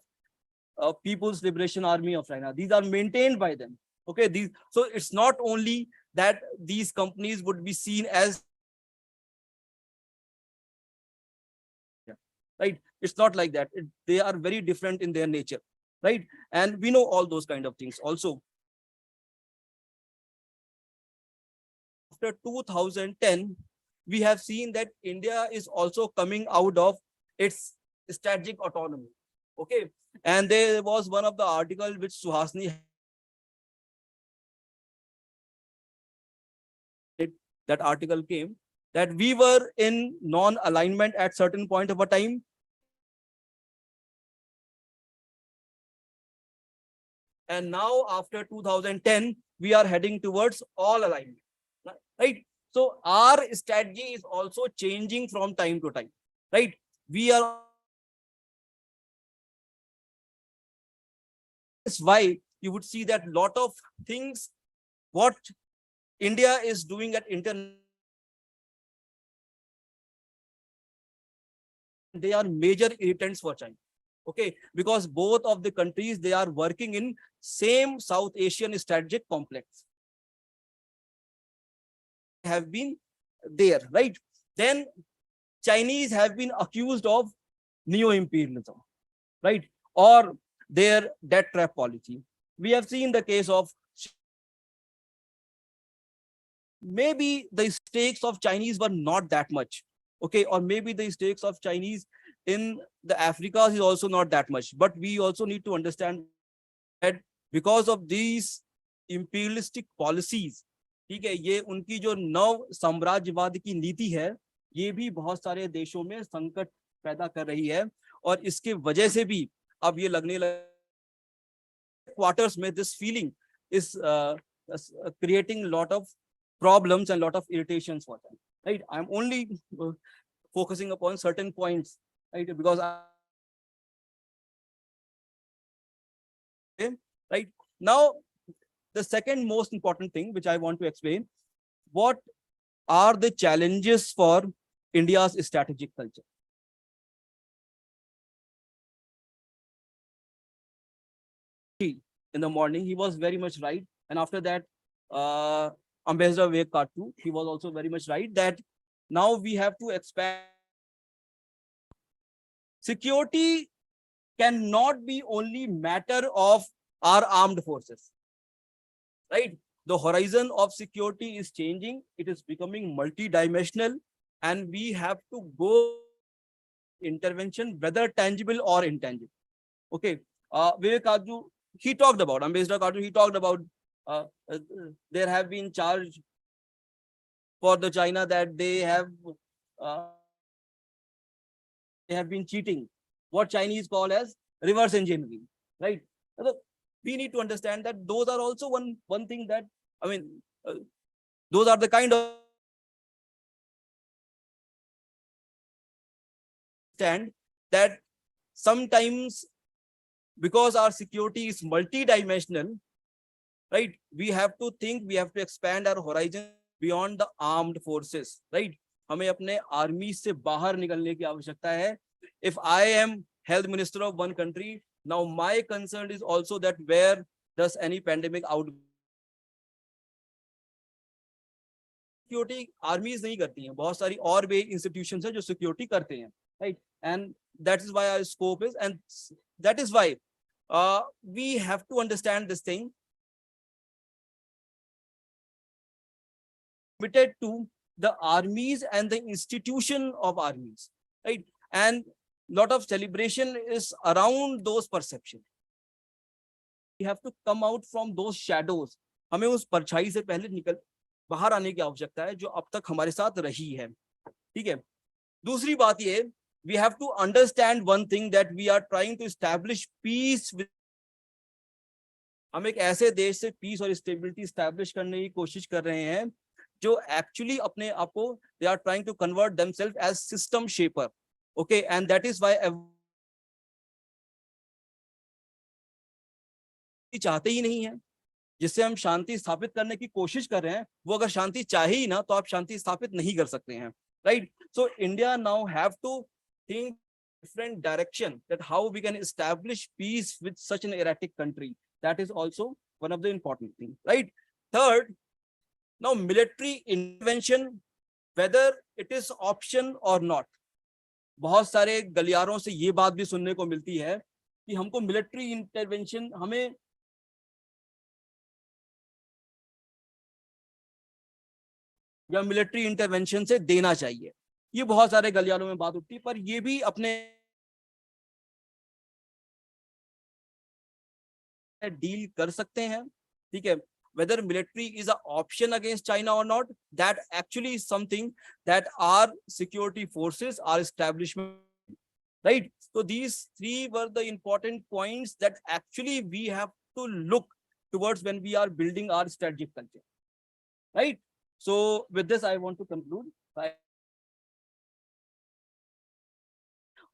People's Liberation Army of China. These are maintained by them. Okay, so it's not only that these companies would be seen as, right? It's not like that. They are very different in their nature, right? And we know all those kind of things also. After 2010, we have seen that India is also coming out of its strategic autonomy. Okay, and there was one of the articles which Suhasini, that article came that we were in non-alignment at certain point of a time. And now after 2010, we are heading towards all alignment, right? So our strategy is also changing from time to time, right? We are, that's why you would see that lot of things what India is doing at internet, they are major irritants for China. Okay, because both of the countries, they are working in same South Asian strategic complex, have been there, right? Then Chinese have been accused of neo-imperialism, right? Or their debt trap policy. We have seen the case of, maybe the stakes of Chinese were not that much, okay, or maybe the stakes of Chinese in the Africa is also not that much, but we also need to understand that because of these imperialistic policies, ठीक है, ये उनकी जो नव साम्राज्यवाद की नीति है, ये भी बहुत सारे देशों में संकट पैदा कर रही है, और इसके वजह से भी अब ये लगने लगे क्वार्टर्स में this feeling is creating a lot of problems and lot of irritations for them, right? I'm only focusing upon certain points, right? Because right now, the second most important thing which I want to explain, what are the challenges for India's strategic culture? in the morning, he was very much right. And after that, Ambassador Vivek Katu, he was also very much right that now we have to expand. Security cannot be only matter of our armed forces, right? The horizon of security is changing. It is becoming multidimensional, and we have to go intervention, whether tangible or intangible. Okay. Vivek Katu, he talked about, Ambassador Katu, he talked about there have been charged for the China that they have been cheating, what Chinese call as reverse engineering, right? We need to understand that those are also one thing that, I mean, those are the kind of stand that sometimes, because our security is multidimensional, right? We have to think, we have to expand our horizon beyond the armed forces, right? हमें अपने army से बाहर निकलने की आवश्यकता है. If I am health minister of one country, now my concern is also that where does any pandemic out. Security आर्मीज नहीं करती हैं, बहुत सारी और भी इंस्टीट्यूशंस हैं जो सिक्योरिटी करते हैं, right? And that is why our scope is, and that is why we have to understand this thing. Committed to the armies and the institution of armies, right? And lot of celebration is around those perceptions. We have to come out from those shadows. हमें उस परछाई से पहले निकल बाहर आने की आवश्यकता है जो अब तक हमारे साथ रही है, ठीक है? दूसरी बात ये, we have to understand one thing that we are trying to establish peace with. हम एक ऐसे देश से पीस और स्टेबिलिटी स्टैब्लिश करने की कोशिश कर रहे हैं जो एक्चुअली अपने आप को, they are trying to convert themselves as system shaper, okay? And that is why चाहते ही नहीं है. जिससे हम शांति स्थापित करने की कोशिश कर रहे हैं, वो अगर शांति चाहे ही ना, तो आप शांति स्थापित नहीं कर सकते हैं, right? So India now have to think different direction that how we can establish peace with such an erratic country. That is also one of the important things, right? Third, now military intervention, whether it is option or not. बहुत सारे गलियारों से ये बात भी सुनने को मिलती है कि हमको मिलिट्री इंटरवेंशन हमें या मिलिट्री इंटरवेंशन से देना चाहिए. ये बहुत सारे गलियारों में बात उठती है, पर ये भी अपने डील कर सकते हैं, ठीक है? Whether military is an option against China or not, that actually is something that our security forces, our establishment, right? So these three were the important points that actually we have to look towards when we are building our strategic culture, right? So with this, I want to conclude.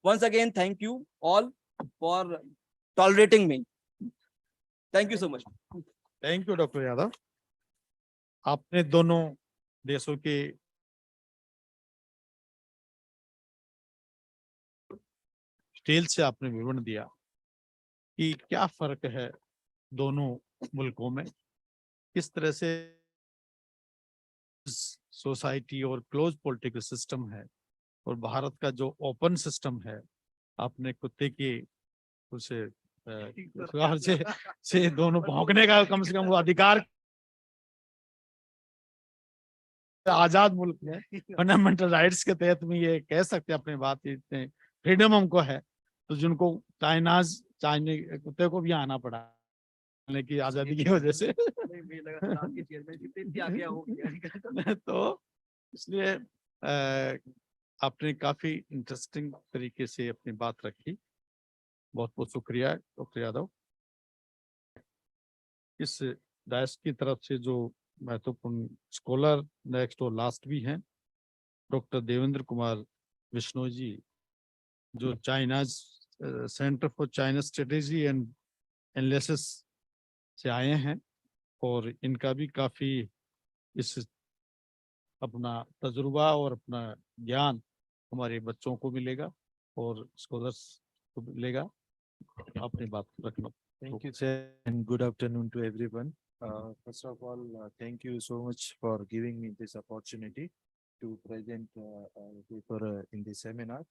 Once again, thank you all for tolerating me. Thank you so much. Thank you doctor Yadav. आपने दोनों देशों के detail से आपने विवरण दिया कि क्या फर्क है दोनों मुल्कों में, किस तरह से सोसाइटी और क्लोज पॉलिटिकल सिस्टम है और भारत का जो ओपन सिस्टम है. आपने कुत्ते की उसे से दोनों भौंकने का कम से कम वो अधिकार, आजाद मुल्क है, फंडामेंटल राइट्स के तहत में ये कह सकते हैं अपनी बात, इतने फ्रीडम हमको है. तो जिनको चाइने कुत्ते को भी आना पड़ा की आजादी की वजह से तो इसलिए आपने काफी इंटरेस्टिंग तरीके से अपनी बात रखी. बहुत बहुत शुक्रिया डॉक्टर यादव. इस डायस की तरफ से जो महत्वपूर्ण स्कॉलर नेक्स्ट और लास्ट भी हैं, डॉक्टर देवेंद्र कुमार विश्नोई जी, जो China centre for China strategy and analysis से आए हैं, और इनका भी काफी इस अपना तजुर्बा और अपना ज्ञान हमारे बच्चों को मिलेगा और स्कॉलर्स को मिलेगा. अपनी बात रखना. Thank you, Chair, and good afternoon to everyone. First of all, thank you so much for giving me this opportunity to present paper in this seminar.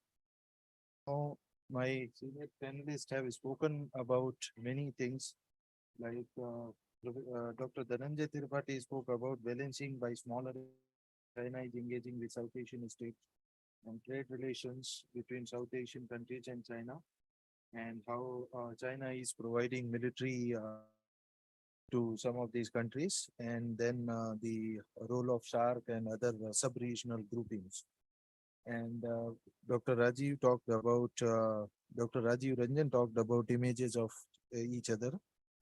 Now, my senior panelists have spoken about many things, like Dr. Dhananjay Tripathi spoke about balancing by smaller. China is engaging with South Asian states and trade relations between South Asian countries and China, and how China is providing military to some of these countries, and then the role of SHARC and other sub-regional groupings. And Dr. Rajiv talked about, Dr. Rajiv Ranjan talked about images of each other,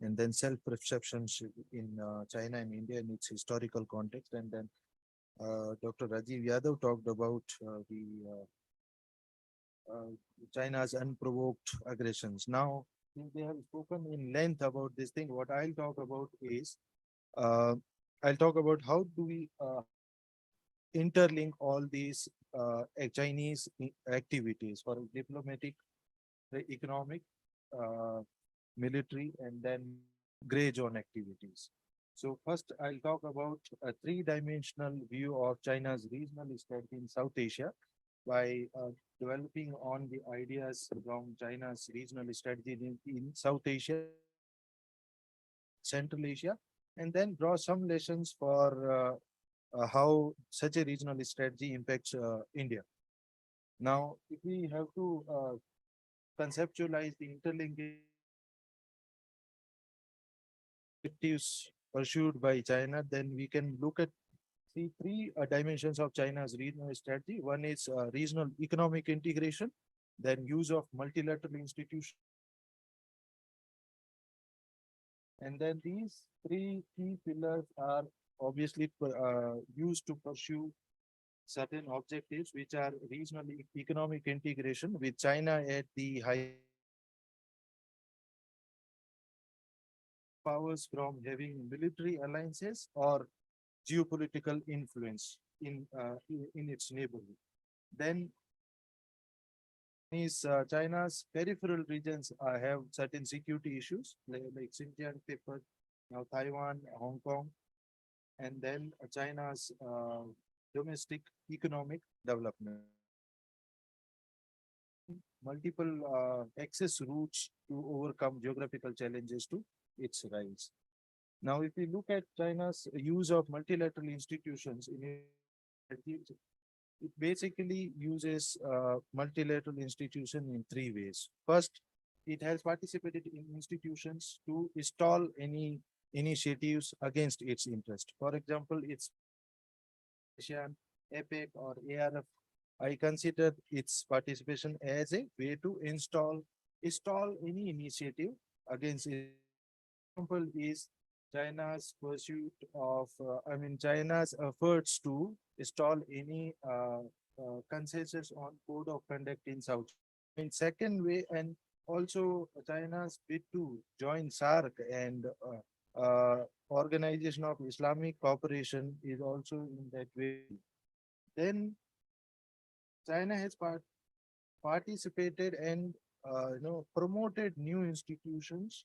and then self-perceptions in China and India in its historical context. And then Dr. Rajiv Yadav talked about China's unprovoked aggressions. Now, since they have spoken in length about this thing, what I'll talk about is, I'll talk about how do we interlink all these Chinese activities for diplomatic, economic, military, and then gray zone activities. So first, I'll talk about a three-dimensional view of China's regional strategy in South Asia by developing on the ideas from China's regional strategy in South Asia, Central Asia, and then draw some lessons for how such a regional strategy impacts India. Now, if we have to conceptualize the interlinking objectives pursued by China, then we can look at three dimensions of China's regional strategy. One is regional economic integration, then use of multilateral institutions. And then these three key pillars are obviously used to pursue certain objectives, which are regional economic integration with China at the high powers from having military alliances or geopolitical influence in its neighborhood. Then China's peripheral regions have certain security issues like Xinjiang, Tibet, now Taiwan, Hong Kong, and then China's domestic economic development. Multiple access routes to overcome geographical challenges to its rise. Now, if we look at China's use of multilateral institutions it basically uses multilateral institution in three ways. First, it has participated in institutions to stall any initiatives against its interest. For example, its ASEAN, APEC, or ARF. I consider its participation as a way to stall any initiative against it. Example is China's pursuit of, China's efforts to stall any consensus on code of conduct in South. In second way, and also China's bid to join SARC and Organization of Islamic Cooperation is also in that way. Then China has participated and promoted new institutions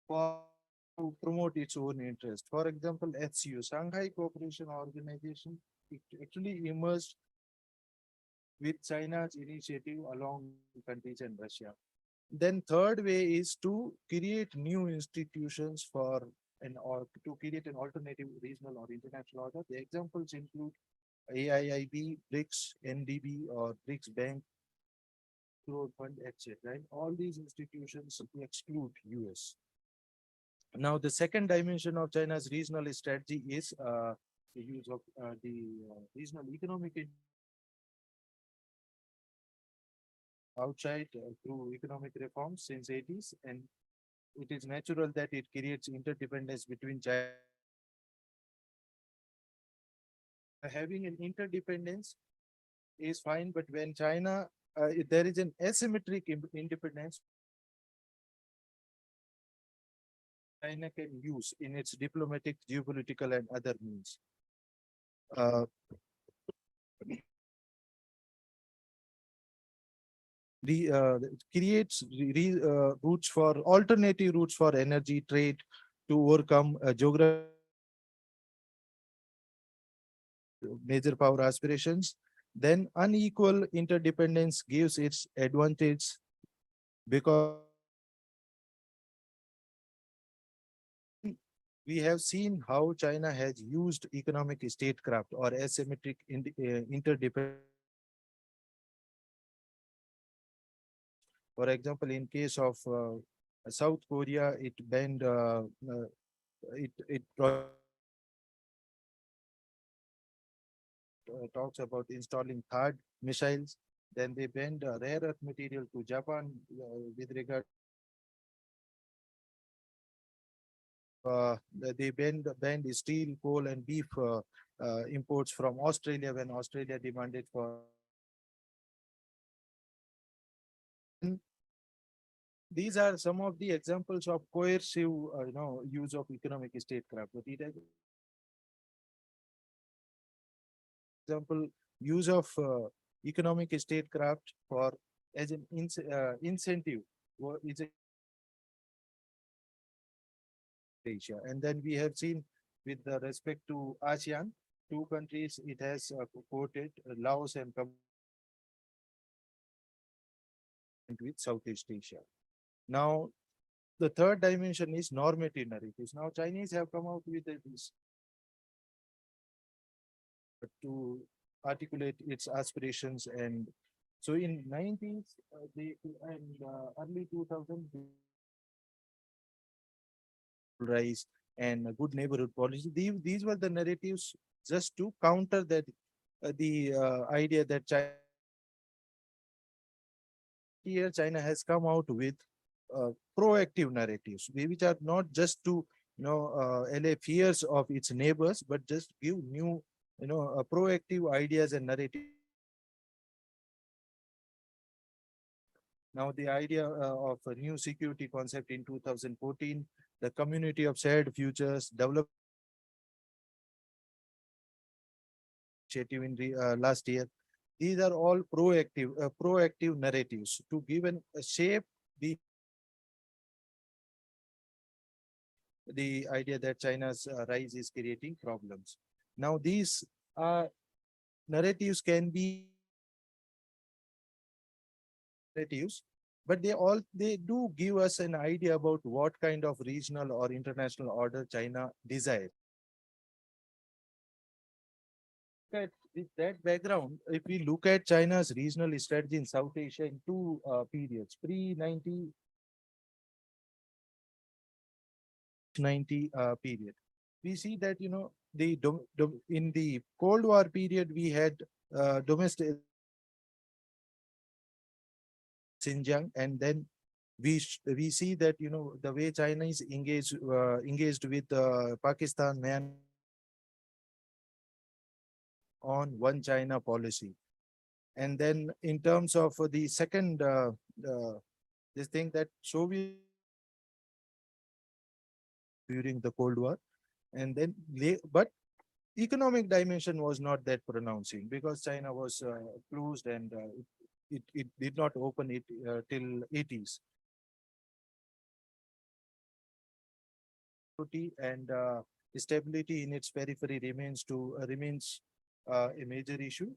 to promote its own interest. For example, HCU, Shanghai Cooperation Organization, it actually emerged with China's initiative along countries and Russia. Then third way is to create new institutions or to create an alternative regional or international order. The examples include AIIB, BRICS, NDB, or BRICS Bank, Growth Fund, etc. Right? All these institutions exclude US. Now, the second dimension of China's regional strategy is the use of the regional economic outside through economic reforms since 80s, and it is natural that it creates interdependence between China. Having an interdependence is fine, but when China, there is an asymmetric independence China can use in its diplomatic, geopolitical, and other means. creates routes for alternative routes for energy trade to overcome geography major power aspirations. Then unequal interdependence gives its advantage because we have seen how China has used economic statecraft or asymmetric interdependence. For example, in case of South Korea, it banned it talks about installing THAAD missiles. Then they banned rare earth material to Japan with regard. They banned steel, coal, and beef imports from Australia when Australia demanded for. These are some of the examples of coercive, use of economic statecraft. But it has example use of economic statecraft for as an incentive is a Asia. And then we have seen with the respect to ASEAN, two countries it has quoted Laos and with Southeast Asia. Now, the third dimension is normative narratives. Now, Chinese have come out with this to articulate its aspirations, and so in 90s and early 2000s rise and a good neighborhood policy. These were the narratives just to counter that the idea that China has come out with proactive narratives, which are not just to allay fears of its neighbors, but just give new proactive ideas and narratives. Now, the idea of a new security concept in 2014, the community of shared futures developed initiative in the last year. These are all proactive narratives to give a shape the idea that China's rise is creating problems. Now, these narratives can be narratives, but they do give us an idea about what kind of regional or international order China desires. With that background, if we look at China's regional strategy in South Asia in two periods, pre-90 period, we see that in the Cold War period we had domestic Xinjiang, and then we see that the way China is engaged with Pakistan, man, on one China policy. And then in terms of the second this thing that Soviet during the Cold War, and then but economic dimension was not that pronouncing because China was closed and it did not open it till 80s. And stability in its periphery remains a major issue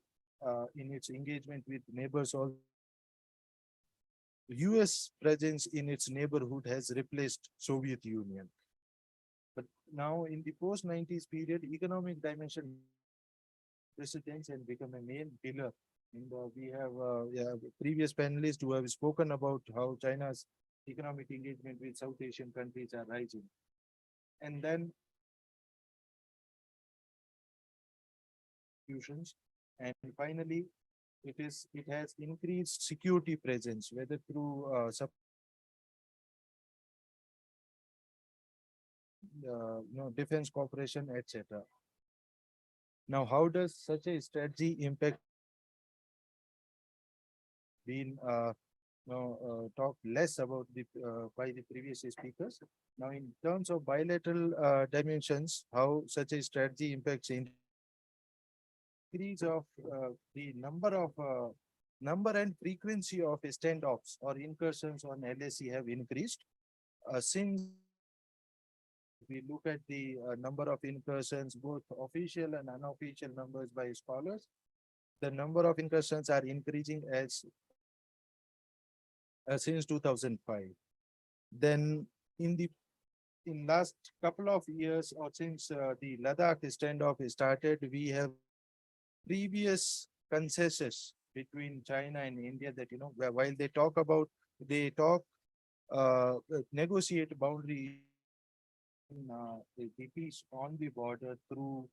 in its engagement with neighbors. All US presence in its neighborhood has replaced Soviet Union. But now in the post-90s period, economic dimension precedence and become a main pillar. And we have previous panelists who have spoken about how China's economic engagement with South Asian countries are rising. And then and finally, it has increased security presence, whether through defense cooperation, etc. Now, how does such a strategy impact? Been talked less about by the previous speakers. Now, in terms of bilateral dimensions, how such a strategy impacts increase of the number of number and frequency of standoffs or incursions on LAC have increased. Since we look at the number of incursions, both official and unofficial numbers by scholars, the number of incursions are increasing as since 2005. Then in last couple of years, or since the Ladakh standoff started, we have previous consensus between China and India that, while they negotiate boundary the peace on the border through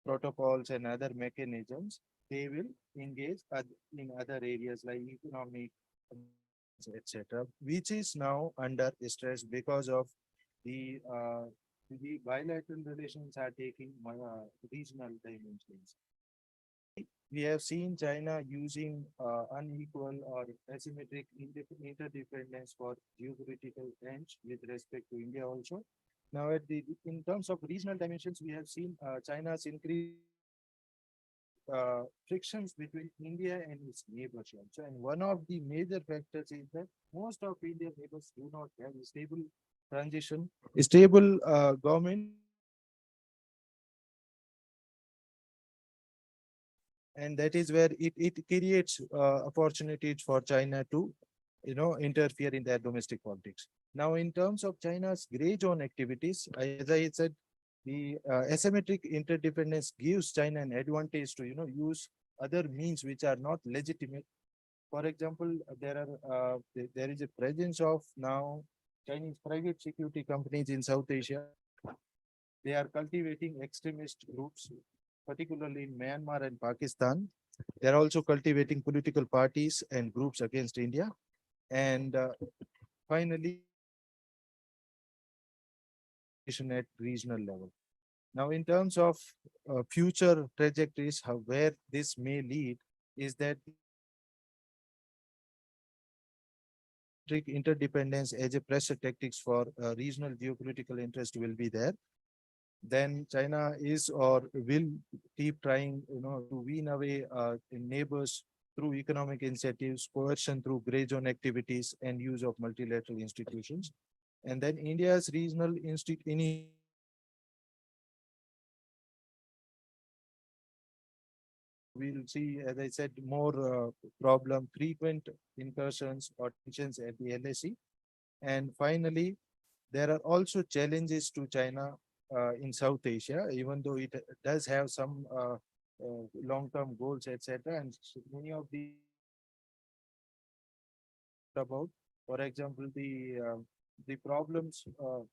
protocols and other mechanisms, they will engage in other areas like economic, etc., which is now under stress because of the bilateral relations are taking regional dimensions. We have seen China using unequal or asymmetric interdependence for geopolitical ends with respect to India also. Now, in terms of regional dimensions, we have seen China's increased frictions between India and its neighbors also. And one of the major factors is that most of India's neighbors do not have a stable government. And that is where it creates opportunities for China to, interfere in their domestic politics. Now, in terms of China's gray zone activities, as I said, the asymmetric interdependence gives China an advantage to, use other means which are not legitimate. For example, there is a presence of now Chinese private security companies in South Asia. They are cultivating extremist groups, particularly in Myanmar and Pakistan. They are also cultivating political parties and groups against India. And finally, at regional level. Now, in terms of future trajectories, where this may lead is that interdependence as a pressure tactics for regional geopolitical interest will be there. Then China is or will keep trying, to wean away neighbors through economic incentives, coercion through gray zone activities, and use of multilateral institutions. And then India's regional we'll see, as I said, more frequent incursions or tensions at the LAC. And finally, there are also challenges to China in South Asia, even though it does have some long-term goals, etc. And many of the about, for example, the problems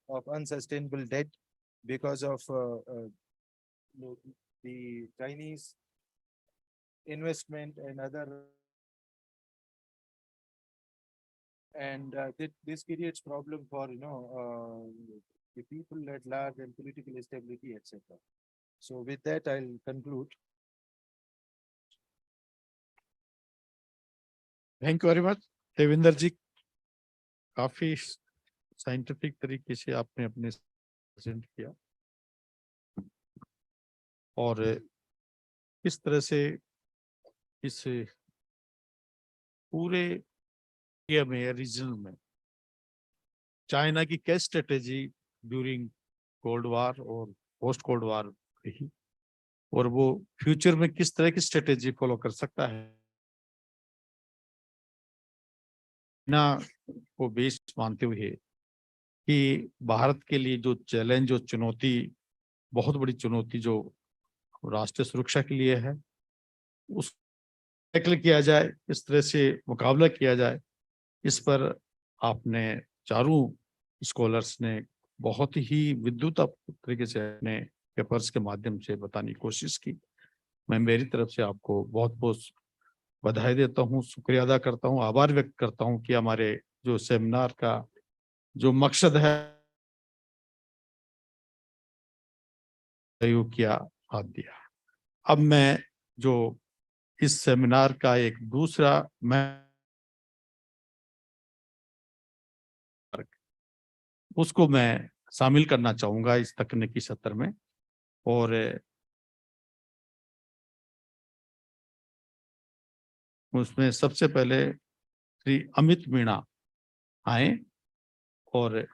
of unsustainable debt because of the Chinese investment and other, and this creates problem for the people at large and political stability, etc. So with that, I'll conclude. Thank you very much Devendra ji, काफी scientific तरीके से आपने अपने present किया और किस तरह से इस पूरे एरिया में, रीजन में चाइना की क्या स्ट्रेटेजी ड्यूरिंग कोल्ड वार और पोस्ट कोल्ड वार रही और वो फ्यूचर में किस तरह की स्ट्रेटेजी फॉलो कर सकता है, को बेस मानते हुए कि भारत के लिए जो चैलेंज और चुनौती, बहुत बड़ी चुनौती जो राष्ट्रीय सुरक्षा के लिए है, उस टैकल किया जाए, इस तरह से मुकाबला किया जाए, इस पर आपने चारों स्कॉलर्स ने बहुत ही विद्युत तरीके से अपने पेपर्स के माध्यम से बताने की कोशिश की। मैं मेरी तरफ से आपको बहुत बहुत बधाई देता हूँ, शुक्रिया अदा करता हूँ, आभार व्यक्त करता हूँ कि हमारे जो सेमिनार का जो मकसद है सहयोग किया, हाथ दिया। अब मैं जो इस सेमिनार का एक दूसरा उसको मैं शामिल करना चाहूंगा इस तकनीकी सत्र में, और उसमें सबसे पहले श्री अमित मीणा आए और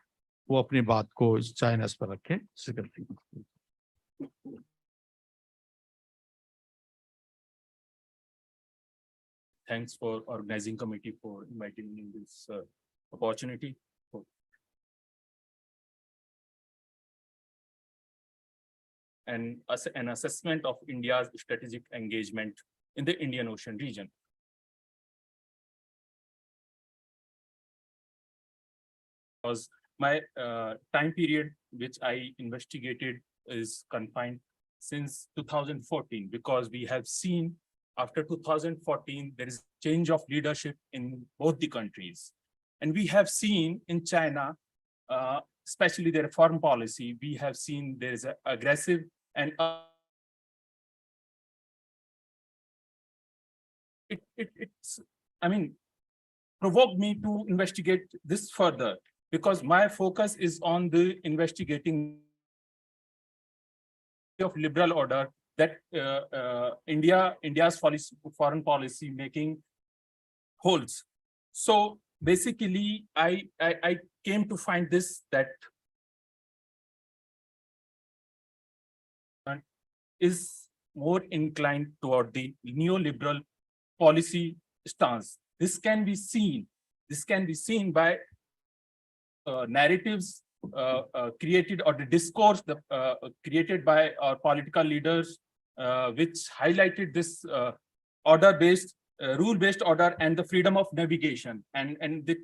वो अपनी बात को चाइनास पर रखें। Secretary. Thanks for organizing committee for inviting me in this opportunity. And an assessment of India's strategic engagement in the Indian Ocean region. Because my time period which I investigated is confined since 2014, because we have seen after 2014 there is change of leadership in both the countries, and we have seen in China, especially their foreign policy, we have seen there is an aggressive and it's, I mean, provoked me to investigate this further, because my focus is on the investigating of liberal order that India's foreign policy making holds. So basically, I came to find this, that is more inclined toward the neoliberal policy stance. This can be seen by narratives created, or the discourse created by our political leaders, which highlighted this order-based, rule-based order and the freedom of navigation, and the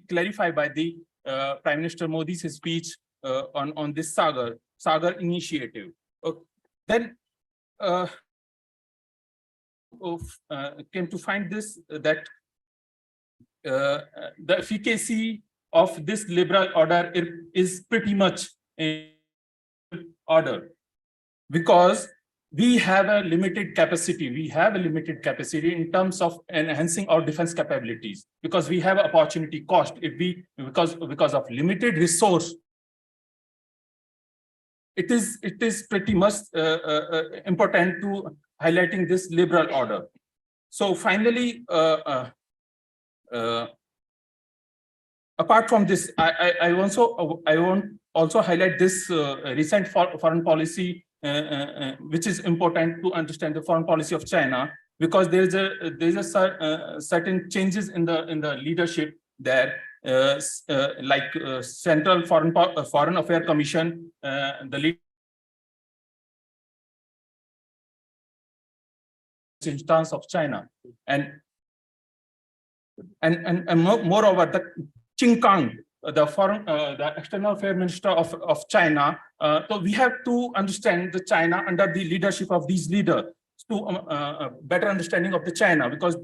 clarified by the Prime Minister Modi's speech on this Sagar initiative. Then came to find this, that the efficacy of this liberal order is pretty much in order, because we have a limited capacity. We have a limited capacity in terms of enhancing our defense capabilities, because we have opportunity cost. If we, because of limited resource, it is pretty much important to highlighting this liberal order. So finally, apart from this, I want also highlight this recent foreign policy, which is important to understand the foreign policy of China, because there is a certain changes in the leadership there, like Central Foreign Affairs Commission, the lead instance of China, and moreover, the Qin Kang, the External Affairs Minister of China. So we have to understand the China under the leadership of these leaders to better understanding of the China, because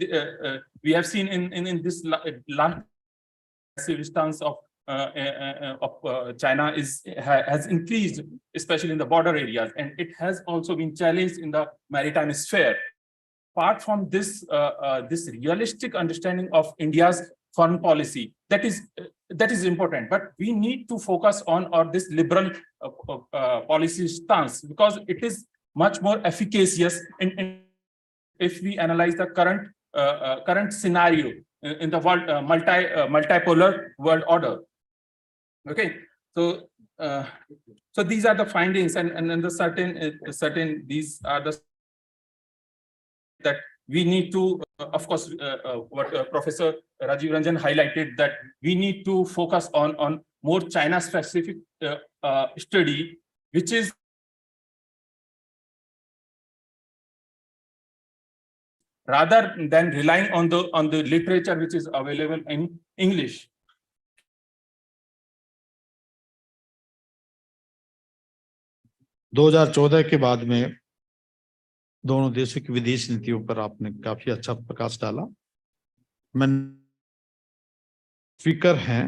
we have seen in this last stance of China has increased, especially in the border areas, and it has also been challenged in the maritime sphere. Apart from this, this realistic understanding of India's foreign policy, that is important, but we need to focus on this liberal policy stance, because it is much more efficacious if we analyze the current scenario in the world, multipolar world order. Okay, so so these are the findings, and then the certain these are the that we need to, of course, what Professor Rajiv Ranjan highlighted, that we need to focus on more China specific study, which is rather than relying on the literature which is available in English. दो 2014 के बाद में दोनों देशों की विदेश नीतियों पर आपने काफी अच्छा प्रकाश डाला। मैं स्पीकर हैं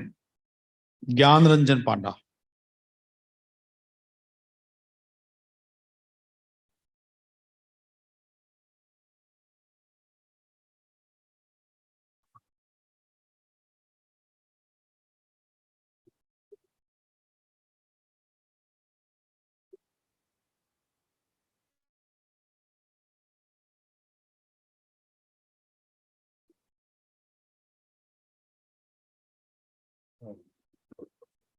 ज्ञान रंजन पांडा।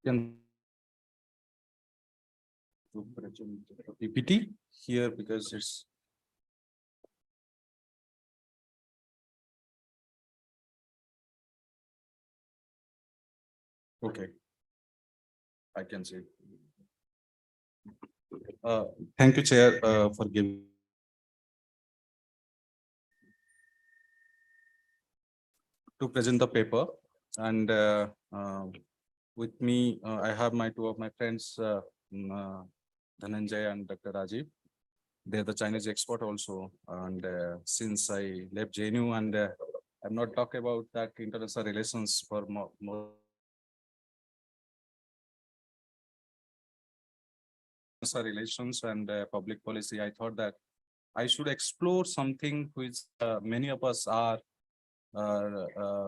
Can to present PPT here because it's okay. I can see. Thank you, Chair, for giving to present the paper. And with me, I have my two of my friends, Dhananjay and Dr. Rajiv. They're the Chinese expert also. And since I left JNU and I'm not talking about that international relations for more relations and public policy, I thought that I should explore something which many of us are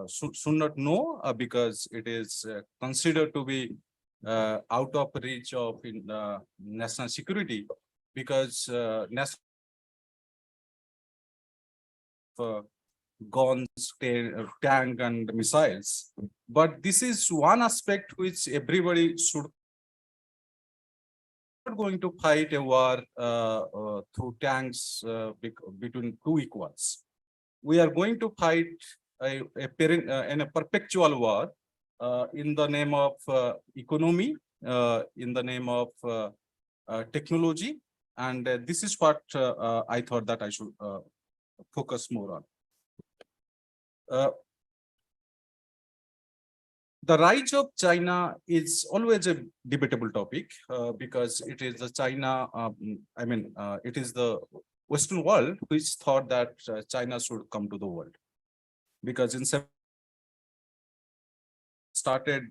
should not know because it is considered to be out of reach of national security, because national guns, tank and missiles. But this is one aspect which everybody should not going to fight a war through tanks between two equals. We are going to fight in a perpetual war in the name of economy, in the name of technology. And this is what I thought that I should focus more on. The rise of China is always a debatable topic because it is the China, it is the Western world which thought that China should come to the world. Because in started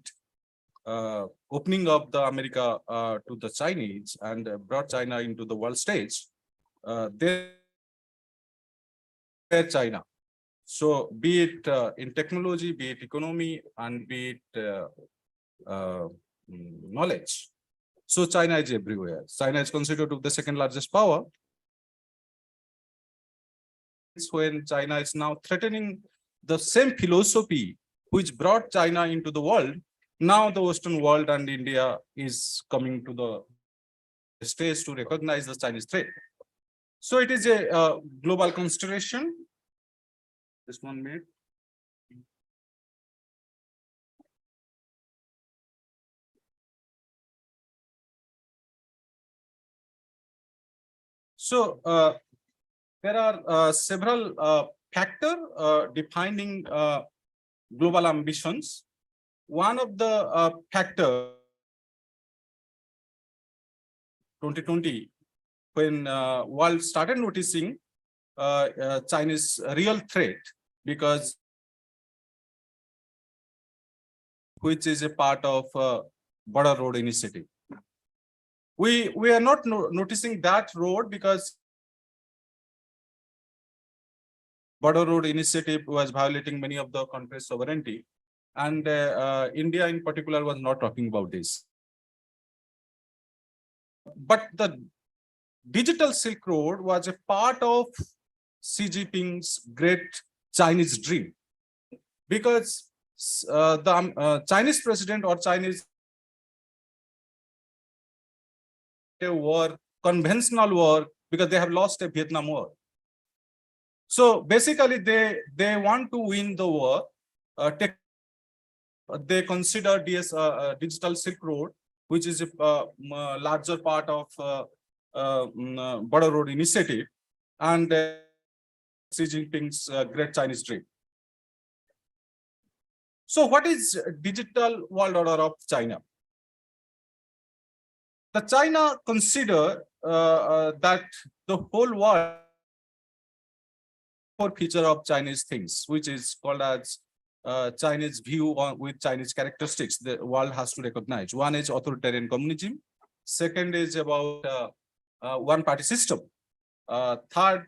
opening up the America to the Chinese and brought China into the world stage, there China. So be it in technology, be it economy, and be it knowledge. So China is everywhere. China is considered to be the second largest power. It's when China is now threatening the same philosophy which brought China into the world. Now the Western world and India is coming to the stage to recognize the Chinese threat. So it is a global consideration. Just 1 minute. So there are several factors defining global ambitions. One of the factors 2020, when world started noticing Chinese real threat, because which is a part of border road initiative. We are not noticing that road because border road initiative was violating many of the country's sovereignty, and India in particular was not talking about this. But the digital Silk Road was a part of Xi Jinping's great Chinese dream, because the Chinese president or Chinese war, conventional war, because they have lost a Vietnam War. So basically they want to win the war. They consider digital Silk Road, which is a larger part of border road initiative, and Xi Jinping's great Chinese dream. So what is digital world order of China? The China consider that the whole world for feature of Chinese things, which is called as Chinese view on with Chinese characteristics the world has to recognize. One is authoritarian communism. Second is about one-party system. Third,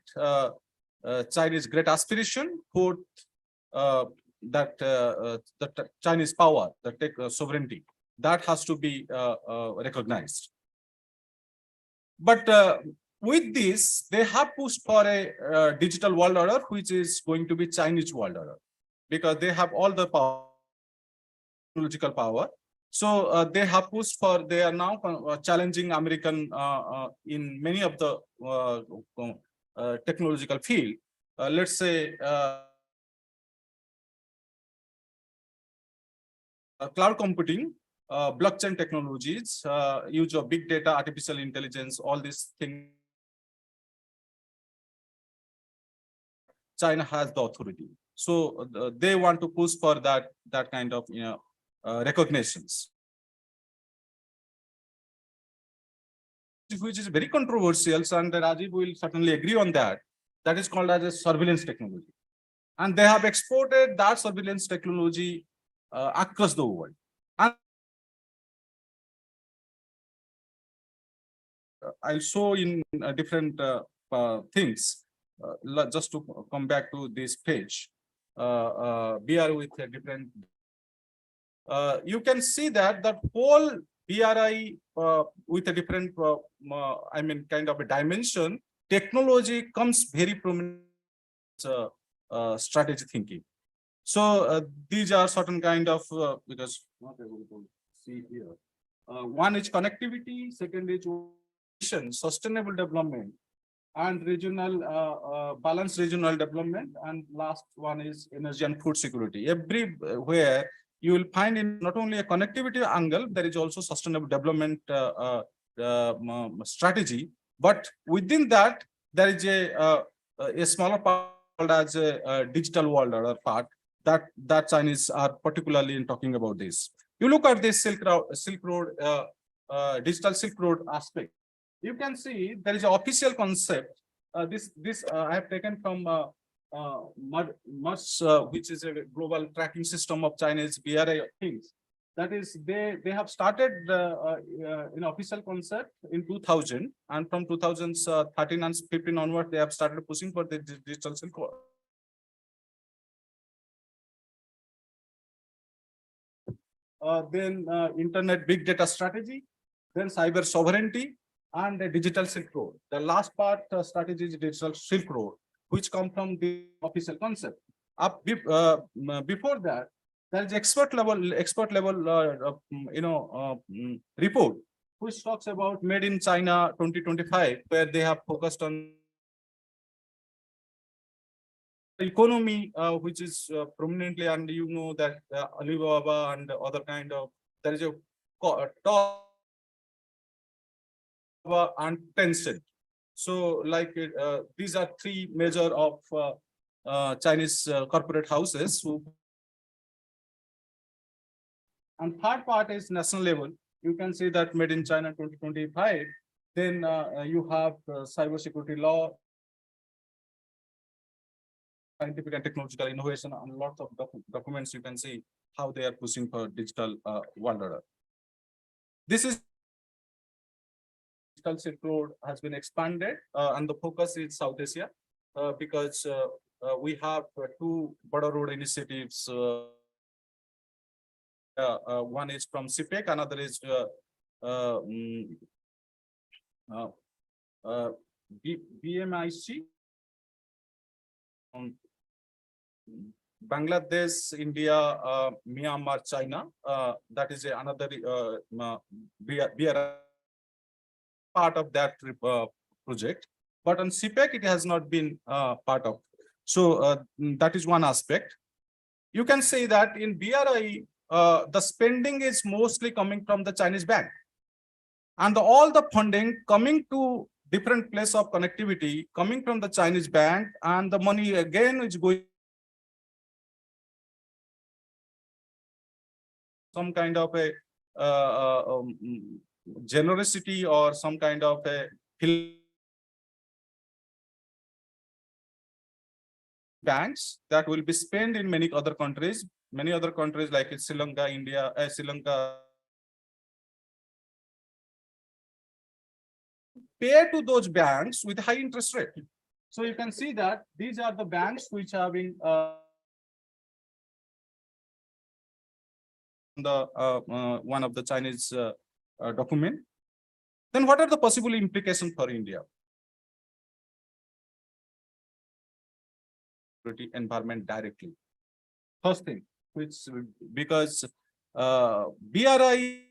Chinese great aspiration. Fourth, that the Chinese power, the sovereignty, that has to be recognized. But with this, they have pushed for a digital world order, which is going to be Chinese world order, because they have all the power. technological power. So they have pushed for, they are now challenging American in many of the technological field. Let's say cloud computing, blockchain technologies, use of big data, artificial intelligence, all these things. China has the authority. So they want to push for that kind of recognitions, which is very controversial, and Rajiv will certainly agree on that. That is called as a surveillance technology. And they have exported that surveillance technology across the world. And I'll show in different things. Just to come back to this page, BR with a different. You can see that the whole BRI with a different, I mean, kind of a dimension, technology comes very prominent strategy thinking. So these are certain kind of, because not able to see here. One is connectivity, second is sustainable development, and regional balanced regional development, and last one is energy and food security. Everywhere you will find in not only a connectivity angle, there is also sustainable development strategy, but within that there is a smaller part called as a digital world order part that Chinese are particularly in talking about this. You look at this Silk Road digital Silk Road aspect. You can see there is an official concept. This I have taken from MUS, which is a global tracking system of Chinese BRI things. That is, they have started an official concept in 2000, and from 2013 and 15 onward, they have started pushing for the digital Silk Road. Then internet big data strategy, then cyber sovereignty, and the digital Silk Road. The last part strategy is digital Silk Road, which come from the official concept. Before that, there is expert level report, which talks about Made in China 2025, where they have focused on economy, which is prominently, and you know that Alibaba and other kind of, there is a top and Tencent. So like these are three major of Chinese corporate houses who. And third part is national level. You can see that Made in China 2025. Then you have cyber security law, scientific and technological innovation, and lots of documents. You can see how they are pushing for digital world order. This is digital Silk Road has been expanded, and the focus is South Asia, because we have two border road initiatives. One is from CPEC, another is BMIC. Bangladesh, India, Myanmar, China. That is another part of that project. But on CPEC, it has not been part of. So that is one aspect. You can say that in BRI, the spending is mostly coming from the Chinese bank, and all the funding coming to different place of connectivity coming from the Chinese bank, and the money again is going some kind of a generosity or some kind of a banks that will be spent in many other countries like Sri Lanka, India, Sri Lanka. Pay to those banks with high interest rate. So you can see that these are the banks which are having one of the Chinese document. Then what are the possible implications for India? Environment directly. First thing, which because BRI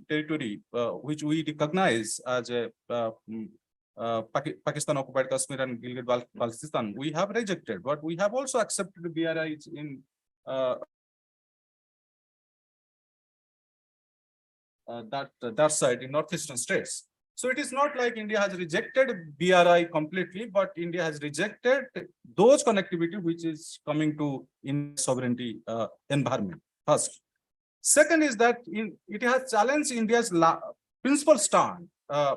territory, which we recognize as a Pakistan occupied Kashmir and Gilgit-Baltistan, we have rejected, but we have also accepted BRI in that side in northeastern states. So it is not like India has rejected BRI completely, but India has rejected those connectivity which is coming to in sovereignty environment first. Second is that it has challenged India's principal stand,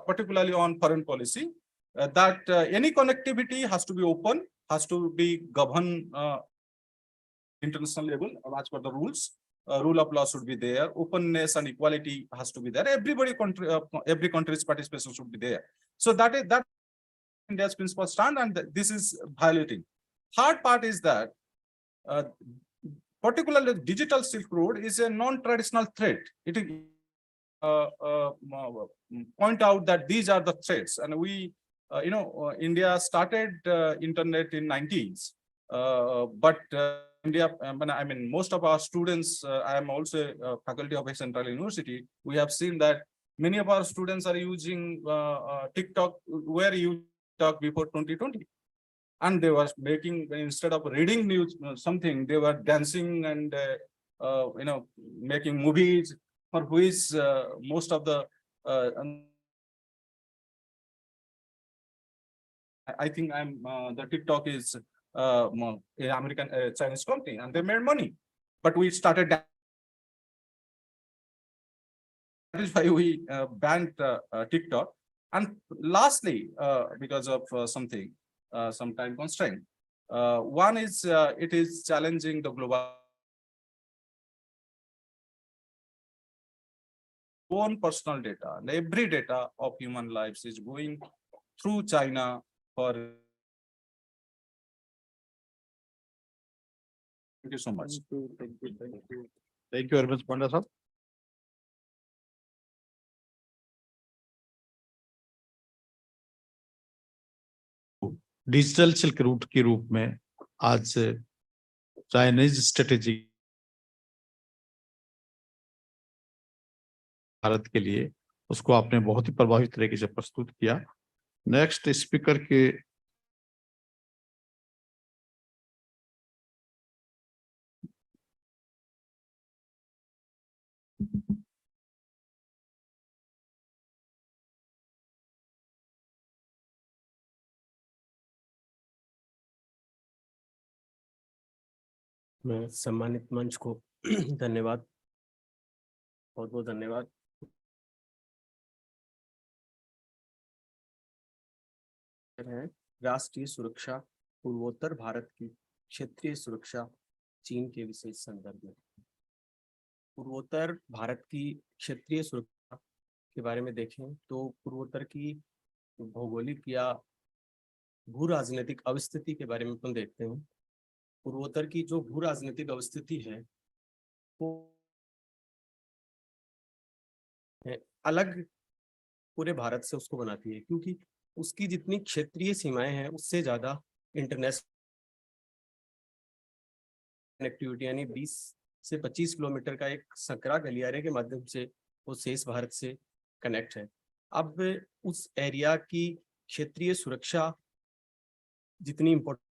particularly on foreign policy, that any connectivity has to be open, has to be governed international level as per the rules. Rule of law should be there. Openness and equality has to be there. Every country's participation should be there. So that is India's principal stand, and this is violating. Third part is that particularly digital Silk Road is a non-traditional threat. It point out that these are the threats, and we, India started internet in 90s, but India, I mean, most of our students, I am also a faculty of a central university. We have seen that many of our students are using TikTok, were using TikTok before 2020. And they were making, instead of reading news, something, they were dancing and, making movies, for which most of the, I think the TikTok is an American Chinese company, and they made money, but we started that. That is why we banned TikTok. And lastly, because of something, some time constraint, one is it is challenging the global own personal data, and every data of human lives is going through China for. Thank you so much. Thank you very much, Panda sir. Digital silk route के रूप में आज Chinese strategy Bharat के लिए, उसको आपने बहुत ही प्रभावी तरीके से प्रस्तुत किया। नेक्स्ट स्पीकर के मैं सम्मानित मंच को धन्यवाद, बहुत बहुत धन्यवाद। है राष्ट्रीय सुरक्षा, पूर्वोत्तर भारत की क्षेत्रीय सुरक्षा, चीन के विशेष संदर्भ में। पूर्वोत्तर भारत की क्षेत्रीय सुरक्षा के बारे में देखें तो पूर्वोत्तर की भौगोलिक या भू राजनीतिक अवस्थिति के बारे में अपन देखते हैं। पूर्वोत्तर की जो भू राजनीतिक अवस्थिति है वो अलग पूरे भारत से उसको बनाती है, क्योंकि उसकी जितनी क्षेत्रीय सीमाएं हैं उससे ज्यादा इंटरनेशनल कनेक्टिविटी, यानी 20 से 25 किलोमीटर का एक संकरा गलियारे के माध्यम से वो शेष भारत से कनेक्ट है। अब उस एरिया की क्षेत्रीय सुरक्षा जितनी इम्पोर्टेंट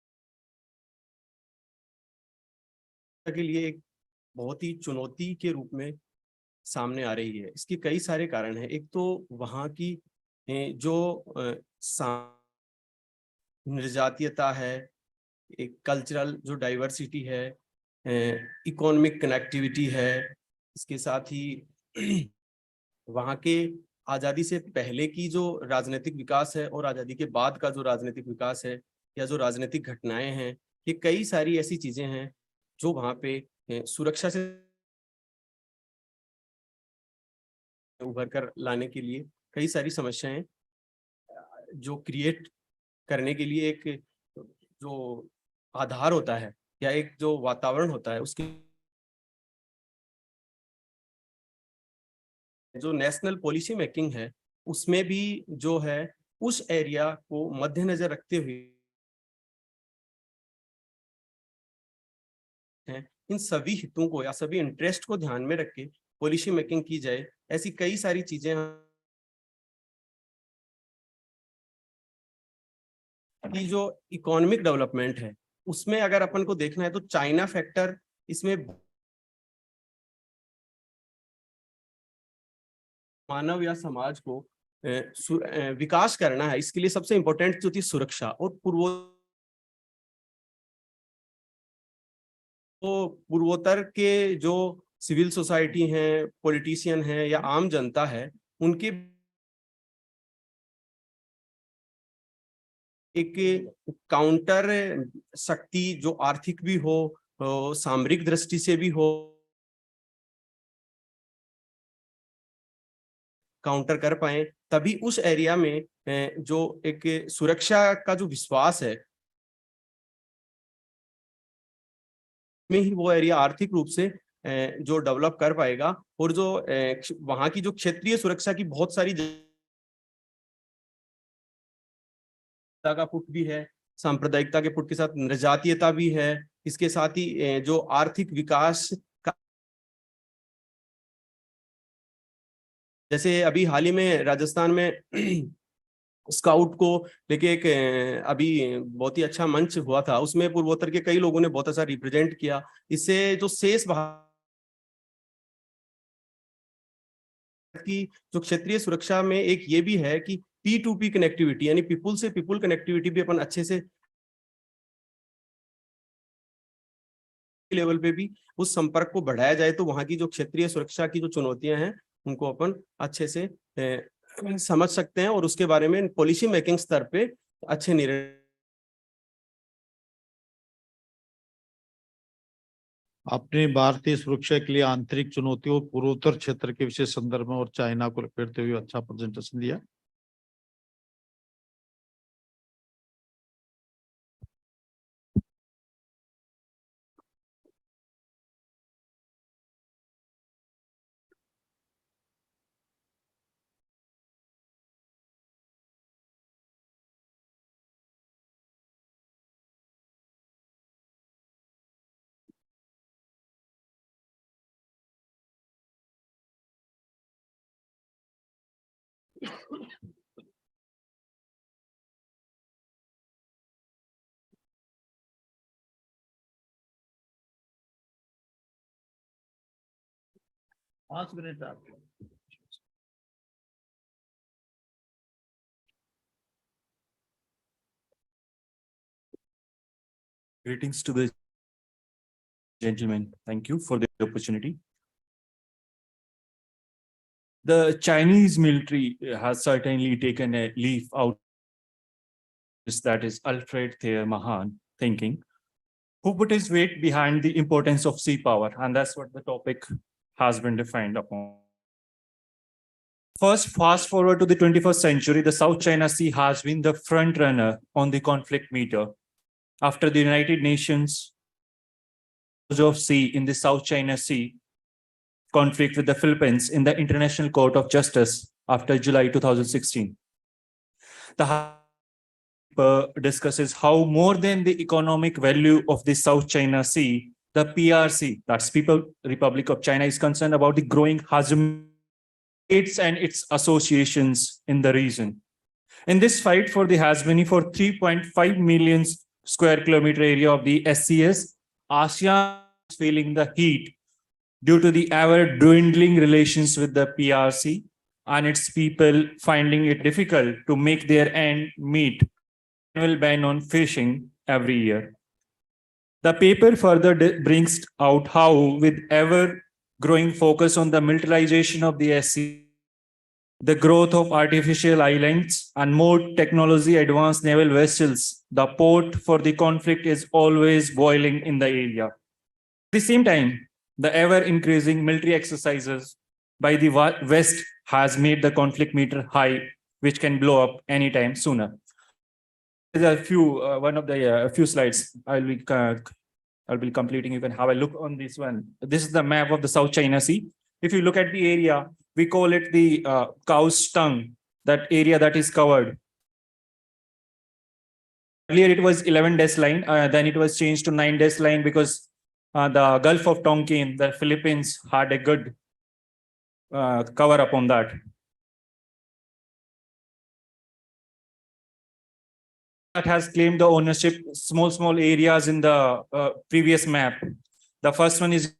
के लिए एक बहुत ही चुनौती के रूप में सामने आ रही है। इसके कई सारे कारण हैं। एक तो वहाँ की जो निर्जातीयता है, एक कल्चरल जो डाइवर्सिटी है, इकोनॉमिक कनेक्टिविटी है, इसके साथ ही वहाँ के आज़ादी से पहले की जो राजनीतिक विकास है और आज़ादी के बाद का जो राजनीतिक विकास है या जो राजनीतिक घटनाएं हैं, ये कई सारी ऐसी चीजें हैं जो वहाँ पे सुरक्षा से उभर कर लाने के लिए कई सारी समस्याएं जो क्रिएट करने के लिए एक जो आधार होता है या एक जो वातावरण होता है, उसकी जो नेशनल पॉलिसी मेकिंग है उसमें भी जो है उस एरिया को मद्देनजर रखते हुए हैं, इन सभी हितों को या सभी इंटरेस्ट को ध्यान में रख के पॉलिसी मेकिंग की जाए। ऐसी कई सारी चीजें कि जो इकोनॉमिक डेवलपमेंट है उसमें अगर अपन को देखना है तो चाइना फैक्टर इसमें मानव या समाज को विकास करना है। इसके लिए सबसे इंपॉर्टेंट जो थी सुरक्षा और पूर्वोत्तर के जो सिविल सोसाइटी हैं, पॉलिटिशियन हैं या आम जनता है, उनके एक काउंटर शक्ति जो आर्थिक भी हो, सामरिक दृष्टि से भी हो, काउंटर कर पाए, तभी उस एरिया में जो एक सुरक्षा का जो विश्वास है में ही वो एरिया आर्थिक रूप से जो डेवलप कर पाएगा। और जो वहां की जो क्षेत्रीय सुरक्षा की बहुत सारी का पुट भी है, सांप्रदायिकता के पुट के साथ नृजातीयता भी है, इसके साथ ही जो आर्थिक विकास का, जैसे अभी हाल ही में राजस्थान में स्काउट को लेके एक अभी बहुत ही अच्छा मंच हुआ था, उसमें पूर्वोत्तर के कई लोगों ने बहुत अच्छा रिप्रेजेंट किया। इससे जो शेष की जो क्षेत्रीय सुरक्षा में एक ये भी है कि P2P कनेक्टिविटी यानी पीपुल से पीपुल कनेक्टिविटी भी अपन अच्छे से लेवल पे भी उस संपर्क को बढ़ाया जाए तो वहां की जो क्षेत्रीय सुरक्षा की जो चुनौतियां हैं उनको अपन अच्छे से समझ सकते हैं और उसके बारे में पॉलिसी मेकिंग स्तर पे अच्छे निर्णय। आपने भारतीय सुरक्षा के लिए आंतरिक चुनौतियों पूर्वोत्तर क्षेत्र के विशेष संदर्भ में और चाइना को लपेटते हुए अच्छा प्रेजेंटेशन दिया। पाँच मिनट आपके। Greetings to the gentlemen. Thank you for the opportunity. The Chinese military has certainly taken a leaf out. That is Alfred Thayer Mahan thinking, who put his weight behind the importance of sea power, and that's what the topic has been defined upon. First, fast forward to the 21st century, the South China Sea has been the front runner on the conflict meter. After the United Nations of sea in the South China Sea conflict with the Philippines in the International Court of Justice after July 2016. The discusses how more than the economic value of the South China Sea, the PRC, that's People Republic of China, is concerned about the growing hegemony and its associations in the region. In this fight for the hegemony for 3.5 million square kilometer area of the SCS, ASEAN is feeling the heat due to the ever dwindling relations with the PRC and its people finding it difficult to make their end meet. Annual ban on fishing every year. The paper further brings out how, with ever growing focus on the militarization of the SC, the growth of artificial islands and more technology advanced naval vessels, the port for the conflict is always boiling in the area. At the same time, the ever increasing military exercises by the West has made the conflict meter high, which can blow up anytime sooner. There are a few, a few slides I'll be completing. You can have a look on this one. This is the map of the South China Sea. If you look at the area, we call it the cow's tongue, that area that is covered. Earlier it was 11 dash line, then it was changed to 9 dash line because the Gulf of Tonkin, the Philippines had a good cover up on that. That has claimed the ownership small areas in the previous map. The first one is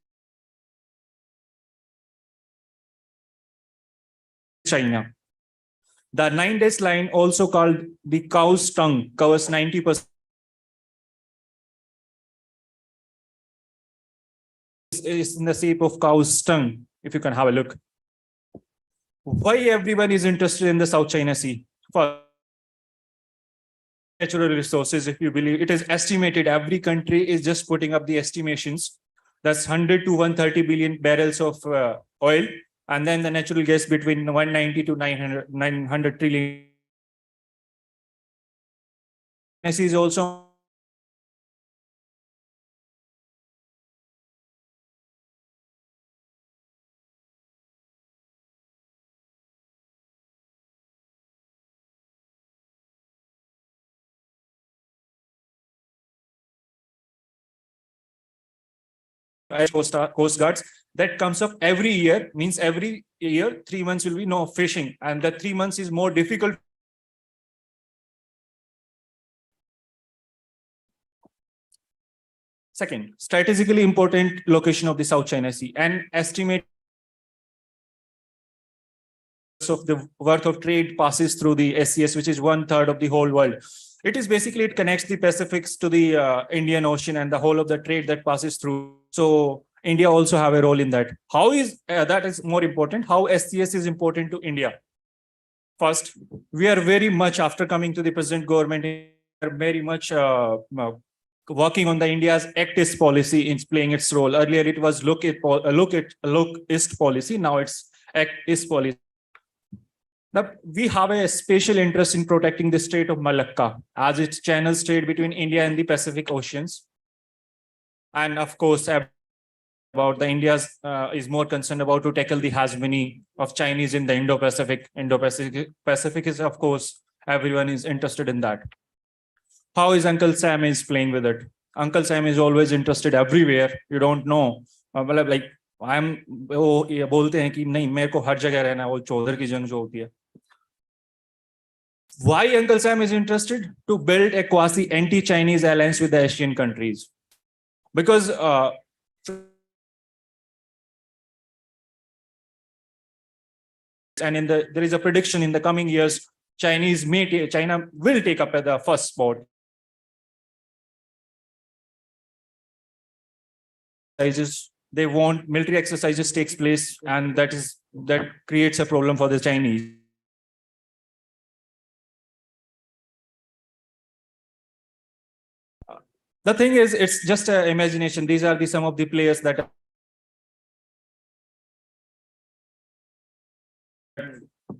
China. The 9 days line, also called the cow's tongue, covers 90%. Is in the shape of cow's tongue, if you can have a look. Why everyone is interested in the South China Sea? For natural resources, if you believe, it is estimated every country is just putting up the estimations. That's 100 to 130 billion barrels of oil, and then the natural gas between 190 to 900 trillion. Is also Coast Guards that comes up every year, means every year 3 months will be no fishing, and the 3 months is more difficult. Second, strategically important location of the South China Sea, and estimate of the worth of trade passes through the SCS, which is 1/3 of the whole world. It is basically, it connects the Pacifics to the Indian Ocean and the whole of the trade that passes through. So India also have a role in that. How is that is more important? How SCS is important to India? First, we are very much, after coming to the present government, are very much working on the India's Act East policy in playing its role. Earlier it was Look East policy. Now it's Act East policy. Now, we have a special interest in protecting the Strait of Malacca as it channels trade between India and the Pacific Oceans. And of course, about the India's is more concerned about to tackle the hegemony of Chinese in the Indo-Pacific. Pacific is, of course, everyone is interested in that. How is Uncle Sam is playing with it? Uncle Sam is always interested everywhere. You don't know. Like I'm वो ये बोलते हैं कि नहीं मेरे को हर जगह रहना वो चौधर की जंग जो होती है. Why Uncle Sam is interested? To build a quasi anti-Chinese alliance with the Asian countries. Because and there is a prediction in the coming years, China will take up at the first spot. They want military exercises takes place, and that creates a problem for the Chinese. The thing is, it's just an imagination. These are some of the players that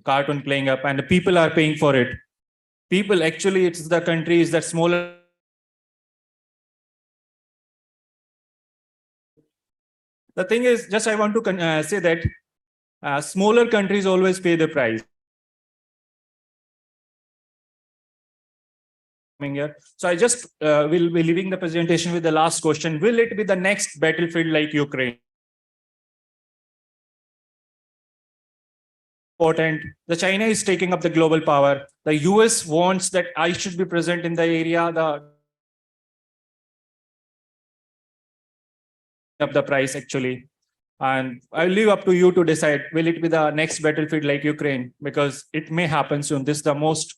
cartoon playing up, and the people are paying for it. People, actually, it's the countries that smaller. The thing is, just I want to say that smaller countries always pay the price. Here. So I just will be leaving the presentation with the last question. Will it be the next battlefield like Ukraine? Important. The China is taking up the global power. The US wants that I should be present in the area. Of the price actually, and I'll leave up to you to decide. Will it be the next battlefield like Ukraine? Because it may happen soon. This is the most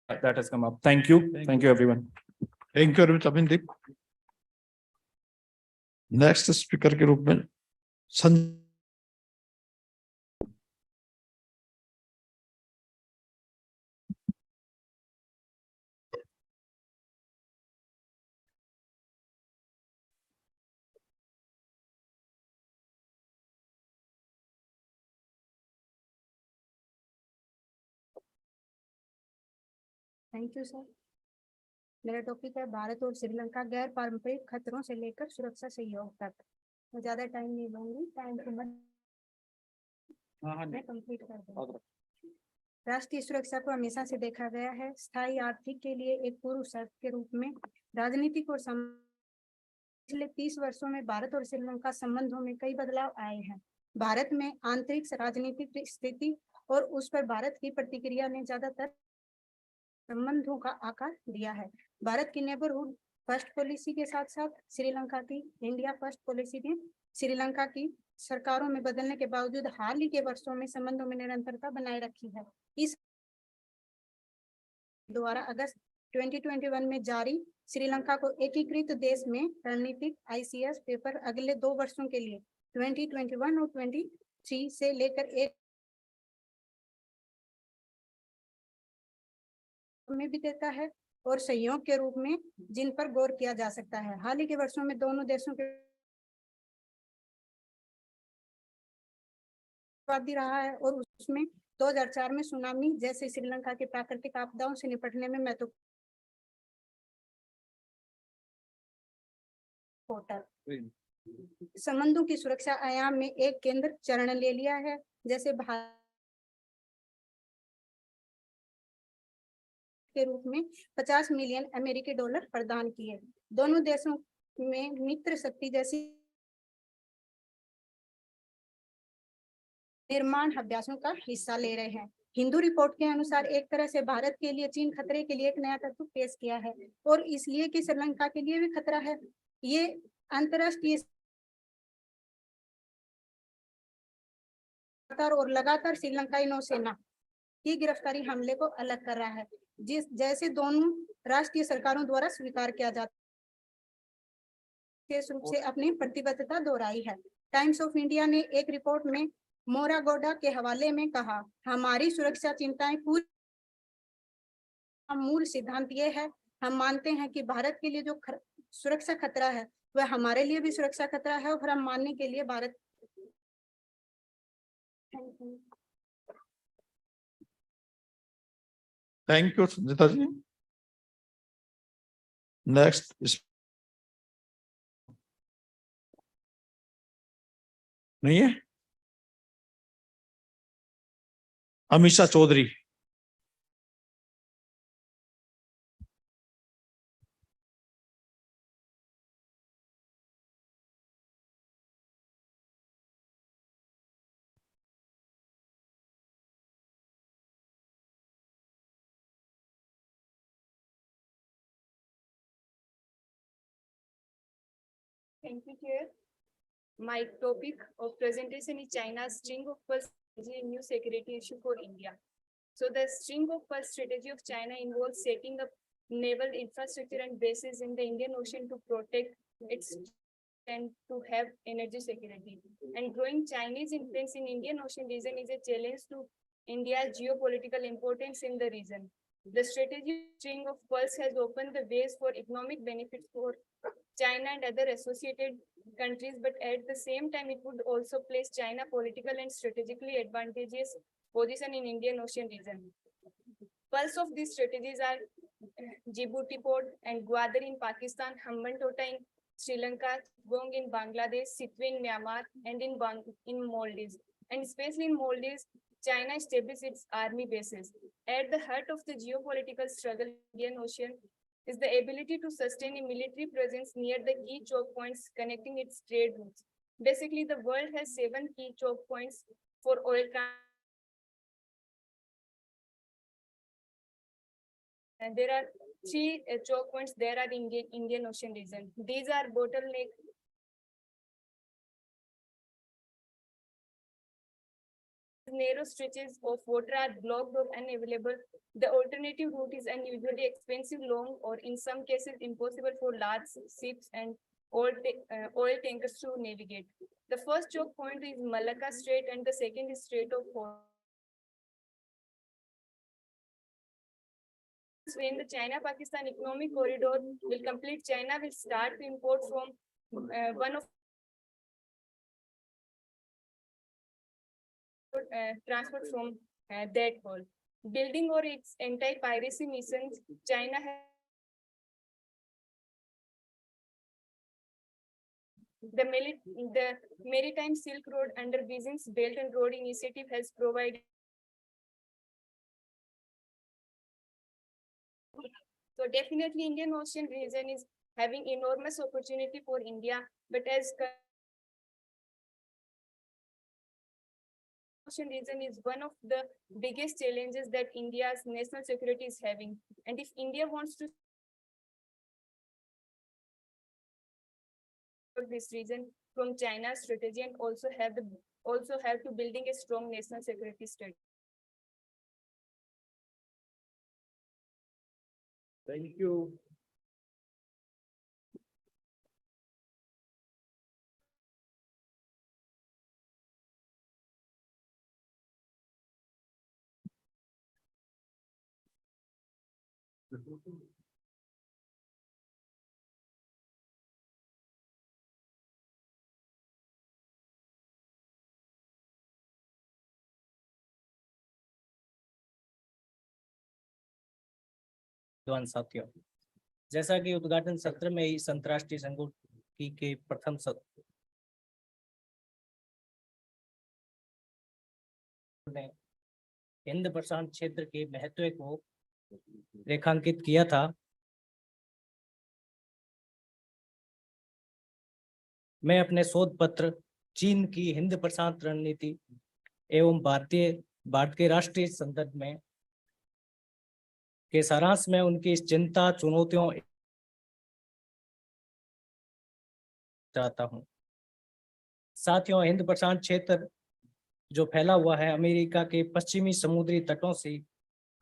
that has come up. Thank you. Thank you, everyone. Thank you, Arvind. Next speaker के रूप में thank you sir. मेरा topic है भारत और श्रीलंका गैर पारंपरिक खतरों से लेकर सुरक्षा सहयोग तक। मैं ज्यादा टाइम नहीं लूंगी, टाइम को मैं कंप्लीट कर दूंगी। राष्ट्रीय सुरक्षा को हमेशा से देखा गया है स्थायी आर्थिक के लिए एक पूर्व शर्त के रूप में। राजनीतिक और पिछले 30 वर्षों में भारत और श्रीलंका संबंधों में कई बदलाव आए हैं। भारत में आंतरिक राजनीतिक स्थिति और उस पर भारत की प्रतिक्रिया ने ज्यादातर संबंधों का आकार दिया है। भारत की नेबरहुड फर्स्ट पॉलिसी के साथ साथ श्रीलंका की इंडिया फर्स्ट पॉलिसी ने श्रीलंका की सरकारों में बदलने के बावजूद हाल ही के वर्षों में संबंधों में निरंतरता बनाए रखी है। इस द्वारा अगस्त 2021 में जारी श्रीलंका को एकीकृत देश में रणनीतिक ICS पेपर अगले 2 वर्षों के लिए 2021 और 23 से लेकर एक में भी देता है और सहयोग के रूप में जिन पर गौर किया जा सकता है। हाल ही के वर्षों में दोनों देशों के रहा है और उसमें 2004 में सुनामी जैसे श्रीलंका के प्राकृतिक आपदाओं से निपटने में महत्वपूर्ण संबंधों की सुरक्षा आयाम में एक केंद्र चरण ले लिया है, जैसे भारत के रूप में 50 मिलियन अमेरिकी डॉलर प्रदान किए। दोनों देशों में मित्र शक्ति जैसी निर्माण अभ्यासों का हिस्सा ले रहे हैं। हिंदू रिपोर्ट के अनुसार एक तरह से भारत के लिए चीन खतरे के लिए एक नया तत्व पेश किया है और इसलिए कि श्रीलंका के लिए भी खतरा है। ये अंतरराष्ट्रीय और लगातार श्रीलंकाई नौसेना की गिरफ्तारी हमले को अलग कर रहा है, जैसे दोनों राष्ट्रीय सरकारों द्वारा स्वीकार किया जाता है रूप से अपनी प्रतिबद्धता दोहराई है। टाइम्स ऑफ इंडिया ने एक रिपोर्ट में मोरागोडा के हवाले में कहा, हमारी सुरक्षा चिंताएं पूरी मूल सिद्धांत ये है, हम मानते हैं कि भारत के लिए जो सुरक्षा खतरा है वह हमारे लिए भी सुरक्षा खतरा है और हम मानने के लिए Bharat thank you Sanjeeta ji. Next नहीं है Amisha Chaudhary. Thank you, Chair. My topic of presentation is China's string of pearls strategy and new security issue for India. So the string of pearls strategy of China involves setting up naval infrastructure and bases in the Indian Ocean to protect its and to have energy security. And growing Chinese influence in Indian Ocean region is a challenge to India's geopolitical importance in the region. The strategic string of pearls has opened the ways for economic benefits for China and other associated countries, but at the same time, it would also place China political and strategically advantageous position in Indian Ocean region. Pulse of these strategies are Djibouti port and Gwadar in Pakistan, Hambantota in Sri Lanka, Gong in Bangladesh, Sitwe in Myanmar, and in Maldives. And especially in Maldives, China established its army bases. At the heart of the geopolitical struggle in the Indian Ocean is the ability to sustain a military presence near the key choke points connecting its trade routes. Basically, the world has 7 key choke points for oil transport. And there are 3 choke points there are in the Indian Ocean region. These are bottleneck, narrow stretches of water are blocked or unavailable. The alternative route is unusually expensive, long, or in some cases impossible for large ships and oil tankers to navigate. The first choke point is Malacca Strait and the second is Strait of Hormuz. When the China-Pakistan economic corridor will complete, China will start to import from one of transport from that hole. Building or its anti-piracy missions, China has the Maritime Silk Road under Beijing's Belt and Road Initiative has provided. So definitely Indian Ocean region is having enormous opportunity for India, but as region is one of the biggest challenges that India's national security is having. And if India wants to this region from China's strategy and also have to building a strong national security strategy. Thank you. साथियों, जैसा कि उद्घाटन सत्र में इस अंतर्राष्ट्रीय संगठन के प्रथम सत्र ने हिंद प्रशांत क्षेत्र के महत्व को रेखांकित किया था। मैं अपने शोध पत्र चीन की हिंद प्रशांत रणनीति एवं भारत के राष्ट्रीय संदर्भ में के सारांश में उनकी इस चिंता चुनौतियों चाहता हूं। साथियों, हिंद प्रशांत क्षेत्र जो फैला हुआ है अमेरिका के पश्चिमी समुद्री तटों से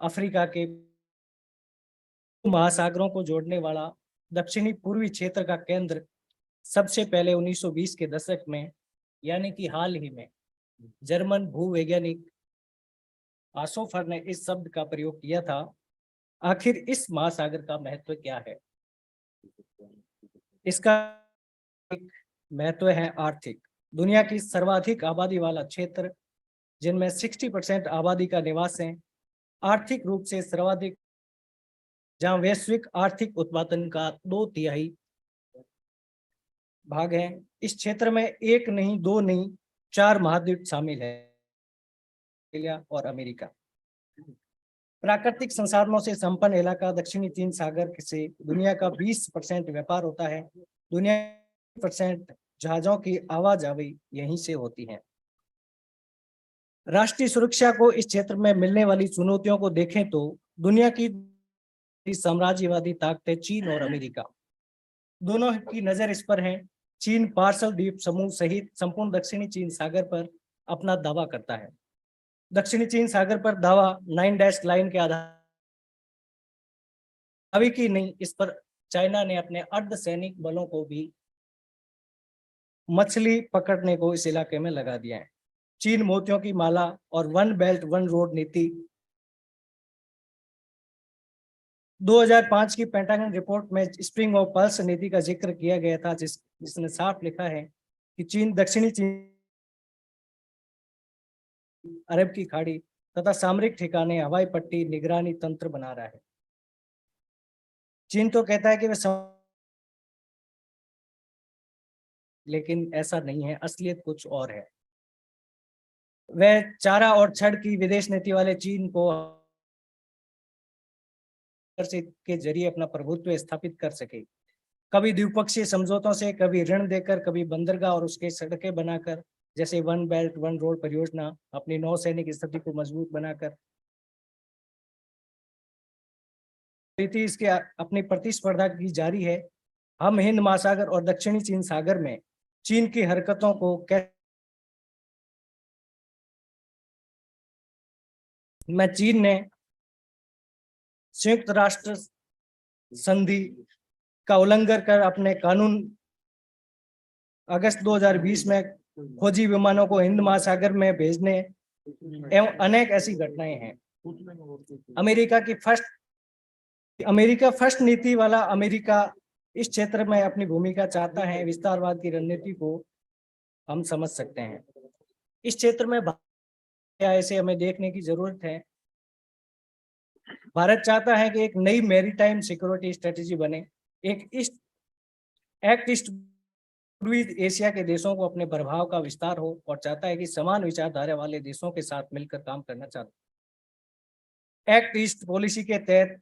अफ्रीका के महासागरों को जोड़ने वाला दक्षिणी पूर्वी क्षेत्र का केंद्र सबसे पहले 1920 के दशक में यानी कि हाल ही में जर्मन भूवैज्ञानिक आसोफर ने इस शब्द का प्रयोग किया था। आखिर इस महासागर का महत्व क्या है? इसका महत्व है आर्थिक। दुनिया की सर्वाधिक आबादी वाला क्षेत्र जिनमें 60% आबादी का निवास है, आर्थिक रूप से सर्वाधिक, जहां वैश्विक आर्थिक उत्पादन का 2/3 भाग है। इस क्षेत्र में एक नहीं, दो नहीं, 4 महाद्वीप शामिल है, ऑस्ट्रेलिया और अमेरिका। प्राकृतिक संसाधनों से संपन्न इलाका दक्षिणी चीन सागर से दुनिया का 20% व्यापार होता है। दुनिया 20% जहाजों की आवाजाही यहीं से होती है। राष्ट्रीय सुरक्षा को इस क्षेत्र में मिलने वाली चुनौतियों को देखें तो दुनिया की साम्राज्यवादी ताकतें चीन और अमेरिका दोनों की नजर इस पर है। चीन पार्सल द्वीप समूह सहित संपूर्ण दक्षिणी चीन सागर पर अपना दावा करता है। दक्षिणी चीन सागर पर दावा 9 डैश लाइन के आधार की नहीं, इस पर चाइना ने अपने अर्धसैनिक बलों को भी मछली पकड़ने को इस इलाके में लगा दिया है। चीन मोतियों की माला और वन बेल्ट वन रोड नीति 2005 की पेंटागन रिपोर्ट में स्प्रिंग ऑफ पल्स नीति का जिक्र किया गया था, जिसने साफ लिखा है कि चीन दक्षिणी चीन अरब की खाड़ी तथा सामरिक ठिकाने हवाई पट्टी निगरानी तंत्र बना रहा है। चीन तो कहता है कि वे लेकिन ऐसा नहीं है, असलियत कुछ और है। वह चारा और छड़ की विदेश नीति वाले चीन को के जरिए अपना प्रभुत्व स्थापित कर सके, कभी द्विपक्षीय समझौतों से, कभी ऋण देकर, कभी बंदरगाह और उसके सड़कें बनाकर, जैसे वन बेल्ट वन रोड परियोजना, अपनी नौसैनिक स्थिति को मजबूत बनाकर। इसके अपनी प्रतिस्पर्धा की जारी है। हम हिंद महासागर और दक्षिणी चीन सागर में चीन की हरकतों को चीन ने संयुक्त राष्ट्र संधि का उल्लंघन कर अपने कानून अगस्त 2020 में खोजी विमानों को हिंद महासागर में भेजने एवं अनेक ऐसी घटनाएं हैं। अमेरिका फर्स्ट नीति वाला अमेरिका इस क्षेत्र में अपनी भूमिका चाहता है। विस्तारवाद की रणनीति को हम समझ सकते हैं। इस क्षेत्र में ऐसे हमें देखने की जरूरत है। भारत चाहता है कि एक नई मैरीटाइम सिक्योरिटी स्ट्रेटेजी बने, एक ईस्ट पूर्वी एशिया के देशों को अपने प्रभाव का विस्तार हो और चाहता है कि समान विचारधारा वाले देशों के साथ मिलकर काम करना चाहता है। एक्ट ईस्ट पॉलिसी के तहत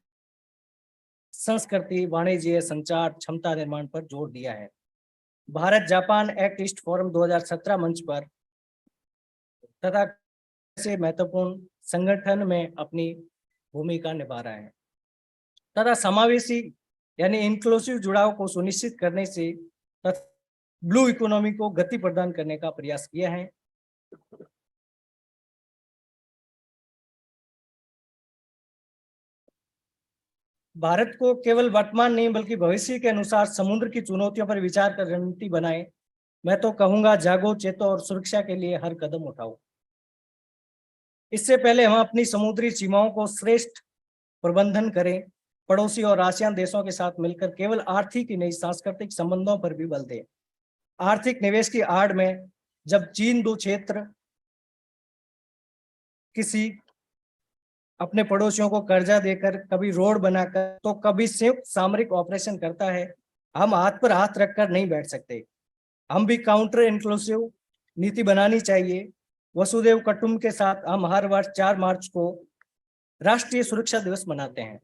संस्कृति, वाणिज्य, संचार क्षमता निर्माण पर जोर दिया है। Bharat Japan act east forum 2017 मंच पर तथा से महत्वपूर्ण संगठन में अपनी भूमिका निभा रहा है तथा समावेशी यानी इंक्लूसिव जुड़ाव को सुनिश्चित करने से तथा ब्लू इकोनॉमी को गति प्रदान करने का प्रयास किया है। भारत को केवल वर्तमान नहीं बल्कि भविष्य के अनुसार समुद्र की चुनौतियों पर विचार कर रणनीति बनाए। मैं तो कहूंगा जागो, चेतो और सुरक्षा के लिए हर कदम उठाओ। इससे पहले हम अपनी समुद्री सीमाओं को श्रेष्ठ प्रबंधन करें। पड़ोसी और आसियान देशों के साथ मिलकर केवल आर्थिक ही नहीं सांस्कृतिक संबंधों पर भी बल दें। आर्थिक निवेश की आड़ में जब चीन दो क्षेत्र किसी अपने पड़ोसियों को कर्जा देकर, कभी रोड बनाकर तो कभी संयुक्त सामरिक ऑपरेशन करता है, हम हाथ पर हाथ रखकर नहीं बैठ सकते। हम भी काउंटर इंक्लूसिव नीति बनानी चाहिए। वसुदेव कुटुंब के साथ हम हर वर्ष 4 मार्च को राष्ट्रीय सुरक्षा दिवस मनाते हैं,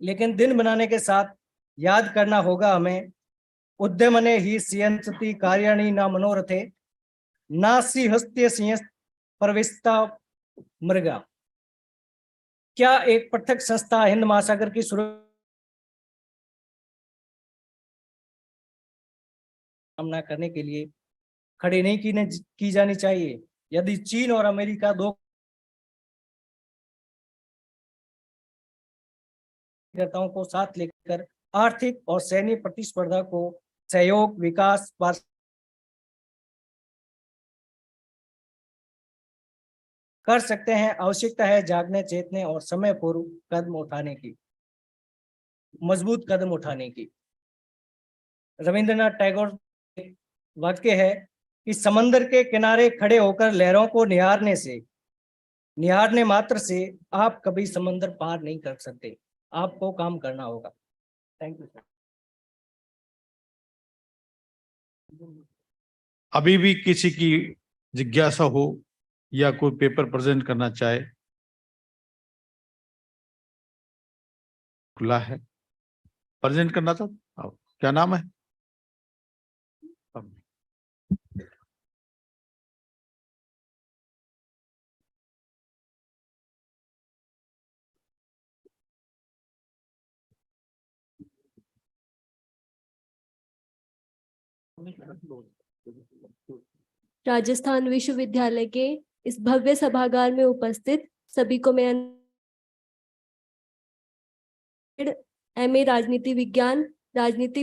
लेकिन दिन बनाने के साथ याद करना होगा हमें उद्यमने ही सियंसति कार्याणि न मनोरथे नासी हस्त्य सिंह प्रविष्टा मृगा। क्या एक पृथक संस्था हिंद महासागर की सामना करने के लिए खड़े नहीं की जानी चाहिए? यदि चीन और अमेरिका दो नेताओं को साथ लेकर आर्थिक और सैन्य प्रतिस्पर्धा को सहयोग, विकास, कर सकते हैं। आवश्यकता है जागने, चेतने और समय पूर्व कदम उठाने की, मजबूत कदम उठाने की। रविंद्रनाथ टैगोर वाक्य है कि समंदर के किनारे खड़े होकर लहरों को निहारने मात्र से आप कभी समंदर पार नहीं कर सकते। आपको काम करना होगा। Thank you sir. अभी भी किसी की जिज्ञासा हो या कोई पेपर प्रेजेंट करना चाहे, खुला है। प्रेजेंट करना था, क्या नाम है? राजस्थान विश्वविद्यालय के इस भव्य सभागार में उपस्थित सभी को मैं MA राजनीति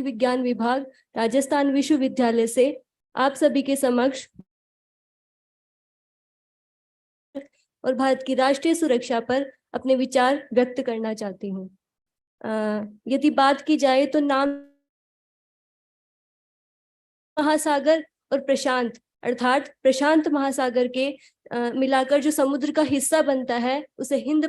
विज्ञान विभाग राजस्थान विश्वविद्यालय से आप सभी के समक्ष और भारत की राष्ट्रीय सुरक्षा पर अपने विचार व्यक्त करना चाहती हूँ। यदि बात की जाए तो नाम महासागर और प्रशांत अर्थात प्रशांत महासागर के मिलाकर जो समुद्र का हिस्सा बनता है उसे हिंद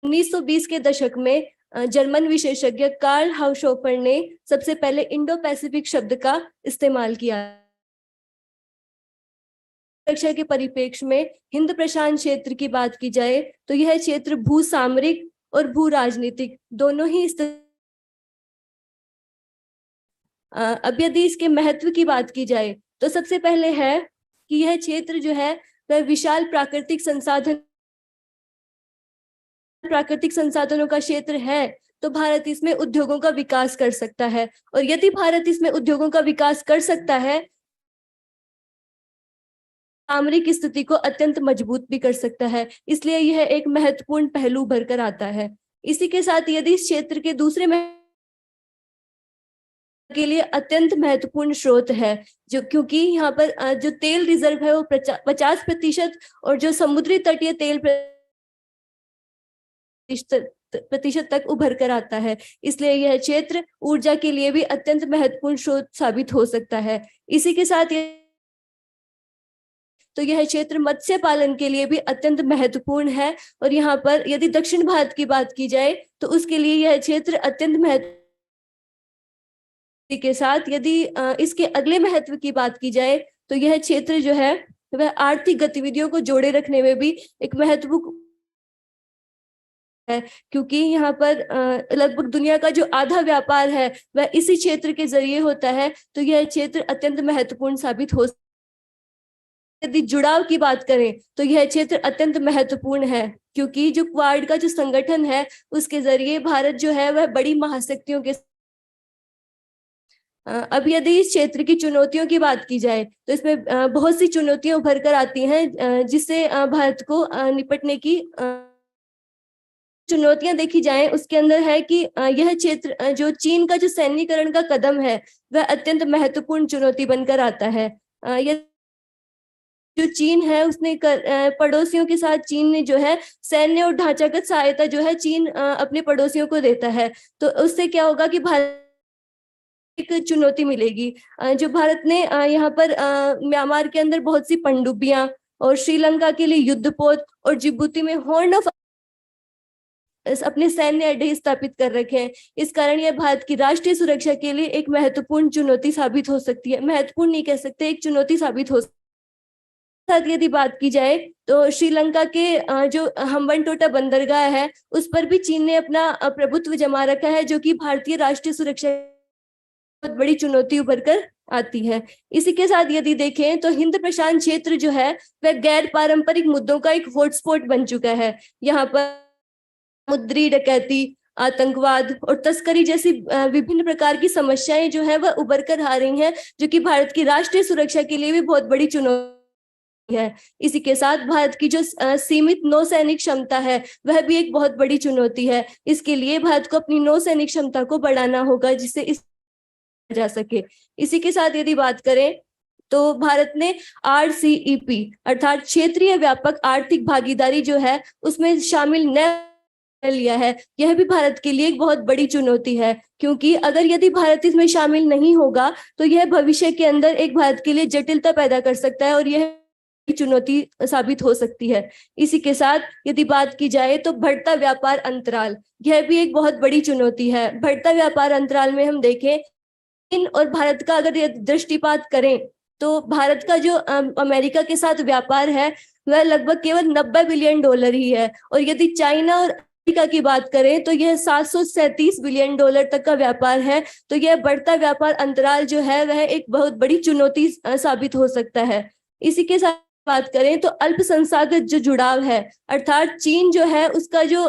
1920 के दशक में जर्मन विशेषज्ञ कार्ल हाउशोपर ने सबसे पहले इंडो पैसिफिक शब्द का इस्तेमाल किया। सुरक्षा के परिप्रेक्ष्य में हिंद प्रशांत क्षेत्र की बात की जाए तो यह क्षेत्र भू सामरिक और भू राजनीतिक दोनों ही अब यदि इसके महत्व की बात की जाए तो सबसे पहले है कि यह क्षेत्र जो है वह विशाल प्राकृतिक संसाधनों का क्षेत्र है, तो भारत इसमें उद्योगों का विकास कर सकता है। और यदि भारत इसमें उद्योगों का विकास कर सकता है, सामरिक स्थिति को अत्यंत मजबूत भी कर सकता है। इसलिए यह एक महत्वपूर्ण पहलू भरकर आता है। इसी के साथ यदि इस क्षेत्र के दूसरे के लिए अत्यंत महत्वपूर्ण स्रोत है, जो क्योंकि यहाँ पर जो तेल रिजर्व है वो 50% और जो समुद्री तटीय तेल प्रतिशत तक उभर कर आता है। इसलिए यह क्षेत्र ऊर्जा के लिए भी अत्यंत महत्वपूर्ण स्रोत साबित हो सकता है। इसी के साथ तो यह क्षेत्र मत्स्य पालन के लिए भी अत्यंत महत्वपूर्ण है। और यहाँ पर यदि दक्षिण भारत की बात की जाए तो उसके लिए यह क्षेत्र अत्यंत महत्व के साथ यदि इसके अगले महत्व की बात की जाए तो यह क्षेत्र जो है वह आर्थिक गतिविधियों को जोड़े रखने में भी एक महत्वपूर्ण क्योंकि यहाँ पर लगभग दुनिया का जो आधा व्यापार है वह इसी क्षेत्र के जरिए होता है, तो यह क्षेत्र अत्यंत महत्वपूर्ण साबित हो। यदि जुड़ाव की बात करें तो यह क्षेत्र अत्यंत महत्वपूर्ण है, क्योंकि जो क्वाड का जो संगठन है उसके जरिए भारत जो है वह बड़ी महाशक्तियों के अब यदि इस क्षेत्र की चुनौतियों की बात की जाए तो इसमें बहुत सी चुनौतियां उभर कर आती हैं, जिससे भारत को निपटने की चुनौतियां देखी जाएं। उसके अंदर है कि यह क्षेत्र जो चीन का जो सैन्यीकरण का कदम है वह अत्यंत महत्वपूर्ण चुनौती बनकर आता है। यह जो चीन है उसने पड़ोसियों के साथ चीन ने जो है सैन्य और ढांचागत सहायता जो है चीन अपने पड़ोसियों को देता है, तो उससे क्या होगा कि भारत एक चुनौती मिलेगी। जो भारत ने यहाँ पर म्यांमार के अंदर बहुत सी पनडुब्बियां और श्रीलंका के लिए युद्धपोत और जिबूती में हॉर्न ऑफ अपने सैन्य अड्डे स्थापित कर रखे हैं। इस कारण यह भारत की राष्ट्रीय सुरक्षा के लिए एक महत्वपूर्ण चुनौती साबित हो सकती है। महत्वपूर्ण नहीं कह सकते, एक चुनौती साबित हो साथ यदि बात की जाए तो श्रीलंका के जो हम्बनटोटा बंदरगाह है उस पर भी चीन ने अपना प्रभुत्व जमा रखा है, जो कि भारतीय राष्ट्रीय सुरक्षा बहुत बड़ी चुनौती उभर कर आती है। इसी के साथ यदि देखें तो हिंद प्रशांत क्षेत्र जो है वह गैर पारंपरिक मुद्दों का एक हॉटस्पॉट बन चुका है। यहाँ पर समुद्री डकैती, आतंकवाद और तस्करी जैसी विभिन्न प्रकार की समस्याएं जो है वह उभर कर आ रही हैं, जो कि भारत की राष्ट्रीय सुरक्षा के लिए भी बहुत बड़ी चुनौती है। इसी के साथ भारत की जो सीमित नौसैनिक क्षमता है वह भी एक बहुत बड़ी चुनौती है। इसके लिए भारत को अपनी नौसैनिक क्षमता को बढ़ाना होगा, जिससे इस जा सके। इसी के साथ यदि बात करें तो भारत ने RCEP अर्थात क्षेत्रीय व्यापक आर्थिक भागीदारी जो है उसमें शामिल न लिया है। यह भी भारत के लिए एक बहुत बड़ी चुनौती है, क्योंकि अगर यदि भारत इसमें शामिल नहीं होगा तो यह भविष्य के अंदर एक भारत के लिए जटिलता पैदा कर सकता है और यह चुनौती साबित हो सकती है। इसी के साथ यदि बात की जाए तो बढ़ता व्यापार अंतराल, यह भी एक बहुत बड़ी चुनौती है। बढ़ता व्यापार अंतराल में हम देखें चीन और भारत का अगर दृष्टिपात करें तो भारत का जो अमेरिका के साथ व्यापार है वह लगभग केवल 90 बिलियन डॉलर ही है, और यदि चाइना और अमेरिका की बात करें तो यह 737 बिलियन डॉलर तक का व्यापार है। तो यह बढ़ता व्यापार अंतराल जो है वह एक बहुत बड़ी चुनौती साबित हो सकता है। इसी के साथ बात करें तो अल्प संसाधन जो जुड़ाव है, अर्थात चीन जो है उसका जो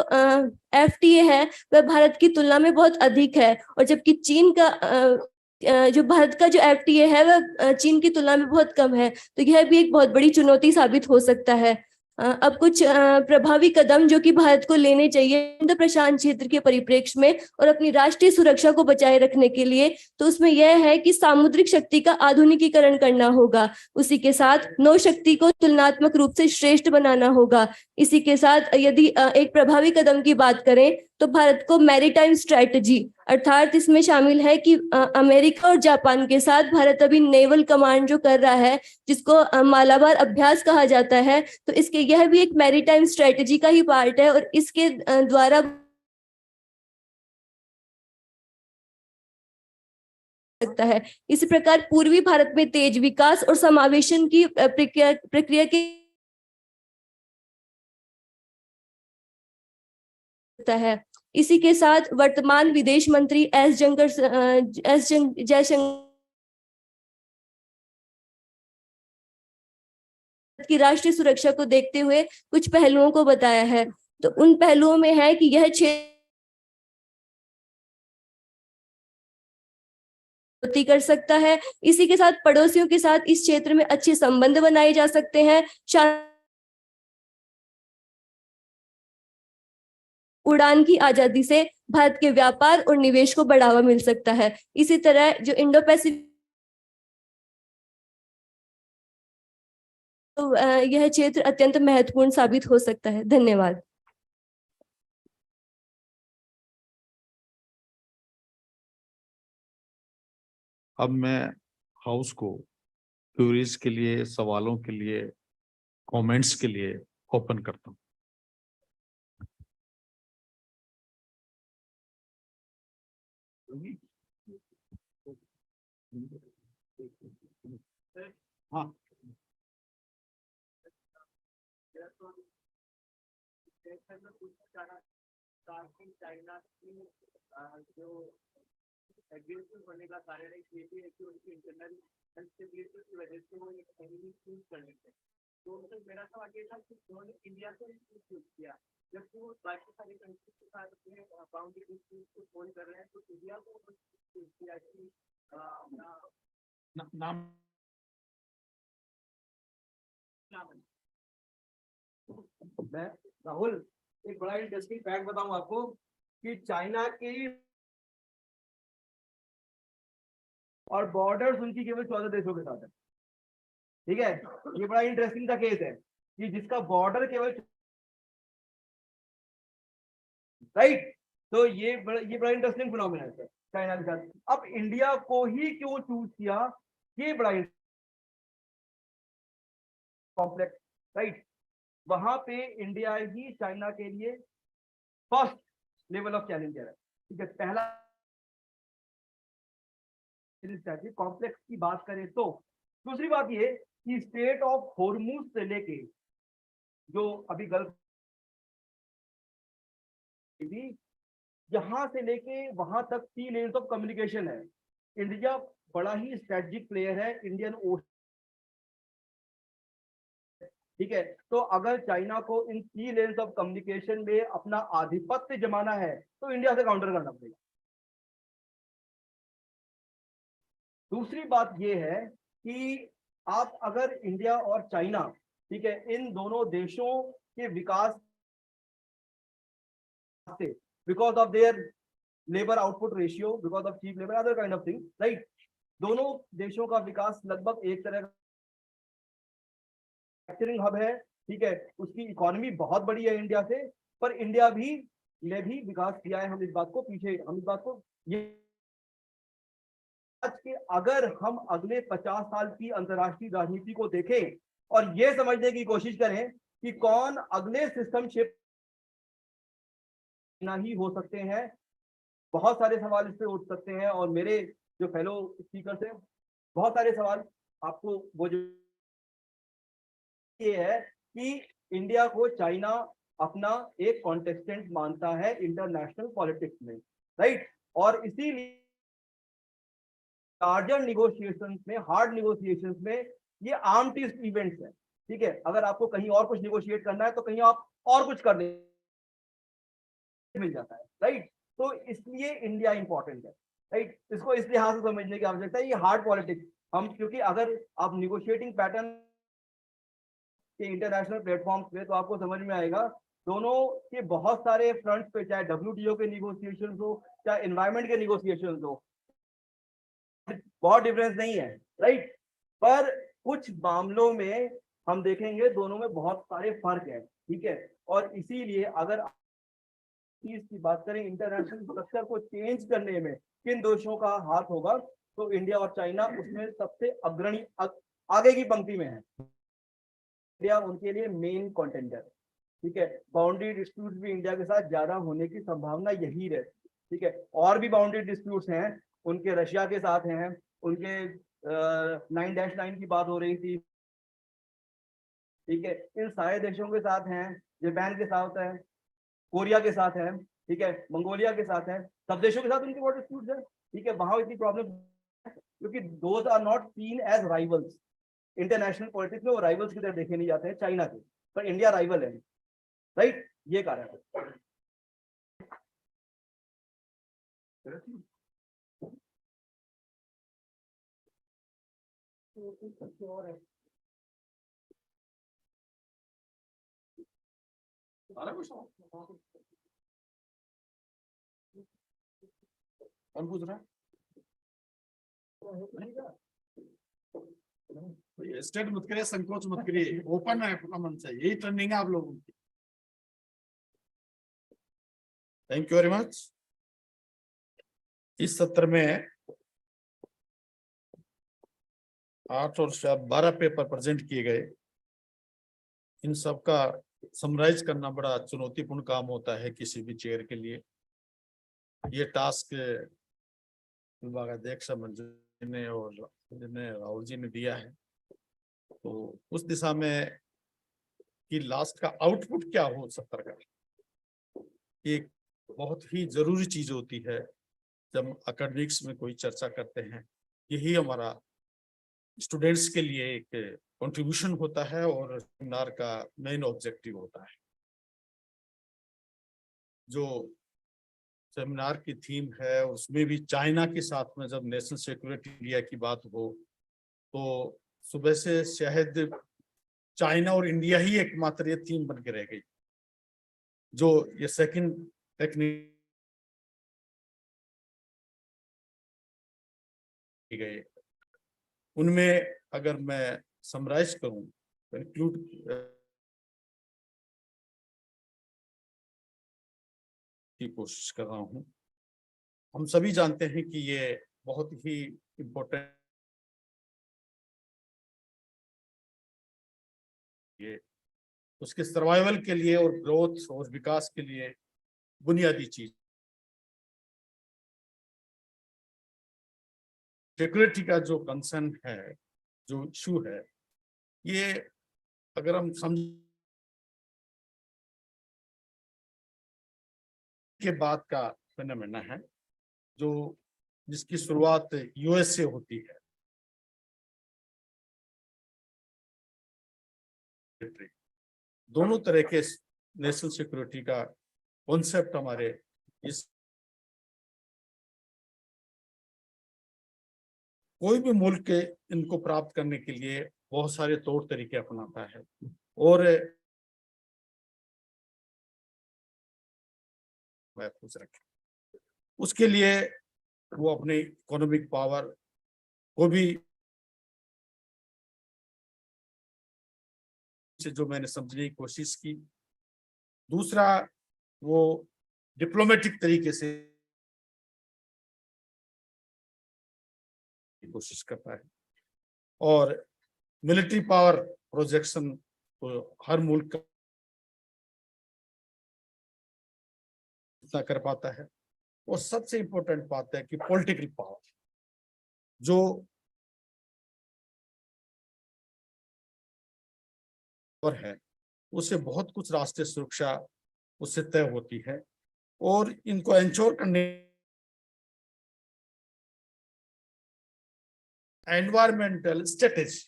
FTA है वह भारत की तुलना में बहुत अधिक है, और जबकि चीन का जो भारत का जो FTA है वह चीन की तुलना में बहुत कम है। तो यह भी एक बहुत बड़ी चुनौती साबित हो सकता है। अब कुछ प्रभावी कदम जो कि भारत को लेने चाहिए हिंद प्रशांत क्षेत्र के परिप्रेक्ष्य में और अपनी राष्ट्रीय सुरक्षा को बचाए रखने के लिए, तो उसमें यह है कि सामुद्रिक शक्ति का आधुनिकीकरण करना होगा। उसी के साथ नौ शक्ति को तुलनात्मक रूप से श्रेष्ठ बनाना होगा। इसी के साथ यदि एक प्रभावी कदम की बात करें तो भारत को मैरीटाइम स्ट्रैटेजी अर्थात इसमें शामिल है कि अमेरिका और जापान के साथ भारत अभी नेवल कमांड जो कर रहा है, जिसको मालाबार अभ्यास कहा जाता है, तो इसके यह भी एक मैरीटाइम स्ट्रैटेजी का ही पार्ट है, और इसके द्वारा सकता है। इसी प्रकार पूर्वी भारत में तेज विकास और समावेशन की प्रक्रिया की है। इसी के साथ वर्तमान विदेश मंत्री जयशंकर की राष्ट्रीय सुरक्षा को देखते हुए कुछ पहलुओं को बताया है। तो उन पहलुओं में है कि यह क्षेत्र कर सकता है। इसी के साथ पड़ोसियों के साथ इस क्षेत्र में अच्छे संबंध बनाए जा सकते हैं। उड़ान की आजादी से भारत के व्यापार और निवेश को बढ़ावा मिल सकता है। इसी तरह जो इंडो पैसिफिक तो यह क्षेत्र अत्यंत महत्वपूर्ण साबित हो सकता है। धन्यवाद। अब मैं हाउस को क्यूरीज के लिए, सवालों के लिए, कमेंट्स के लिए ओपन करता हूँ। हाँ, चाइना की जो एग्रेसिव होने का कारण एक ये भी है कि उनकी इंटरनल इंस्टेबिलिटी की वजह से वो एक एनिमी चूज कर लेते हैं। तो उनसे मेरा सवाल ये था कि उन्होंने इंडिया को चूज किया, जबकि वो बाकी सारी कंट्रीज के साथ अपने बाउंड्री डिस्प्यूट को सोल्व कर रहे हैं, तो इंडिया को चूज किया कि नाम मैं राहुल एक बड़ा इंटरेस्टिंग फैक्ट बताऊं आपको कि चाइना की और बॉर्डर्स उनकी केवल 14 देशों के साथ है। ठीक है, ये बड़ा इंटरेस्टिंग का केस है कि जिसका बॉर्डर केवल राइट। तो ये बड़ा इंटरेस्टिंग फिनोमेना है चाइना के साथ। अब इंडिया को ही क्यों चूज किया, ये बड़ा कॉम्प्लेक्स राइट। वहां पे इंडिया ही चाइना के लिए फर्स्ट लेवल ऑफ चैलेंजर है। ठीक है, पहला कॉम्प्लेक्स की बात करें तो दूसरी बात ये कि स्टेट ऑफ हॉर्मूज से लेके जो अभी गल्फ यहां से लेके वहां तक 3 लेन्स ऑफ कम्युनिकेशन है। इंडिया बड़ा ही स्ट्रेटेजिक प्लेयर है इंडियन ओशन। ठीक है, तो अगर चाइना को इन 3 लेन्स ऑफ कम्युनिकेशन में अपना आधिपत्य जमाना है तो इंडिया से काउंटर करना पड़ेगा। दूसरी बात यह है कि आप अगर इंडिया और चाइना, ठीक है, इन दोनों देशों के विकास से because of their labour output ratio, because of cheap labour, other kind of thing right, दोनों देशों का विकास लगभग एक तरह मैन्युफैक्चरिंग हब है। ठीक है, उसकी इकोनॉमी बहुत बड़ी है इंडिया से, पर इंडिया ने भी विकास किया है। हम इस बात को ये आज के अगर हम अगले 50 साल की अंतर्राष्ट्रीय राजनीति को देखें और ये समझने की कोशिश करें कि कौन अगले सिस्टम शिफ्ट ही हो सकते हैं, बहुत सारे सवाल इस पे उठ सकते हैं। और मेरे जो फेलो स्पीकर्स हैं, बहुत सारे सवाल आपको वो जो ये है कि इंडिया को चाइना अपना एक कॉन्टेस्टेंट मानता है इंटरनेशनल पॉलिटिक्स में राइट। और इसीलिए लार्जर निगोशिएशंस में, हार्ड निगोशिएशंस में ये आर्म ट्विस्ट इवेंट्स है। ठीक है, अगर आपको कहीं और कुछ निगोशिएट करना है तो कहीं आप और कुछ कर मिल जाता है राइट। तो इसलिए इंडिया इंपॉर्टेंट है राइट। इसको इस लिहाज से समझने की आवश्यकता है, ये हार्ड पॉलिटिक्स हम, क्योंकि अगर आप निगोशिएटिंग पैटर्न के इंटरनेशनल प्लेटफॉर्म्स पे तो आपको समझ में आएगा दोनों के बहुत सारे फ्रंट्स पे, चाहे WTO के निगोशिएशंस हो, चाहे एनवायरमेंट के निगोशिएशंस हो, बहुत डिफरेंस नहीं है राइट। पर कुछ मामलों में हम देखेंगे दोनों में बहुत सारे फर्क है। ठीक है, और इसीलिए अगर की बात करें इंटरनेशनल स्ट्रक्चर को चेंज करने में किन देशों का हाथ होगा, तो इंडिया और चाइना उसमें सबसे अग्रणी आगे की पंक्ति में है। इंडिया उनके लिए मेन कंटेंडर। ठीक है, बाउंड्री डिस्प्यूट भी इंडिया के साथ ज्यादा होने की संभावना यही रहती। ठीक है, और भी बाउंड्री डिस्प्यूट्स हैं उनके, रशिया के साथ हैं, उनके 9-9 की बात हो रही थी। ठीक है, इन सारे देशों के साथ हैं, जापान के साथ है, कोरिया के साथ है, ठीक है, मंगोलिया के साथ है, सब देशों के साथ उनके बॉर्डर डिस्प्यूट्स है। ठीक है, वहां इतनी प्रॉब्लम क्योंकि those are not seen as rivals. International politics में वो राइवल्स की तरह देखे नहीं जाते हैं चाइना के, पर इंडिया राइवल है राइट, ये कारण है। कौन पूछ रहा है? स्टेट मत करिए, संकोच मत करिए, ओपन है अपना मन से, यही ट्रेंडिंग है आप लोगों की। Thank you very much. इस सत्र में 8 और 12 पेपर प्रेजेंट किए गए। इन सब का समराइज करना बड़ा चुनौतीपूर्ण काम होता है किसी भी चेयर के लिए। ये टास्क विभागाध्यक्ष मंजूरी ने और राहुल जी ने दिया है, तो उस दिशा में कि लास्ट का आउटपुट क्या हो सत्र का, ये बहुत ही जरूरी चीज होती है जब एकेडमिक्स में कोई चर्चा करते हैं। यही हमारा स्टूडेंट्स के लिए एक कंट्रीब्यूशन होता है और सेमिनार का मेन ऑब्जेक्टिव होता है। जो सेमिनार की थीम है उसमें भी चाइना के साथ में जब नेशनल सिक्योरिटी इंडिया की बात हो तो सुबह से शायद चाइना और इंडिया ही एकमात्र ये थीम बन के रह गई। जो ये सेकंड टेक्निक गए उनमें अगर मैं समराइज करूं, कंक्लूड की कोशिश कर रहा हूं। हम सभी जानते हैं कि ये बहुत ही इम्पोर्टेंट ये उसके सर्वाइवल के लिए और ग्रोथ और विकास के लिए बुनियादी चीज। सिक्योरिटी का जो कंसर्न है, जो इशू है, ये अगर हम समझ के बाद का फेनोमेना है जो जिसकी शुरुआत यूएस से होती है। दोनों तरह के नेशनल सिक्योरिटी का कॉन्सेप्ट हमारे इस कोई भी मुल्क इनको प्राप्त करने के लिए बहुत सारे तौर तरीके अपनाता है और महफूज रखे। उसके लिए वो अपने इकोनॉमिक पावर को भी जो मैंने समझने की कोशिश की। दूसरा वो डिप्लोमेटिक तरीके से कोशिश करता है और मिलिट्री पावर प्रोजेक्शन तो हर मुल्क इतना कर पाता है। और सबसे इंपॉर्टेंट बात है कि पॉलिटिकल पावर जो और है उससे बहुत कुछ राष्ट्रीय सुरक्षा उससे तय होती है और इनको एंश्योर करने एनवायरमेंटल स्ट्रेटेजी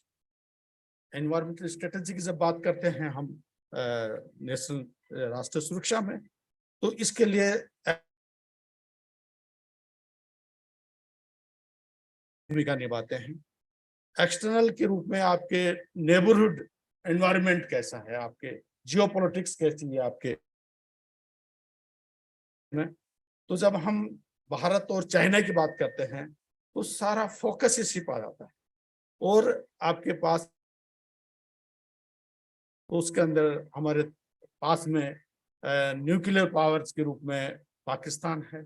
की जब बात करते हैं हम नेशनल राष्ट्रीय सुरक्षा में तो इसके लिए भूमिका निभाते हैं। एक्सटर्नल के रूप में आपके नेबरहुड एनवायरनमेंट कैसा है, आपके जियोपॉलिटिक्स कैसी है आपके में। तो जब हम भारत और चाइना की बात करते हैं तो सारा फोकस इसी पर आता है और आपके पास तो उसके अंदर हमारे पास में न्यूक्लियर पावर्स के रूप में पाकिस्तान है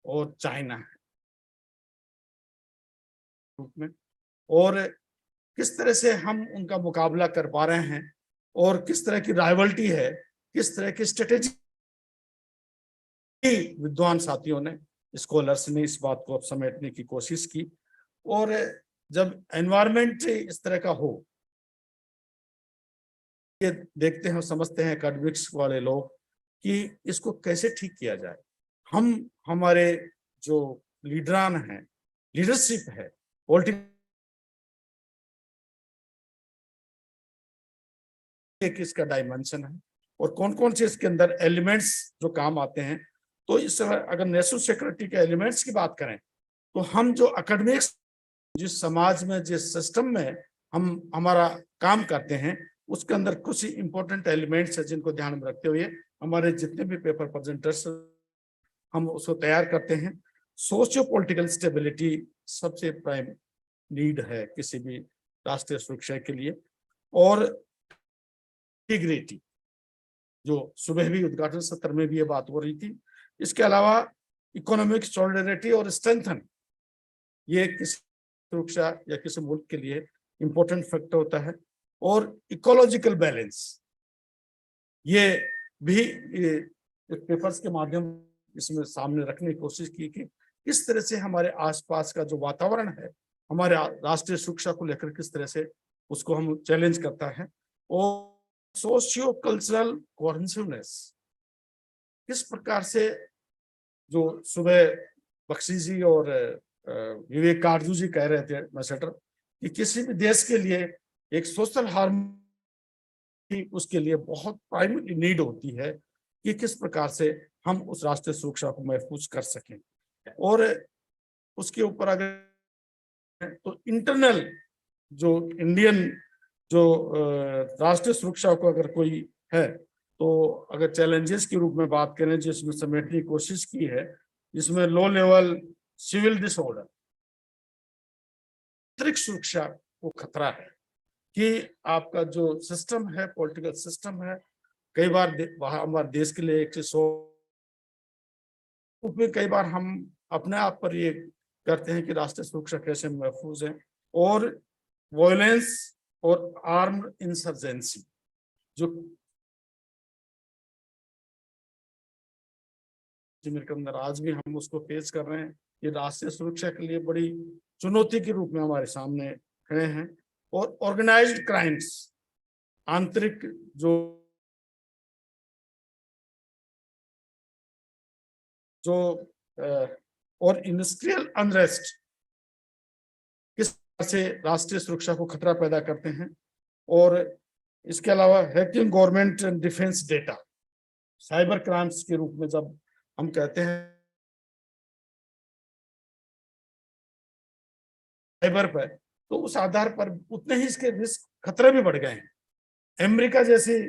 और चाइना है रूप में। और किस तरह से हम उनका मुकाबला कर पा रहे हैं और किस तरह की राइवल्टी है, किस तरह की स्ट्रेटेजी विद्वान साथियों ने, स्कॉलर्स ने इस बात को समेटने की कोशिश की। और जब एनवायरनमेंट इस तरह का हो, ये देखते हैं समझते हैं एकेडमिक्स वाले लोग कि इसको कैसे ठीक किया जाए। हम हमारे जो लीडरान हैं, लीडरशिप है, पॉलिटिक्स इसका डायमेंशन है और कौन कौन से इसके अंदर एलिमेंट्स जो काम आते हैं। तो इस अगर नेशनल सिक्योरिटी के एलिमेंट्स की बात करें तो हम जो एकेडमिक्स जिस समाज में जिस सिस्टम में हम हमारा काम करते हैं उसके अंदर कुछ इंपॉर्टेंट एलिमेंट्स है जिनको ध्यान में रखते हुए हमारे जितने भी पेपर प्रेजेंटर्स हम उसको तैयार करते हैं। सोशियो पॉलिटिकल स्टेबिलिटी सबसे प्राइम नीड है किसी भी राष्ट्रीय सुरक्षा के लिए और इंटीग्रिटी जो सुबह भी उद्घाटन सत्र में भी ये बात हो रही थी। इसके अलावा इकोनॉमिक सॉलिडरिटी और स्ट्रेंथन ये किसी सुरक्षा या किसी मुल्क के लिए इंपॉर्टेंट फैक्टर होता है। और इकोलॉजिकल बैलेंस ये भी पेपर्स के माध्यम इसमें सामने रखने की कोशिश की कि किस तरह से हमारे आसपास का जो वातावरण है हमारे राष्ट्रीय सुरक्षा को लेकर किस तरह से उसको हम चैलेंज करता है। और सोशियो कल्चरल कोहेसिवनेस किस प्रकार से जो सुबह बख्शी जी और विवेक कारजू जी कह रहे थे मैसेटर, कि किसी भी देश के लिए एक सोशल हार्मनी उसके लिए बहुत प्राइमरी नीड होती है कि किस प्रकार से हम उस राष्ट्रीय सुरक्षा को महफूज कर सकें। और उसके ऊपर अगर तो इंटरनल जो इंडियन जो राष्ट्रीय सुरक्षा को अगर कोई है, तो अगर चैलेंजेस के रूप में बात करें जिसमें समेटने की कोशिश की है, जिसमें लो लेवल सिविल डिसऑर्डर, आंतरिक सुरक्षा को खतरा है कि आपका जो सिस्टम है, पॉलिटिकल सिस्टम है, कई बार हमारे देश के लिए एक कई बार हम अपने आप पर ये करते हैं कि राष्ट्रीय सुरक्षा कैसे महफूज है। और वायलेंस और आर्म्ड इंसर्जेंसी जो मेरे के अंदर आज भी हम उसको फेस कर रहे हैं, ये राष्ट्रीय सुरक्षा के लिए बड़ी चुनौती के रूप में हमारे सामने खड़े हैं। और ऑर्गेनाइज्ड क्राइम्स, आंतरिक जो और इंडस्ट्रियल अनरेस्ट किस तरह से राष्ट्रीय सुरक्षा को खतरा पैदा करते हैं। और इसके अलावा hacking government and defence data, cyber crimes के रूप में जब हम कहते हैं साइबर पर, तो उस आधार पर उतने ही इसके रिस्क खतरे भी बढ़ गए हैं। अमेरिका जैसी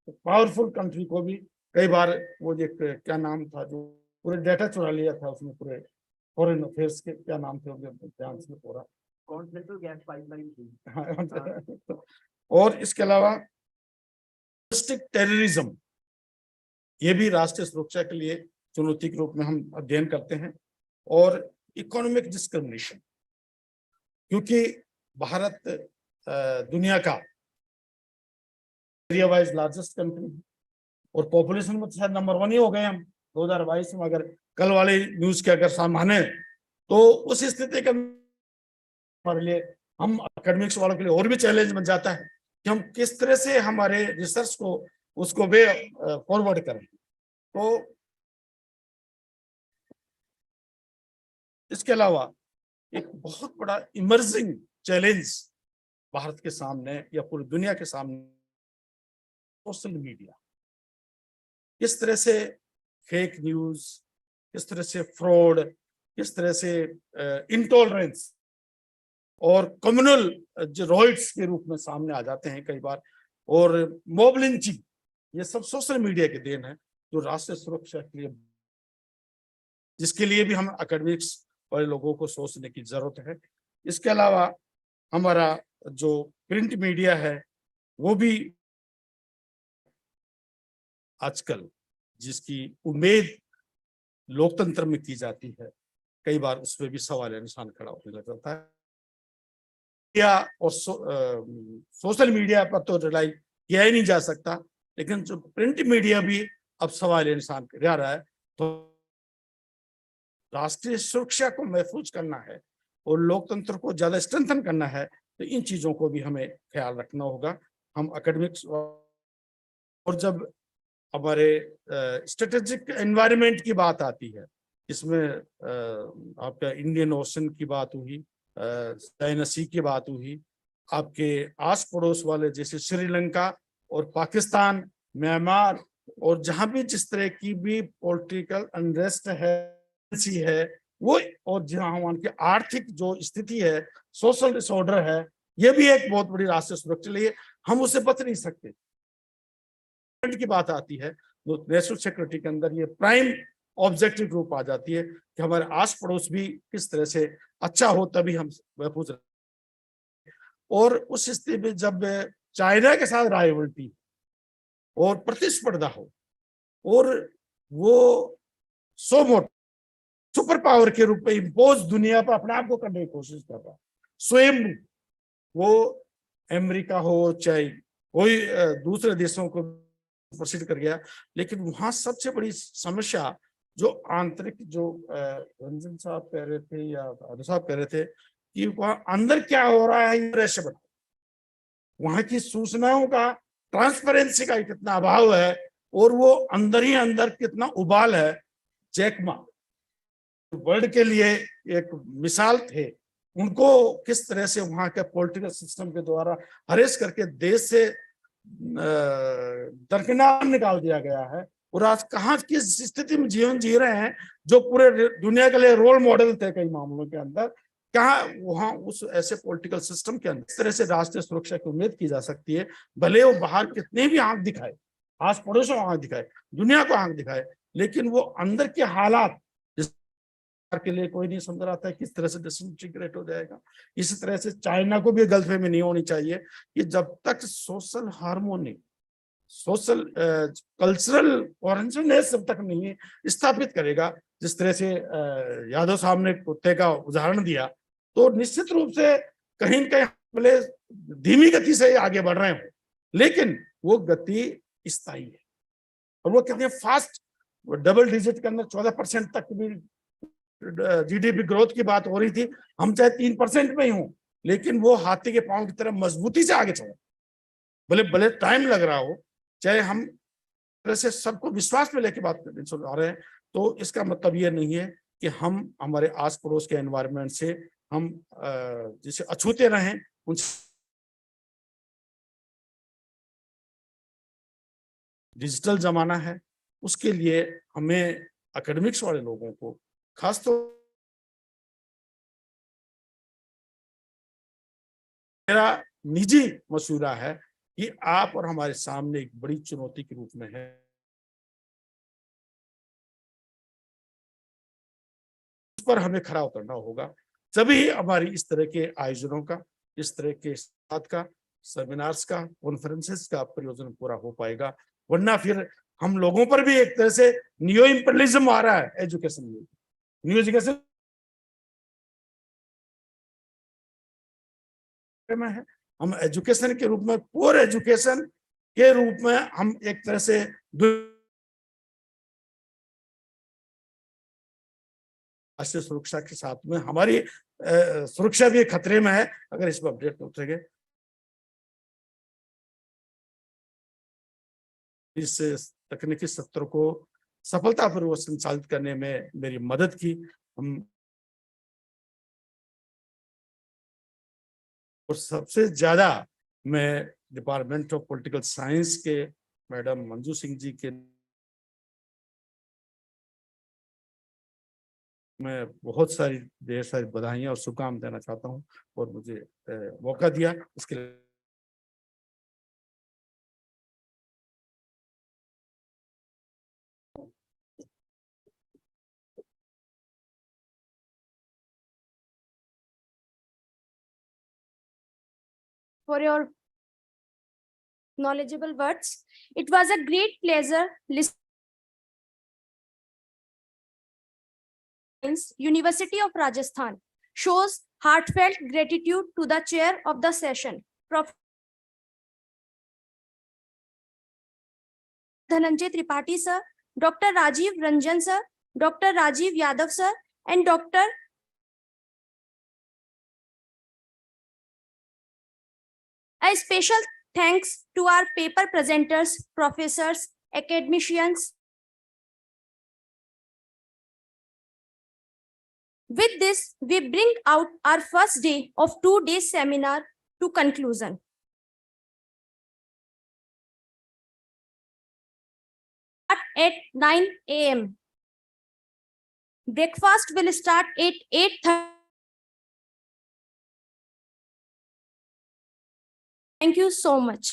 पावरफुल कंट्री को भी कई बार वो एक क्या नाम था जो पूरे डेटा चुरा लिया था, उसमें पूरे फॉरेन अफेयर्स के क्या नाम थे ध्यान से पूरा कॉन्टिनेंटल गैस पाइपलाइन। और इसके अलावा टेररिज्म, ये भी राष्ट्रीय सुरक्षा के लिए चुनौती के रूप में हम अध्ययन करते हैं। और इकोनॉमिक डिस्क्रिमिनेशन, क्योंकि भारत दुनिया का एरिया वाइज लार्जेस्ट कंट्री है और पॉपुलेशन में तो शायद नंबर 1 ही हो गए हम 2022 में, अगर कल वाले न्यूज के अगर सामान्य, तो उस स्थिति के हमारे लिए, हम एकेडमिक्स वालों के लिए और भी चैलेंज बन जाता है कि हम किस तरह से हमारे रिसर्च को उसको वे फॉरवर्ड करें। तो इसके अलावा एक बहुत बड़ा इमर्जिंग चैलेंज भारत के सामने या पूरी दुनिया के सामने, सोशल मीडिया। किस तरह से फेक न्यूज, किस तरह से फ्रॉड, किस तरह से इंटॉलरेंस और कम्युनल रॉइट्स के रूप में सामने आ जाते हैं कई बार, और मॉब लिंचिंग, ये सब सोशल मीडिया के देन है जो राष्ट्रीय सुरक्षा के लिए, जिसके लिए भी हम एकेडमिक्स वाले लोगों को सोचने की जरूरत है। इसके अलावा हमारा जो प्रिंट मीडिया है वो भी आजकल जिसकी उम्मीद लोकतंत्र में की जाती है, कई बार उस पर भी सवाल निशान खड़ा होने लग जाता है। या और सोशल मीडिया पर तो रिलाई किया ही नहीं जा सकता, लेकिन जो प्रिंट मीडिया भी अब सवाल निशान कर रहा है। तो राष्ट्रीय सुरक्षा को महफूज करना है और लोकतंत्र को ज्यादा स्ट्रेंथन करना है, तो इन चीजों को भी हमें ख्याल रखना होगा। हम एकेडमिक्स, और जब हमारे स्ट्रेटेजिक एनवायरनमेंट की बात आती है, इसमें आपका इंडियन ओशन की बात हुई, चाइना सी की बात हुई, आपके आस पड़ोस वाले जैसे श्रीलंका और पाकिस्तान, म्यांमार, और जहां भी जिस तरह की भी पॉलिटिकल अनरेस्ट है वो, और जहां वहां की आर्थिक जो स्थिति है, सोशल डिसऑर्डर है, ये भी एक बहुत बड़ी राष्ट्रीय सुरक्षा लिए हम उसे बच नहीं सकते। की बात आती है तो नेशनल सिक्योरिटी के अंदर ये प्राइम ऑब्जेक्टिव ग्रुप आ जाती है कि हमारे आस पड़ोस भी किस तरह से अच्छा हो, तभी हम महफूज रहे। और उस स्थिति में जब चाइना के साथ राइवल्टी और प्रतिस्पर्धा हो, और वो सो मोट सुपर पावर के रूप में इम्पोज दुनिया पर अपने आप को करने की कोशिश कर रहा है, स्वयं वो अमेरिका हो चाहे कोई दूसरे देशों को प्रसिद्ध कर गया। लेकिन वहां सबसे बड़ी समस्या जो आंतरिक, जो रंजन साहब कह रहे थे या आदि साहब कह रहे थे कि वहां अंदर क्या हो रहा है, रहस्य बना, वहां की सूचनाओं का ट्रांसपेरेंसी का कितना अभाव है, और वो अंदर ही अंदर कितना उबाल है। जैकमा वर्ल्ड के लिए एक मिसाल थे, उनको किस तरह से वहां के पॉलिटिकल सिस्टम के द्वारा हरेस करके देश से दरकिनार निकाल दिया गया है, और आज कहाँ किस स्थिति में जीवन जी रहे हैं, जो पूरे दुनिया के लिए रोल मॉडल थे कई मामलों के अंदर, कहाँ वहां उस ऐसे पॉलिटिकल सिस्टम के अंदर इस तरह से राष्ट्रीय सुरक्षा की उम्मीद की जा सकती है। भले वो बाहर कितने भी आंख दिखाए, आस पड़ोसों को आंख दिखाए, दुनिया को आंख दिखाए, लेकिन वो अंदर के हालात के लिए कोई नहीं समझ रहा था किस तरह से डिसइंटीग्रेट हो जाएगा। इसी तरह से चाइना को भी गलतफहमी नहीं होनी चाहिए कि जब तक social harmony, social cultural coherence जब तक नहीं स्थापित करेगा, जिस तरह से यादव साहब ने कुत्ते का उदाहरण दिया, तो निश्चित रूप से कहीं न कहीं भले धीमी गति से आगे बढ़ रहे हो, लेकिन वो गति स्थायी है। और वो कितने फास्ट, डबल डिजिट के अंदर 14% तक भी जीडीपी ग्रोथ की बात हो रही थी, हम चाहे 3% में ही हूं, लेकिन वो हाथी के पांव की तरह मजबूती से आगे चले, भले भले टाइम लग रहा हो, चाहे हम तरह से सबको विश्वास में लेके बात करने आ रहे हैं, तो इसका मतलब ये नहीं है कि हम हमारे आस पड़ोस के एनवायरनमेंट से हम जिसे अछूते रहें, उनसे डिजिटल जमाना है, उसके लिए हमें एकेडमिक्स वाले लोगों को खासतौर मेरा निजी मशवरा है कि आप और हमारे सामने एक बड़ी चुनौती के रूप में है, उस पर हमें खरा उतरना होगा। तभी हमारी इस तरह के आयोजनों का, इस तरह के साथ का, सेमिनार्स का, कॉन्फ्रेंसेस का प्रयोजन पूरा हो पाएगा, वरना फिर हम लोगों पर भी एक तरह से न्यू इंपीरियलिज्म आ रहा है एजुकेशन में। न्यू एजुकेशन में है, हम एजुकेशन के रूप में, पुअर एजुकेशन के रूप में हम एक तरह से राष्ट्रीय सुरक्षा के साथ में हमारी सुरक्षा भी खतरे में है अगर इस पर अपडेट नहीं उठेंगे। इस तकनीकी सत्र को सफलतापूर्वक संचालित करने में मेरी मदद की। हम और सबसे ज्यादा मैं डिपार्टमेंट ऑफ पॉलिटिकल साइंस के मैडम मंजू सिंह जी के मैं बहुत सारी ढेर सारी बधाइयां और शुभकामनाएं देना चाहता हूं, और मुझे मौका दिया उसके लिए for your knowledgeable words. It was a great pleasure listening. University of Rajasthan shows heartfelt gratitude to the chair of the session, Prof. Dhananjay Tripathi sir, Dr. Rajiv Ranjan sir, Dr. Rajiv Yadav sir, and Dr. A special thanks to our paper presenters, professors, academicians. With this, we bring out our first day of 2-day seminar to conclusion. At 9 a.m. Breakfast will start at 8:30. Thank you so much.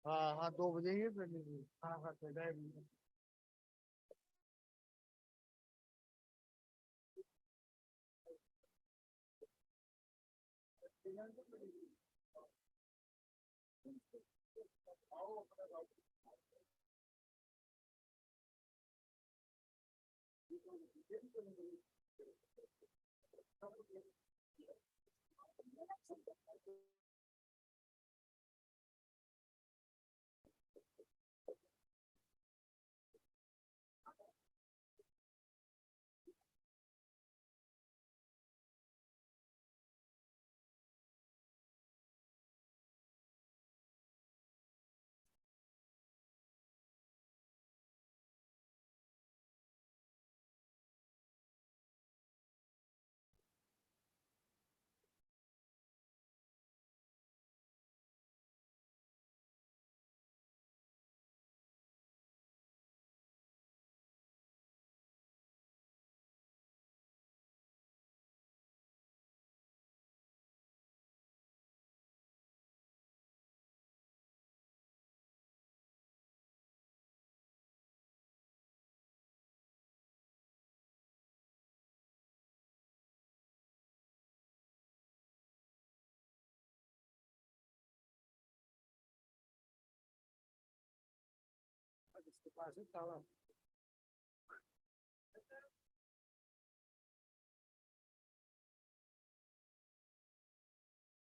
हाँ हाँ 2 बजे ही हाँ हाँ